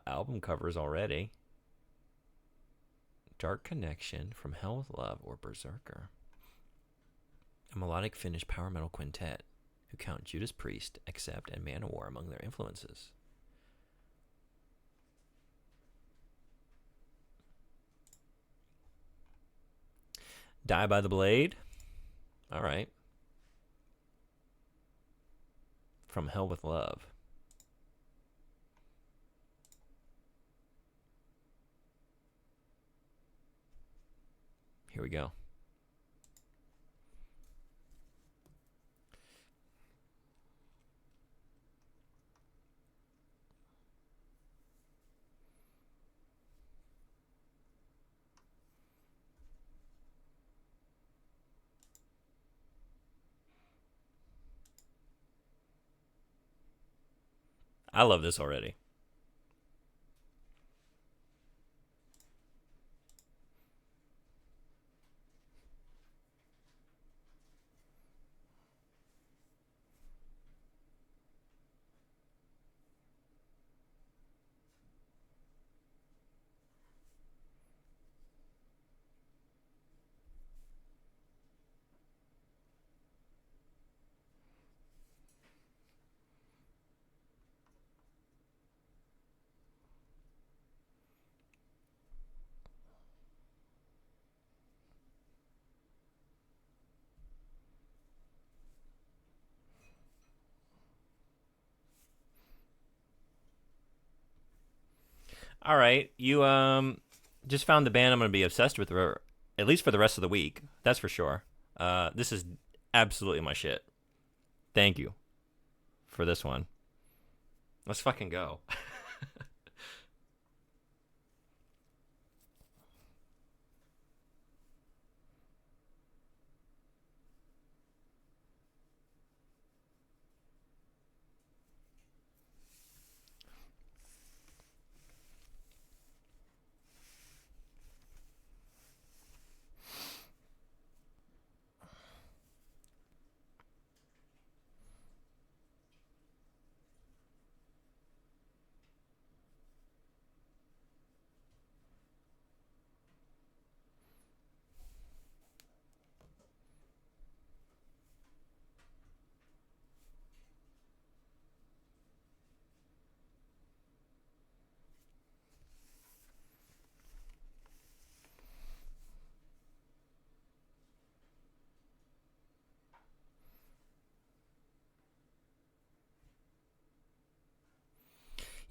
album covers already. Dark Connection, From Hell with Love, or Berserker. A melodic Finnish power metal quintet who count Judas Priest, Accept, and Manowar among their influences. Die by the Blade. All right. From Hell with Love. Here we go. I love this already. All right, you just found the band I'm going to be obsessed with, for, at least for the rest of the week. That's for sure. This is absolutely my shit. Thank you for this one. Let's fucking go.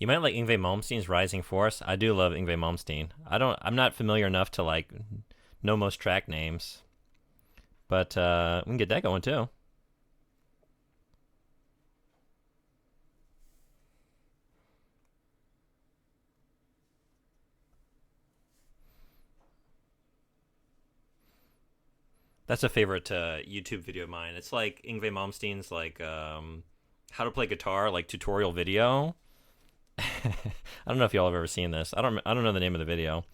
You might like Yngwie Malmsteen's Rising Force. I do love Yngwie Malmsteen. I'm not familiar enough to like know most track names. But we can get that going too. That's a favorite YouTube video of mine. It's like Yngwie Malmsteen's like how to play guitar like tutorial video. I don't know if y'all have ever seen this. I don't know the name of the video.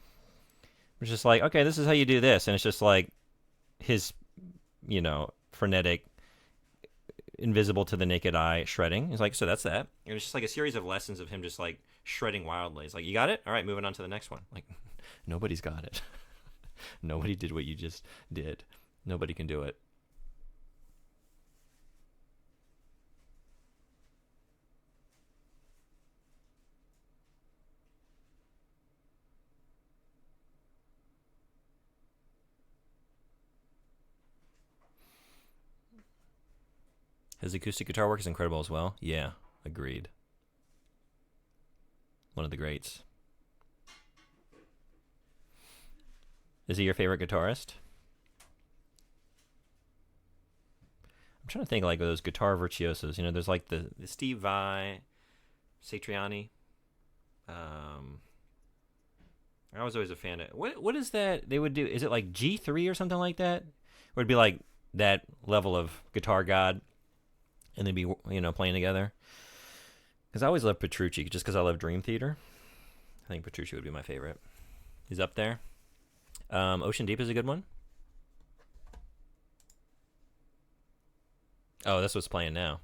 It's just like, okay, this is how you do this, and it's just like his, frenetic, invisible to the naked eye shredding. He's like, so that's that. And it's just like a series of lessons of him just like shredding wildly. It's like, you got it? All right, moving on to the next one. Like, nobody's got it. Nobody did what you just did. Nobody can do it. His acoustic guitar work is incredible as well. Yeah, agreed. One of the greats. Is he your favorite guitarist? I'm trying to think like those guitar virtuosos. There's like the Steve Vai, Satriani. I was always a fan of what is that they would do? Is it like G3 or something like that? Or it'd be like that level of guitar god, and they'd be playing together. Because I always loved Petrucci, just because I love Dream Theater. I think Petrucci would be my favorite. He's up there. Ocean Deep is a good one. Oh, that's what's playing now.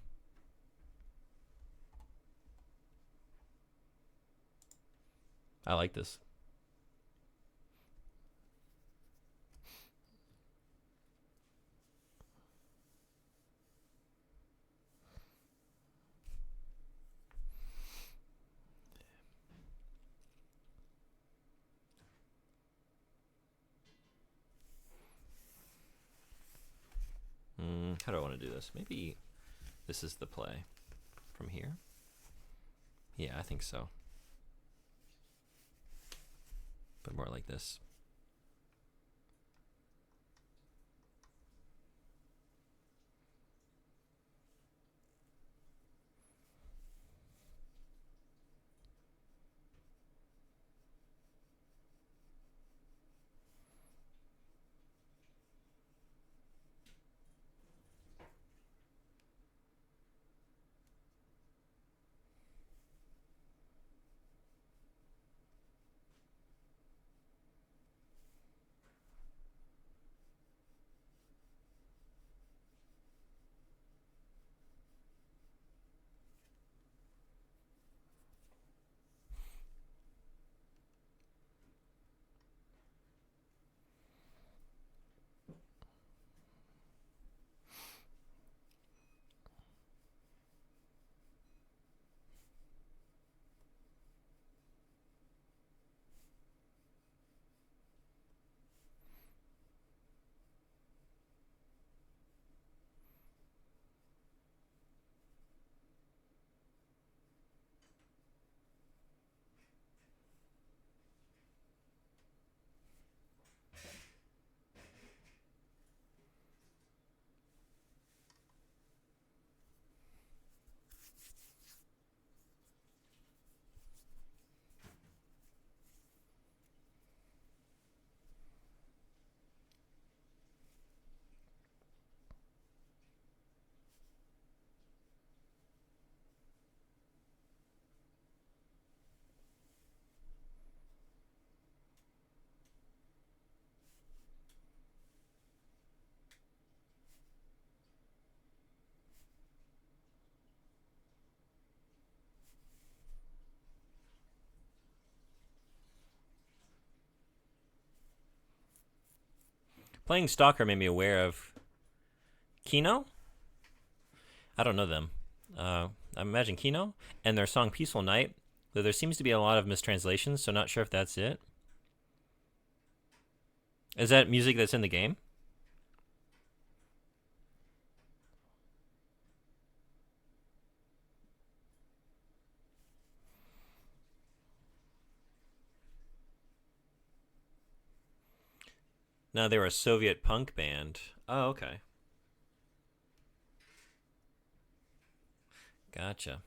I like this. How do I want to do this? Maybe this is the play from here. Yeah, I think so. But more like this. Playing Stalker made me aware of Kino. I don't know them. I imagine Kino and their song Peaceful Night, though there seems to be a lot of mistranslations, so not sure if that's it. Is that music that's in the game? No, they were a Soviet punk band. Oh, okay. Gotcha.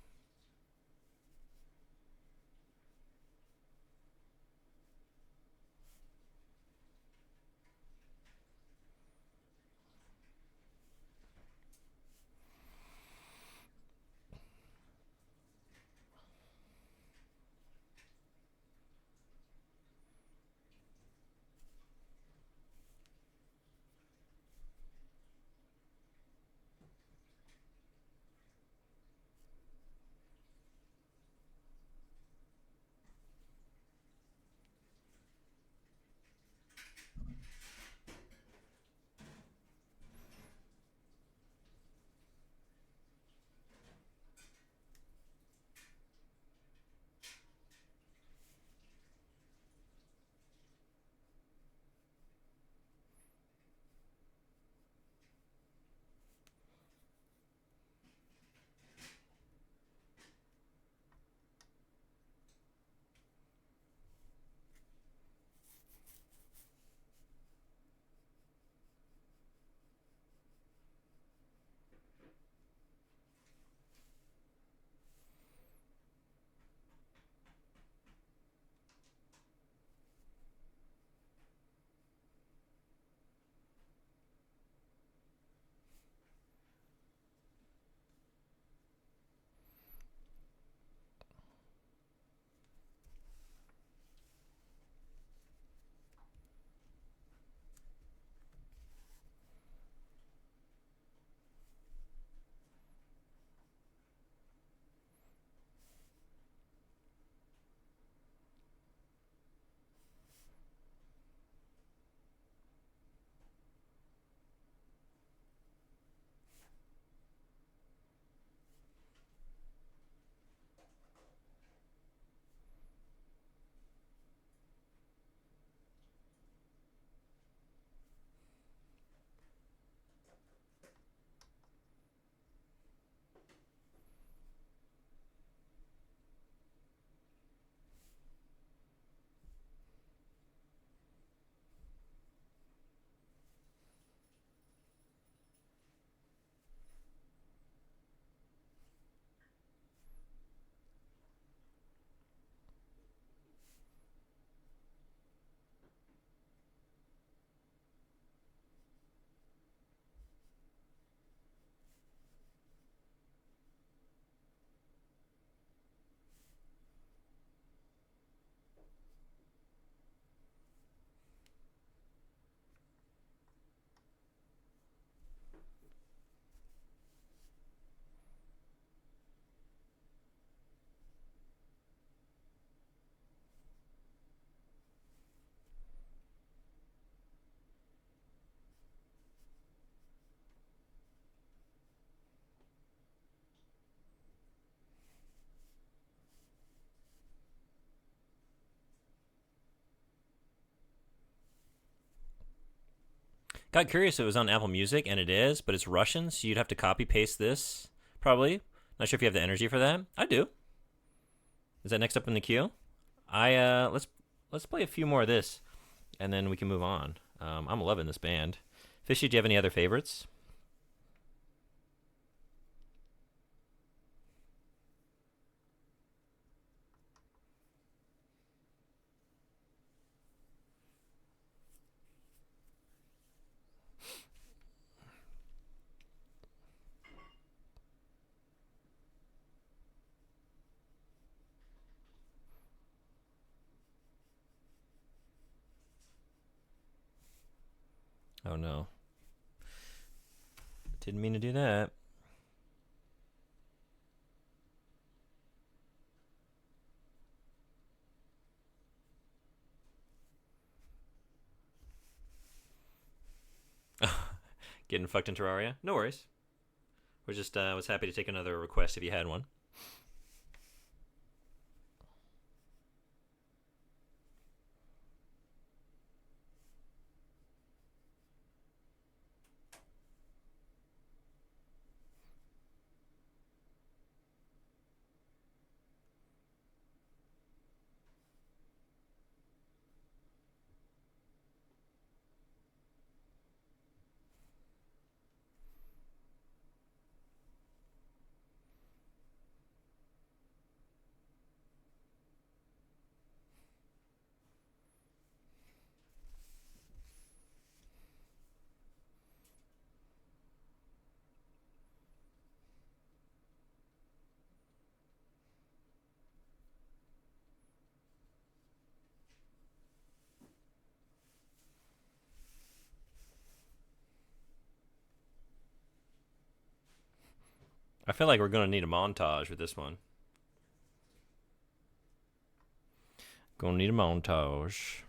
Got curious. It was on Apple Music, and it is, but it's Russian, so you'd have to copy paste this probably. Not sure if you have the energy for that. I do. Is that next up in the queue? I let's play a few more of this, and then we can move on. I'm loving this band. Fishy, do you have any other favorites? Oh no, didn't mean to do that. Getting fucked in Terraria? No worries. We're just was happy to take another request if you had one. I feel like we're gonna need a montage with this one. Gonna need a montage.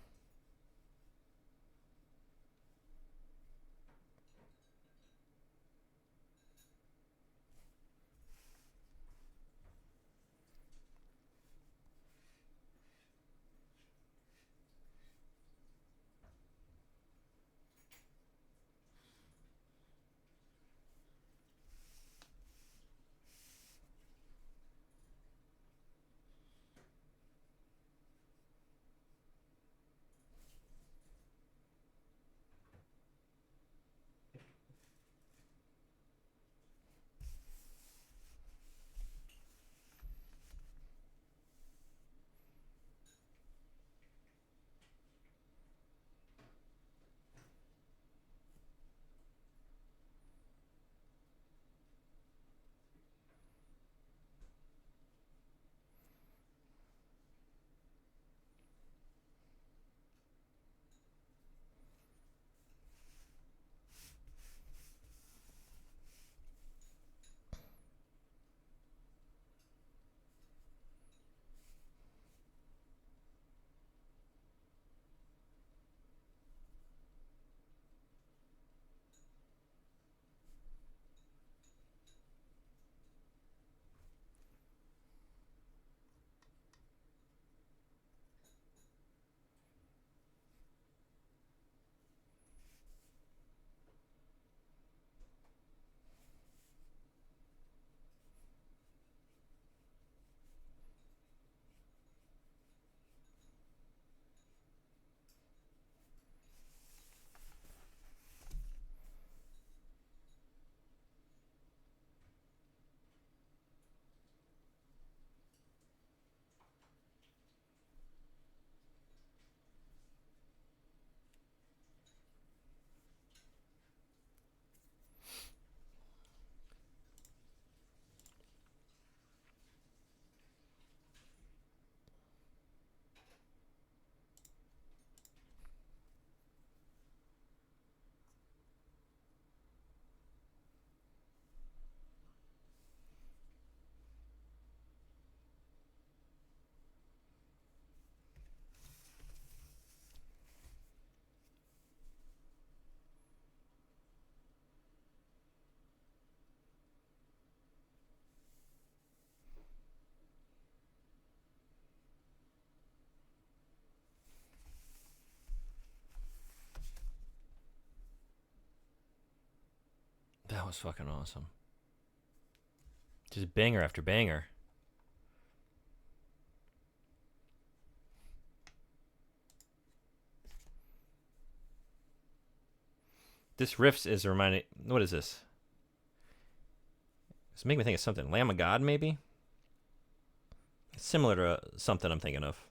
That was fucking awesome. Just banger after banger. This riff is reminding. What is this? It's making me think of something. Lamb of God, maybe? It's similar to something I'm thinking of.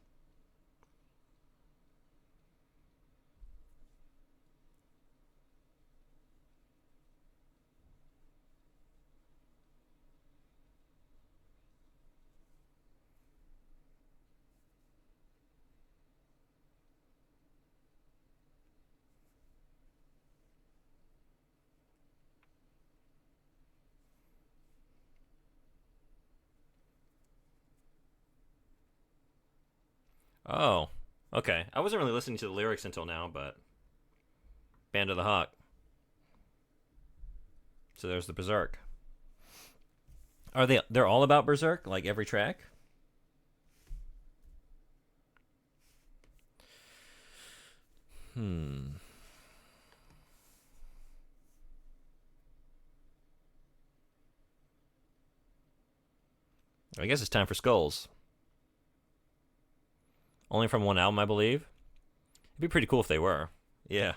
Oh, okay. I wasn't really listening to the lyrics until now, but Band of the Hawk. So there's the Berserk. Are they? They're all about Berserk, like every track. I guess it's time for Skulls. Only from one album, I believe. It'd be pretty cool if they were. Yeah.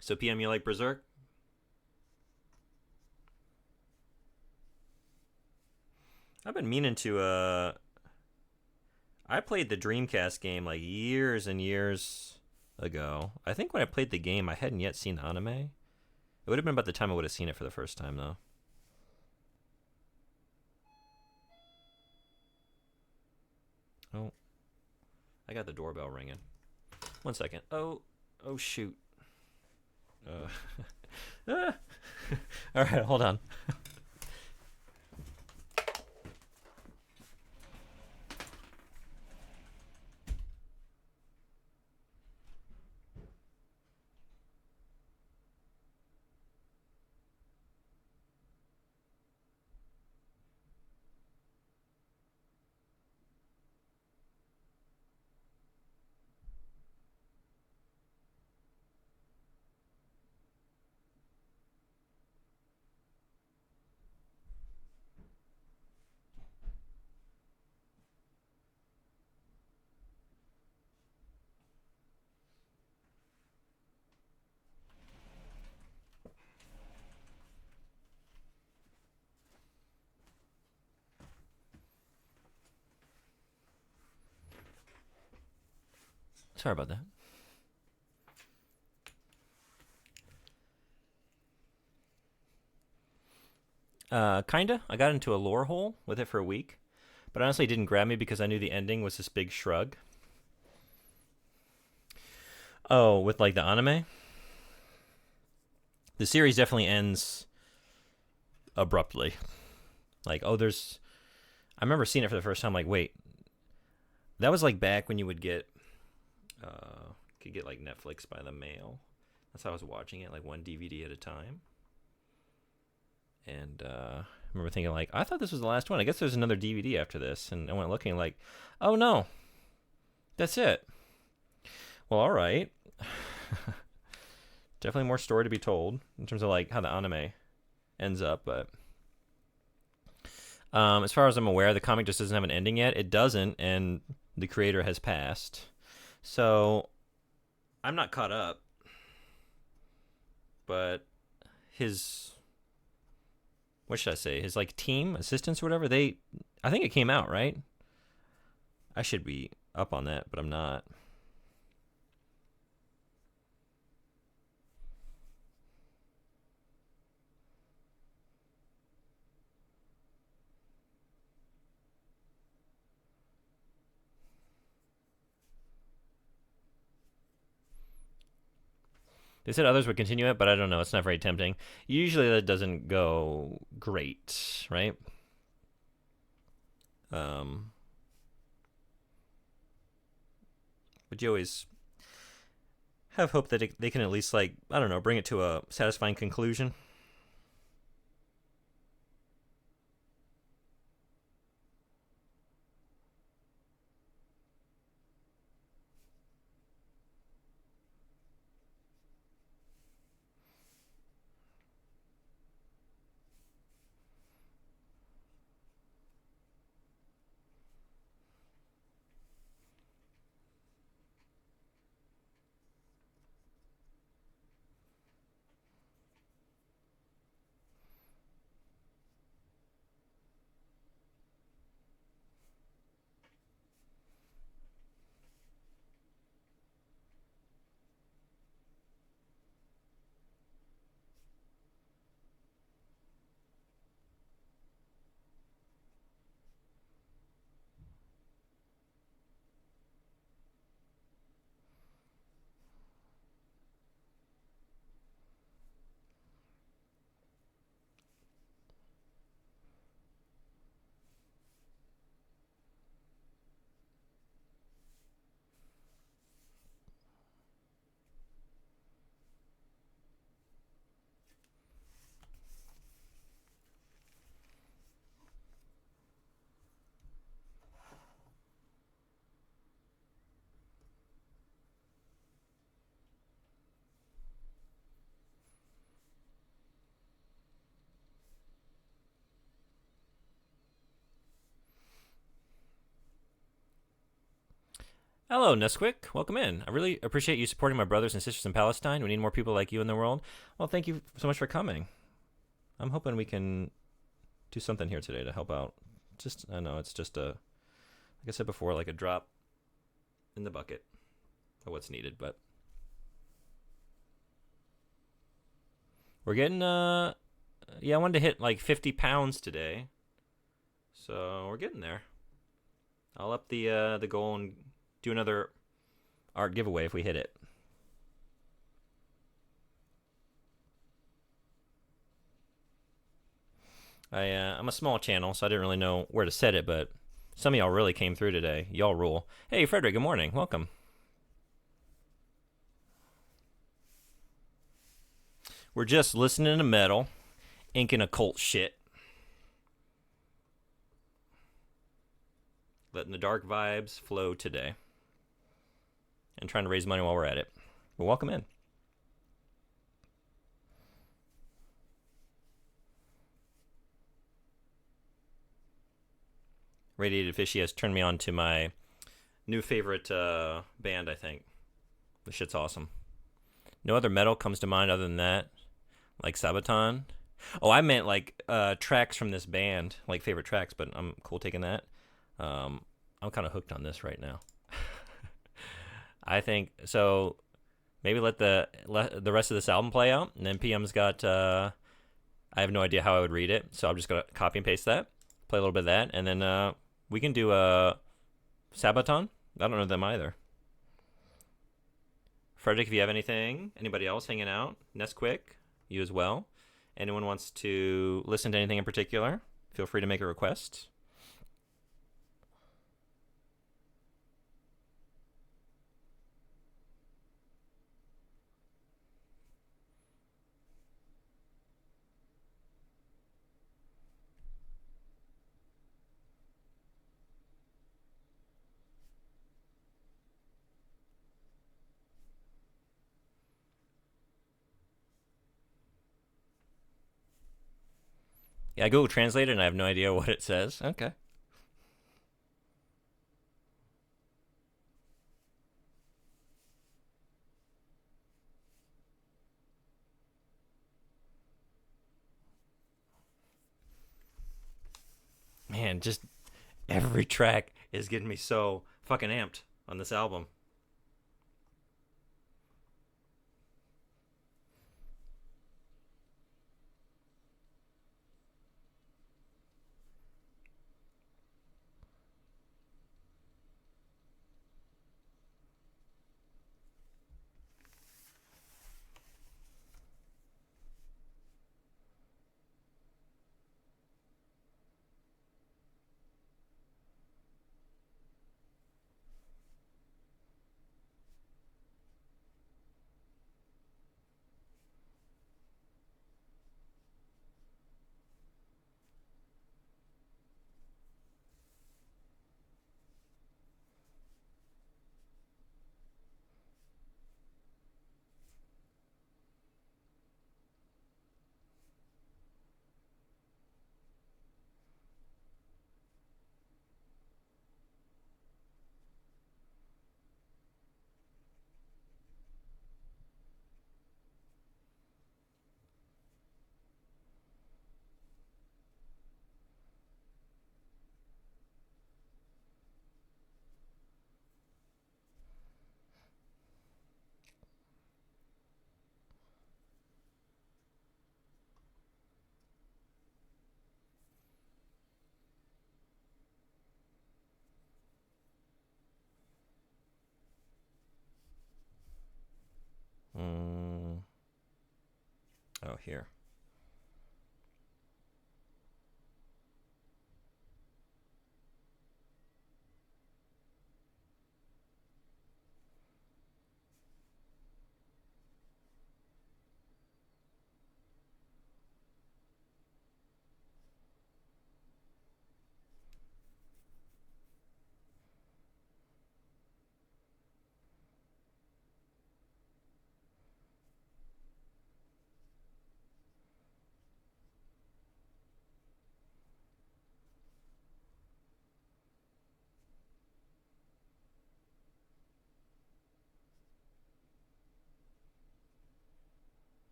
So PM, you like Berserk? I've been meaning to. I played the Dreamcast game like years and years ago. I think when I played the game, I hadn't yet seen the anime. It would have been about the time I would have seen it for the first time, though. Oh, I got the doorbell ringing. 1 second. Oh shoot. Ah. All right, hold on. Sorry about that. Kinda. I got into a lore hole with it for a week, but honestly, it didn't grab me because I knew the ending was this big shrug. Oh, with like the anime, the series definitely ends abruptly. Like, oh, there's. I remember seeing it for the first time. Like, wait, that was like back when you would get, could get like Netflix by the mail. That's how I was watching it, like one DVD at a time. And I remember thinking, like, I thought this was the last one. I guess there's another DVD after this. And I went looking, like, oh no, that's it. Well, all right. Definitely more story to be told in terms of like how the anime ends up, but as far as I'm aware, the comic just doesn't have an ending yet. It doesn't, and the creator has passed, so I'm not caught up. But his, what should I say? His like team assistants or whatever. I think it came out right. I should be up on that, but I'm not. They said others would continue it, but I don't know. It's not very tempting. Usually that doesn't go great, right? Um, but you always have hope that they can at least, like, I don't know, bring it to a satisfying conclusion. Hello, Nesquik. Welcome in. I really appreciate you supporting my brothers and sisters in Palestine. We need more people like you in the world. Well, thank you so much for coming. I'm hoping we can do something here today to help out. Just, I know it's just like I said before, like a drop in the bucket of what's needed, but we're getting, yeah, I wanted to hit like 50 pounds today. So we're getting there. I'll up the goal and do another art giveaway if we hit it. I'm a small channel, so I didn't really know where to set it, but some of y'all really came through today. Y'all rule. Hey, Frederick, good morning. Welcome. We're just listening to metal, inking occult shit, letting the dark vibes flow today, and trying to raise money while we're at it. Well, welcome in. Radiated Fishy has turned me on to my new favorite band, I think. The shit's awesome. No other metal comes to mind other than that. Like Sabaton. Oh, I meant like tracks from this band, like favorite tracks, but I'm cool taking that. I'm kind of hooked on this right now. I think so. Maybe let the rest of this album play out, and then PM's got. I have no idea how I would read it, so I'm just gonna copy and paste that, play a little bit of that, and then we can do a Sabaton. I don't know them either. Frederick, if you have anything, anybody else hanging out, Nesquick, you as well. Anyone wants to listen to anything in particular, feel free to make a request. Yeah, I Google Translate it and I have no idea what it says. Okay. Man, just every track is getting me so fucking amped on this album. Mm. Oh, here.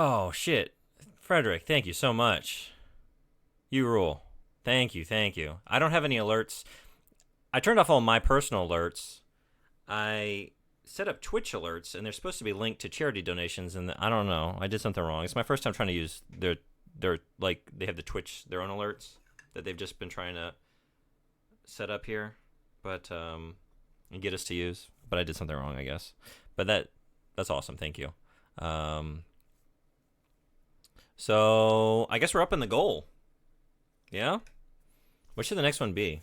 Oh, shit. Frederick, thank you so much. You rule. Thank you, thank you. I don't have any alerts. I turned off all my personal alerts. I set up Twitch alerts, and they're supposed to be linked to charity donations, and I don't know. I did something wrong. It's my first time trying to use their like, they have the Twitch, their own alerts that they've just been trying to set up here, but and get us to use. But I did something wrong, I guess. But that's awesome. Thank you. So I guess we're up in the goal. Yeah? What should the next one be?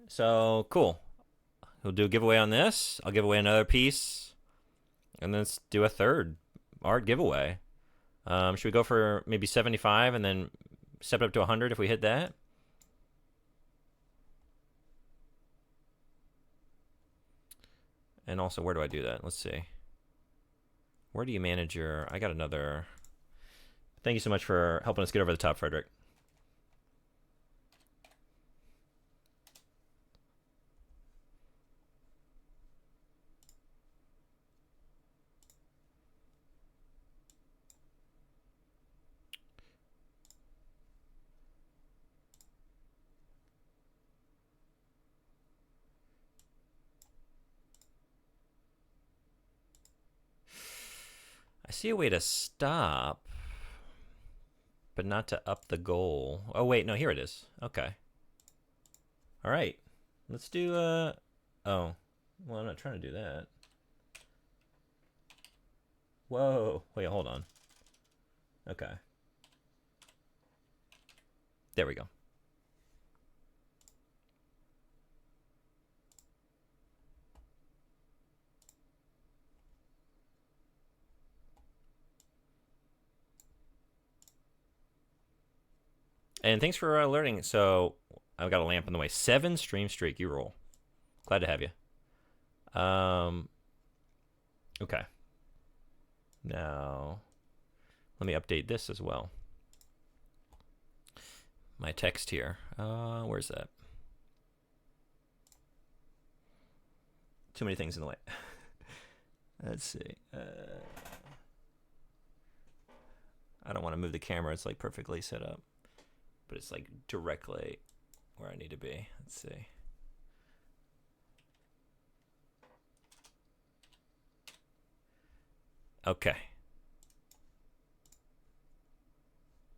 So, cool. We'll do a giveaway on this. I'll give away another piece. And then let's do a third art giveaway. Should we go for maybe 75 and then step it up to 100 if we hit that? And also, where do I do that? Let's see. Where do you manage your... I got another... Thank you so much for helping us get over the top, Frederick. I see a way to stop, but not to up the goal. Oh, wait, no, here it is. Okay. All right. Let's do, oh. Well, I'm not trying to do that. Whoa. Wait, hold on. Okay. There we go. And thanks for learning. So I've got a lamp in the way. 7 stream streak. You roll. Glad to have you. Okay. Now, let me update this as well. My text here. Where's that? Too many things in the way. Let's see. I don't want to move the camera. It's like perfectly set up. But it's like directly where I need to be. Let's see. Okay.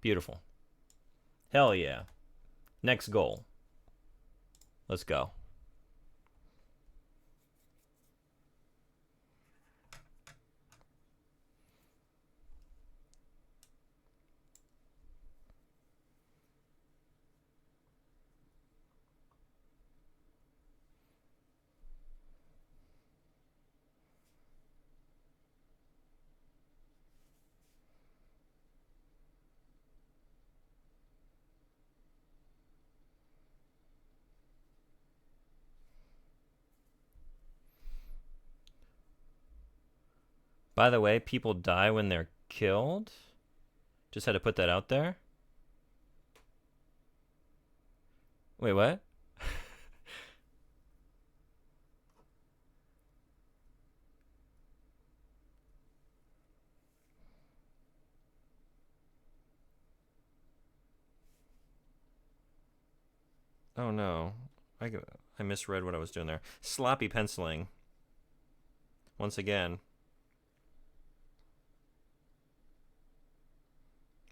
Beautiful. Hell yeah. Next goal. Let's go. By the way, people die when they're killed. Just had to put that out there. Wait, what? Oh no. I misread what I was doing there. Sloppy penciling. Once again.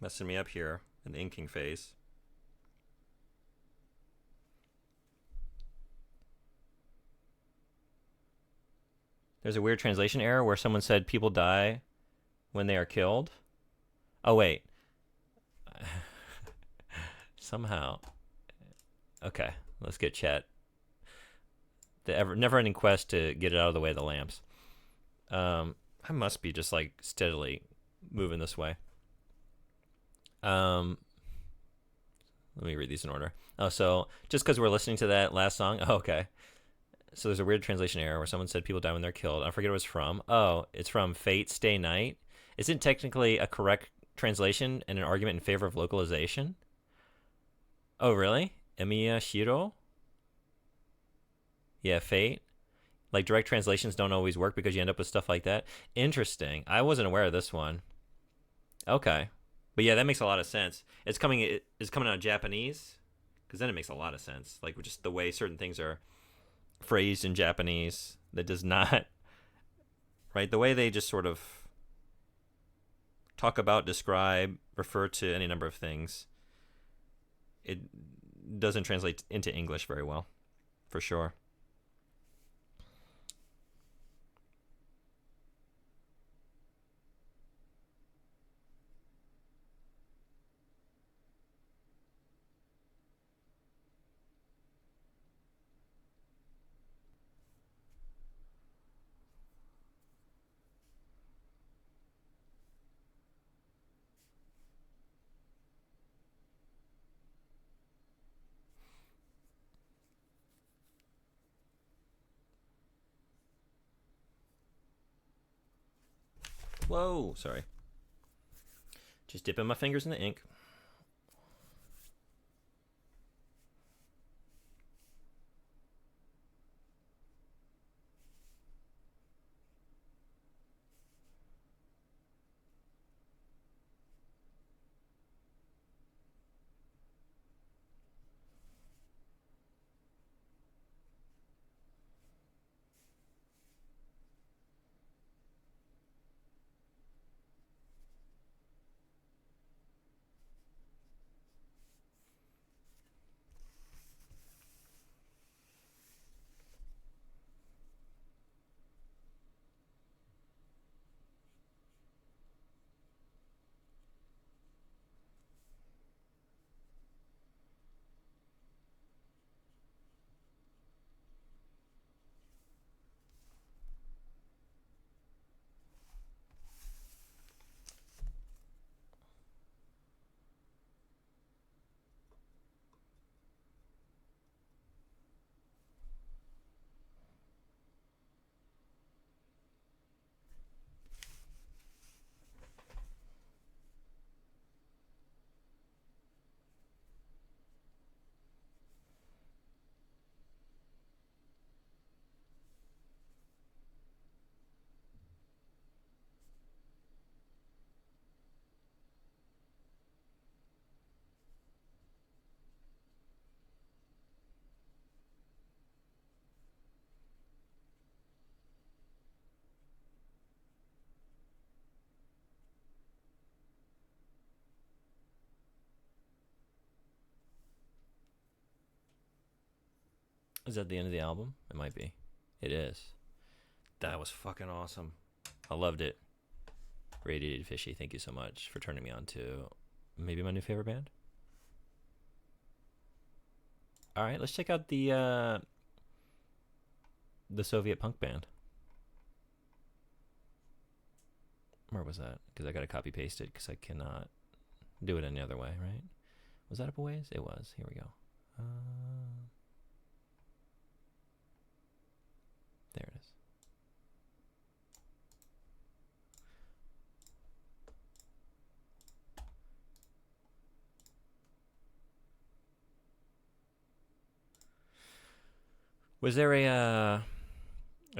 Messing me up here in the inking phase. There's a weird translation error where someone said people die when they are killed. Oh, wait. Somehow. Okay, let's get chat. The never-ending quest to get it out of the way of the lamps. I must be just like steadily moving this way. Let me read these in order. Oh, so just because we're listening to that last song. Oh, okay. So there's a weird translation error where someone said people die when they're killed. I forget what it was from. Oh, it's from Fate Stay Night. Isn't technically a correct translation and an argument in favor of localization? Oh, really? Emiya Shiro? Yeah, Fate. Like direct translations don't always work because you end up with stuff like that. Interesting. I wasn't aware of this one. Okay, but yeah, that makes a lot of sense. It's coming out of Japanese, because then it makes a lot of sense. Like just the way certain things are phrased in Japanese that does not right. The way they just sort of talk about, describe, refer to any number of things. It doesn't translate into English very well, for sure. Whoa, sorry. Just dipping my fingers in the ink. Is that the end of the album? It might be. It is. That was fucking awesome. I loved it. Radiated Fishy, thank you so much for turning me on to maybe my new favorite band. All right, let's check out the Soviet punk band. Where was that? Because I got to copy paste it because I cannot do it any other way, right? Was that up a ways? It was. Here we go. There it is. Was there a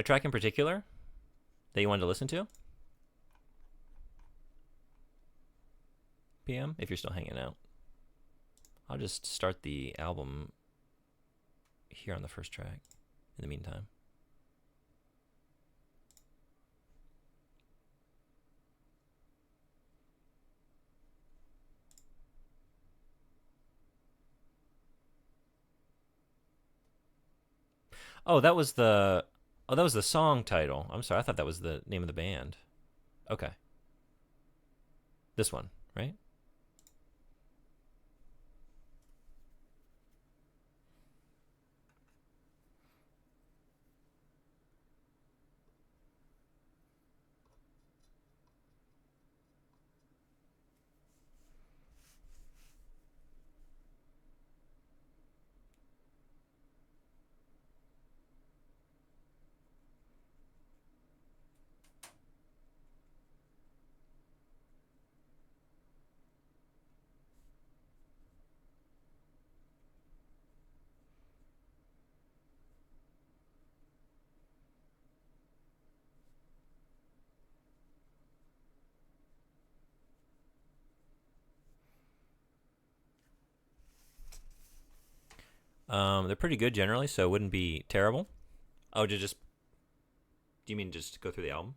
track in particular that you wanted to listen to? PM, if you're still hanging out. I'll just start the album here on the first track in the meantime. Oh, that was the song title. I'm sorry, I thought that was the name of the band. Okay. This one, right? They're pretty good generally, so it wouldn't be terrible. Oh, to just do you mean just go through the album?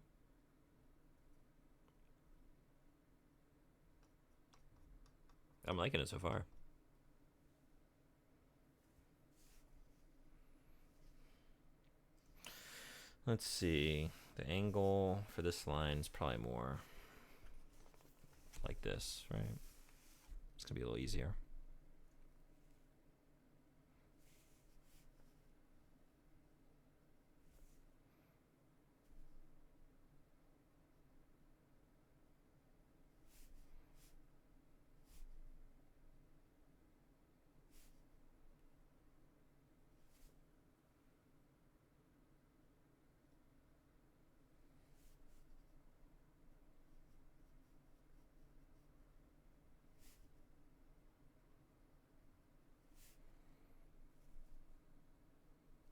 I'm liking it so far. Let's see. The angle for this line is probably more like this, right? It's gonna be a little easier.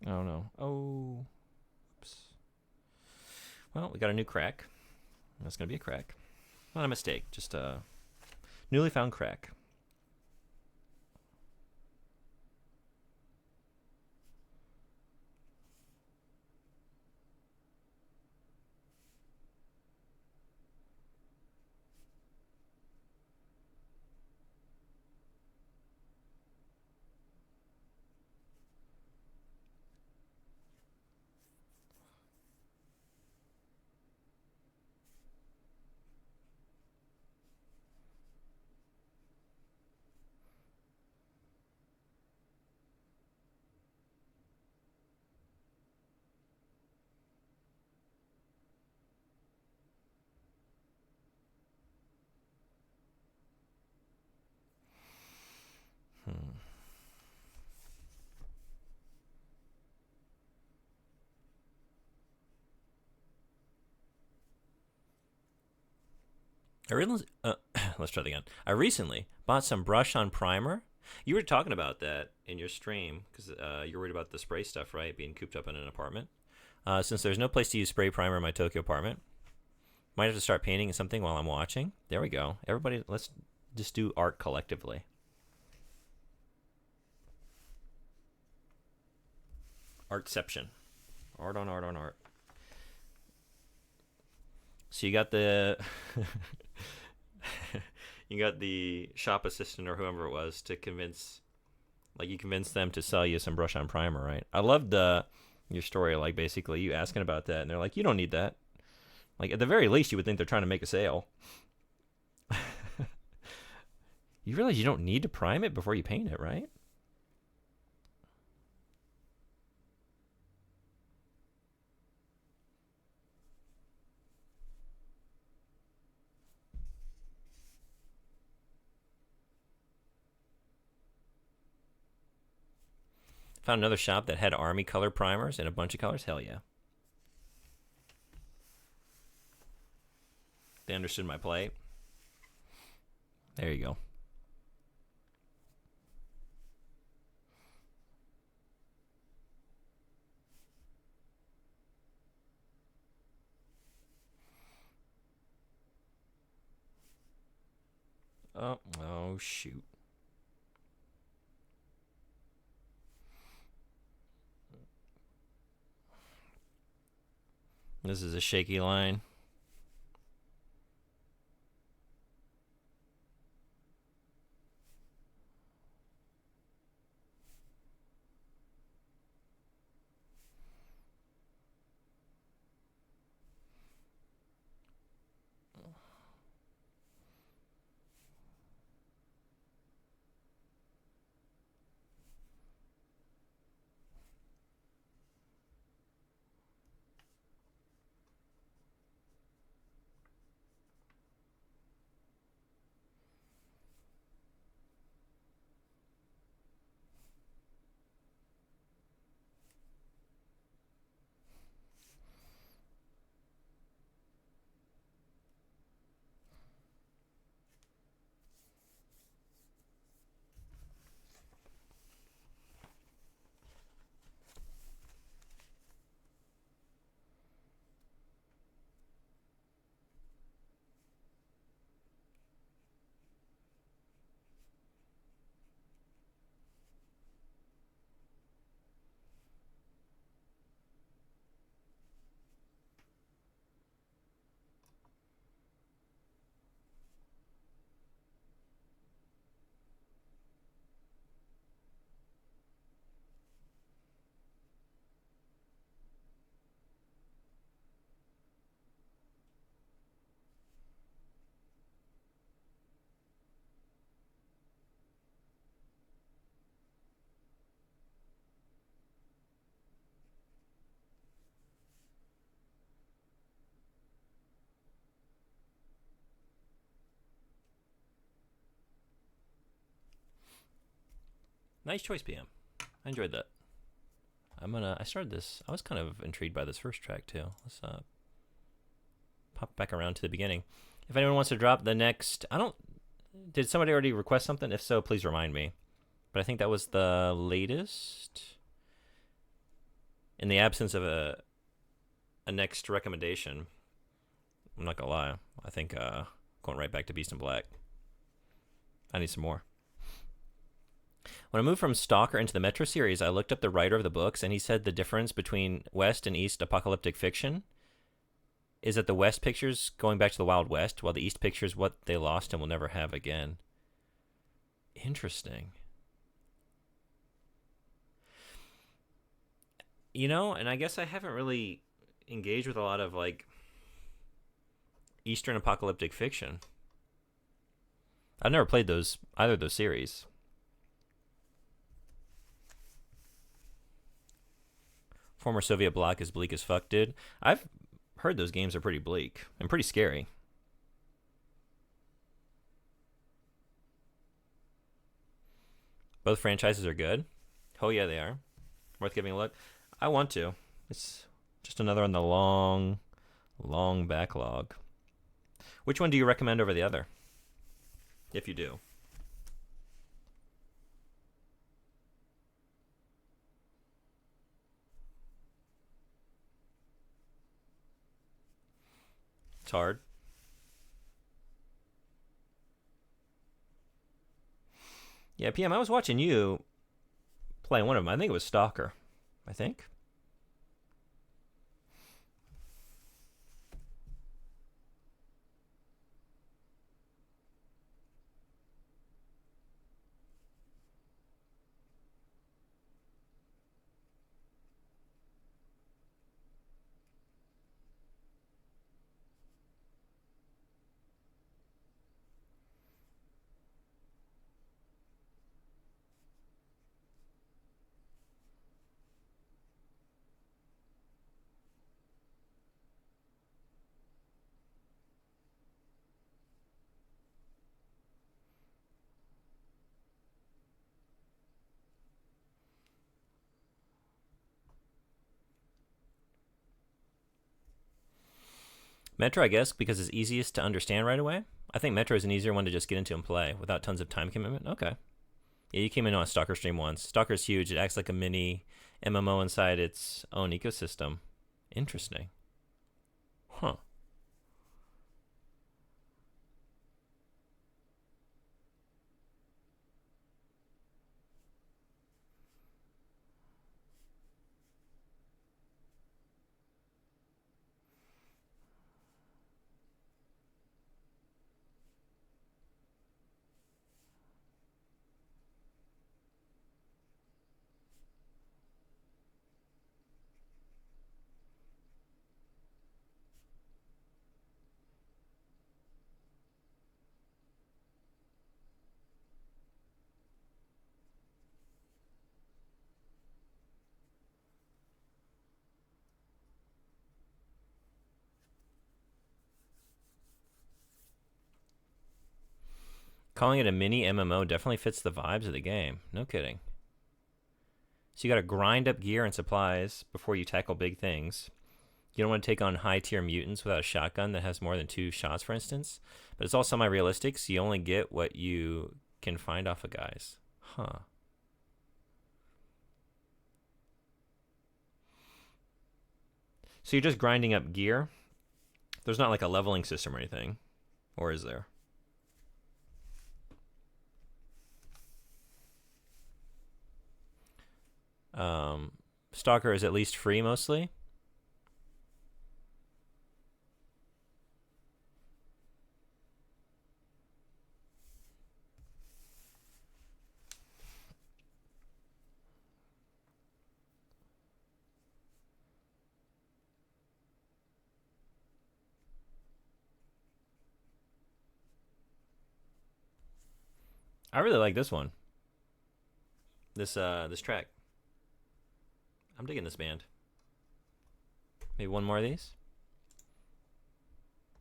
I don't know. Oh, oops. Well, we got a new crack. That's gonna be a crack. Not a mistake, just a newly found crack. I really, let's try that again. I recently bought some brush on primer. You were talking about that in your stream because you're worried about the spray stuff, right? Being cooped up in an apartment. Since there's no place to use spray primer in my Tokyo apartment, might have to start painting something while I'm watching. There we go. Everybody, let's just do art collectively. Artception. Art on art on art. So you got the you got the shop assistant or whoever it was to convince, like you convinced them to sell you some brush on primer, right? I loved your story, like basically you asking about that, and they're like, you don't need that. Like at the very least, you would think they're trying to make a sale. You realize you don't need to prime it before you paint it, right? Found another shop that had army color primers in a bunch of colors. Hell yeah. They understood my plight. There you go. Oh shoot. This is a shaky line. Nice choice, PM. I enjoyed that. I started this. I was kind of intrigued by this first track too. Let's pop back around to the beginning. If anyone wants to drop the next, did somebody already request something? If so, please remind me. But I think that was the latest. In the absence of a next recommendation, I'm not gonna lie. I think going right back to Beast in Black. I need some more. When I moved from Stalker into the Metro series, I looked up the writer of the books, and he said the difference between West and East apocalyptic fiction is that the West pictures going back to the Wild West, while the East pictures what they lost and will never have again. Interesting. You know, and I guess I haven't really engaged with a lot of, like, Eastern apocalyptic fiction. I've never played either of those series. Former Soviet bloc is bleak as fuck, dude. I've heard those games are pretty bleak and pretty scary. Both franchises are good. Oh yeah, they are. Worth giving a look. I want to. It's just another on the long backlog. Which one do you recommend over the other? If you do. It's hard. Yeah, PM, I was watching you play one of them. I think it was Stalker. I think. Metro, I guess, because it's easiest to understand right away. I think Metro is an easier one to just get into and play without tons of time commitment. Okay. Yeah, you came in on a Stalker stream once. Stalker's huge. It acts like a mini MMO inside its own ecosystem. Interesting. Huh. Calling it a mini MMO definitely fits the vibes of the game. No kidding. So you got to grind up gear and supplies before you tackle big things. You don't want to take on high tier mutants without a shotgun that has more than 2 shots, for instance. But it's all semi-realistic, so you only get what you can find off of guys. Huh. So you're just grinding up gear? There's not like a leveling system or anything. Or is there? Stalker is at least free mostly. I really like this one. This track. I'm digging this band. Maybe one more of these.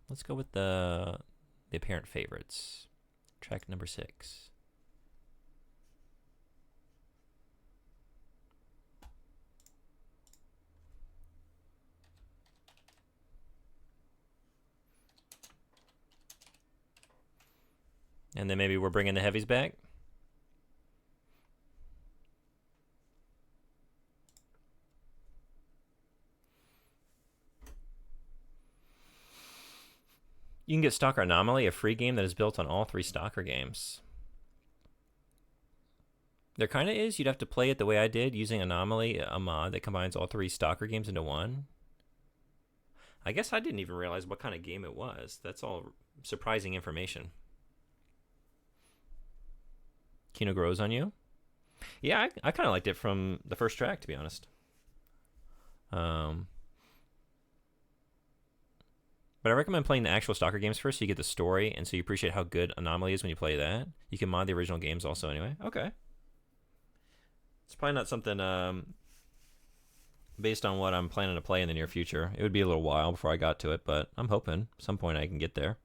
Let's go with the apparent favorites. Track number 6. And then maybe we're bringing the heavies back. You can get Stalker Anomaly, a free game that is built on all 3 Stalker games. There kind of is. You'd have to play it the way I did, using Anomaly, a mod that combines all 3 Stalker games into one. I guess I didn't even realize what kind of game it was. That's all surprising information. Kino grows on you. Yeah, I kind of liked it from the first track, to be honest. But I recommend playing the actual Stalker games first so you get the story and so you appreciate how good Anomaly is when you play that. You can mod the original games also anyway. Okay. It's probably not something based on what I'm planning to play in the near future. It would be a little while before I got to it, but I'm hoping at some point I can get there.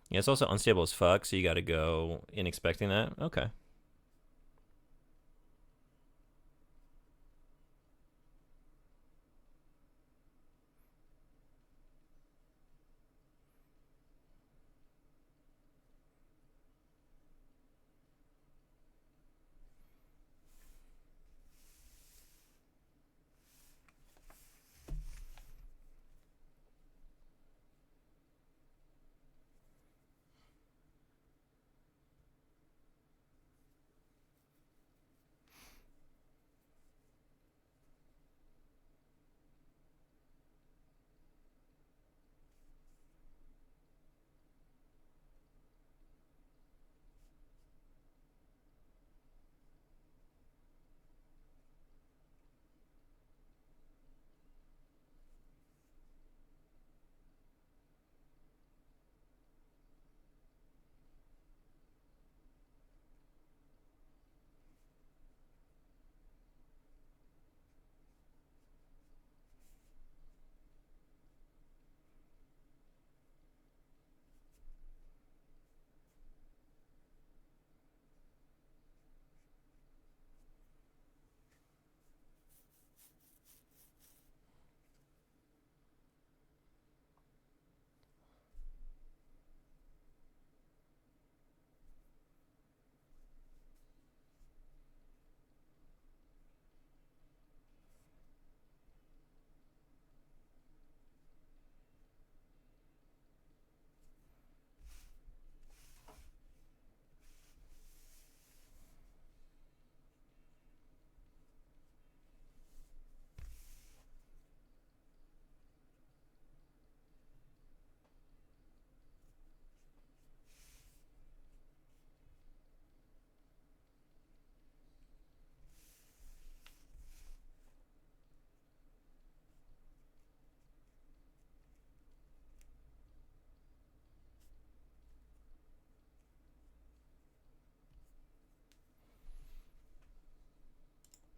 Yeah, it's also unstable as fuck, so you got to go in expecting that. Okay.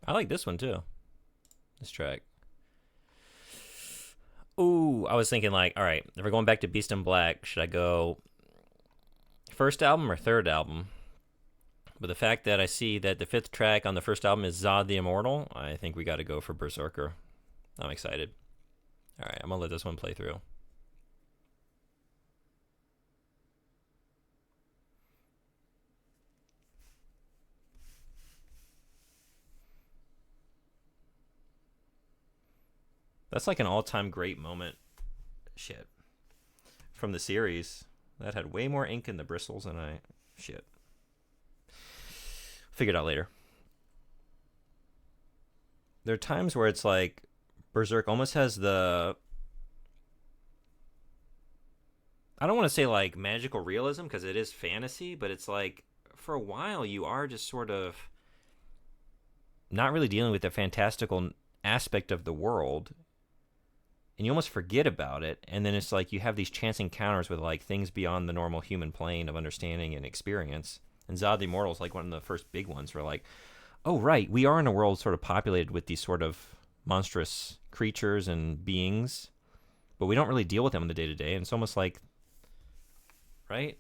I like this one too. This track. Ooh, I was thinking like, all right, if we're going back to Beast in Black, should I go first album or third album? But the fact that I see that the 5th track on the first album is Zod the Immortal, I think we got to go for Berserker. I'm excited. All right, I'm going to let this one play through. That's like an all-time great moment. Shit. From the series. That had way more ink in the bristles than I... Shit. Figure it out later. There are times where it's like Berserk almost has the... I don't want to say like magical realism because it is fantasy, but it's like for a while you are just sort of not really dealing with the fantastical aspect of the world, and you almost forget about it, and then it's like you have these chance encounters with like things beyond the normal human plane of understanding and experience. And Zod the Immortal is like one of the first big ones where like, oh right, we are in a world sort of populated with these sort of monstrous creatures and beings, but we don't really deal with them in the day to day. And it's almost like, right?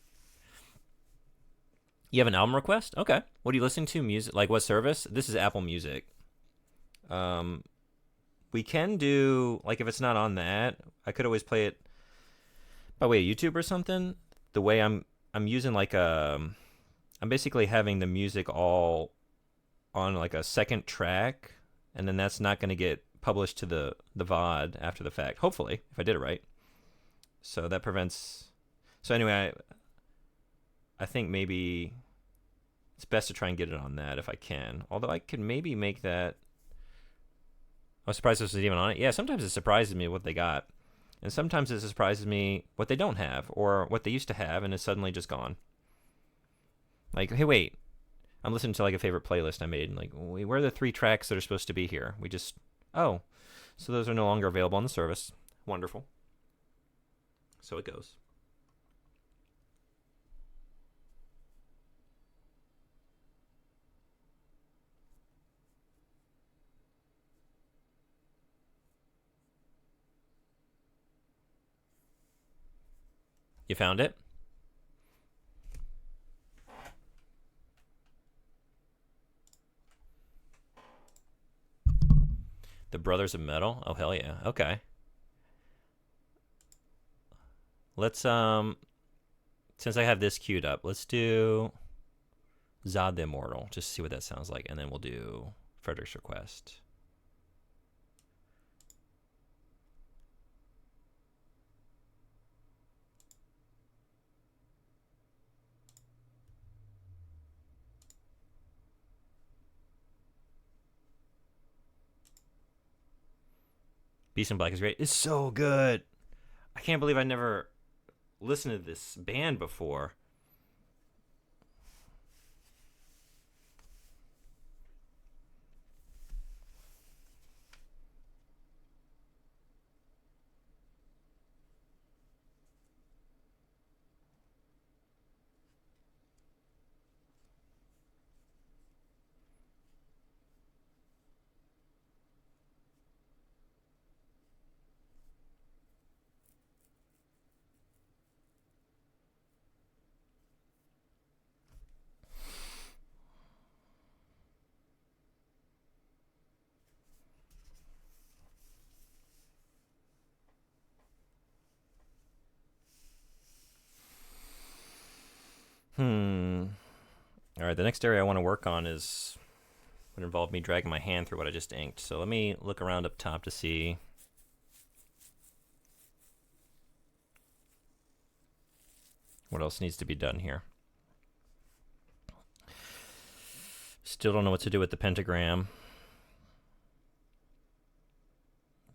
You have an album request? Okay. What are you listening to? Music? Like what service? This is Apple Music. We can do, like, if it's not on that, I could always play it by way of YouTube or something. The way I'm using like I'm basically having the music all on like a second track, and then that's not going to get published to the VOD after the fact. Hopefully, if I did it right. So that prevents. So anyway, I think maybe it's best to try and get it on that if I can. Although I could maybe make that. I was surprised this was even on it. Yeah, sometimes it surprises me what they got. And sometimes it surprises me what they don't have or what they used to have and is suddenly just gone. Like, hey, wait. I'm listening to like a favorite playlist I made and like, where are the 3 tracks that are supposed to be here? Oh, so those are no longer available on the service. Wonderful. So it goes. You found it? The Brothers of Metal? Oh, hell yeah. Okay. Let's, since I have this queued up, let's do Zod the Immortal, just to see what that sounds like, and then we'll do Frederick's Request. Beast in Black is great. It's so good. I can't believe I never listened to this band before. All right, the next area I want to work on would involve me dragging my hand through what I just inked. So let me look around up top to see what else needs to be done here. Still don't know what to do with the pentagram.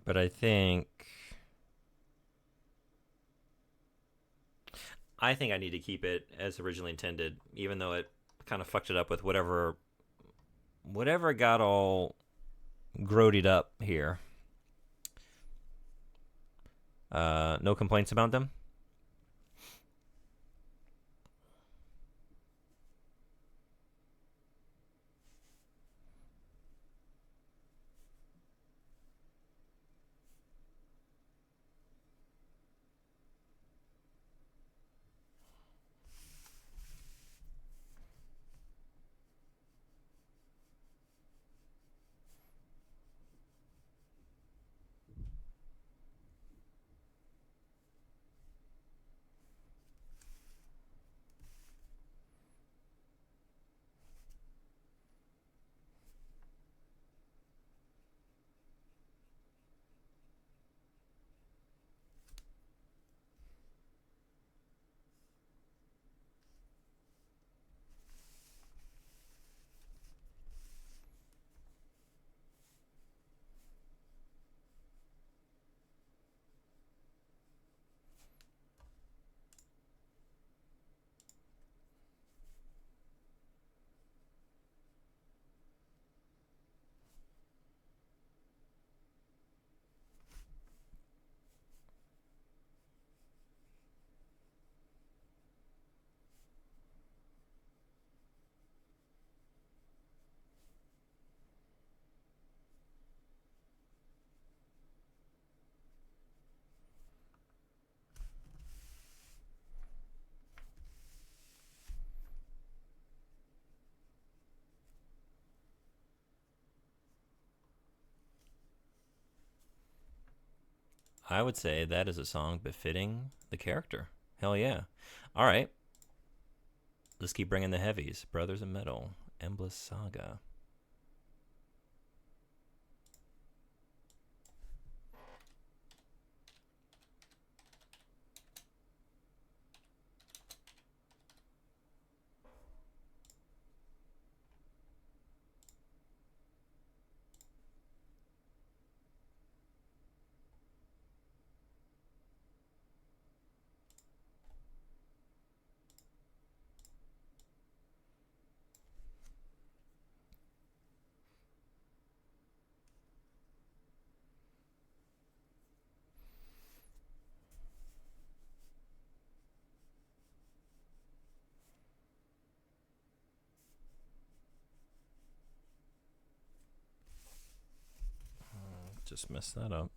But I think I need to keep it as originally intended, even though it kind of fucked it up with whatever got all grodied up here. No complaints about them? I would say that is a song befitting the character. Hell yeah. All right. Let's keep bringing the heavies. Brothers in Metal, Endless Saga. Just messed that up.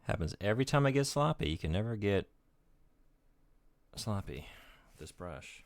Happens every time I get sloppy. You can never get sloppy with this brush.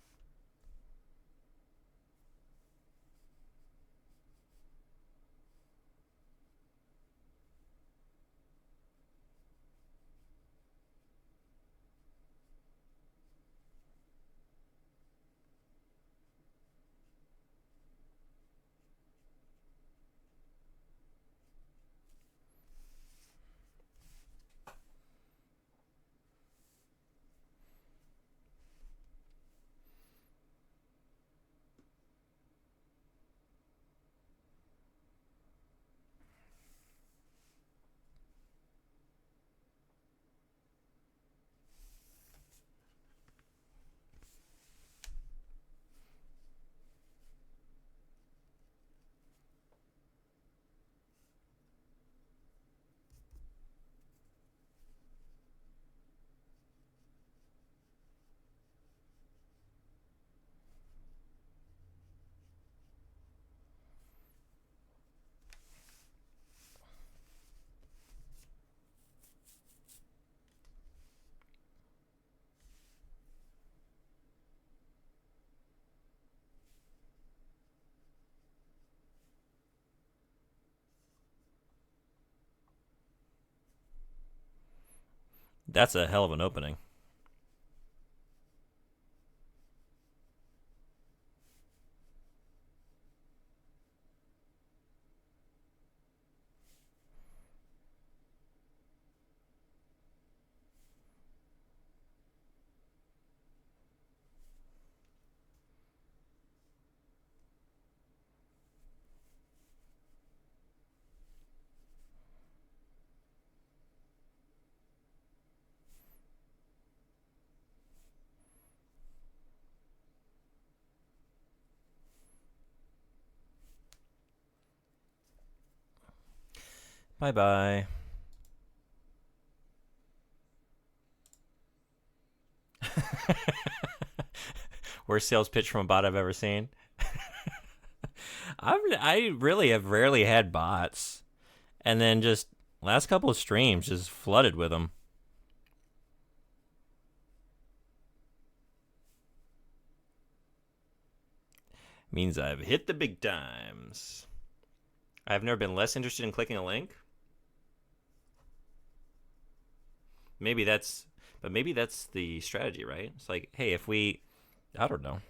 That's a hell of an opening. Bye bye. Worst sales pitch from a bot I've ever seen. I really have rarely had bots, and then just last couple of streams just flooded with them. Means I've hit the big times. I've never been less interested in clicking a link. Maybe that's the strategy, right? It's like, hey, if we, I don't know.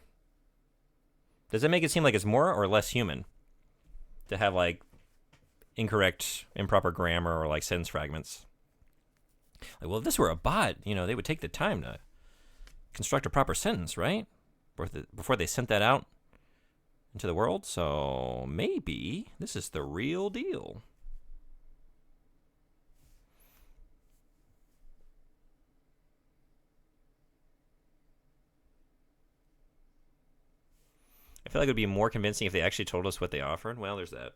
Does it make it seem like it's more or less human to have like incorrect, improper grammar or like sentence fragments? Like, well, if this were a bot, they would take the time to construct a proper sentence, right? Before they sent that out into the world. So maybe this is the real deal. I feel like it would be more convincing if they actually told us what they offered. Well, there's that.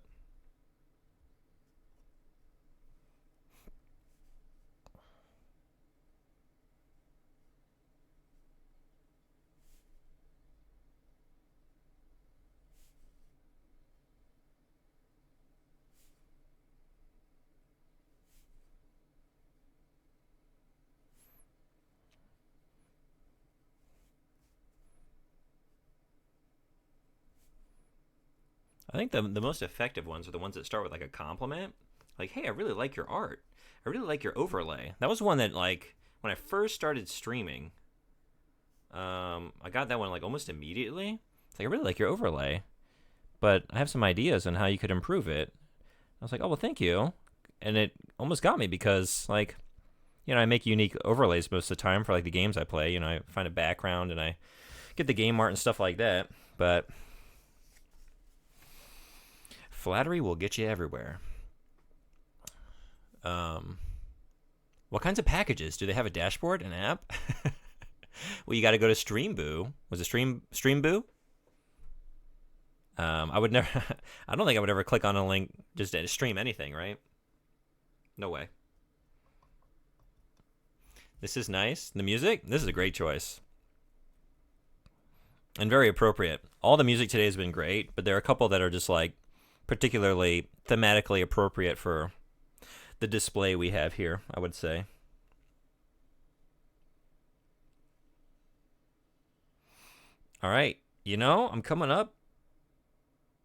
I think the most effective ones are the ones that start with like a compliment. Like, hey, I really like your art. I really like your overlay. That was one that, like, when I first started streaming, I got that one, like, almost immediately. It's like, I really like your overlay, but I have some ideas on how you could improve it. I was like, oh, well, thank you. And it almost got me because, like, I make unique overlays most of the time for, like, the games I play. I find a background and I get the game art and stuff like that. But flattery will get you everywhere. What kinds of packages? Do they have a dashboard, an app? Well, you got to go to Streamboo. Was it Streamboo? I would never. I don't think I would ever click on a link just to stream anything, right? No way. This is nice. The music. This is a great choice. And very appropriate. All the music today has been great, but there are a couple that are just like particularly thematically appropriate for the display we have here, I would say. All right. I'm coming up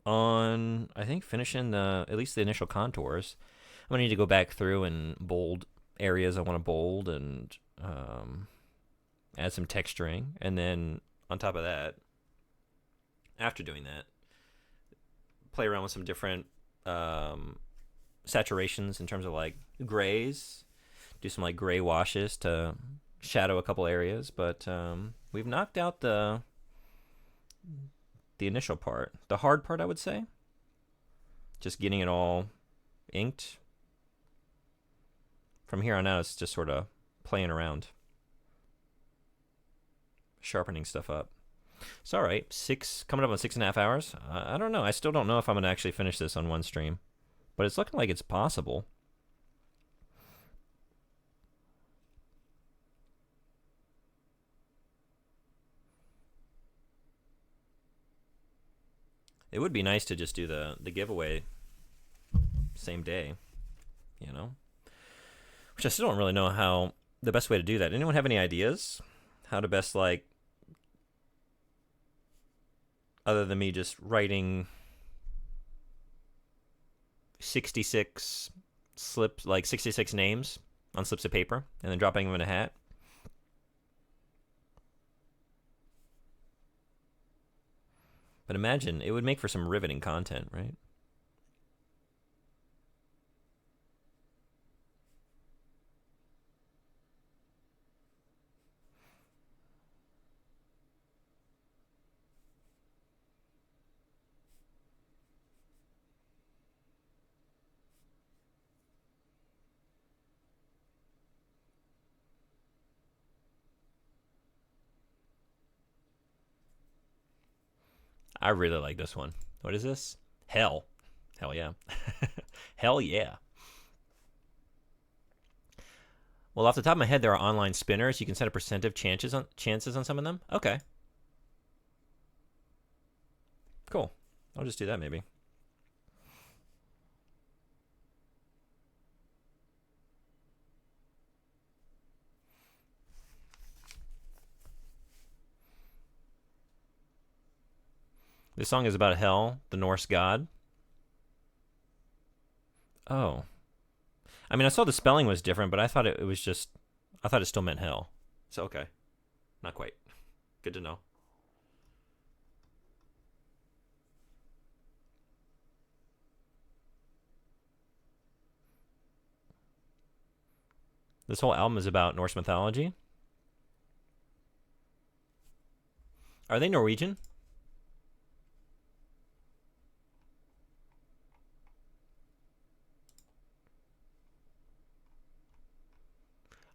on, I think, finishing at least the initial contours. I'm going to need to go back through and bold areas I want to bold and add some texturing. And then on top of that, after doing that, play around with some different saturations in terms of like grays, do some like gray washes to shadow a couple areas. But we've knocked out the initial part, the hard part, I would say. Just getting it all inked. From here on out, it's just sort of playing around, sharpening stuff up. It's all right. Coming up on 6.5 hours. I don't know. I still don't know if I'm gonna actually finish this on one stream, but it's looking like it's possible. It would be nice to just do the giveaway same day, which I still don't really know how the best way to do that. Anyone have any ideas how to best, like, other than me just writing 66 slips, like 66 names on slips of paper and then dropping them in a hat? But imagine, it would make for some riveting content, right? I really like this one. What is this? Hell. Hell yeah. Hell yeah. Well, off the top of my head, there are online spinners. You can set a percent of chances on some of them. Okay. Cool. I'll just do that maybe. This song is about Hel, the Norse god. Oh. I mean, I saw the spelling was different, but I thought it was just... I thought it still meant hell. So, okay. Not quite. Good to know. This whole album is about Norse mythology. Are they Norwegian?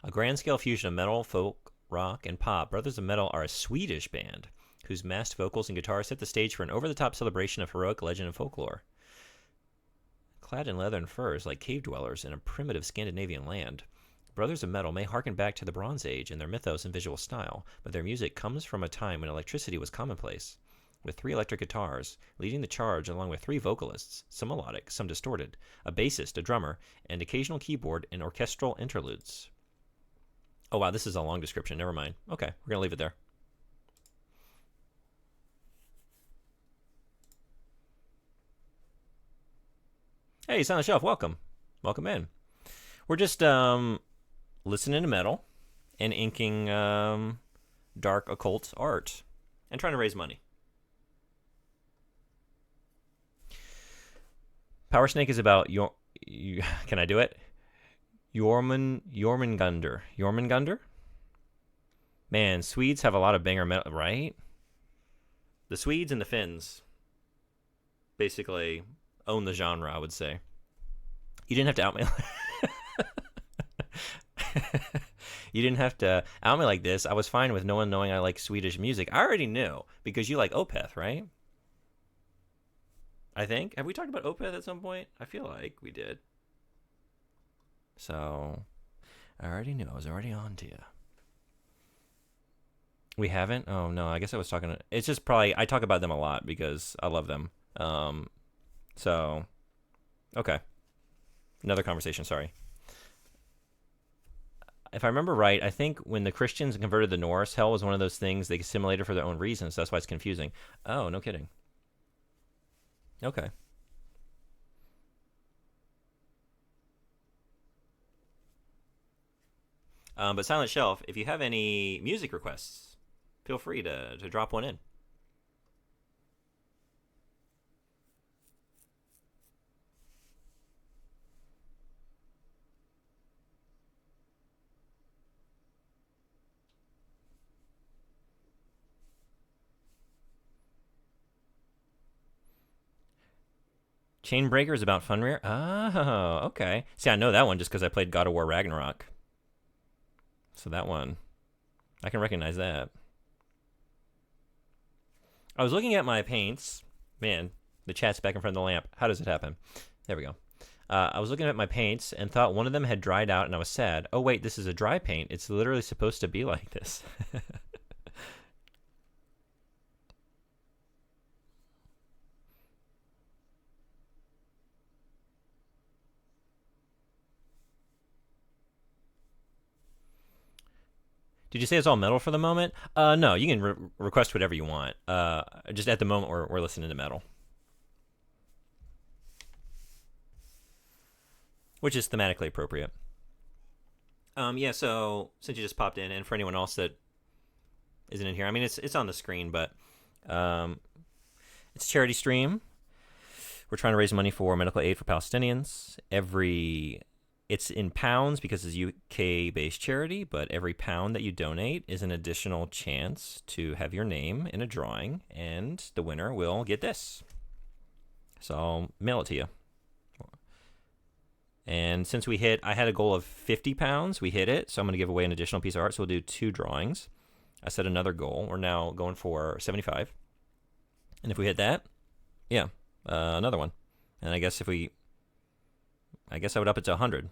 A grand-scale fusion of metal, folk, rock, and pop, Brothers of Metal are a Swedish band whose massed vocals and guitars set the stage for an over-the-top celebration of heroic legend and folklore. Clad in leather and furs like cave dwellers in a primitive Scandinavian land, Brothers of Metal may harken back to the Bronze Age in their mythos and visual style, but their music comes from a time when electricity was commonplace. With 3 electric guitars, leading the charge along with 3 vocalists, some melodic, some distorted, a bassist, a drummer, and occasional keyboard and orchestral interludes. Oh, wow, this is a long description. Never mind. Okay, we're going to leave it there. Hey, Silent Shelf, welcome. Welcome in. We're just listening to metal and inking dark occult art and trying to raise money. Power Snake is about can I do it? Jormungandr. Jormungandr? Man, Swedes have a lot of banger metal, right? The Swedes and the Finns basically own the genre, I would say. You didn't have to out me. You didn't have to out me like this. I was fine with no one knowing I like Swedish music. I already knew because you like Opeth, right? I think. Have we talked about Opeth at some point? I feel like we did. So, I already knew. I was already on to you. We haven't? Oh, no. I guess I was talking. It's just probably. I talk about them a lot because I love them. So, okay. Another conversation. Sorry. If I remember right, I think when the Christians converted the Norse, hell was one of those things they assimilated for their own reasons. That's why it's confusing. Oh, no kidding. Okay. But Silent Shelf, if you have any music requests, feel free to drop one in. Chainbreaker is about Funrear? Oh, okay. See, I know that one just because I played God of War Ragnarok. So that one, I can recognize that. I was looking at my paints. Man, the chat's back in front of the lamp. How does it happen? There we go. I was looking at my paints and thought one of them had dried out and I was sad. Oh, wait, this is a dry paint. It's literally supposed to be like this. Did you say it's all metal for the moment? No, you can request whatever you want. Just at the moment, we're listening to metal. Which is thematically appropriate. Yeah, so since you just popped in, and for anyone else that isn't in here, I mean, it's on the screen, but it's a charity stream. We're trying to raise money for medical aid for Palestinians. It's in pounds because it's a UK-based charity, but every pound that you donate is an additional chance to have your name in a drawing, and the winner will get this. So I'll mail it to you. And since I had a goal of 50 pounds, we hit it, so I'm going to give away an additional piece of art, so we'll do 2 drawings. I set another goal. We're now going for 75. And if we hit that, yeah, another one. And I guess I would up it to 100.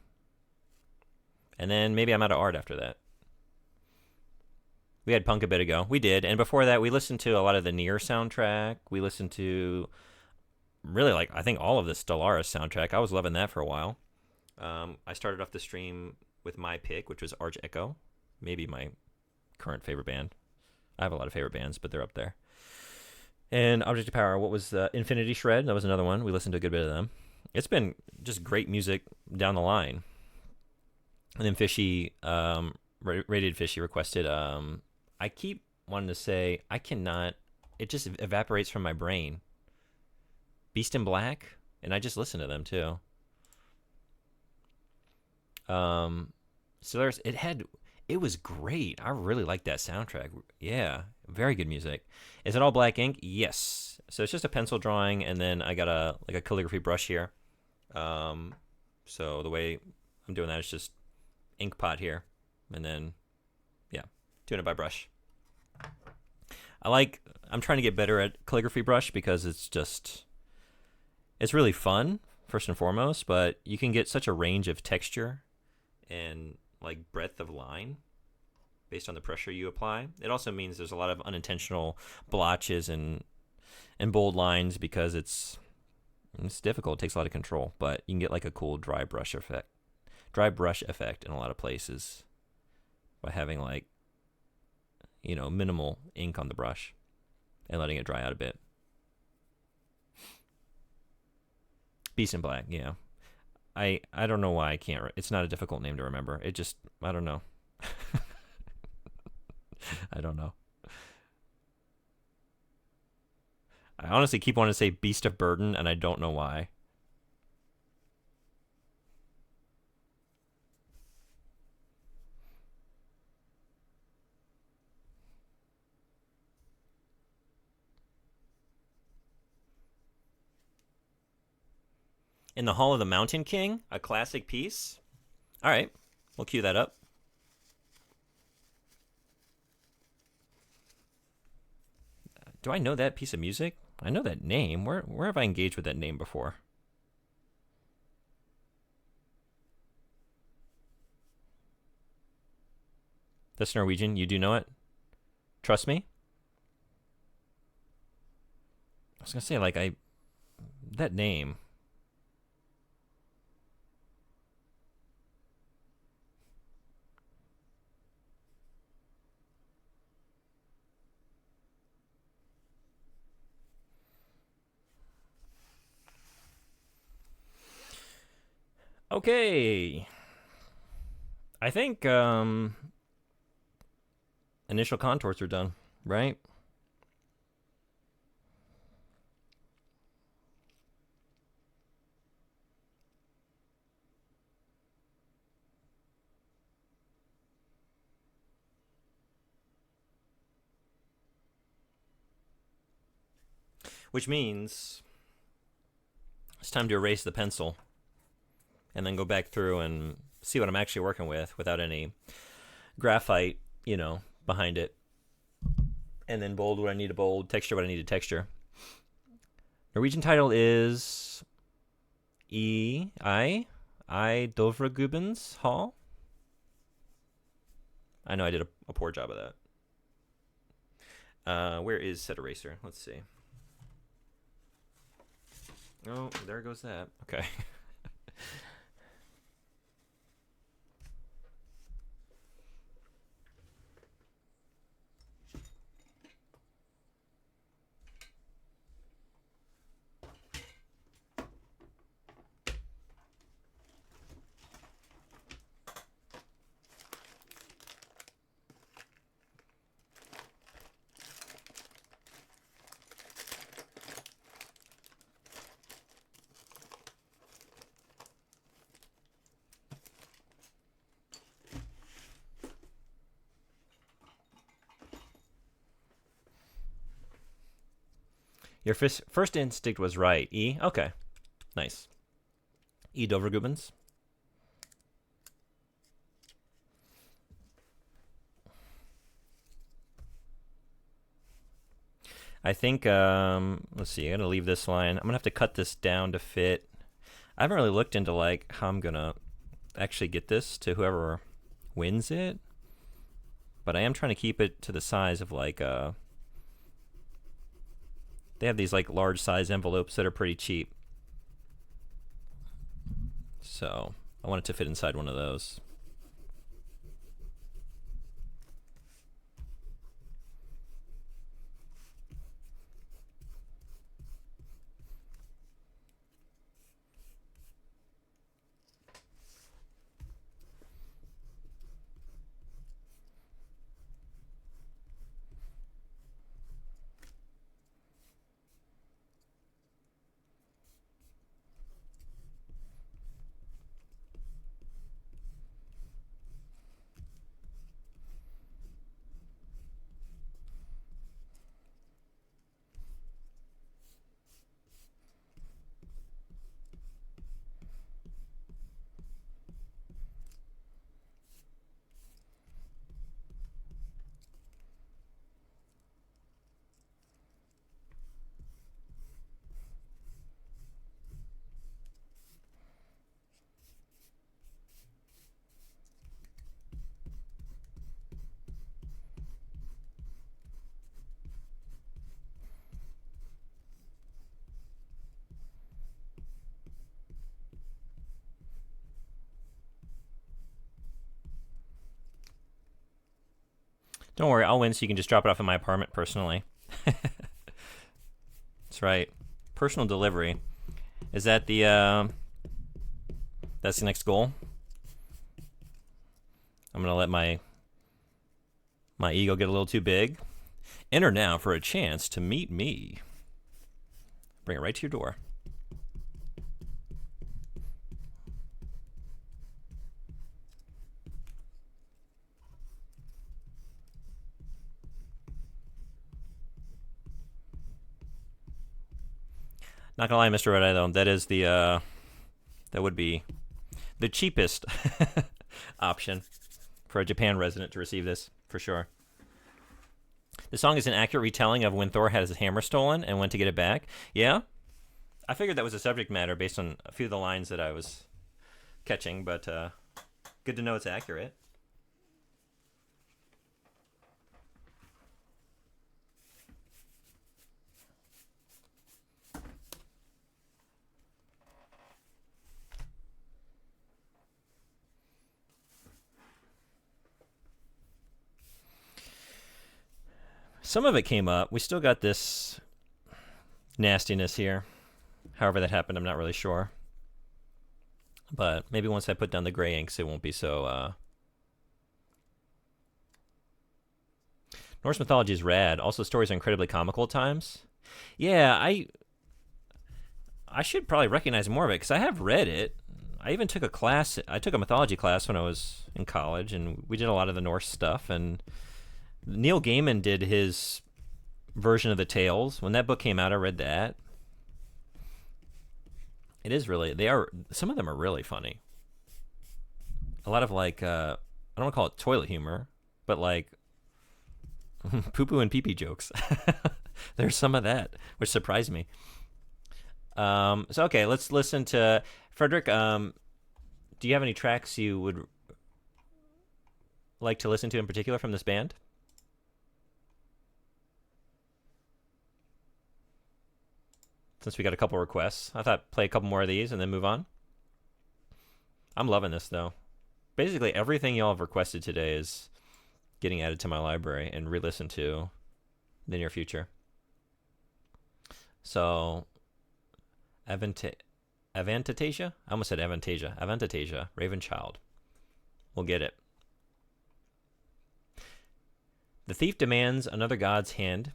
And then maybe I'm out of art after that. We had punk a bit ago. We did. And before that, we listened to a lot of the Nier soundtrack. We listened to really, I think all of the Stellaris soundtrack. I was loving that for a while. I started off the stream with my pick, which was Arch Echo. Maybe my current favorite band. I have a lot of favorite bands, but they're up there. And Object of Power, what was Infinity Shred? That was another one. We listened to a good bit of them. It's been just great music down the line. And then Fishy, Radiated Fishy requested, I keep wanting to say, I cannot, it just evaporates from my brain. Beast in Black, and I just listen to them too. Stellaris, it was great. I really liked that soundtrack. Yeah, very good music. Is it all black ink? Yes. So it's just a pencil drawing, and then I got a calligraphy brush here. So the way I'm doing that is just ink pot here, and then yeah, doing it by brush. I'm trying to get better at calligraphy brush because it's really fun first and foremost, but you can get such a range of texture and breadth of line based on the pressure you apply. It also means there's a lot of unintentional blotches and bold lines because it's difficult. It takes a lot of control, but you can get a cool dry brush effect in a lot of places by having minimal ink on the brush and letting it dry out a bit. Beast in Black, yeah. I don't know why I can't. It's not a difficult name to remember. It just, I don't know. I don't know. I honestly keep wanting to say Beast of Burden, and I don't know why. In the Hall of the Mountain King, a classic piece. All right, we'll cue that up. Do I know that piece of music? I know that name. Where have I engaged with that name before? That's Norwegian. You do know it? Trust me? I was going to say, like, that name. Okay. I think initial contours are done, right? Which means it's time to erase the pencil and then go back through and see what I'm actually working with without any graphite, behind it. And then bold what I need to bold, texture what I need to texture. Norwegian title is I Dovregubens Hall. I know I did a poor job of that. Where is set eraser? Let's see. Oh, there goes that. Okay. Your first instinct was right. E? Okay. Nice. E Dovergubens. I think, let's see, I'm going to leave this line. I'm going to have to cut this down to fit. I haven't really looked into, like, how I'm going to actually get this to whoever wins it. But I am trying to keep it to the size of, like, they have these like large size envelopes that are pretty cheap. So I want it to fit inside one of those. Don't worry, I'll win so you can just drop it off in my apartment personally. That's right. Personal delivery. Is that the That's the next goal. I'm gonna let my ego get a little too big. Enter now for a chance to meet me. Bring it right to your door. Not gonna lie, Mr. Red Eye, though, that is the that would be the cheapest option for a Japan resident to receive this, for sure. The song is an accurate retelling of when Thor had his hammer stolen and went to get it back. Yeah, I figured that was a subject matter based on a few of the lines that I was catching, but good to know it's accurate. Some of it came up. We still got this nastiness here. However that happened, I'm not really sure. But maybe once I put down the gray inks, it won't be so... Norse mythology is rad. Also, stories are incredibly comical at times. Yeah, I should probably recognize more of it, because I have read it. I even took a class. I took a mythology class when I was in college, and we did a lot of the Norse stuff, and Neil Gaiman did his version of the Tales. When that book came out, I read that. It is really, some of them are really funny. A lot of like, I don't want to call it toilet humor, but like poo-poo and pee-pee jokes. There's some of that, which surprised me. So, okay, let's listen to, Frederick, do you have any tracks you would like to listen to in particular from this band? Since we got a couple requests, I thought play a couple more of these and then move on. I'm loving this, though. Basically, everything y'all have requested today is getting added to my library and re-listened to in the near future. So, Avantasia? I almost said Avantasia. Avantasia, Raven Child. We'll get it. The thief demands another god's hand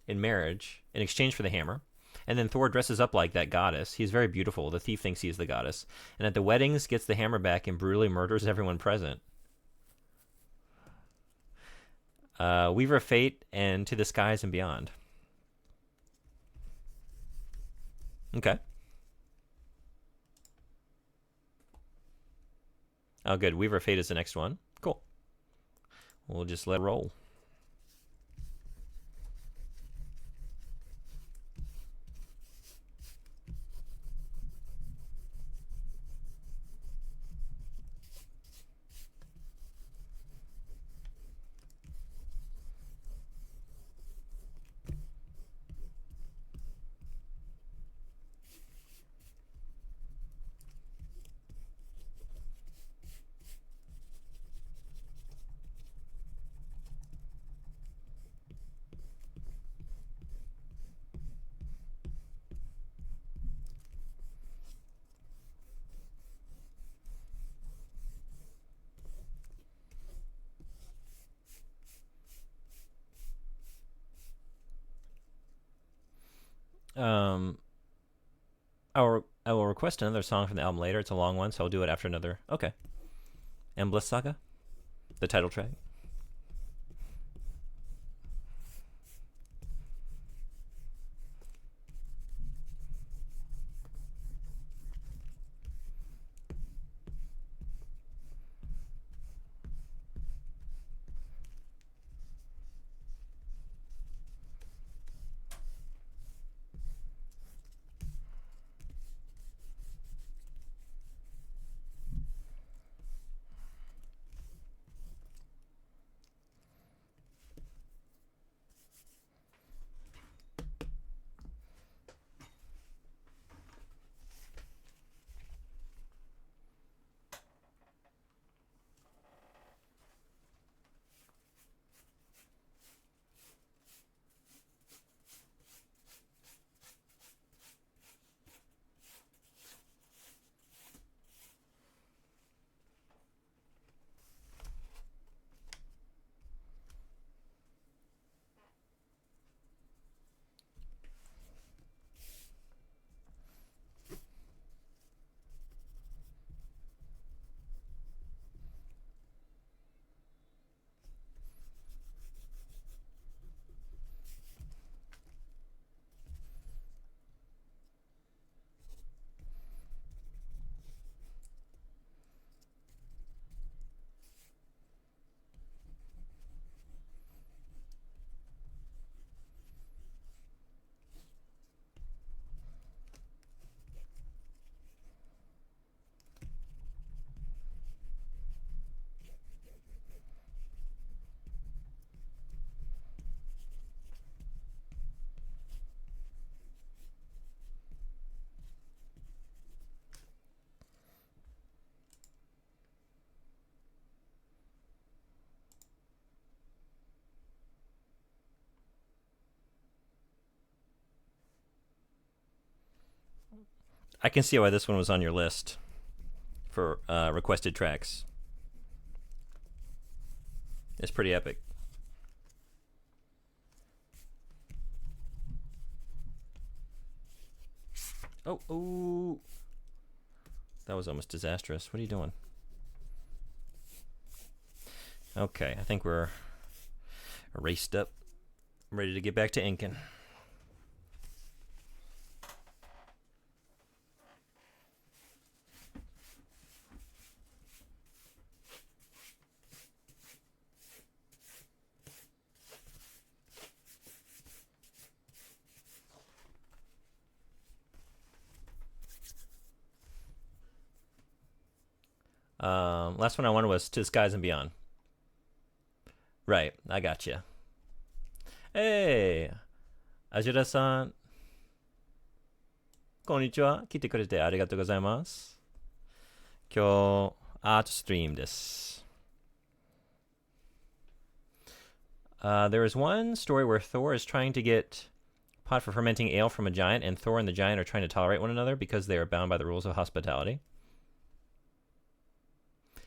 in marriage in exchange for the hammer. And then Thor dresses up like that goddess. He's very beautiful. The thief thinks he is the goddess. And at the weddings, gets the hammer back and brutally murders everyone present. Weaver of Fate and To the Skies and Beyond. Okay. Oh, good. Weaver of Fate is the next one. Cool. We'll just let it roll. I will request another song from the album later. It's a long one, so I'll do it after another. Okay. Endless Saga, the title track. I can see why this one was on your list for requested tracks. It's pretty epic. Oh. That was almost disastrous. What are you doing? Okay, I think we're raced up. I'm ready to get back to inking. Last one I wanted was To the Skies and Beyond. Right, I got you. Hey, Ajira-san. こんにちは。来てくれてありがとうございます。今日、アートストリームです。There is one story where Thor is trying to get pot for fermenting ale from a giant, and Thor and the giant are trying to tolerate one another because they are bound by the rules of hospitality.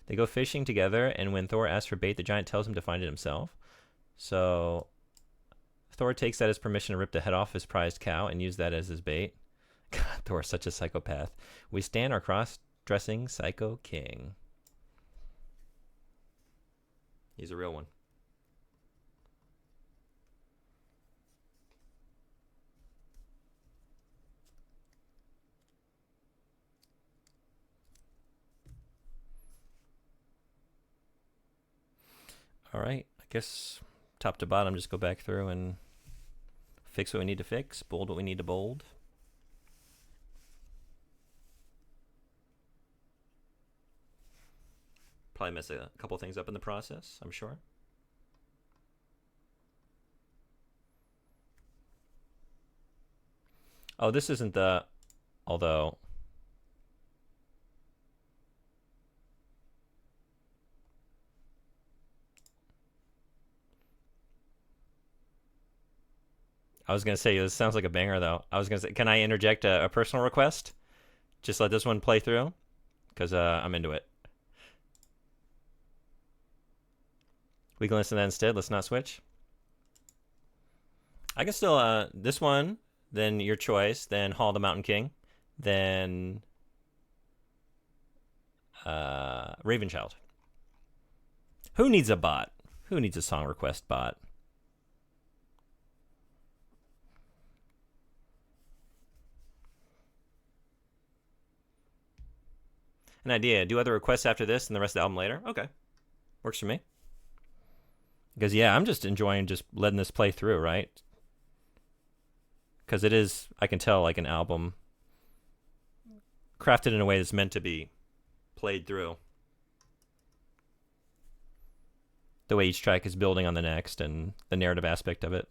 They go fishing together, and when Thor asks for bait, the giant tells him to find it himself. So Thor takes that as permission to rip the head off his prized cow and use that as his bait. God, Thor is such a psychopath. We stand our cross-dressing psycho king. He's a real one. All right, I guess top to bottom, just go back through and fix what we need to fix, bold what we need to bold. Probably mess a couple things up in the process, I'm sure. Oh, this isn't the... Although... I was going to say, this sounds like a banger, though. I was going to say, can I interject a personal request? Just let this one play through? Because I'm into it. We can listen to that instead. Let's not switch. I can still, this one, then your choice, then Hall the Mountain King, then Ravenchild. Who needs a bot? Who needs a song request bot? An idea. Do other requests after this and the rest of the album later? Okay. Works for me. Because, yeah, I'm just enjoying just letting this play through, right? Because it is, I can tell, like an album crafted in a way that's meant to be played through. The way each track is building on the next and the narrative aspect of it.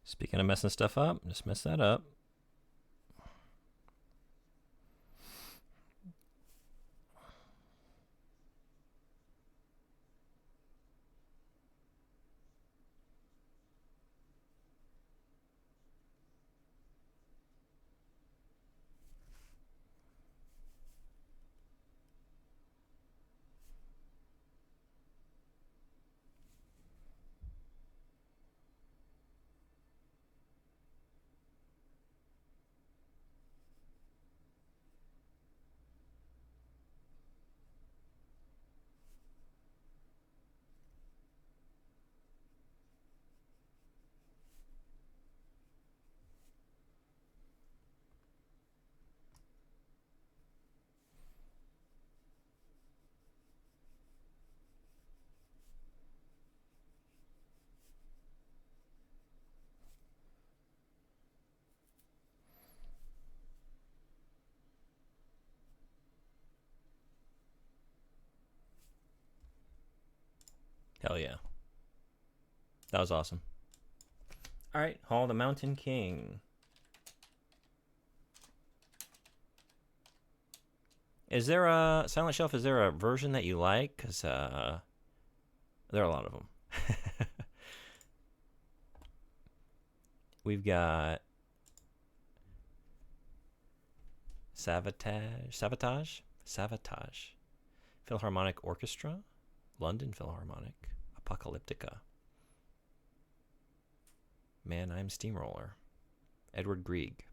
Speaking of messing stuff up, just mess that up. Hell yeah. That was awesome. All right, Hall the Mountain King. Is there a Silent Shelf? Is there a version that you like? Because there are a lot of them. We've got Sabotage, Philharmonic Orchestra, London Philharmonic, Apocalyptica, Man, I'm Steamroller, Edward Grieg.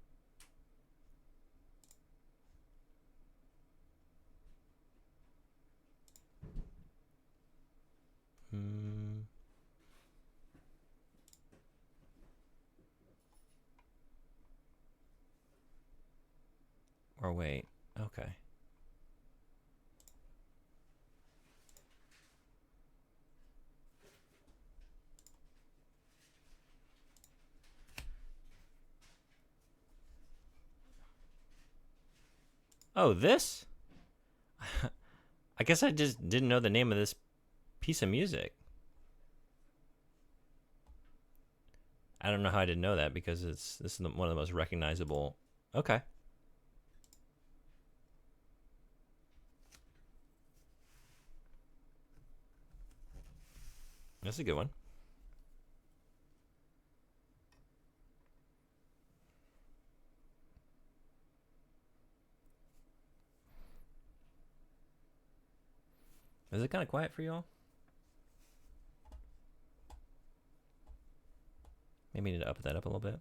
Or wait, okay. Oh, this? I guess I just didn't know the name of this piece of music. I don't know how I didn't know that because this is one of the most recognizable. Okay. That's a good one. Is it kind of quiet for y'all? Maybe I need to up that up a little bit.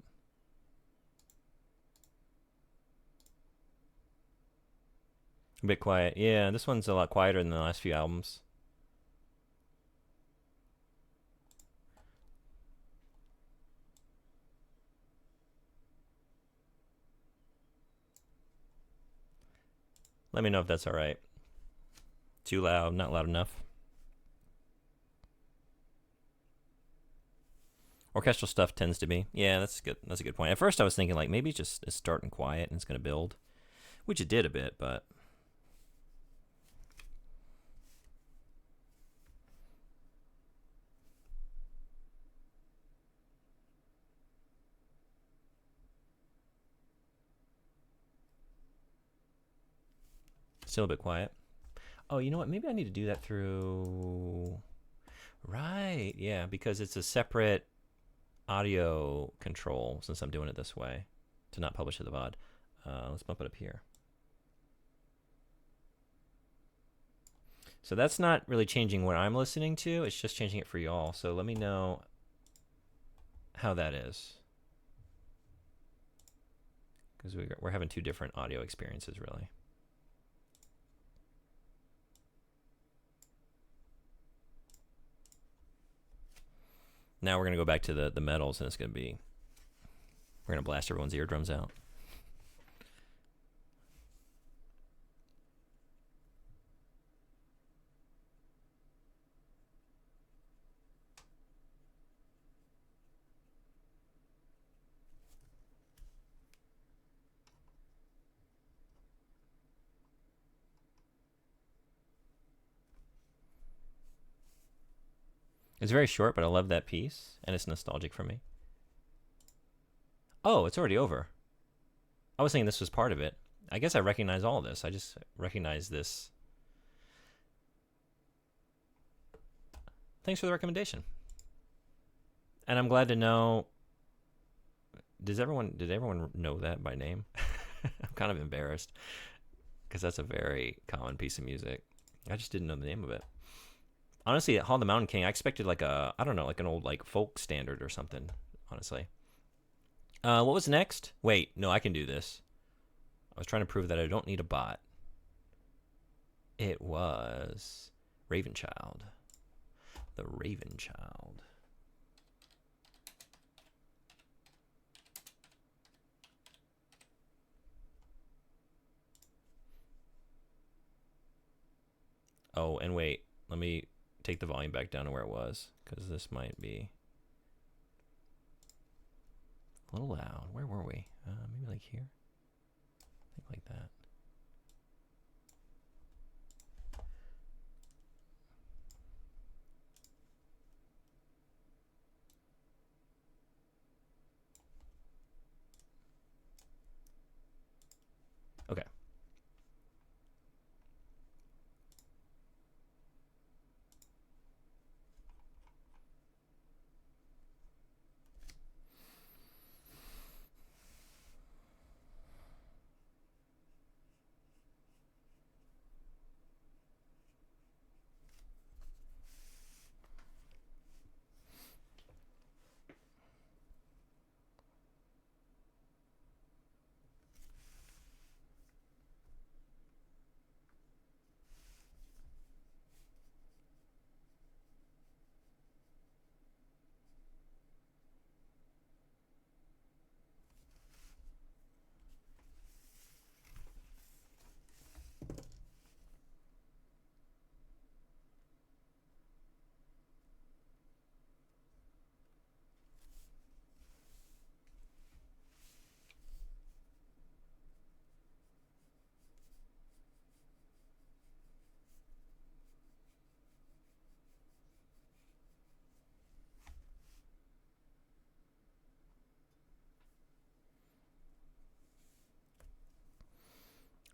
A bit quiet. Yeah, this one's a lot quieter than the last few albums. Let me know if that's all right. Too loud, not loud enough. Orchestral stuff tends to be. Yeah, that's good. That's a good point. At first I was thinking like maybe it's starting quiet and it's going to build, which it did a bit, but still a bit quiet. Oh, you know what? Maybe I need to do that through... Right, yeah, because it's a separate audio control since I'm doing it this way to not publish to the VOD. Let's bump it up here. So that's not really changing what I'm listening to. It's just changing it for y'all. So let me know how that is. Because we're having two different audio experiences, really. Now we're going to go back to the metals, and it's going to be... We're going to blast everyone's eardrums out. It's very short, but I love that piece, and it's nostalgic for me. Oh, it's already over. I was thinking this was part of it. I guess I recognize all this. I just recognize this. Thanks for the recommendation. And I'm glad to know... Did everyone know that by name? I'm kind of embarrassed, because that's a very common piece of music. I just didn't know the name of it. Honestly, at Hall the Mountain King, I expected like a, I don't know, like an old like folk standard or something, honestly. What was next? Wait, no, I can do this. I was trying to prove that I don't need a bot. It was Ravenchild. The Ravenchild. Oh, and wait, let me take the volume back down to where it was, because this might be a little loud. Where were we? Maybe like here? I think like that.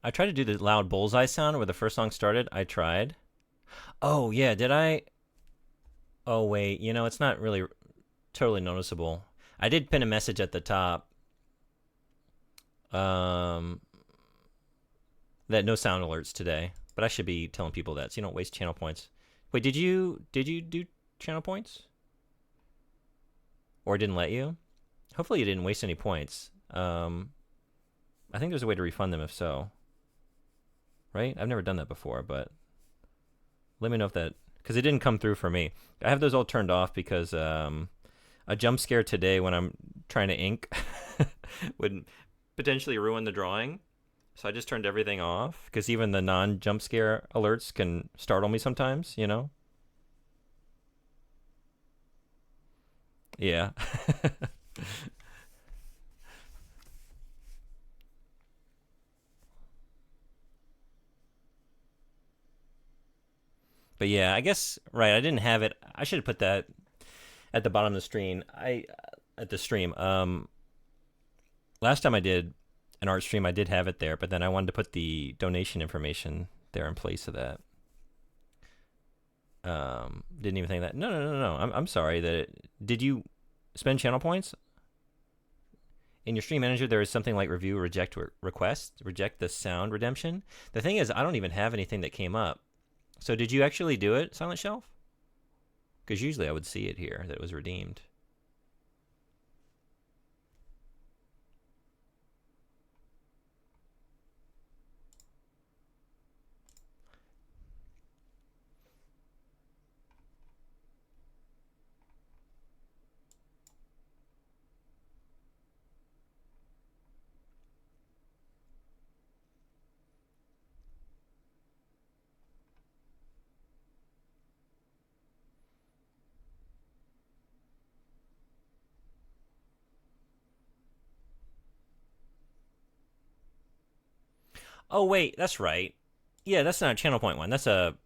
I tried to do the loud bullseye sound where the first song started. I tried. Oh yeah, did I? Oh wait, it's not really totally noticeable. I did pin a message at the top. Um, that no sound alerts today, but I should be telling people that so you don't waste channel points. Wait, did you do channel points? Or it didn't let you? Hopefully you didn't waste any points. I think there's a way to refund them if so. Right? I've never done that before, but let me know if that, because it didn't come through for me. I have those all turned off because a jump scare today when I'm trying to ink would potentially ruin the drawing. So I just turned everything off because even the non-jump scare alerts can startle me sometimes. Yeah. But yeah, I guess right. I didn't have it. I should have put that at the bottom of the screen. I at the stream. Last time I did an art stream, I did have it there, but then I wanted to put the donation information there in place of that. Didn't even think that. No. I'm sorry that. Did you spend channel points in your stream manager? There is something like review, reject request, reject the sound redemption. The thing is, I don't even have anything that came up. So did you actually do it, Silent Shelf? Because usually I would see it here that it was redeemed. Oh wait, that's right. Yeah, that's not a channel point one. That's a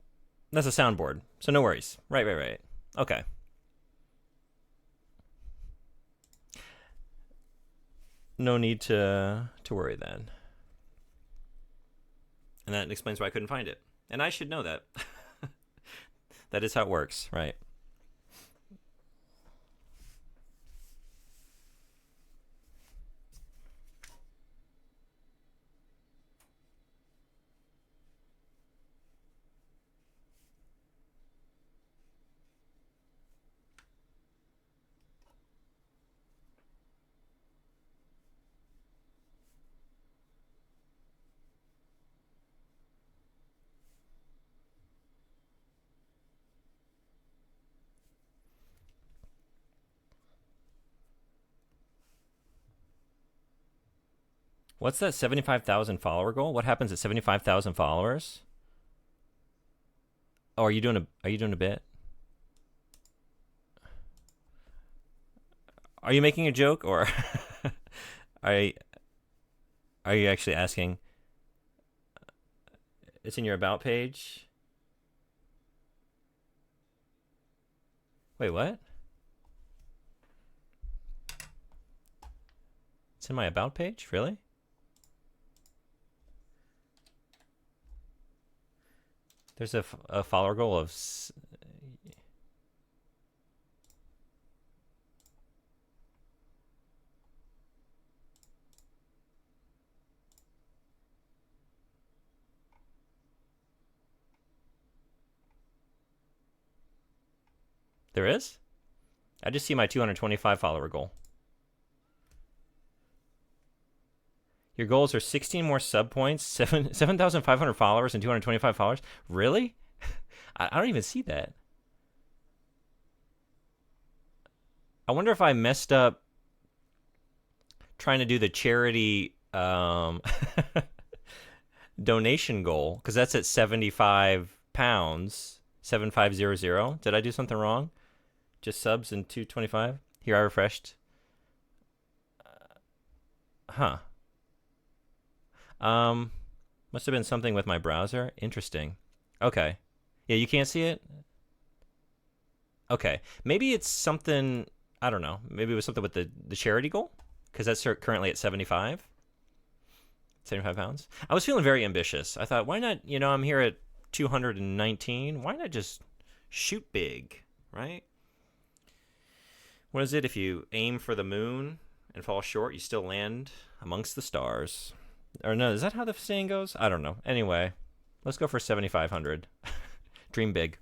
soundboard. So no worries. Right. Okay. No need to worry then. And that explains why I couldn't find it. And I should know that. That is how it works, right? What's that 75,000 follower goal? What happens at 75,000 followers? Oh, are you doing a bit? Are you making a joke or are you, are you actually asking? It's in your about page. Wait, what? It's in my about page? Really? There's a follower goal of there is? I just see my 225 follower goal. Your goals are 16 more sub points, 7,500 followers, and 225 followers. Really? I don't even see that. I wonder if I messed up trying to do the charity donation goal, because that's at 75 pounds, 7500. Did I do something wrong? Just subs and 225? Here, I refreshed. Huh. Must have been something with my browser. Interesting. Okay. Yeah, you can't see it? Okay. Maybe it's something, I don't know. Maybe it was something with the charity goal, because that's currently at 75. 75 pounds. I was feeling very ambitious. I thought, why not? I'm here at 219. Why not just shoot big, right? What is it? If you aim for the moon and fall short, you still land amongst the stars. Or no, is that how the saying goes? I don't know. Anyway, let's go for 7,500. Dream big.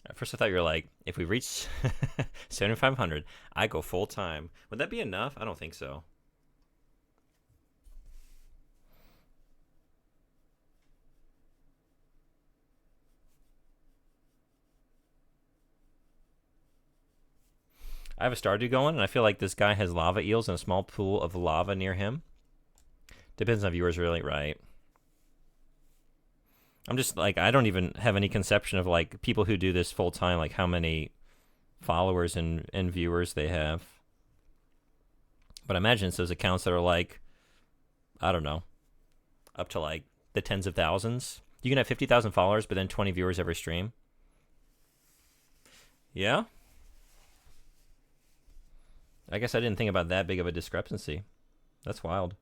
At first, I thought you were like, if we reach 7,500, I go full time. Would that be enough? I don't think so. I have a Stardew going, and I feel like this guy has lava eels and a small pool of lava near him. Depends on viewers, really, right? I'm just like, I don't even have any conception of like people who do this full time, like how many followers and viewers they have. But I imagine it's those accounts that are like, I don't know, up to like the tens of thousands. You can have 50,000 followers, but then 20 viewers every stream. Yeah? I guess I didn't think about that big of a discrepancy. That's wild.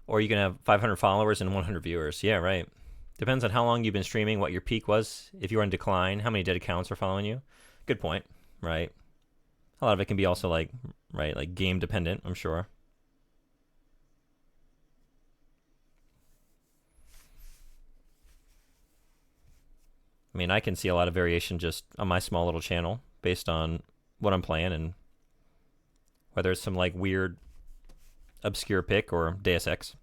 Or you can have 500 followers and 100 viewers. Yeah, right. Depends on how long you've been streaming, what your peak was, if you were in decline, how many dead accounts are following you. Good point, right? A lot of it can be also like, right, like game dependent, I'm sure. I mean, I can see a lot of variation just on my small little channel based on what I'm playing and whether it's some like weird obscure pick or Deus Ex.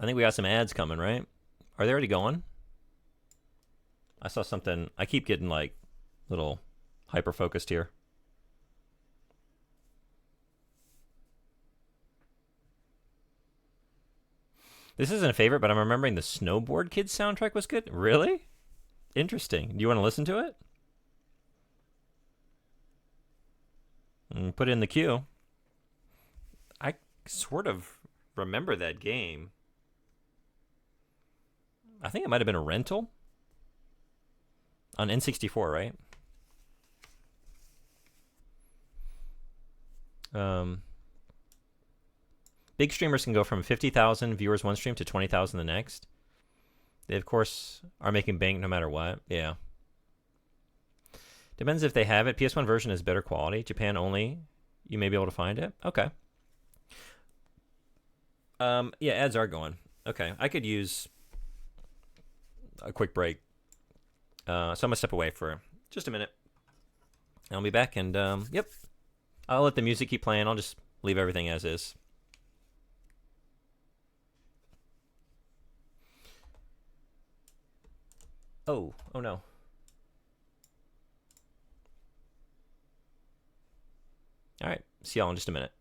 I think we got some ads coming, right? Are they already going? I saw something. I keep getting like little hyper focused here. This isn't a favorite, but I'm remembering the Snowboard Kids soundtrack was good. Really? Interesting. Do you want to listen to it? Put it in the queue. I sort of remember that game. I think it might have been a rental on N64, right? Big streamers can go from 50,000 viewers one stream to 20,000 the next. They, of course, are making bank no matter what. Yeah. Depends if they have it. PS1 version is better quality. Japan only, you may be able to find it. Okay. Yeah, ads are going. Okay, I could use a quick break. So I'm going to step away for just a minute. I'll be back, and yep. I'll let the music keep playing. I'll just leave everything as is. Oh no. All right, see y'all in just a minute.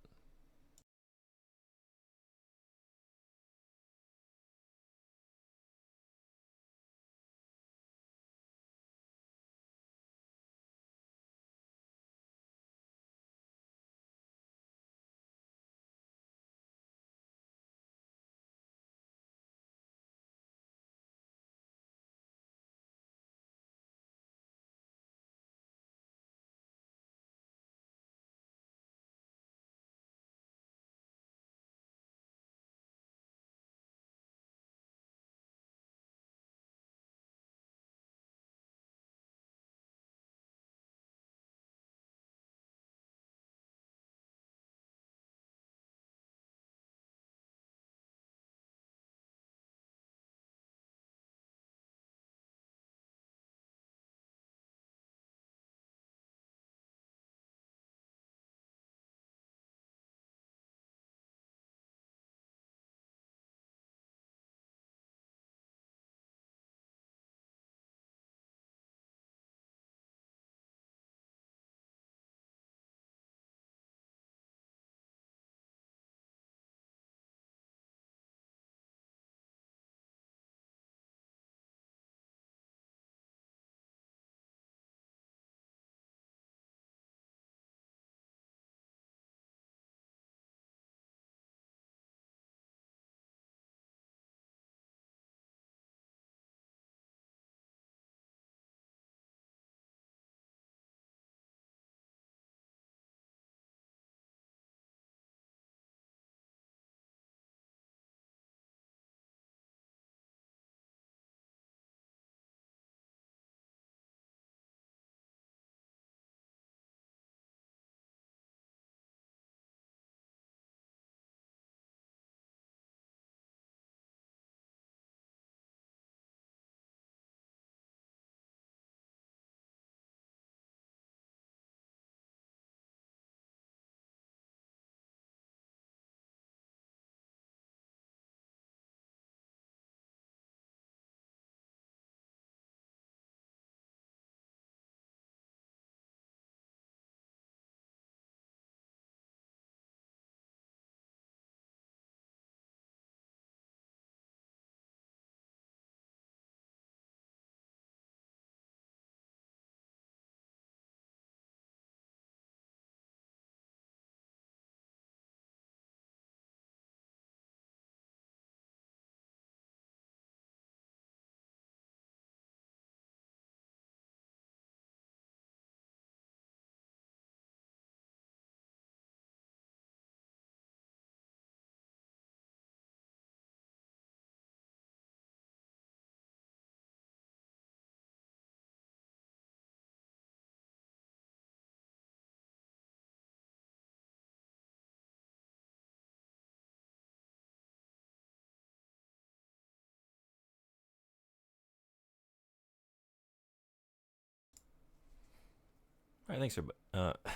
All right, thanks everybody.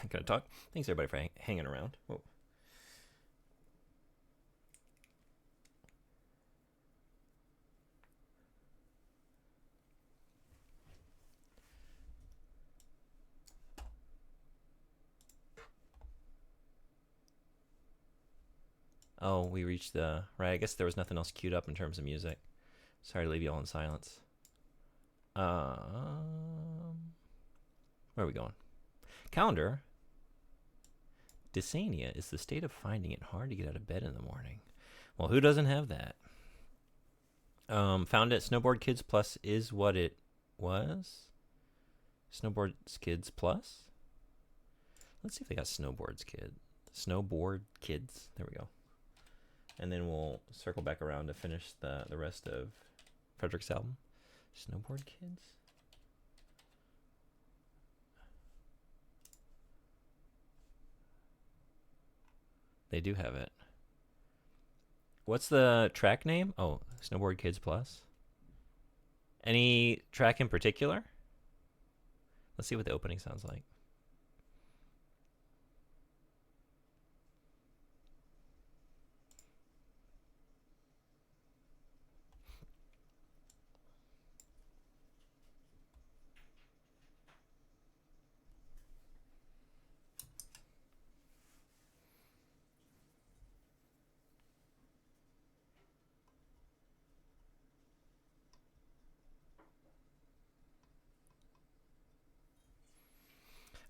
Can I talk? Thanks everybody for hanging around. Whoa. Oh, we reached the right. I guess there was nothing else queued up in terms of music. Sorry to leave you all in silence. Where are we going? Calendar. Dysania is the state of finding it hard to get out of bed in the morning. Well, who doesn't have that? Found it. Snowboard Kids Plus is what it was. Snowboard Kids Plus. Let's see if they got Snowboard Kids. There we go. And then we'll circle back around to finish the rest of Frederick's album. Snowboard Kids. They do have it. What's the track name? Oh, Snowboard Kids Plus. Any track in particular? Let's see what the opening sounds like.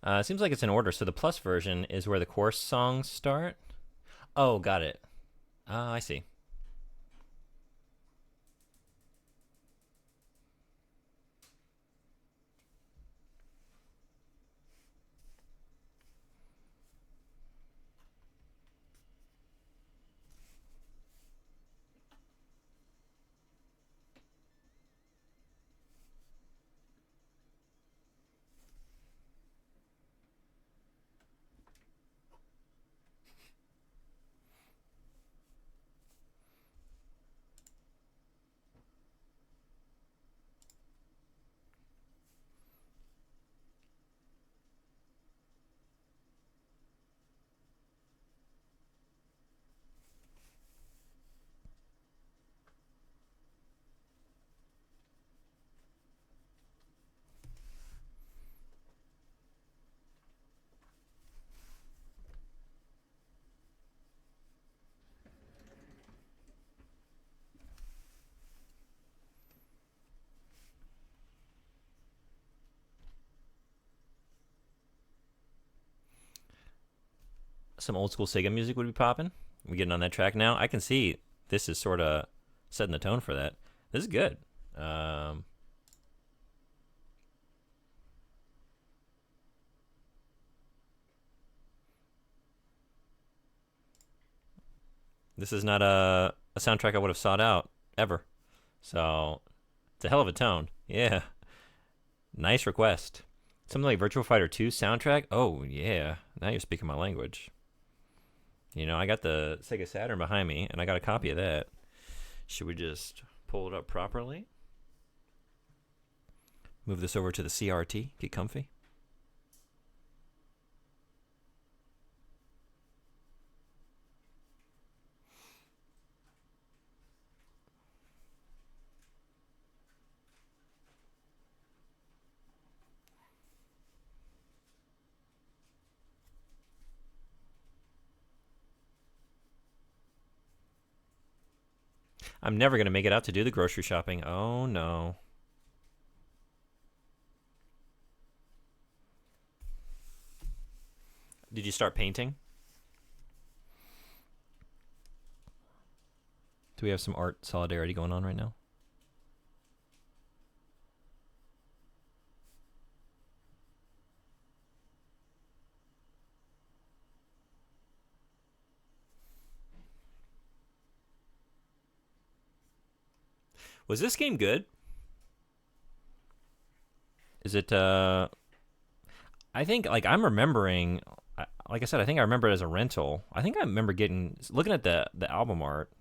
It seems like it's in order. So the Plus version is where the chorus songs start. Oh, got it. I see. Some old school Sega music would be popping. We getting on that track now. I can see this is sort of setting the tone for that. This is good. This is not a soundtrack I would have sought out ever. So it's a hell of a tone. Yeah. Nice request. Something like Virtua Fighter 2 soundtrack. Oh, yeah. Now you're speaking my language. You know, I got the Sega Saturn behind me, and I got a copy of that. Should we just pull it up properly? Move this over to the CRT. Get comfy. I'm never going to make it out to do the grocery shopping. Oh, no. Did you start painting? Do we have some art solidarity going on right now? Was this game good? Is it I think like I'm remembering like I said, I think I remember it as a rental. I think I remember looking at the album art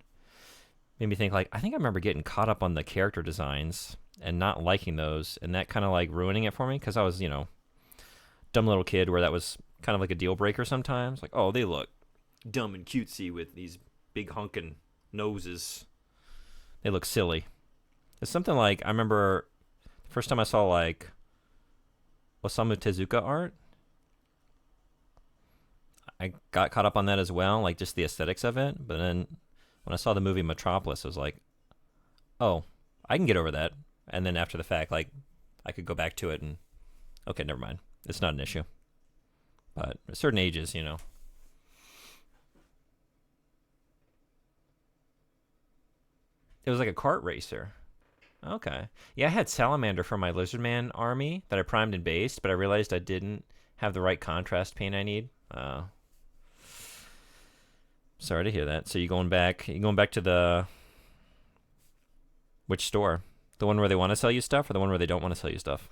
made me think like I think I remember getting caught up on the character designs and not liking those and that kind of like ruining it for me cuz I was, dumb little kid where that was kind of like a deal breaker sometimes. Like, oh, they look dumb and cutesy with these big hunkin' noses. They look silly. It's something like, I remember the first time I saw like Osamu Tezuka art, I got caught up on that as well, like just the aesthetics of it. But then when I saw the movie Metropolis, I was like, oh, I can get over that. And then after the fact, like, I could go back to it and, okay, never mind. It's not an issue. But at certain ages, you know. It was like a kart racer. Okay. Yeah, I had Salamander for my Lizardman army that I primed and based, but I realized I didn't have the right contrast paint I need. Sorry to hear that. So you going back to the which store? The one where they want to sell you stuff or the one where they don't want to sell you stuff?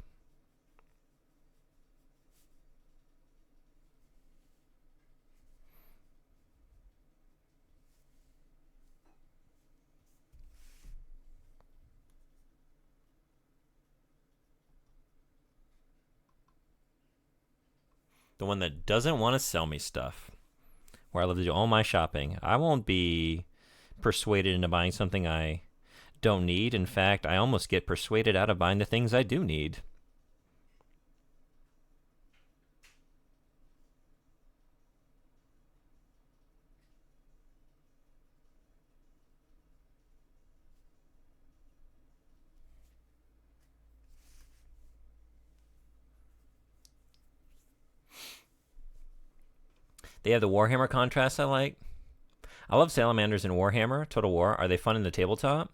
The one that doesn't want to sell me stuff. Where I love to do all my shopping. I won't be persuaded into buying something I don't need. In fact, I almost get persuaded out of buying the things I do need. They have the Warhammer contrast I like. I love salamanders in Warhammer, Total War. Are they fun in the tabletop?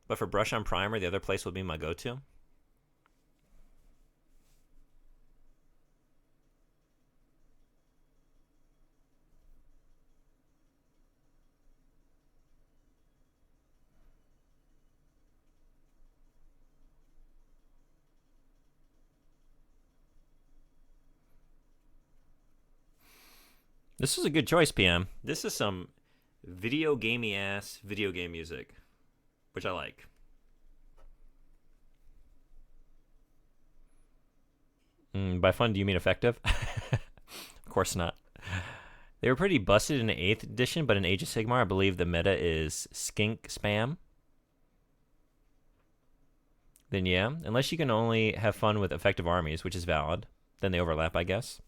But for brush on primer, the other place would be my go-to. This is a good choice, PM. This is some video gamey ass video game music, which I like. By fun, do you mean effective? Of course not. They were pretty busted in the 8th edition, but in Age of Sigmar, I believe the meta is skink spam. Then yeah, unless you can only have fun with effective armies, which is valid, then they overlap, I guess.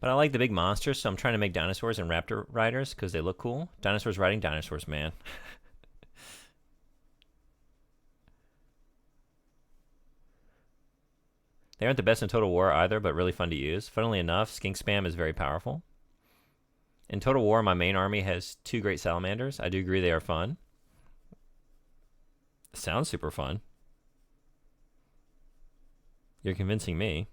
But I like the big monsters, so I'm trying to make dinosaurs and raptor riders because they look cool. Dinosaurs riding dinosaurs, man. They aren't the best in Total War either, but really fun to use. Funnily enough, skink spam is very powerful. In Total War, my main army has 2 great salamanders. I do agree they are fun. Sounds super fun. You're convincing me.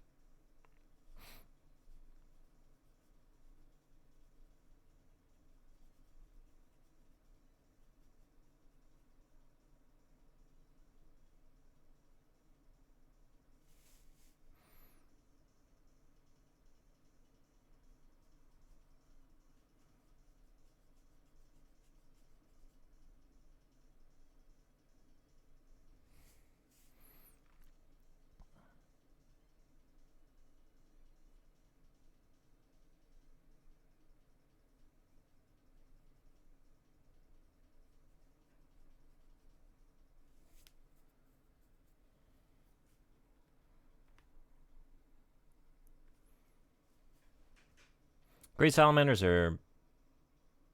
Great salamanders are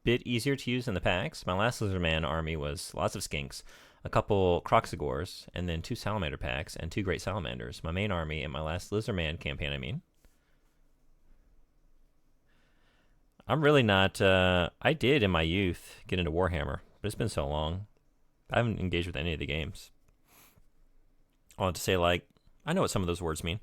bit easier to use in the packs. My last Lizardman army was lots of skinks, a couple Croxigores, and then 2 Salamander packs and 2 Great Salamanders. My main army in my last Lizardman campaign, I mean. I'm really not... I did in my youth get into Warhammer, but it's been so long. I haven't engaged with any of the games. I want to say, like, I know what some of those words mean.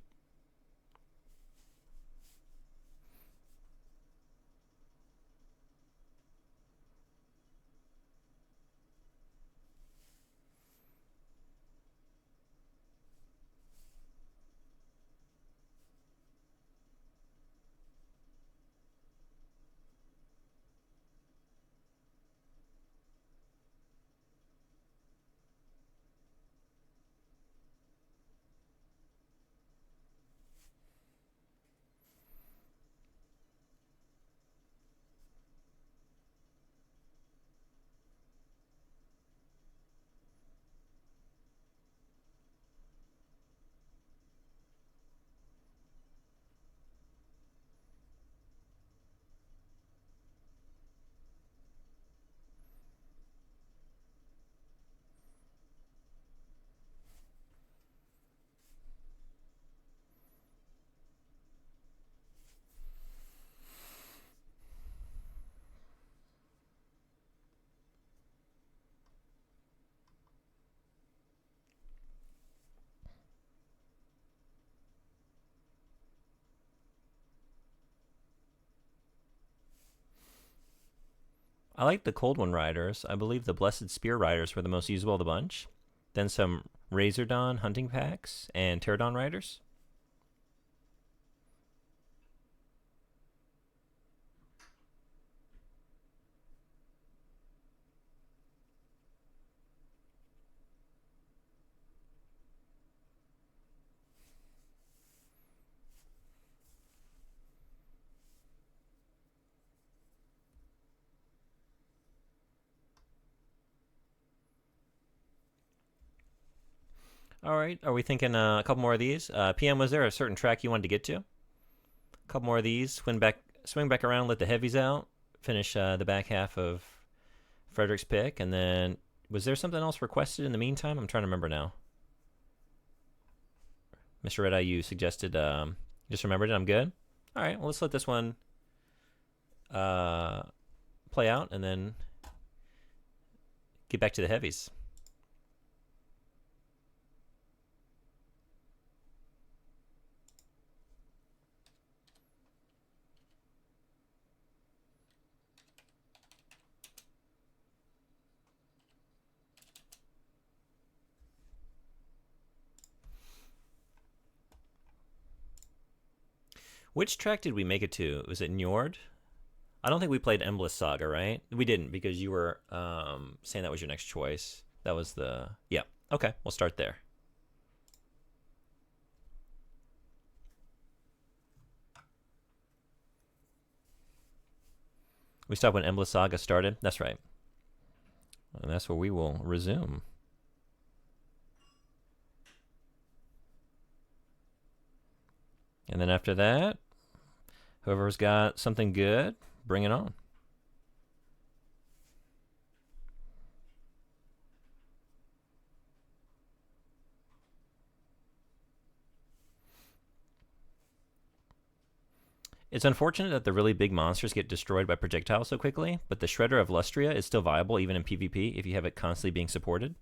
I like the Cold One Riders. I believe the Blessed Spear Riders were the most usable of the bunch. Then some Razordon hunting packs and Pterodon Riders. All right, are we thinking a couple more of these? PM, was there a certain track you wanted to get to? A couple more of these. Swing back around, let the heavies out. Finish the back half of Frederick's pick, and then was there something else requested in the meantime? I'm trying to remember now. Mr. Red IU suggested. Just remembered it. I'm good. All right. Well, let's let this one play out, and then get back to the heavies. Which track did we make it to? Was it Njord? I don't think we played Endless Saga, right? We didn't, because you were saying that was your next choice. That was the... Yeah. Okay, we'll start there. We stopped when Endless Saga started? That's right. And that's where we will resume. And then after that, whoever's got something good, bring it on. It's unfortunate that the really big monsters get destroyed by projectiles so quickly, but the Shredder of Lustria is still viable even in PvP if you have it constantly being supported.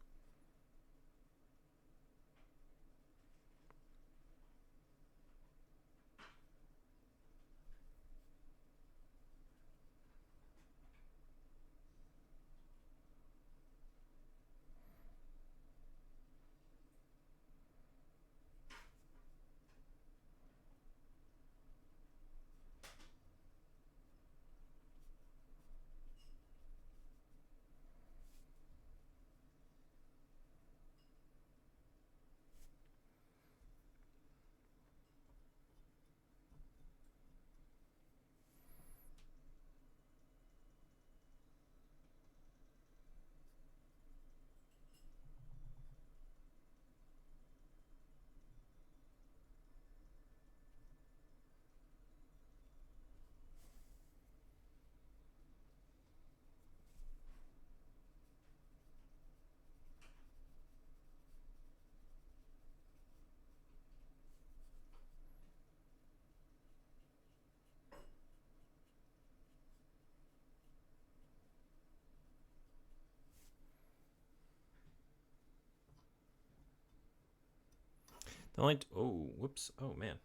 The only oh whoops oh man,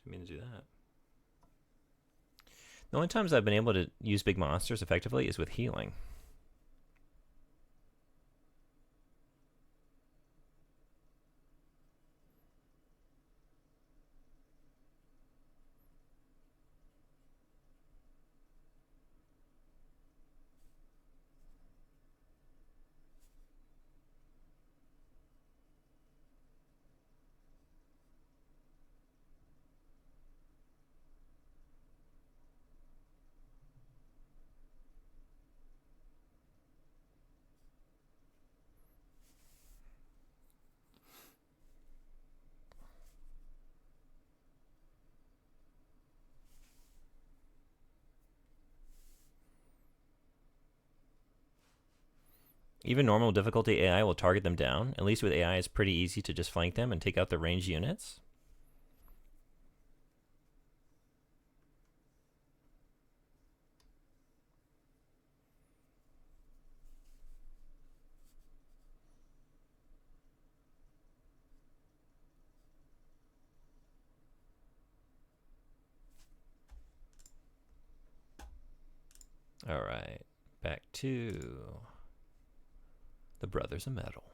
didn't mean to do that. The only times I've been able to use big monsters effectively is with healing. Even normal difficulty AI will target them down. At least with AI, it's pretty easy to just flank them and take out the ranged units. All right, back to the Brothers of Metal.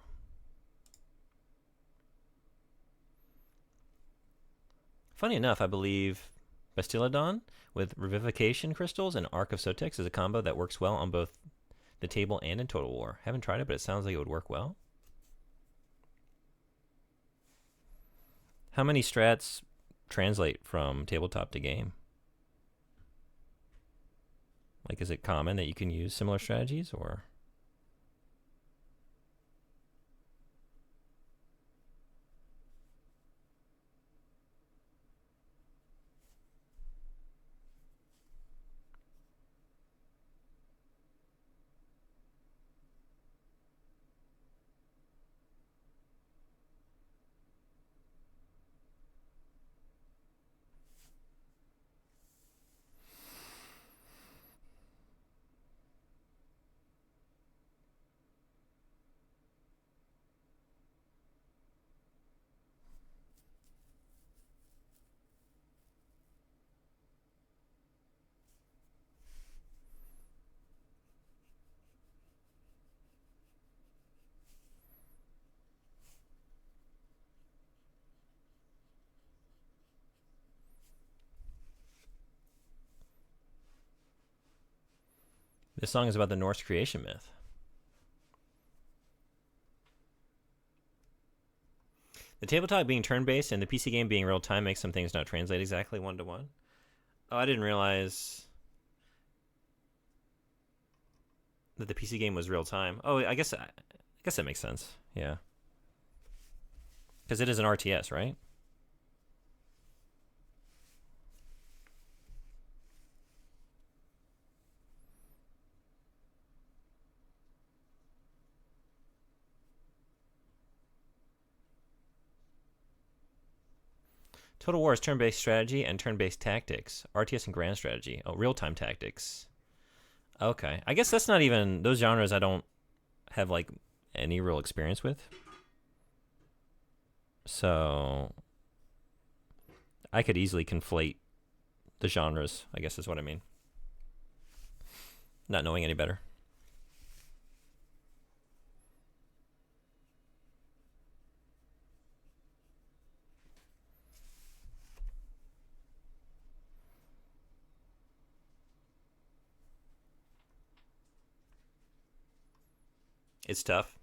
Funny enough, I believe Bastiladon with Revivification Crystals and Arc of Sotex is a combo that works well on both the table and in Total War. Haven't tried it, but it sounds like it would work well. How many strats translate from tabletop to game? Like, is it common that you can use similar strategies, or? This song is about the Norse creation myth. The tabletop being turn-based and the PC game being real-time makes some things not translate exactly one-to-one. Oh, I didn't realize that the PC game was real-time. Oh, I guess that makes sense. Yeah. Because it is an RTS, right? Total War is turn-based strategy and turn-based tactics. RTS and grand strategy. Oh, real-time tactics. Okay. I guess that's not even... Those genres I don't have, like, any real experience with. So... I could easily conflate the genres, I guess is what I mean. Not knowing any better. It's tough.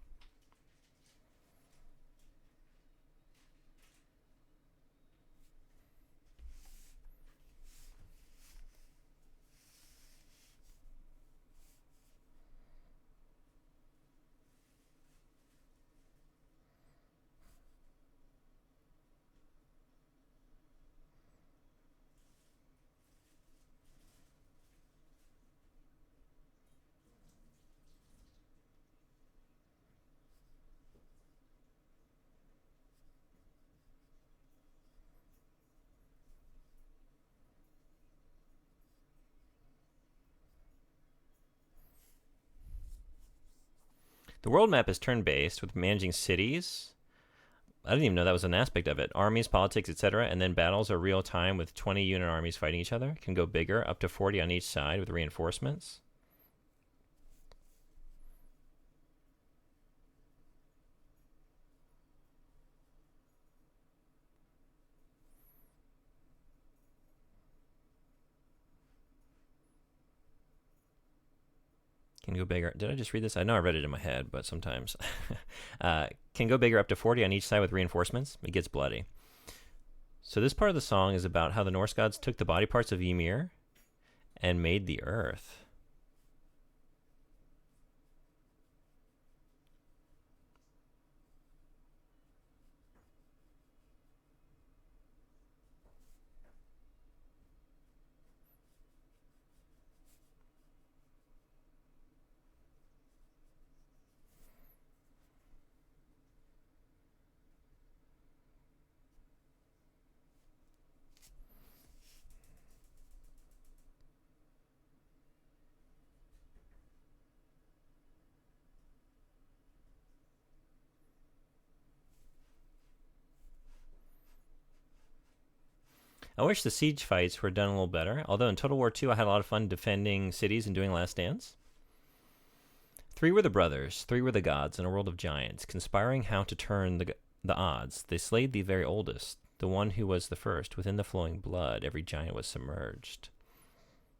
The world map is turn-based with managing cities. I didn't even know that was an aspect of it. Armies, politics, etc. And then battles are real time with 20 unit armies fighting each other. Can go bigger, up to 40 on each side with reinforcements. Can go bigger. Did I just read this? I know I read it in my head, but sometimes. Can go bigger, up to 40 on each side with reinforcements. It gets bloody. So this part of the song is about how the Norse gods took the body parts of Ymir and made the earth. I wish the siege fights were done a little better, although in Total War II I had a lot of fun defending cities and doing Last Dance. 3 were the brothers, 3 were the gods in a world of giants, conspiring how to turn the odds. They slayed the very oldest, the one who was the first. Within the flowing blood, every giant was submerged.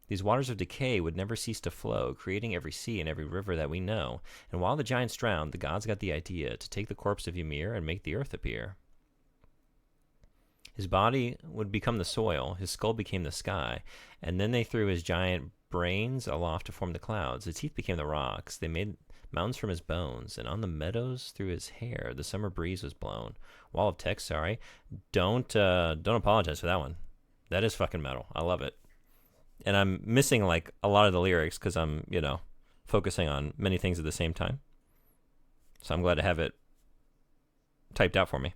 These waters of decay would never cease to flow, creating every sea and every river that we know. And while the giants drowned, the gods got the idea to take the corpse of Ymir and make the earth appear. His body would become the soil, his skull became the sky, and then they threw his giant brains aloft to form the clouds. His teeth became the rocks. They made mountains from his bones, and on the meadows through his hair the summer breeze was blown. Wall of text, sorry. Don't apologize for that one. That is fucking metal. I love it. And I'm missing like a lot of the lyrics because I'm, focusing on many things at the same time. So I'm glad to have it typed out for me.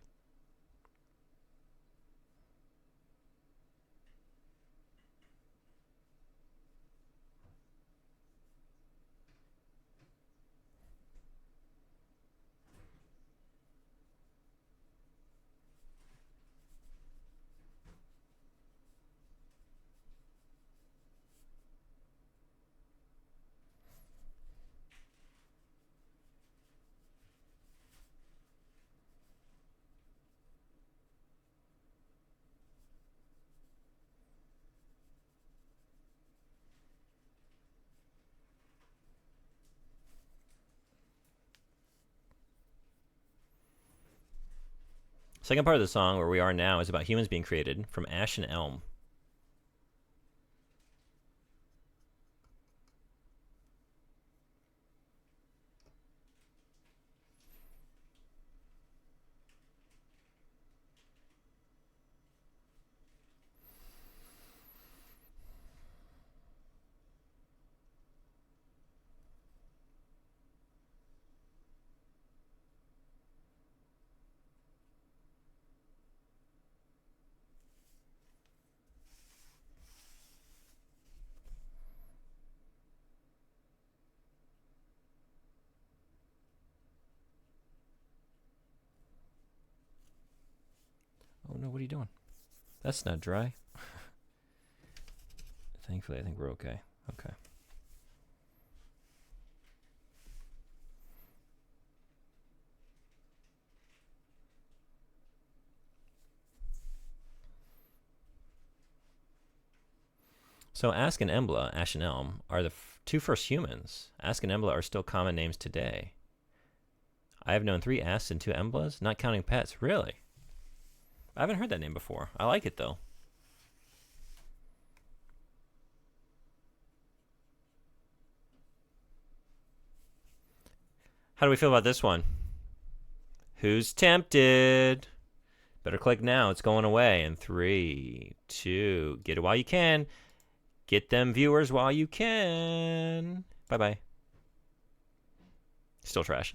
Second part of the song, where we are now, is about humans being created from ash and elm. Oh no, what are you doing? That's not dry. Thankfully, I think we're okay. Okay. So Ask and Embla, Ash and Elm, are the two first humans. Ask and Embla are still common names today. I have known 3 Asks and 2 Emblas, not counting pets. Really? I haven't heard that name before. I like it, though. How do we feel about this one? Who's tempted? Better click now. It's going away in 3, 2. Get it while you can. Get them viewers while you can. Bye-bye. Still trash.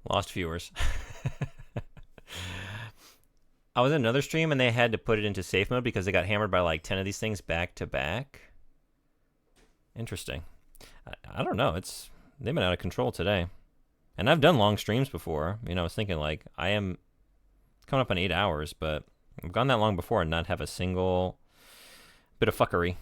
Lost viewers. I was in another stream and they had to put it into safe mode because they got hammered by like 10 of these things back to back. Interesting. I don't know. They've been out of control today. And I've done long streams before. You know, I was thinking like I am coming up on 8 hours, but I've gone that long before and not have a single bit of fuckery.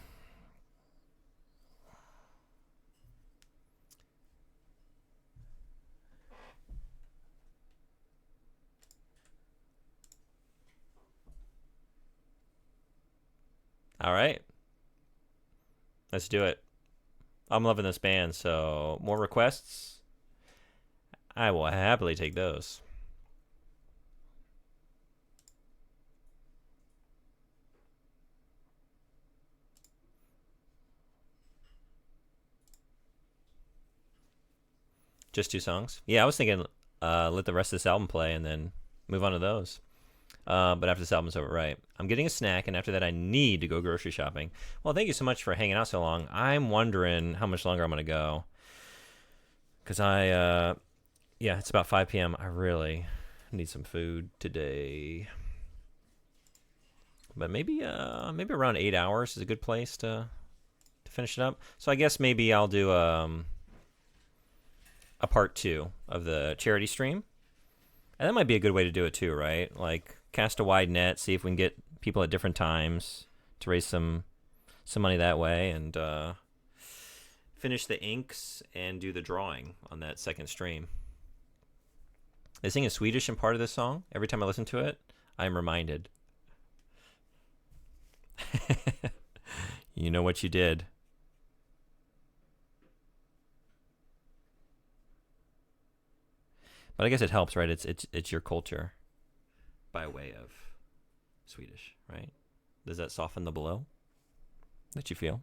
All right. Let's do it. I'm loving this band, so more requests. I will happily take those. Just 2 songs? Yeah, I was thinking let the rest of this album play and then move on to those. But after this album's over, right. I'm getting a snack, and after that I need to go grocery shopping. Well, thank you so much for hanging out so long. I'm wondering how much longer I'm going to go. Because yeah, it's about 5 p.m. I really need some food today. But maybe around 8 hours is a good place to finish it up. So I guess maybe I'll do a part 2 of the charity stream. And that might be a good way to do it too, right? Like cast a wide net, see if we can get people at different times to raise some money that way, and finish the inks and do the drawing on that second stream. They sing in Swedish in part of this song. Every time I listen to it, I'm reminded. You know what you did. But I guess it helps, right? It's your culture by way of Swedish, right? Does that soften the blow that you feel?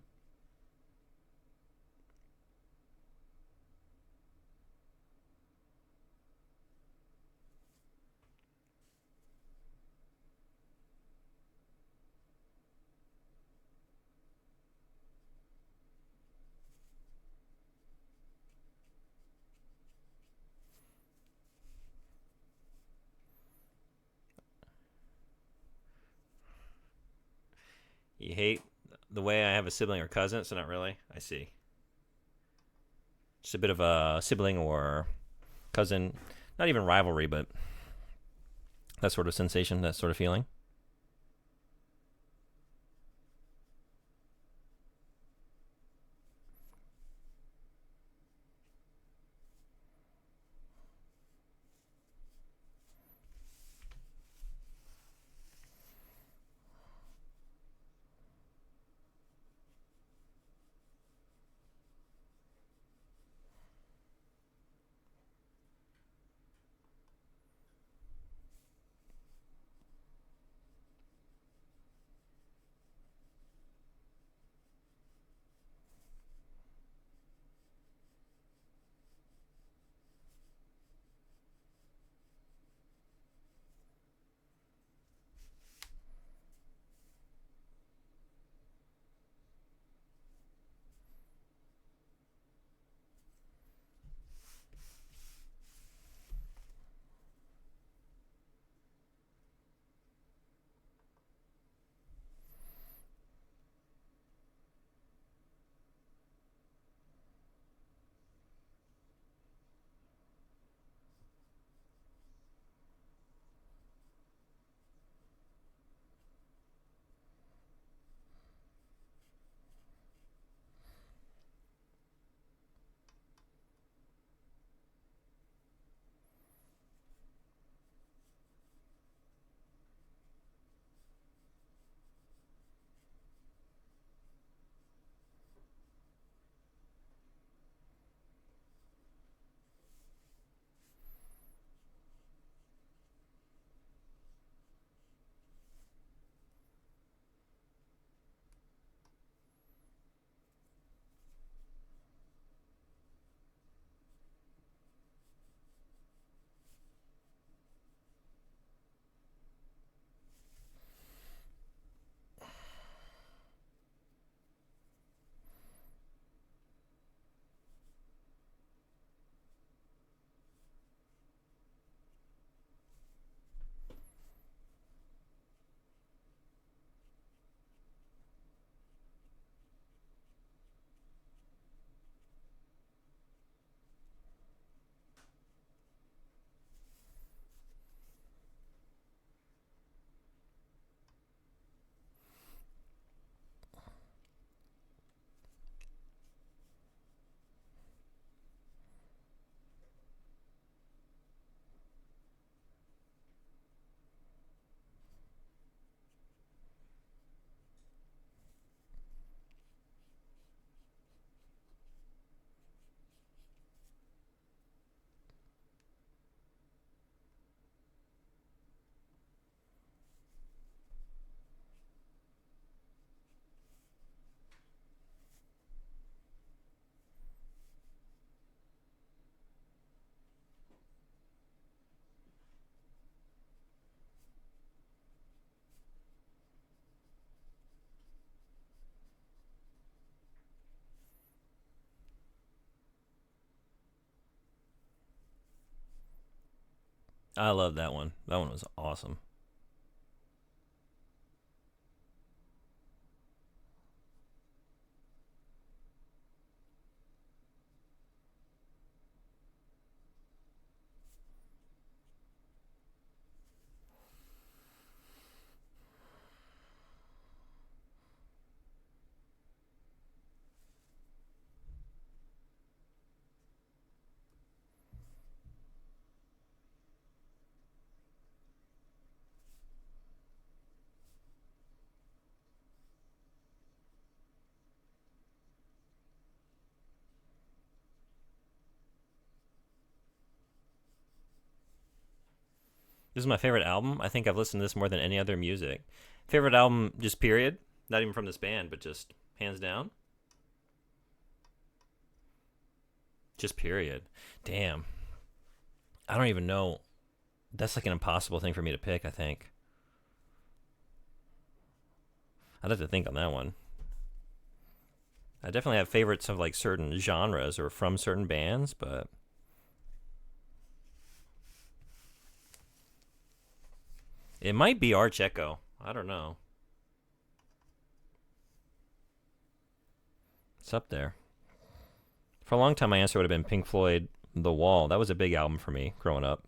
You hate the way I have a sibling or cousin, so not really. I see. Just a bit of a sibling or cousin, not even rivalry, but that sort of sensation, that sort of feeling. I love that one. That one was awesome. This is my favorite album. I think I've listened to this more than any other music. Favorite album, just period. Not even from this band, but just hands down. Just period. Damn. I don't even know. That's like an impossible thing for me to pick, I think. I'd have to think on that one. I definitely have favorites of like certain genres or from certain bands, but it might be Arch Echo. I don't know. It's up there. For a long time, my answer would have been Pink Floyd, The Wall. That was a big album for me growing up.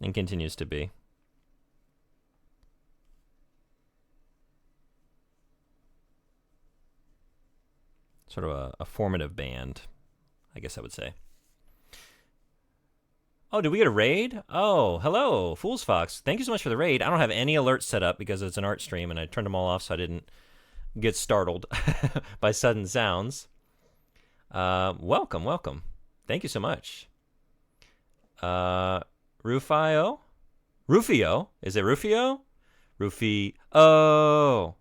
And continues to be. Sort of a formative band, I guess I would say. Oh, did we get a raid? Oh, hello, Fool's Fox. Thank you so much for the raid. I don't have any alerts set up because it's an art stream, and I turned them all off so I didn't get startled by sudden sounds. Welcome, welcome. Thank you so much. Rufio? Rufio? Is it Rufio? Rufio.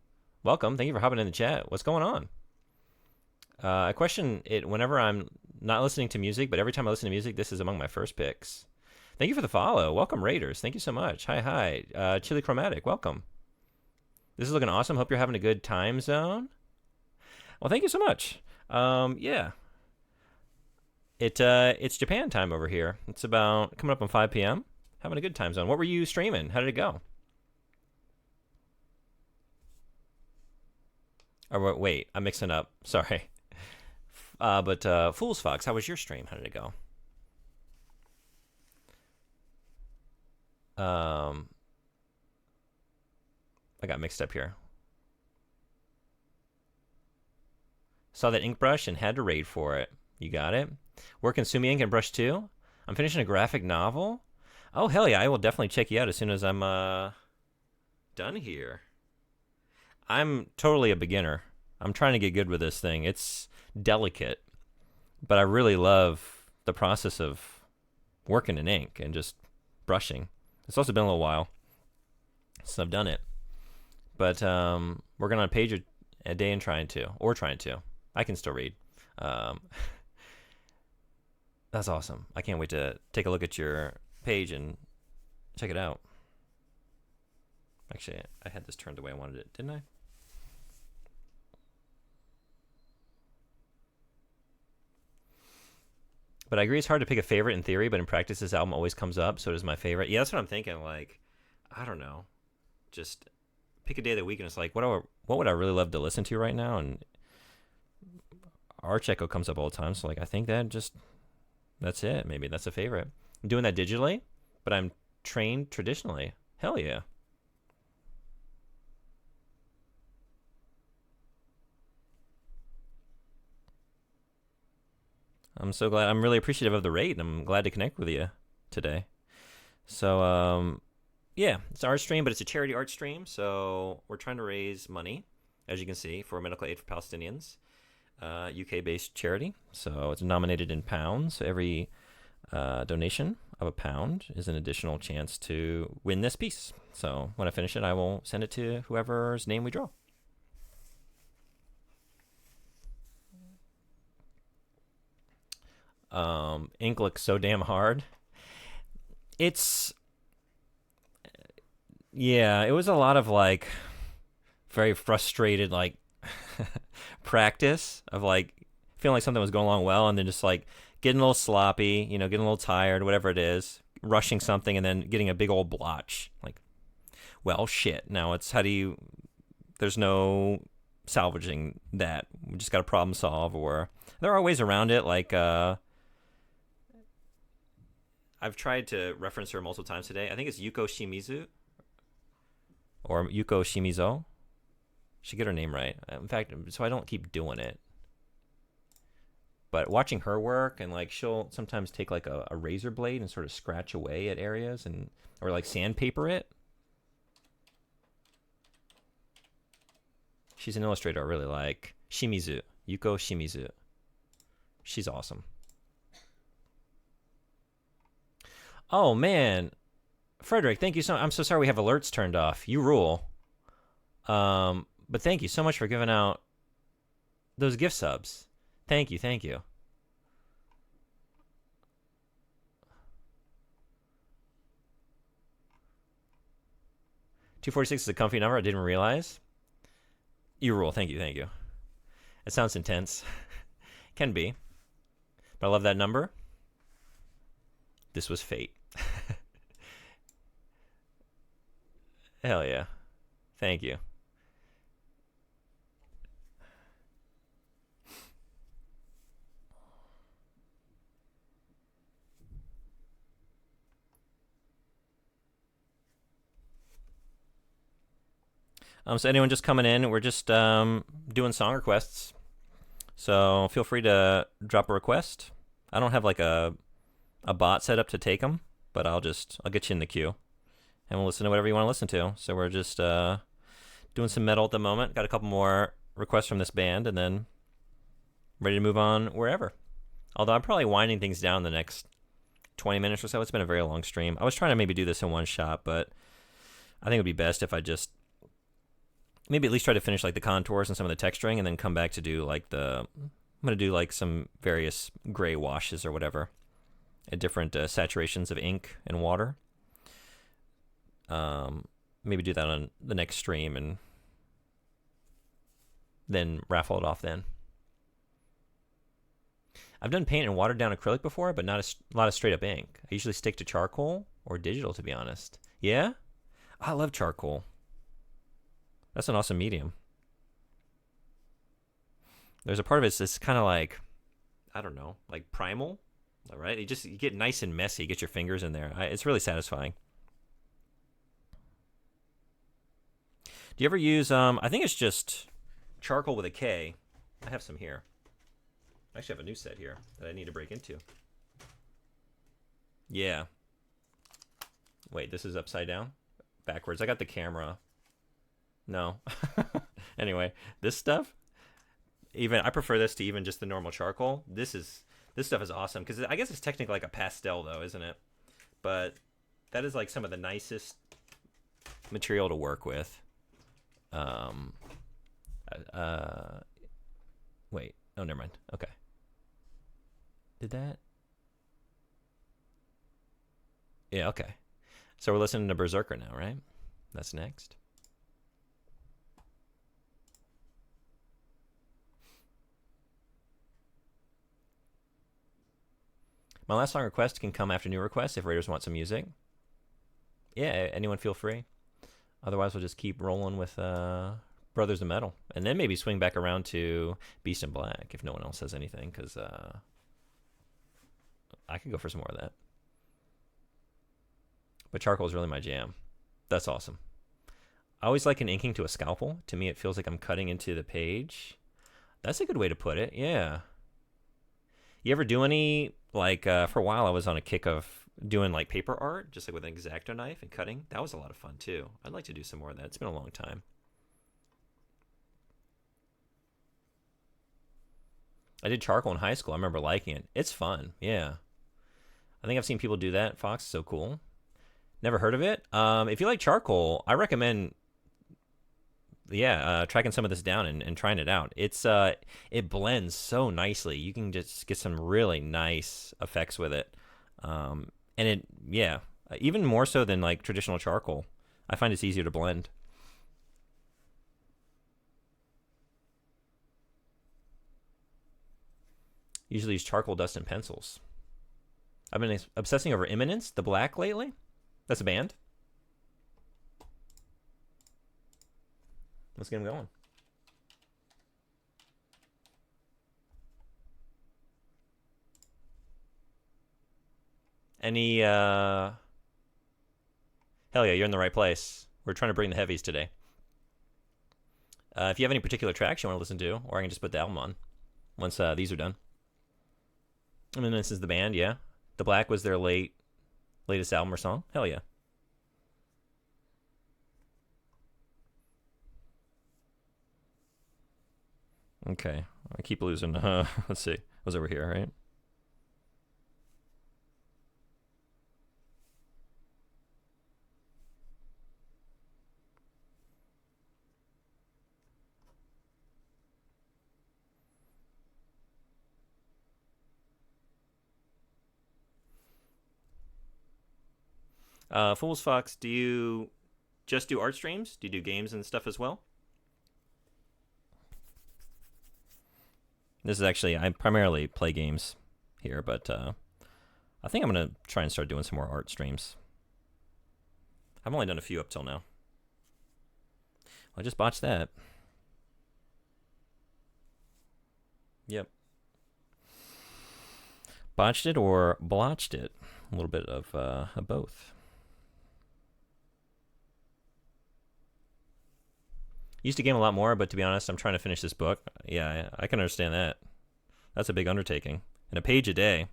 Welcome. Thank you for hopping in the chat. What's going on? I question it whenever I'm not listening to music, but every time I listen to music, this is among my first picks. Thank you for the follow. Welcome, Raiders. Thank you so much. Hi. Chili Chromatic, welcome. This is looking awesome. Hope you're having a good time zone. Well, thank you so much. Yeah. It's Japan time over here. It's about coming up on 5 p.m. Having a good time zone. What were you streaming? How did it go? Or wait, I'm mixing up. Sorry. But Fool's Fox, how was your stream? How did it go? I got mixed up here. Saw that ink brush and had to raid for it. You got it? Working Sumi ink and brush too? I'm finishing a graphic novel? Oh, hell yeah. I will definitely check you out as soon as I'm done here. I'm totally a beginner. I'm trying to get good with this thing. It's delicate, but I really love the process of working in ink and just brushing. It's also been a little while since I've done it, but working on a page a day and trying to. I can still read. That's awesome. I can't wait to take a look at your page and check it out. Actually, I had this turned the way I wanted it, didn't I? But I agree it's hard to pick a favorite in theory, but in practice this album always comes up, so does my favorite. Yeah, that's what I'm thinking. Like, I don't know. Just pick a day of the week and it's like, what would I really love to listen to right now? And Arch Echo comes up all the time, so like I think that's it. Maybe that's a favorite. I'm doing that digitally, but I'm trained traditionally. Hell yeah. I'm so glad. I'm really appreciative of the raid, and I'm glad to connect with you today. So, yeah, it's an art stream, but it's a charity art stream. So we're trying to raise money, as you can see, for medical aid for Palestinians, UK-based charity. So it's nominated in pounds. So every donation of £1 is an additional chance to win this piece. So when I finish it, I will send it to whoever's name we draw. Ink looks so damn hard. It was a lot of like very frustrated like practice of like feeling like something was going along well and then just like getting a little sloppy, getting a little tired, whatever it is, rushing something and then getting a big old blotch. Like, well, shit. Now it's there's no salvaging that. We just got to problem solve, or there are ways around it. Like, I've tried to reference her multiple times today. I think it's Yuko Shimizu or Yuko Shimizo. Should get her name right. In fact, so I don't keep doing it. But watching her work, and like she'll sometimes take like a razor blade and sort of scratch away at areas, or like sandpaper it. She's an illustrator I really like. Shimizu. Yuko Shimizu. She's awesome. Oh man, Frederick, thank you so. I'm so sorry we have alerts turned off. You rule. But thank you so much for giving out those gift subs. Thank you. 246 is a comfy number. I didn't realize. You rule. Thank you. It sounds intense. Can be. But I love that number. This was fate. Hell yeah. Thank you. So anyone just coming in, we're just doing song requests. So feel free to drop a request. I don't have like a bot set up to take them, but I'll get you in the queue, and we'll listen to whatever you want to listen to. So we're just doing some metal at the moment. Got a couple more requests from this band, and then ready to move on wherever. Although I'm probably winding things down the next 20 minutes or so. It's been a very long stream. I was trying to maybe do this in one shot, but I think it would be best if I just maybe at least try to finish like the contours and some of the texturing, and then come back to do like I'm going to do like some various gray washes or whatever at different saturations of ink and water. Maybe do that on the next stream and then raffle it off then. I've done paint and watered down acrylic before, but not a lot of straight up ink. I usually stick to charcoal or digital, to be honest. Yeah? I love charcoal. That's an awesome medium. There's a part of it's kind of like, I don't know, like primal, all right? You get nice and messy, get your fingers in there. It's really satisfying. Do you ever use, I think it's just charcoal with a K. I have some here. I actually have a new set here that I need to break into. Yeah. Wait, this is upside down? Backwards. I got the camera. No. Anyway, this stuff, I prefer this to even just the normal charcoal. This stuff is awesome because I guess it's technically like a pastel though, isn't it? But that is like some of the nicest material to work with. Wait. Oh, never mind. Okay. Did that? Yeah, okay. So we're listening to Berserker now, right? That's next. My last song request can come after new requests if Raiders want some music. Yeah, anyone feel free. Otherwise, we'll just keep rolling with Brothers of Metal. And then maybe swing back around to Beast in Black if no one else says anything, because I could go for some more of that. But charcoal is really my jam. That's awesome. I always like an inking to a scalpel. To me, it feels like I'm cutting into the page. That's a good way to put it, yeah. You ever do any, like, for a while I was on a kick of doing, like, paper art, just like with an X-Acto knife and cutting. That was a lot of fun, too. I'd like to do some more of that. It's been a long time. I did charcoal in high school. I remember liking it. It's fun, yeah. I think I've seen people do that. Fox is so cool. Never heard of it. If you like charcoal, I recommend, tracking some of this down and trying it out. It blends so nicely. You can just get some really nice effects with it. And even more so than like traditional charcoal. I find it's easier to blend. Usually use charcoal dust and pencils. I've been obsessing over Imminence, the Black, lately. That's a band. Let's get him going. Any, hell yeah, you're in the right place. We're trying to bring the heavies today. If you have any particular tracks you want to listen to, or I can just put the album on once these are done. I mean, this is the band, yeah. The Black was their latest album or song. Hell yeah. Okay, I keep losing. Let's see. I was over here, right? Fool's Fox, do you just do art streams? Do you do games and stuff as well? This is actually, I primarily play games here, but I think I'm going to try and start doing some more art streams. I've only done a few up till now. I just botched that. Yep. Botched it or blotched it. A little bit of both. Used to game a lot more, but to be honest, I'm trying to finish this book. Yeah, I can understand that. That's a big undertaking. And a page a day.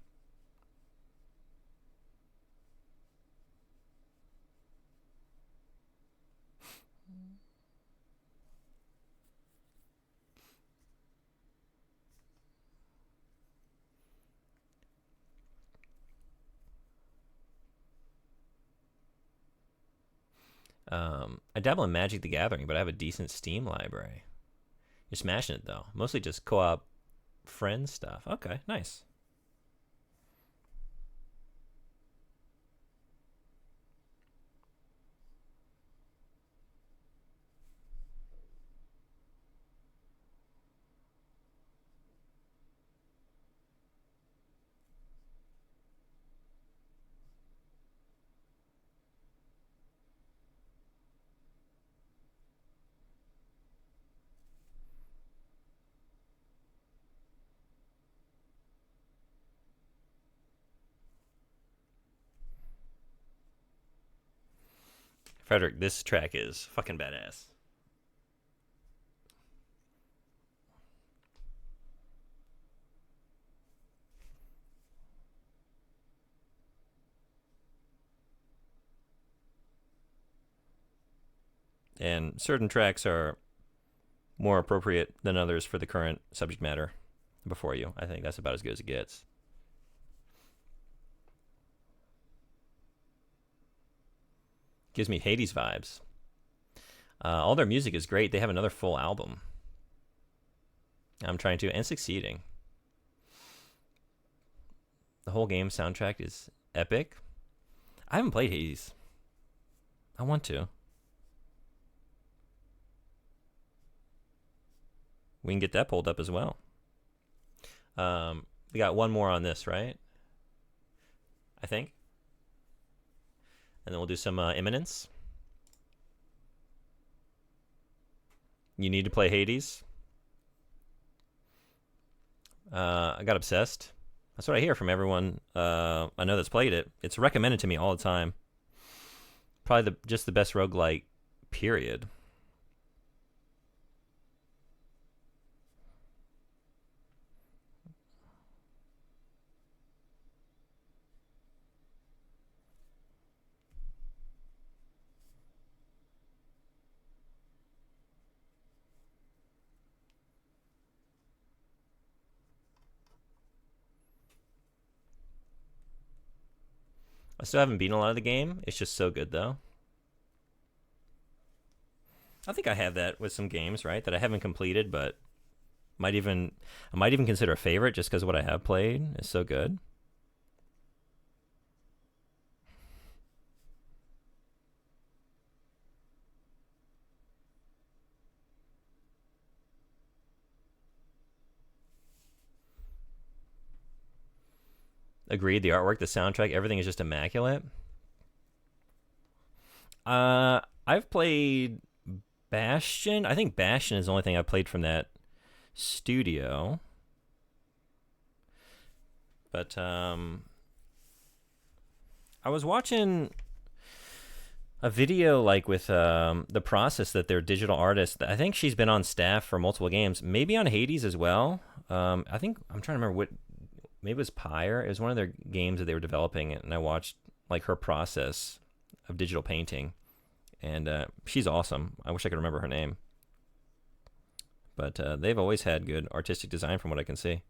I dabble in Magic the Gathering, but I have a decent Steam library. You're smashing it, though. Mostly just co-op friend stuff. Okay, nice. Frederick, this track is fucking badass. And certain tracks are more appropriate than others for the current subject matter before you. I think that's about as good as it gets. Gives me Hades vibes. All their music is great. They have another full album. I'm trying to, and succeeding. The whole game soundtrack is epic. I haven't played Hades. I want to. We can get that pulled up as well. We got one more on this, right? I think. And then we'll do some Imminence. You need to play Hades. I got obsessed. That's what I hear from everyone I know that's played it. It's recommended to me all the time. Probably just the best roguelike, period. I still haven't beaten a lot of the game. It's just so good, though. I think I have that with some games, right? That I haven't completed, but I might even consider a favorite just because what I have played is so good. Agreed. The artwork, the soundtrack, everything is just immaculate. I've played Bastion. I think Bastion is the only thing I played from that studio. But I was watching a video like with the process that their digital artist. I think she's been on staff for multiple games, maybe on Hades as well. I think I'm trying to remember what. Maybe it was Pyre. It was one of their games that they were developing, and I watched like her process of digital painting, and she's awesome. I wish I could remember her name, but they've always had good artistic design from what I can see.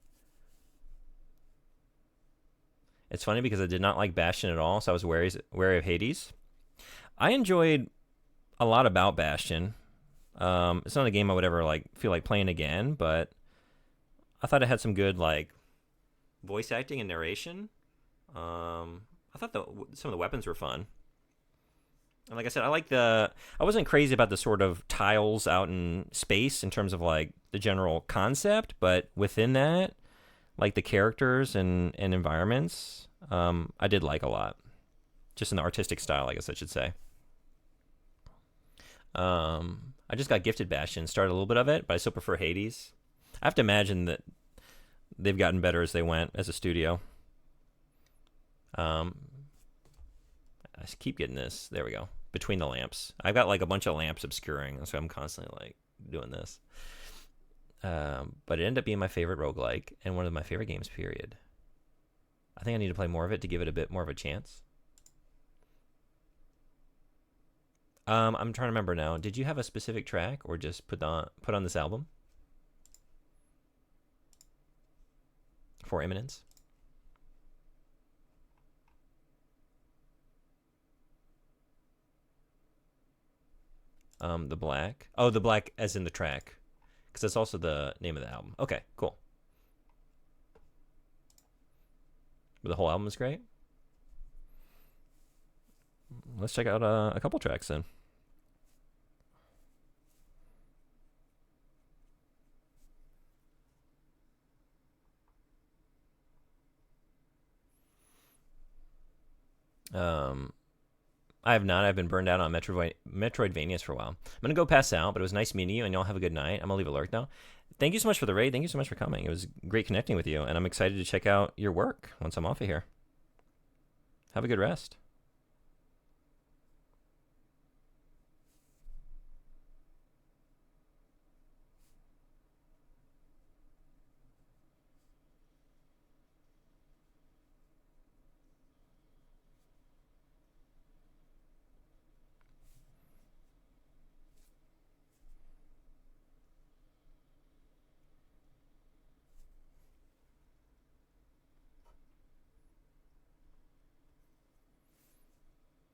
It's funny because I did not like Bastion at all, so I was wary of Hades. I enjoyed a lot about Bastion. It's not a game I would ever like feel like playing again, but I thought it had some good like voice acting and narration. I thought some of the weapons were fun. And like I said, I wasn't crazy about the sort of tiles out in space in terms of like the general concept, but within that, like the characters and environments, I did like a lot. Just in the artistic style, I guess I should say. I just got gifted Bastion, started a little bit of it, but I still prefer Hades. I have to imagine that they've gotten better as they went as a studio. I keep getting this. There we go. Between the lamps. I've got like a bunch of lamps obscuring, so I'm constantly like doing this. But it ended up being my favorite roguelike and one of my favorite games, period. I think I need to play more of it to give it a bit more of a chance. I'm trying to remember now. Did you have a specific track or just put on this album? For Eminence? The Black. Oh, the Black as in the track. Because that's also the name of the album. Okay, cool. But the whole album is great. Let's check out a couple tracks then. I have not. I've been burned out on Metroidvanias for a while. I'm going to go pass out, but it was nice meeting you, and y'all have a good night. I'm going to leave a lurk now. Thank you so much for the raid. Thank you so much for coming. It was great connecting with you, and I'm excited to check out your work once I'm off of here. Have a good rest.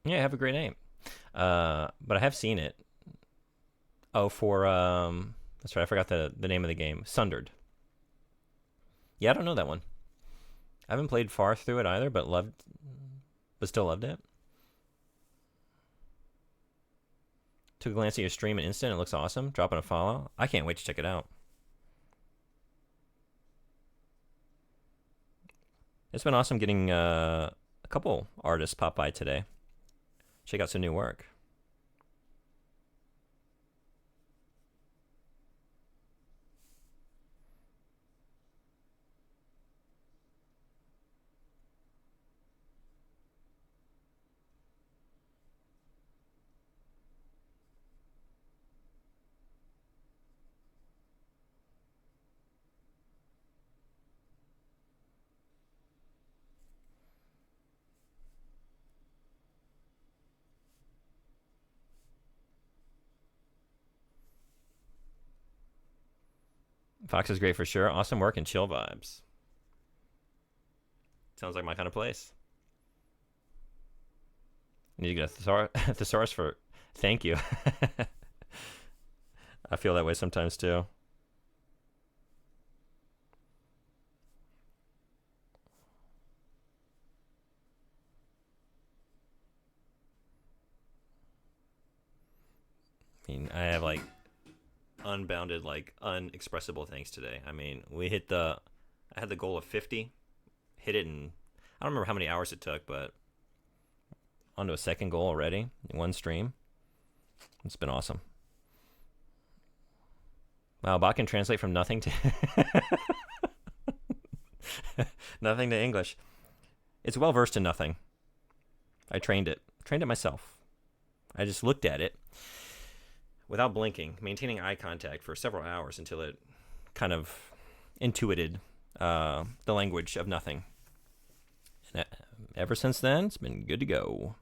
Yeah, have a great night. But I have seen it. Oh, that's right. I forgot the name of the game. Sundered. Yeah, I don't know that one. I haven't played far through it either, but still loved it. Took a glance at your stream and instant. It looks awesome. Dropping a follow. I can't wait to check it out. It's been awesome getting a couple artists pop by today. Check out some new work. Fox is great for sure. Awesome work and chill vibes. Sounds like my kind of place. I need to get a thesaurus for thank you. I feel that way sometimes too. I mean, I have like unbounded, like unexpressible thanks today. I mean, I had the goal of 50, hit it in, I don't remember how many hours it took, but onto a second goal already in one stream. It's been awesome. Wow, bot can translate from nothing to nothing to English. It's well versed in nothing. I trained it myself. I just looked at it without blinking, maintaining eye contact for several hours until it kind of intuited the language of nothing. And ever since then, it's been good to go.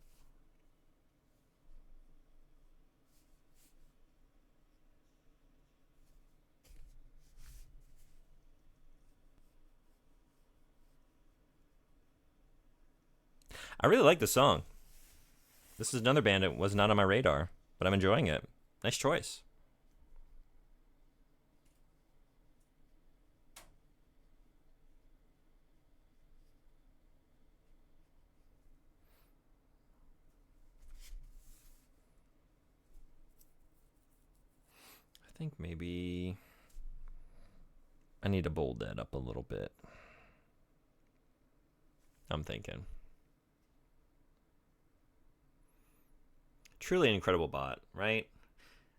I really like the song. This is another band that was not on my radar, but I'm enjoying it. Nice choice. I think maybe I need to bold that up a little bit. I'm thinking. Truly an incredible bot, right?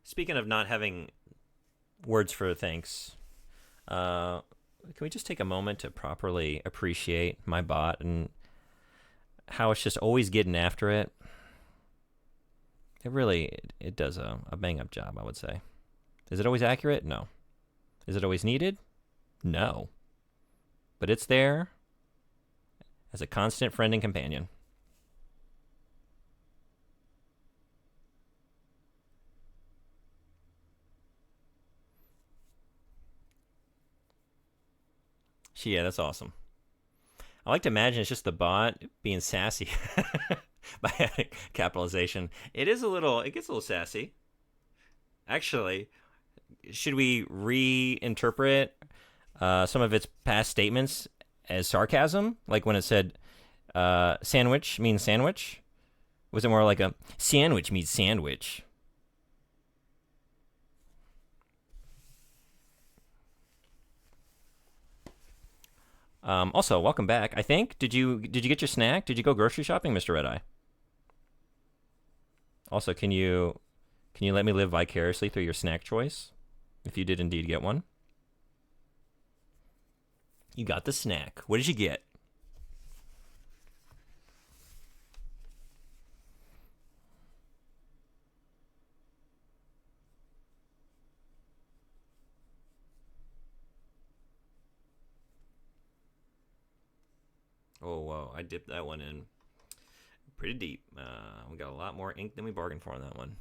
Speaking of not having words for thanks, can we just take a moment to properly appreciate my bot and how it's just always getting after it? It does a bang-up job, I would say. Is it always accurate? No. Is it always needed? No. But it's there as a constant friend and companion. Yeah, that's awesome. I like to imagine it's just the bot being sassy by adding capitalization. It gets a little sassy. Actually, should we reinterpret some of its past statements as sarcasm? Like when it said sandwich means sandwich? Was it more like a sandwich means sandwich? Also, welcome back. I think did you get your snack? Did you go grocery shopping, Mr. Red Eye? Also, can you let me live vicariously through your snack choice, if you did indeed get one? You got the snack. What did you get? Oh, whoa. I dipped that one in pretty deep. We got a lot more ink than we bargained for on that one.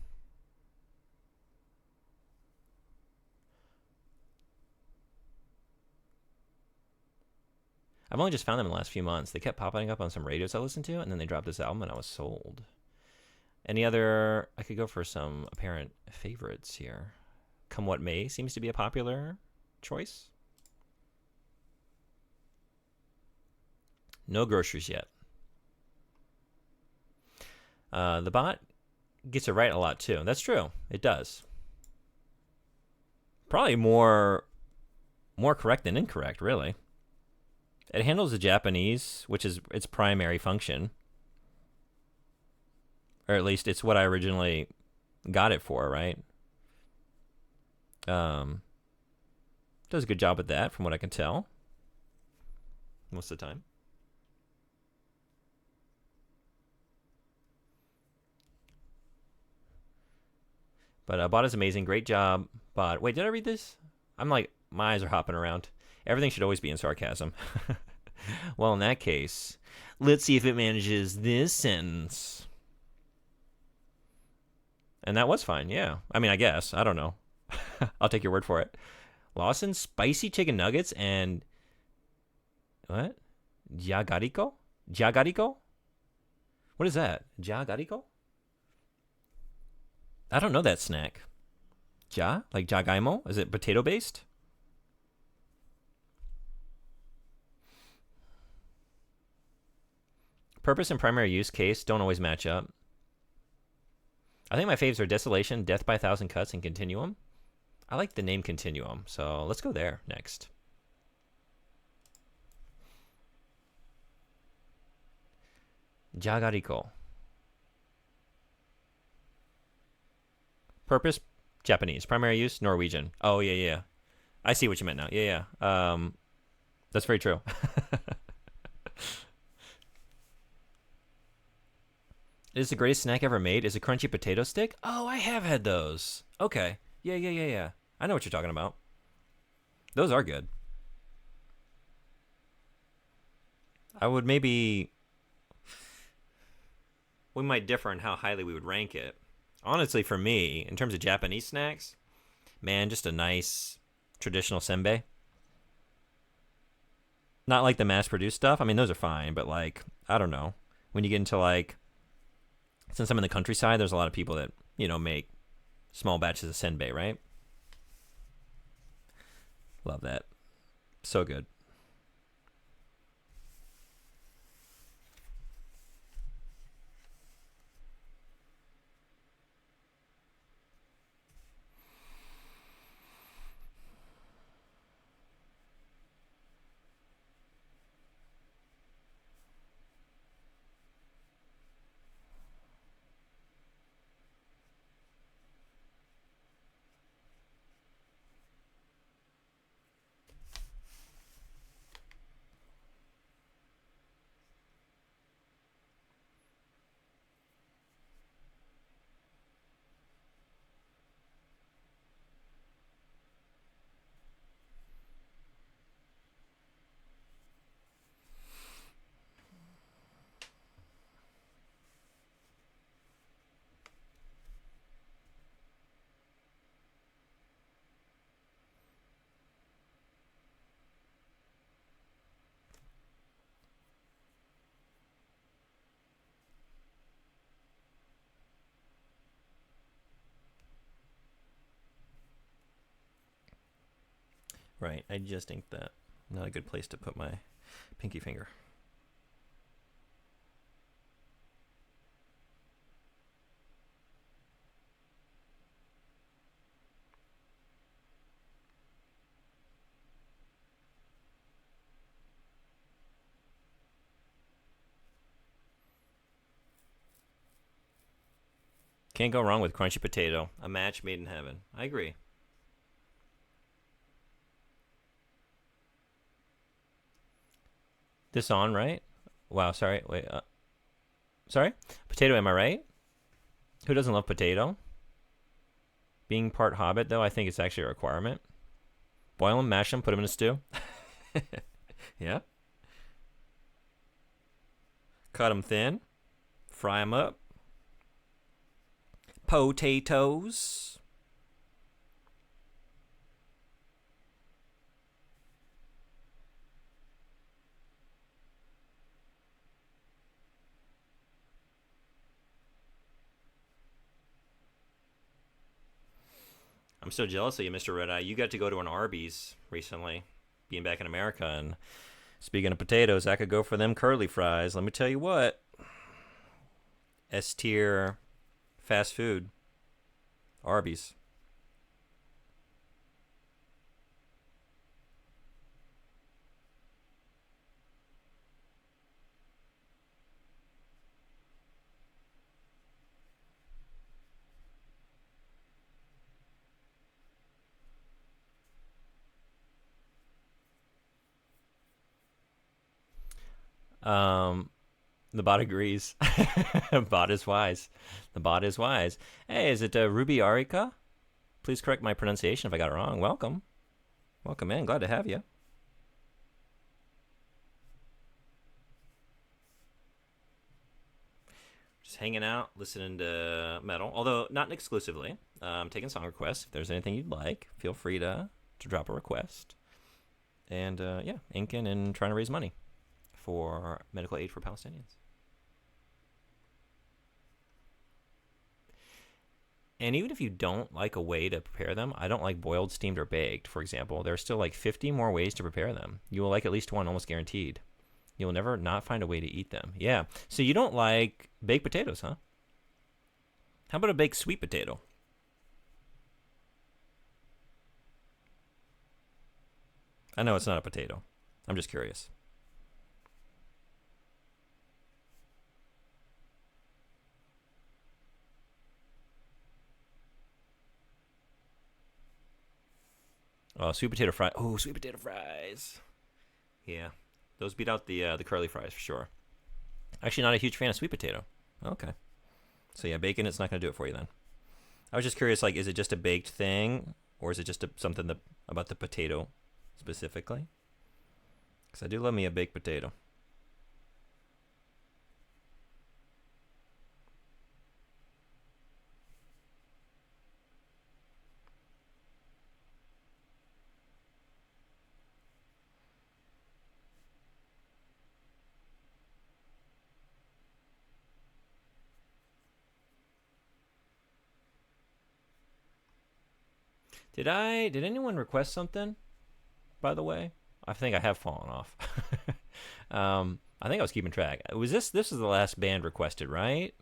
I've only just found them in the last few months. They kept popping up on some radios I listened to, and then they dropped this album, and I was sold. Any other... I could go for some apparent favorites here. Come What May seems to be a popular choice. No groceries yet. The bot gets it right a lot, too. That's true. It does. Probably more correct than incorrect, really. It handles the Japanese, which is its primary function. Or at least it's what I originally got it for, right? Does a good job at that, from what I can tell. Most of the time. But bot is amazing. Great job, bot. Wait, did I read this? I'm like, my eyes are hopping around. Everything should always be in sarcasm. Well, in that case, let's see if it manages this sentence. And that was fine, yeah. I mean, I guess. I don't know. I'll take your word for it. Lawson, spicy chicken nuggets and... What? Jagariko? Jagariko? What is that? Jagariko? I don't know that snack. Ja? Like jagaimo? Is it potato based? Purpose and primary use case don't always match up. I think my faves are Desolation, Death by a Thousand Cuts, and Continuum. I like the name Continuum, so let's go there next. Jagariko. Purpose, Japanese. Primary use, Norwegian. Oh, yeah, yeah. I see what you meant now. Yeah, yeah. That's very true. It is the greatest snack ever made. Is a crunchy potato stick? Oh, I have had those. Okay. Yeah, yeah, yeah, yeah. I know what you're talking about. Those are good. I would maybe. We might differ in how highly we would rank it. Honestly, for me, in terms of Japanese snacks, man, just a nice traditional senbei. Not like the mass produced stuff. I mean, those are fine, but like, I don't know. When you get into like, since I'm in the countryside, there's a lot of people that, make small batches of senbei, right? Love that. So good. Right. I just think that not a good place to put my pinky finger. Can't go wrong with crunchy potato. A match made in heaven. I agree. This on, right? Wow, sorry. Wait. Sorry? Potato, am I right? Who doesn't love potato? Being part hobbit, though, I think it's actually a requirement. Boil them, mash them, put them in a stew. Yeah. Cut them thin. Fry them up. Potatoes. I'm so jealous of you, Mr. Red Eye. You got to go to an Arby's recently, being back in America. And speaking of potatoes, I could go for them curly fries. Let me tell you what. S tier fast food. Arby's. Um, the bot agrees. Bot is wise. The bot is wise. Hey, is it Ruby Arika? Please correct my pronunciation if I got it wrong. Welcome. Welcome in. Glad to have you. Just hanging out, listening to metal, although not exclusively. Taking song requests. If there's anything you'd like, feel free to drop a request. And yeah, inking and trying to raise money for medical aid for Palestinians. And even if you don't like a way to prepare them, I don't like boiled, steamed, or baked, for example. There are still like 50 more ways to prepare them. You will like at least one, almost guaranteed. You'll never not find a way to eat them. Yeah. So you don't like baked potatoes, huh? How about a baked sweet potato? I know it's not a potato. I'm just curious. Oh, sweet potato fries. Oh, sweet potato fries. Yeah, those beat out the curly fries for sure. Actually, not a huge fan of sweet potato. Okay. So yeah, bacon. It's not gonna do it for you then. I was just curious, like, is it just a baked thing, or is it just something about the potato specifically? Because I do love me a baked potato. Did anyone request something, by the way? I think I have fallen off. I think I was keeping track. Was this is the last band requested, right?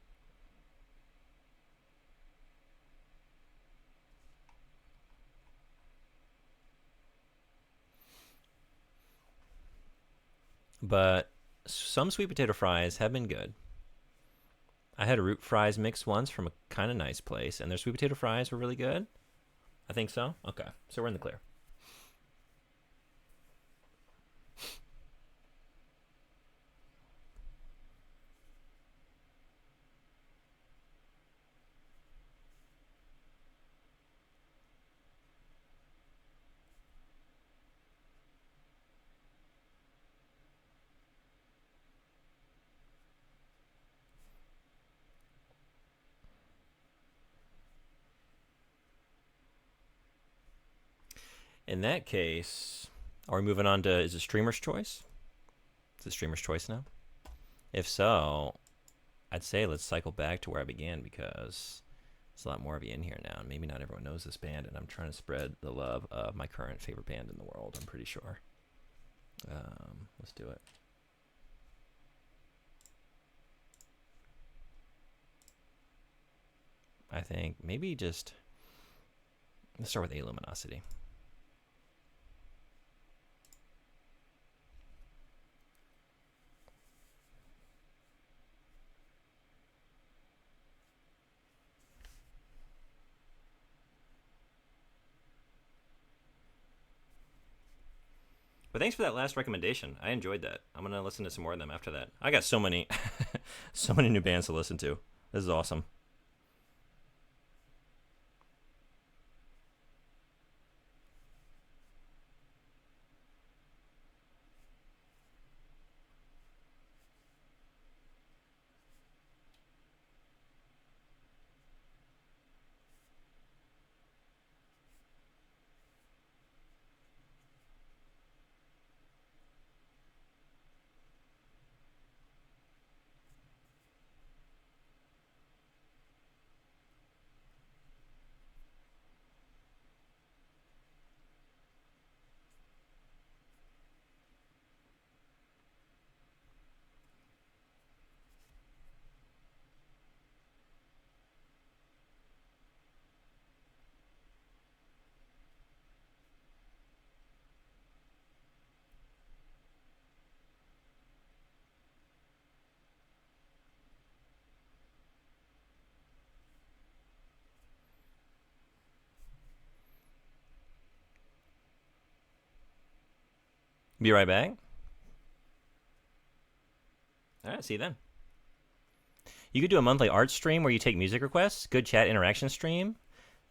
But some sweet potato fries have been good. I had a root fries mix once from a kind of nice place, and their sweet potato fries were really good. I think so. Okay, so we're in the clear. In that case, are we moving on to, is it streamer's choice? Is it streamer's choice now? If so, I'd say let's cycle back to where I began, because there's a lot more of you in here now, and maybe not everyone knows this band, and I'm trying to spread the love of my current favorite band in the world, I'm pretty sure. Let's do it. I think maybe just, let's start with A Luminosity. But thanks for that last recommendation. I enjoyed that. I'm gonna listen to some more of them after that. I got so many, so many new bands to listen to. This is awesome. Be right back. All right, see you then. You could do a monthly art stream where you take music requests. Good chat interaction stream.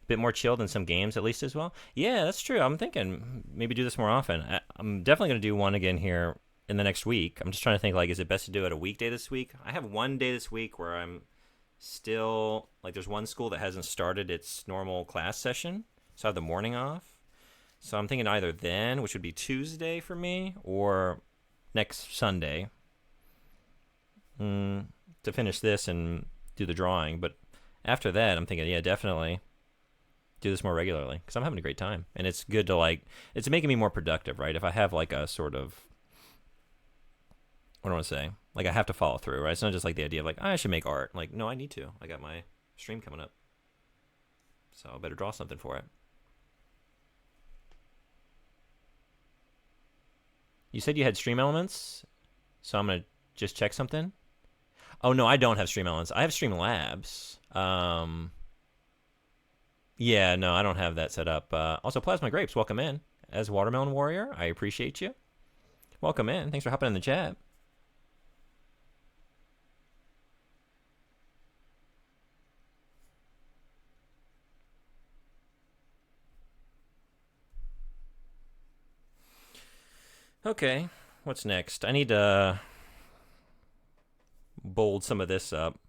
A bit more chill than some games, at least, as well. Yeah, that's true. I'm thinking maybe do this more often. I'm definitely going to do one again here in the next week. I'm just trying to think, like, is it best to do it a weekday this week? I have one day this week where I'm still, like, there's one school that hasn't started its normal class session, so I have the morning off. So I'm thinking either then, which would be Tuesday for me, or next Sunday to finish this and do the drawing. But after that, I'm thinking, yeah, definitely do this more regularly, because I'm having a great time. And it's good to, like, it's making me more productive, right? If I have, like, a sort of, what do I want to say? Like, I have to follow through, right? It's not just like the idea of, like, I should make art. Like, no, I need to. I got my stream coming up, so I better draw something for it. You said you had Stream Elements, so I'm going to just check something. Oh, no, I don't have Stream Elements. I have Stream Labs. Yeah, no, I don't have that set up. Also, Plasma Grapes, welcome in. as Watermelon Warrior. I appreciate you. Welcome in. Thanks for hopping in the chat. Okay, what's next? I need to bold some of this up,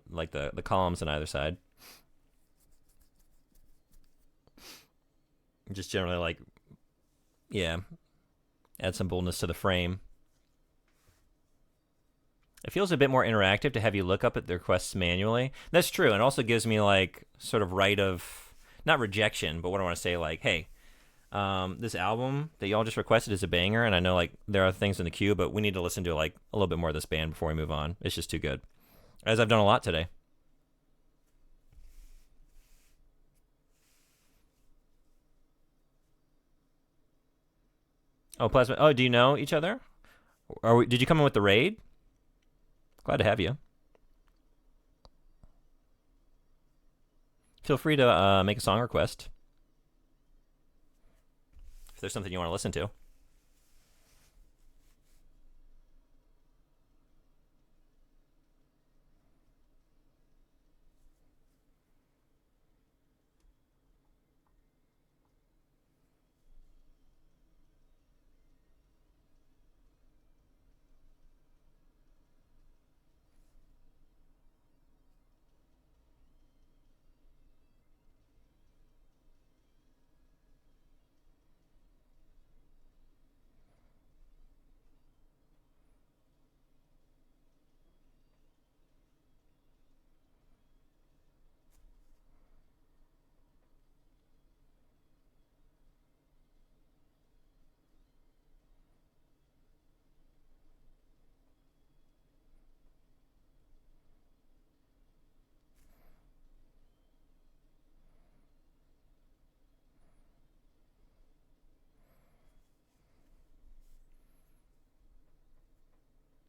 like the columns on either side. Just generally like, yeah, add some boldness to the frame. It feels a bit more interactive to have you look up at the requests manually. That's true, and it also gives me like sort of right of, not rejection, but what I want to say, like, hey, this album that y'all just requested is a banger, and I know like there are things in the queue, but we need to listen to like a little bit more of this band before we move on. It's just too good, as I've done a lot today. Oh, Plasma. Oh, do you know each other? Did you come in with the raid? Glad to have you. Feel free to make a song request if there's something you want to listen to.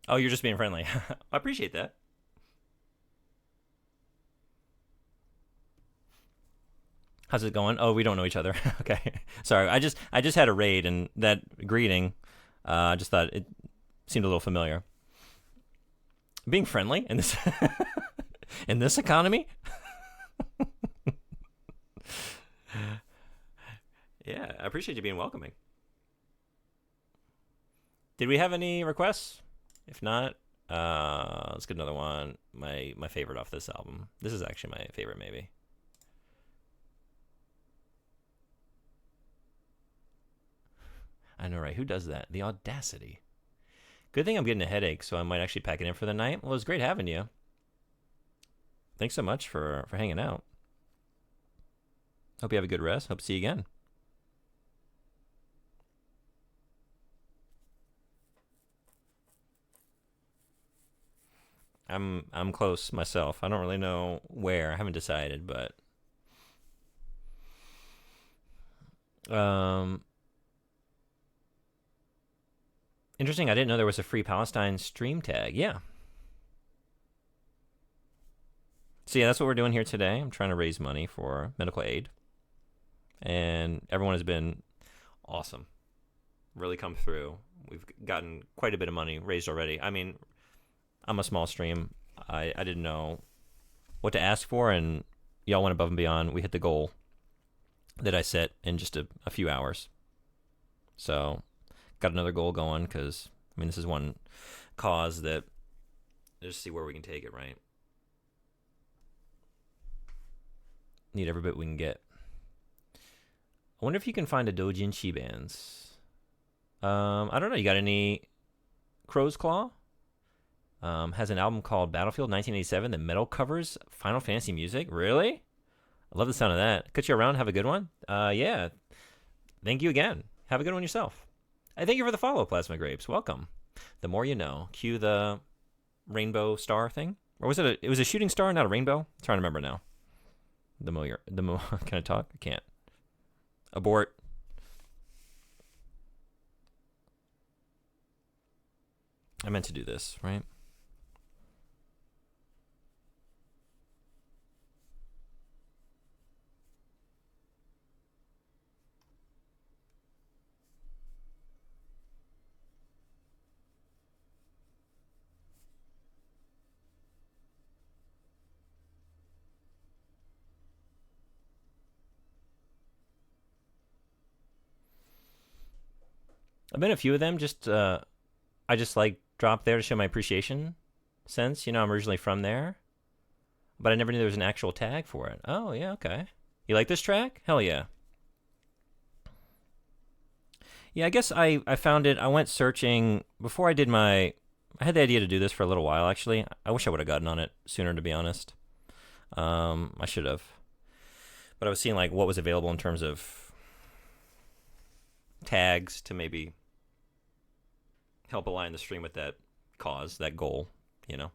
Oh, you're just being friendly. I appreciate that. How's it going? Oh, we don't know each other. Okay, sorry. I just had a raid, and that greeting, I just thought it seemed a little familiar. Being friendly in this in this economy. Yeah, I appreciate you being welcoming. Did we have any requests? If not, let's get another one. My favorite off this album. This is actually my favorite, maybe. I know, right? Who does that? The audacity. Good thing I'm getting a headache, so I might actually pack it in for the night. Well, it was great having you. Thanks so much for hanging out. Hope you have a good rest. Hope to see you again. I'm close myself. I don't really know where. I haven't decided, but interesting. I didn't know there was a free Palestine stream tag. Yeah. So yeah, that's what we're doing here today. I'm trying to raise money for medical aid, and everyone has been awesome. Really come through. We've gotten quite a bit of money raised already. I mean, I'm a small stream. I didn't know what to ask for, and y'all went above and beyond. We hit the goal that I set in just a few hours. So, got another goal going because, I mean, this is one cause that, just see where we can take it, right? Need every bit we can get. I wonder if you can find a doujinshi bands. I don't know. You got any Crow's Claw? Has an album called Battlefield 1987 that metal covers Final Fantasy music. Really? I love the sound of that. Cut you around. Have a good one. Yeah. Thank you again. Have a good one yourself. I thank you for the follow, Plasma Grapes. Welcome. The more you know. Cue the rainbow star thing. Or was it it was a shooting star, not a rainbow? I'm trying to remember now. The more can I talk? I can't. Abort. I meant to do this, right? I've been a few of them. Just I just like dropped there to show my appreciation. Since I'm originally from there, but I never knew there was an actual tag for it. Oh yeah, okay. You like this track? Hell yeah. Yeah, I guess I found it. I went searching before I did my. I had the idea to do this for a little while actually. I wish I would have gotten on it sooner, to be honest. I should have. But I was seeing like what was available in terms of tags to maybe help align the stream with that cause, that goal. You know.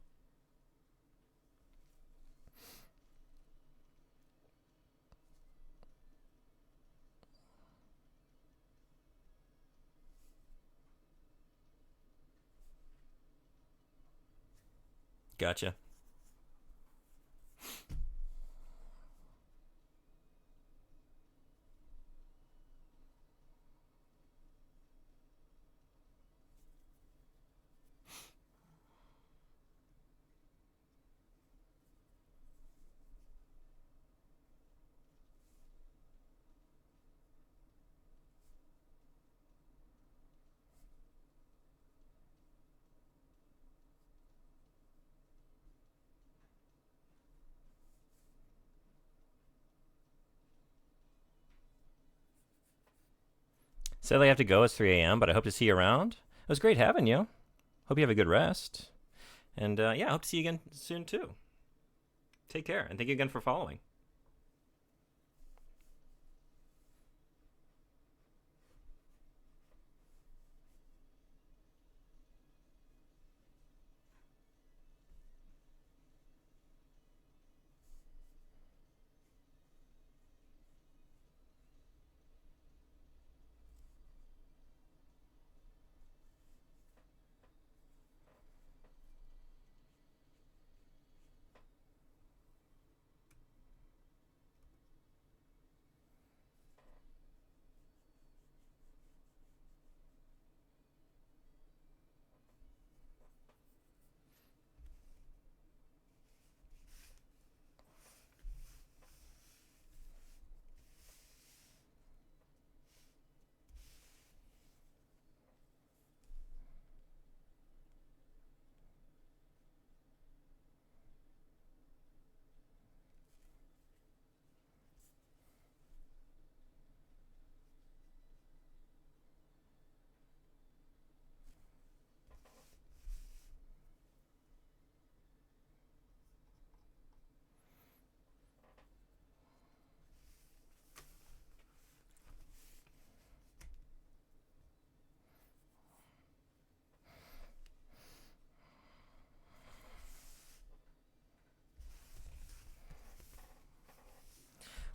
Gotcha. Sadly, I have to go. It's 3 a.m., but I hope to see you around. It was great having you. Hope you have a good rest. And yeah, I hope to see you again soon, too. Take care, and thank you again for following.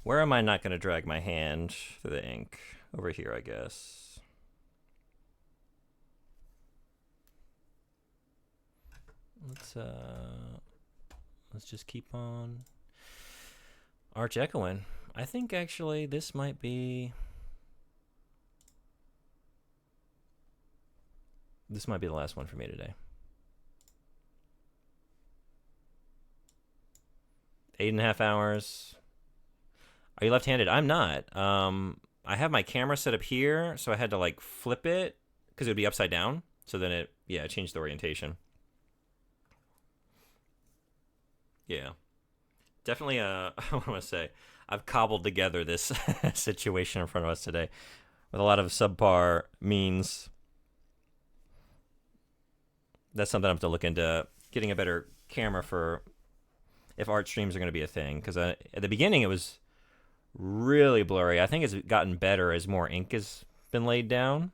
Where am I not going to drag my hand through the ink? Over here, I guess. Let's just keep on arch echoing. I think actually this might be the last one for me today. 8.5 hours. Are you left-handed? I'm not. I have my camera set up here, so I had to like flip it because it would be upside down. So then it changed the orientation. Yeah, definitely. I want to say I've cobbled together this situation in front of us today with a lot of subpar means. That's something I have to look into, getting a better camera for if art streams are going to be a thing. Because at the beginning it was really blurry. I think it's gotten better as more ink has been laid down.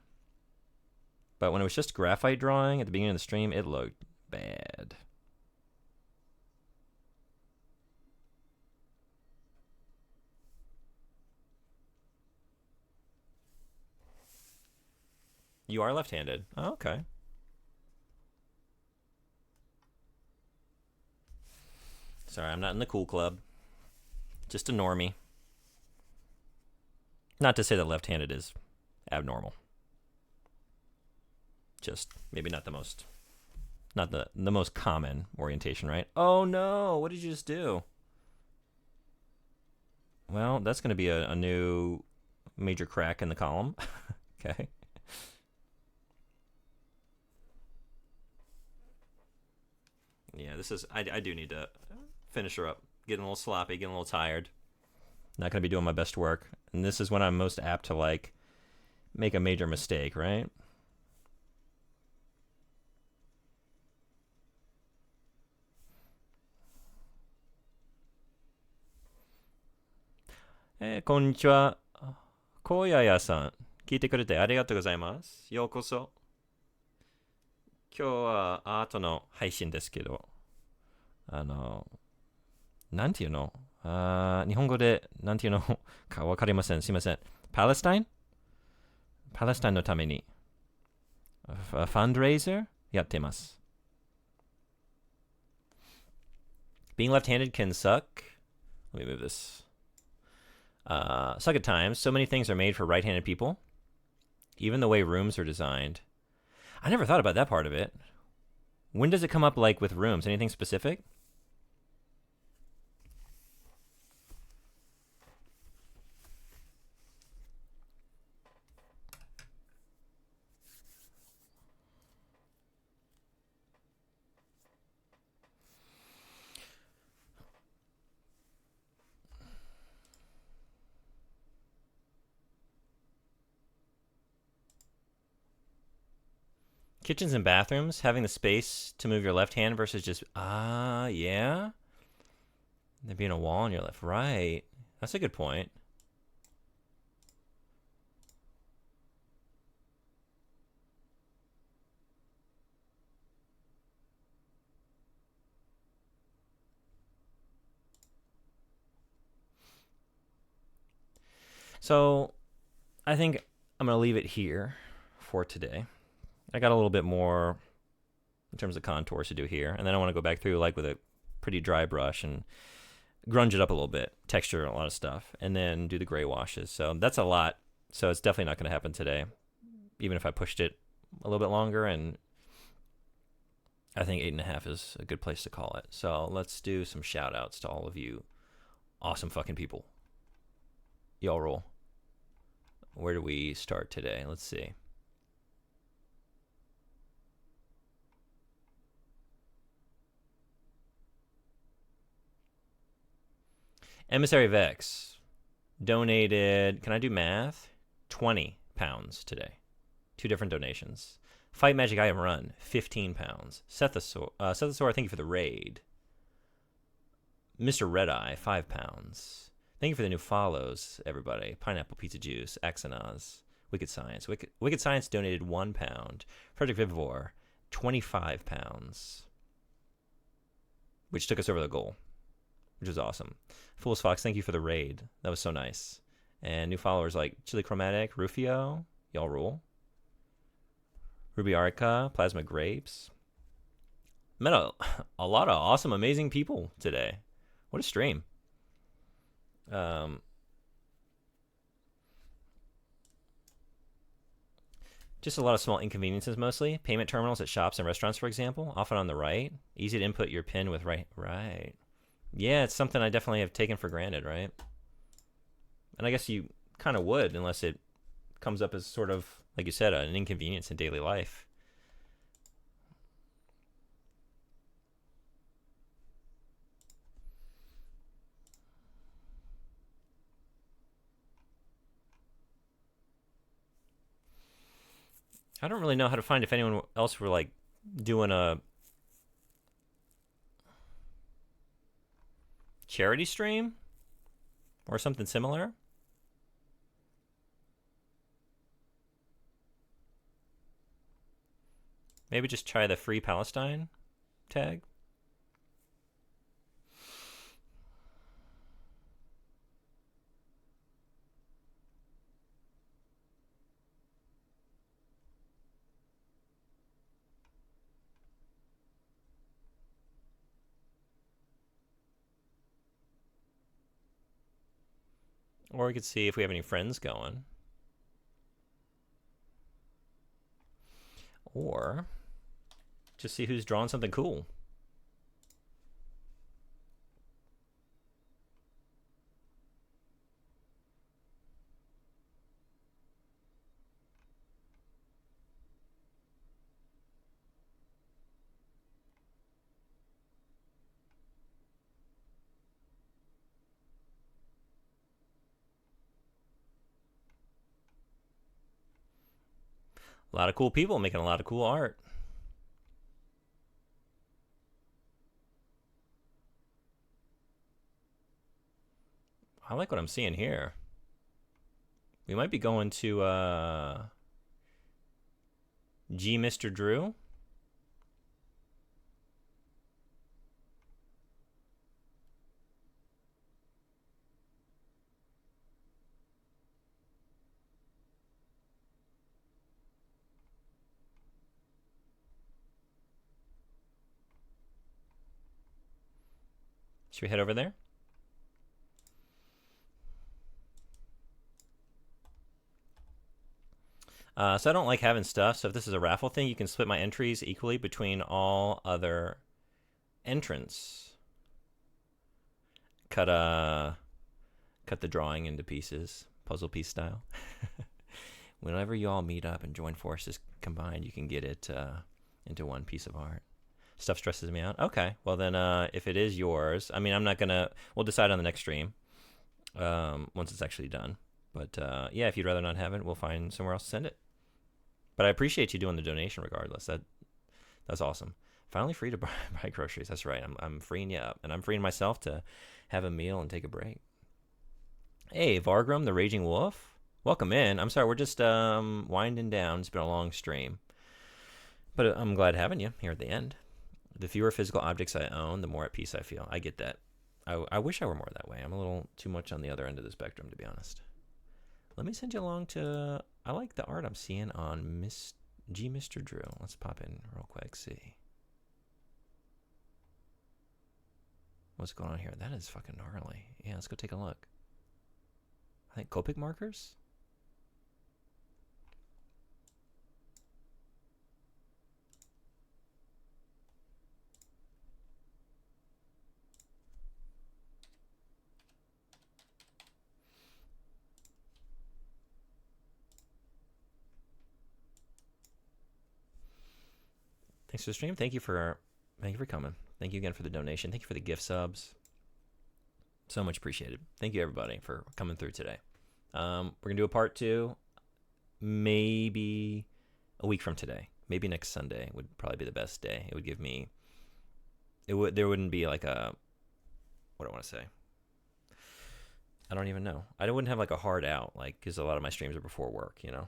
But when it was just graphite drawing at the beginning of the stream, it looked bad. You are left-handed. Oh, okay. Sorry, I'm not in the cool club. Just a normie. Not to say that left-handed is abnormal. Just maybe not the most common orientation, right? Oh no, what did you just do? Well, that's going to be a new major crack in the column. Okay. Yeah, this is. I do need to finish her up. Getting a little sloppy, getting a little tired. Not going to be doing my best work. And this is when I'm most apt to, like, make a major mistake, right? Konnichiwa. こんにちは。荒野屋さん。聞いてくれてありがとうございます。ようこそ。今日はアートの配信ですけど、なんていうの日本語でなんていうのかわかりません。すいません。Palestine? Palestine のためにファンドレイザーやってます。Being left-handed can suck. Let me move this. Suck at times. So many things are made for right-handed people. Even the way rooms are designed. I never thought about that part of it. When does it come up, like, with rooms? Anything specific? Kitchens and bathrooms, having the space to move your left hand versus just, yeah? There being a wall on your left. Right. That's a good point. So, I think I'm going to leave it here for today. I got a little bit more in terms of contours to do here, and then I want to go back through, like, with a pretty dry brush and grunge it up a little bit, texture a lot of stuff, and then do the gray washes. So that's a lot. So it's definitely not going to happen today, even if I pushed it a little bit longer, and I think 8.5 is a good place to call it. So let's do some shout outs to all of you awesome fucking people. Y'all roll. Where do we start today? Let's see. Emissary Vex donated, can I do math? 20 pounds today. 2 different donations. Fight Magic Item Run, 15 pounds. Sethosaur, thank you for the raid. Mr. Redeye, 5 pounds. Thank you for the new follows, everybody. Pineapple Pizza Juice, Axonaz, Wicked Science. Wicked Science donated 1 pound. Frederick Vivor, 25 pounds. Which took us over the goal, which was awesome. Fool's Fox, thank you for the raid. That was so nice. And new followers like Chili Chromatic, Rufio, y'all rule. Ruby Arica, Plasma Grapes. Met a lot of awesome, amazing people today. What a stream. Just a lot of small inconveniences mostly. Payment terminals at shops and restaurants, for example, often on the right. Easy to input your PIN with right. Yeah, it's something I definitely have taken for granted, right? And I guess you kind of would, unless it comes up as sort of, like you said, an inconvenience in daily life. I don't really know how to find if anyone else were, like, doing a charity stream or something similar. Maybe just try the Free Palestine tag. Or we could see if we have any friends going. Or just see who's drawing something cool. A lot of cool people making a lot of cool art. I like what I'm seeing here. We might be going to G Mr. Drew. Should we head over there? So I don't like having stuff. So if this is a raffle thing, you can split my entries equally between all other entrants. Cut the drawing into pieces, puzzle piece style. Whenever you all meet up and join forces combined, you can get it into one piece of art. Stuff stresses me out. Okay, well then, if it is yours, I mean, I'm not gonna. We'll decide on the next stream once it's actually done. But yeah, if you'd rather not have it, we'll find somewhere else to send it. But I appreciate you doing the donation regardless. That's awesome. Finally free to buy groceries. That's right. I'm freeing you up, and I'm freeing myself to have a meal and take a break. Hey, Vargrim, the Raging Wolf. Welcome in. I'm sorry, we're just winding down. It's been a long stream. But I'm glad having you here at the end. The fewer physical objects I own, the more at peace I feel. I get that. I wish I were more that way. I'm a little too much on the other end of the spectrum, to be honest. Let me send you along to... I like the art I'm seeing on G Mr. Drew. Let's pop in real quick, see. What's going on here? That is fucking gnarly. Yeah, let's go take a look. I think Copic markers? Thanks for the stream. Thank you for coming. Thank you again for the donation. Thank you for the gift subs. So much appreciated. Thank you everybody for coming through today. We're gonna do a part 2, maybe a week from today. Maybe next Sunday would probably be the best day. It would give me. There wouldn't be like a. What do I want to say? I don't even know. I wouldn't have like a hard out, like, because a lot of my streams are before work, you know.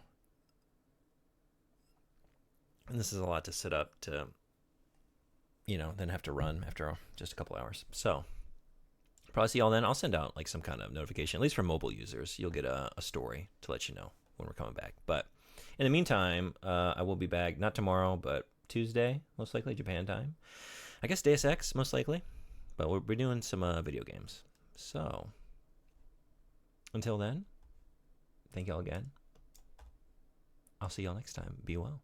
And this is a lot to sit up to, you know, then have to run after just a couple hours. So probably see y'all then. I'll send out like some kind of notification, at least for mobile users. You'll get a story to let you know when we're coming back. But in the meantime, I will be back, not tomorrow, but Tuesday, most likely, Japan time. I guess Deus Ex, most likely. But we'll be doing some video games. So until then, thank y'all again. I'll see y'all next time. Be well.